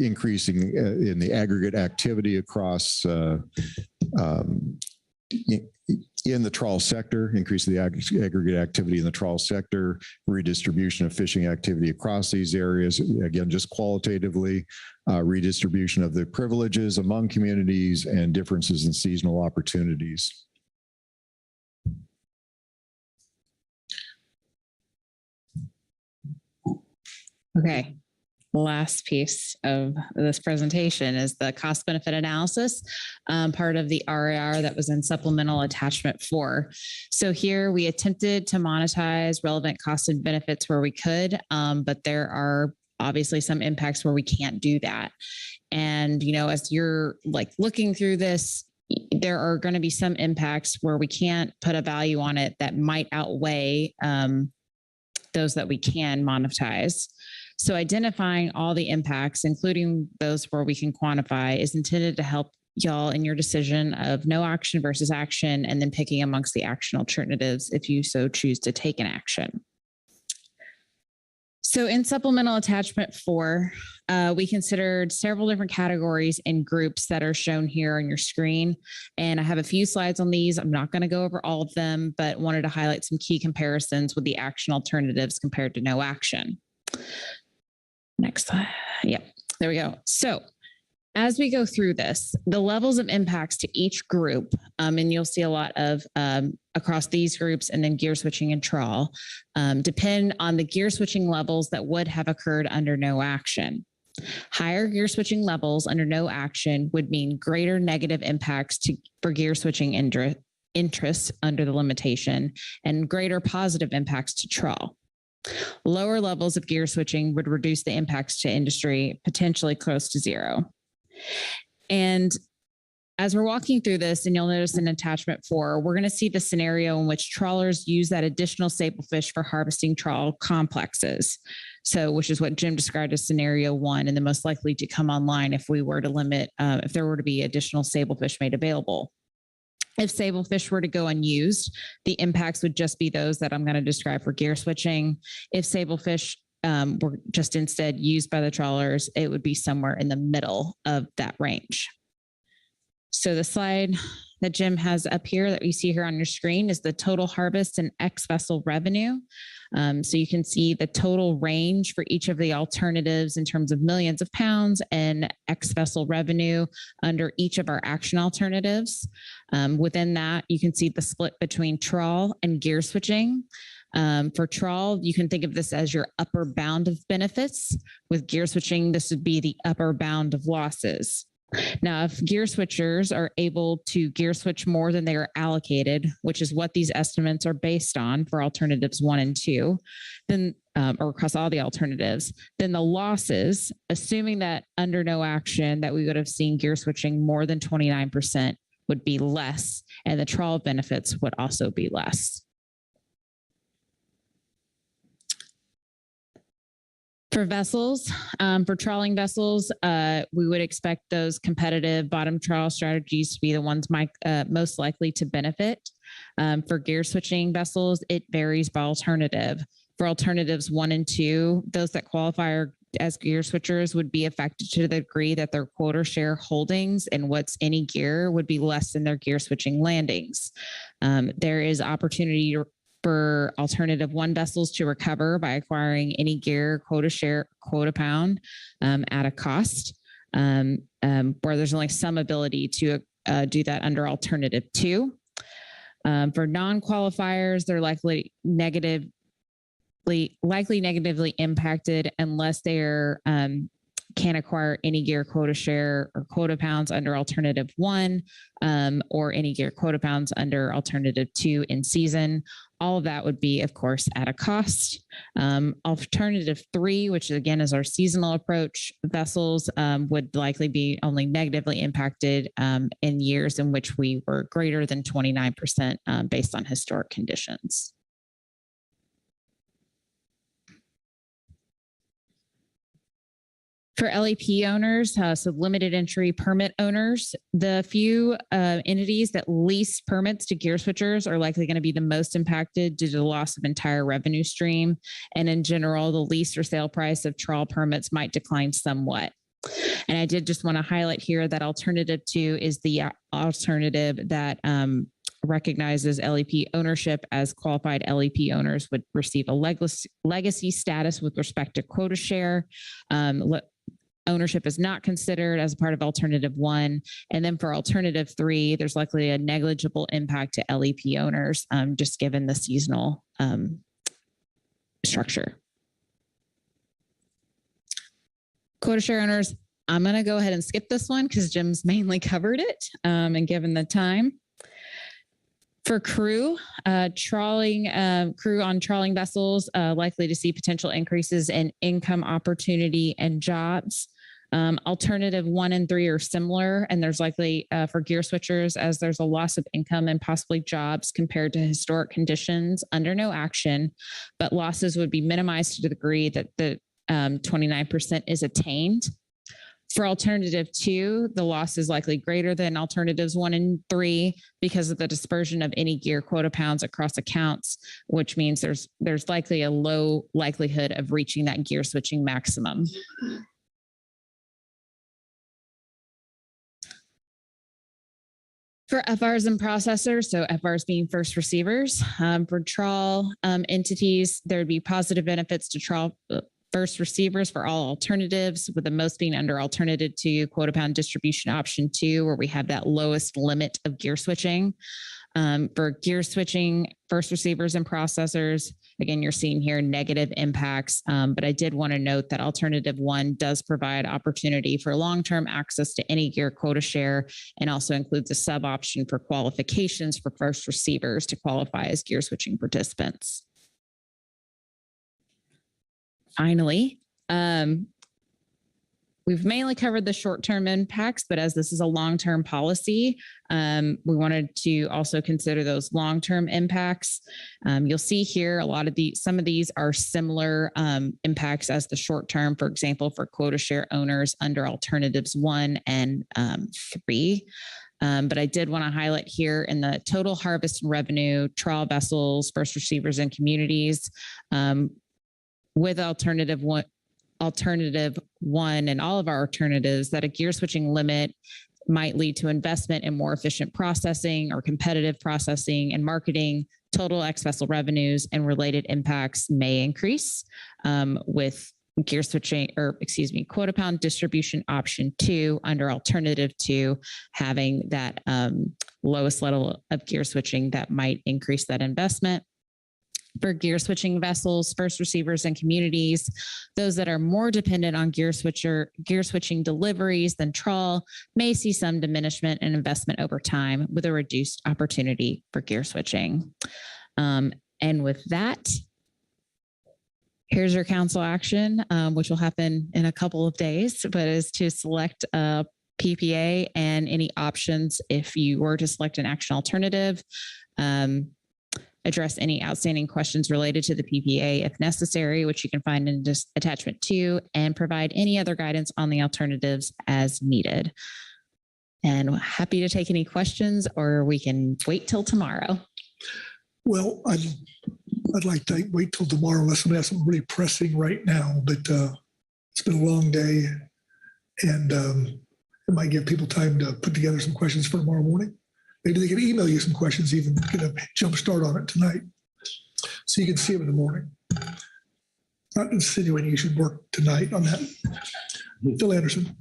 increasing in the aggregate activity across in the trawl sector, increase the aggregate activity in the trawl sector, redistribution of fishing activity across these areas, again, just qualitatively, redistribution of the privileges among communities, and differences in seasonal opportunities. Okay. Last piece of this presentation is the cost benefit analysis, part of the RAR that was in supplemental attachment 4. So here we attempted to monetize relevant costs and benefits where we could, but there are obviously some impacts where we can't do that. And, as you're looking through this, there are going to be some impacts where we can't put a value on it that might outweigh those that we can monetize. So identifying all the impacts, including those where we can quantify, is intended to help y'all in your decision of no action versus action, and then picking amongst the action alternatives if you so choose to take an action. So in supplemental attachment 4, we considered several different categories and groups that are shown here on your screen. And I have a few slides on these. I'm not going to go over all of them, but wanted to highlight some key comparisons with the action alternatives compared to no action. Next slide. Yep, there we go. So as we go through this, the levels of impacts to each group, and you'll see a lot of across these groups and then gear switching and trawl, depend on the gear switching levels that would have occurred under no action. Higher gear switching levels under no action would mean greater negative impacts for gear switching interests under the limitation, and greater positive impacts to trawl. Lower levels of gear switching would reduce the impacts to industry potentially close to zero. And as we're walking through this, and you'll notice in attachment 4, we're going to see the scenario in which trawlers use that additional sablefish for harvesting trawl complexes. So, which is what Jim described as scenario 1, and the most likely to come online if we were to limit, if there were to be additional sablefish made available. If sablefish were to go unused, the impacts would just be those that I'm going to describe for gear switching. If sablefish were just instead used by the trawlers, it would be somewhere in the middle of that range. So the slide that Jim has up here that you see here on your screen is the total harvest and ex-vessel revenue. So you can see the total range for each of the alternatives in terms of millions of pounds and ex-vessel revenue under each of our action alternatives. Within that, you can see the split between trawl and gear switching. For trawl, you can think of this as your upper bound of benefits. With gear switching, this would be the upper bound of losses. Now, if gear switchers are able to gear switch more than they are allocated, which is what these estimates are based on for alternatives 1 and 2, then or across all the alternatives, then the losses, assuming that under no action that we would have seen gear switching more than 29%, would be less, and the trawl benefits would also be less. For vessels, for trawling vessels, we would expect those competitive bottom trawl strategies to be the ones most likely to benefit. For gear switching vessels, it varies by alternative. For alternatives 1 and 2, those that qualify as gear switchers would be affected to the degree that their quota share holdings and what's any gear would be less than their gear switching landings. There is opportunity for alternative 1 vessels to recover by acquiring any gear quota share quota pound at a cost, where there's only some ability to do that under alternative 2. For non-qualifiers, they're likely negatively impacted unless they're can acquire any gear quota share or quota pounds under alternative 1 or any gear quota pounds under alternative 2 in season. All of that would be, of course, at a cost. Alternative 3, which again is our seasonal approach, vessels would likely be only negatively impacted in years in which we were greater than 29% based on historic conditions. For LEP owners, so limited entry permit owners, the few entities that lease permits to gear switchers are likely going to be the most impacted due to the loss of entire revenue stream. And in general, the lease or sale price of trawl permits might decline somewhat. And I did just want to highlight here that alternative 2 is the alternative that recognizes LEP ownership, as qualified LEP owners would receive a legacy status with respect to quota share. Ownership is not considered as a part of alternative 1. And then for alternative 3, there's likely a negligible impact to LEP owners, just given the seasonal structure. Quota share owners, I'm going to go ahead and skip this one because Jim's mainly covered it and given the time. For crew, crew on trawling vessels, likely to see potential increases in income opportunity and jobs. Alternative 1 and 3 are similar, and there's likely for gear switchers, as there's a loss of income and possibly jobs compared to historic conditions under no action, but losses would be minimized to the degree that the 29% is attained. For alternative 2, the loss is likely greater than alternatives 1 and 3 because of the dispersion of any gear quota pounds across accounts, which means there's likely a low likelihood of reaching that gear switching maximum. For FRs and processors, so FRs being first receivers, for trawl entities, there would be positive benefits to trawl first receivers for all alternatives, with the most being under alternative 2, quota pound distribution option 2, where we have that lowest limit of gear switching. For gear switching, first receivers and processors, again, you're seeing here negative impacts, but I did want to note that alternative 1 does provide opportunity for long-term access to any gear quota share and also includes a sub option for qualifications for first receivers to qualify as gear switching participants. Finally, we've mainly covered the short-term impacts, but as this is a long-term policy, we wanted to also consider those long-term impacts. You'll see here some of these are similar impacts as the short-term, for example, for quota share owners under alternatives 1 and 3. But I did want to highlight here in the total harvest and revenue, trawl vessels, first receivers, and communities, with alternative 1 and all of our alternatives, that a gear switching limit might lead to investment in more efficient processing or competitive processing and marketing. Total ex-vessel revenues and related impacts may increase with gear switching, quota pound distribution option 2 under alternative 2 having that lowest level of gear switching that might increase that investment. for gear switching vessels, first receivers, and communities. Those that are more dependent on gear switching deliveries than trawl may see some diminishment in investment over time with a reduced opportunity for gear switching. And with that, here's your council action, which will happen in a couple of days, but is to select a PPA and any options if you were to select an action alternative. Address any outstanding questions related to the PPA if necessary, which you can find in just attachment 2, and provide any other guidance on the alternatives as needed. And happy to take any questions, or we can wait till tomorrow. Well, I'd like to wait till tomorrow unless somebody has something really pressing right now, but it's been a long day, and it might give people time to put together some questions for tomorrow morning. Maybe they can email you some questions, even get a jump start on it tonight, so you can see them in the morning. Not insinuating you should work tonight on that. Phil Anderson.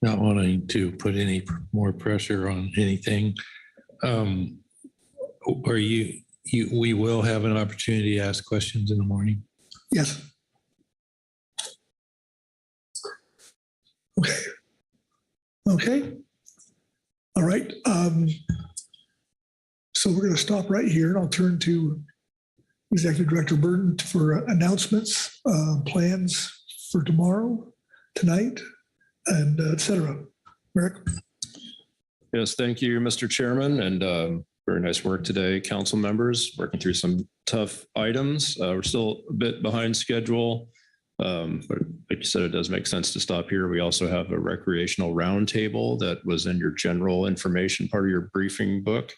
Not wanting to put any more pressure on anything. We will have an opportunity to ask questions in the morning? Yes. Okay. Okay. All right. So we're going to stop right here, and I'll turn to Executive Director Burton for announcements, plans for tomorrow, tonight, and et cetera. Merrick? Yes, thank you, Mr. Chairman, and very nice work today, council members, working through some tough items. We're still a bit behind schedule, but like you said, it does make sense to stop here. We also have a recreational roundtable that was in your general information part of your briefing book.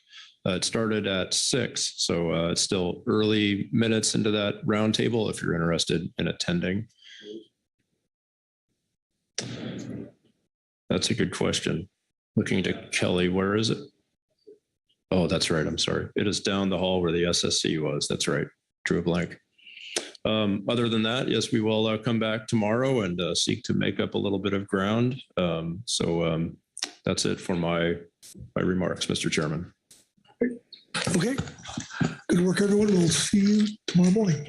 It started at 6, so it's still early minutes into that roundtable if you're interested in attending. That's a good question. Looking to Kelly, where is it? Oh, that's right. I'm sorry. It is down the hall where the SSC was. That's right. Drew a blank. Other than that, yes, we will come back tomorrow and seek to make up a little bit of ground. So that's it for my remarks, Mr. Chairman. Okay. Good work, everyone. We'll see you tomorrow morning.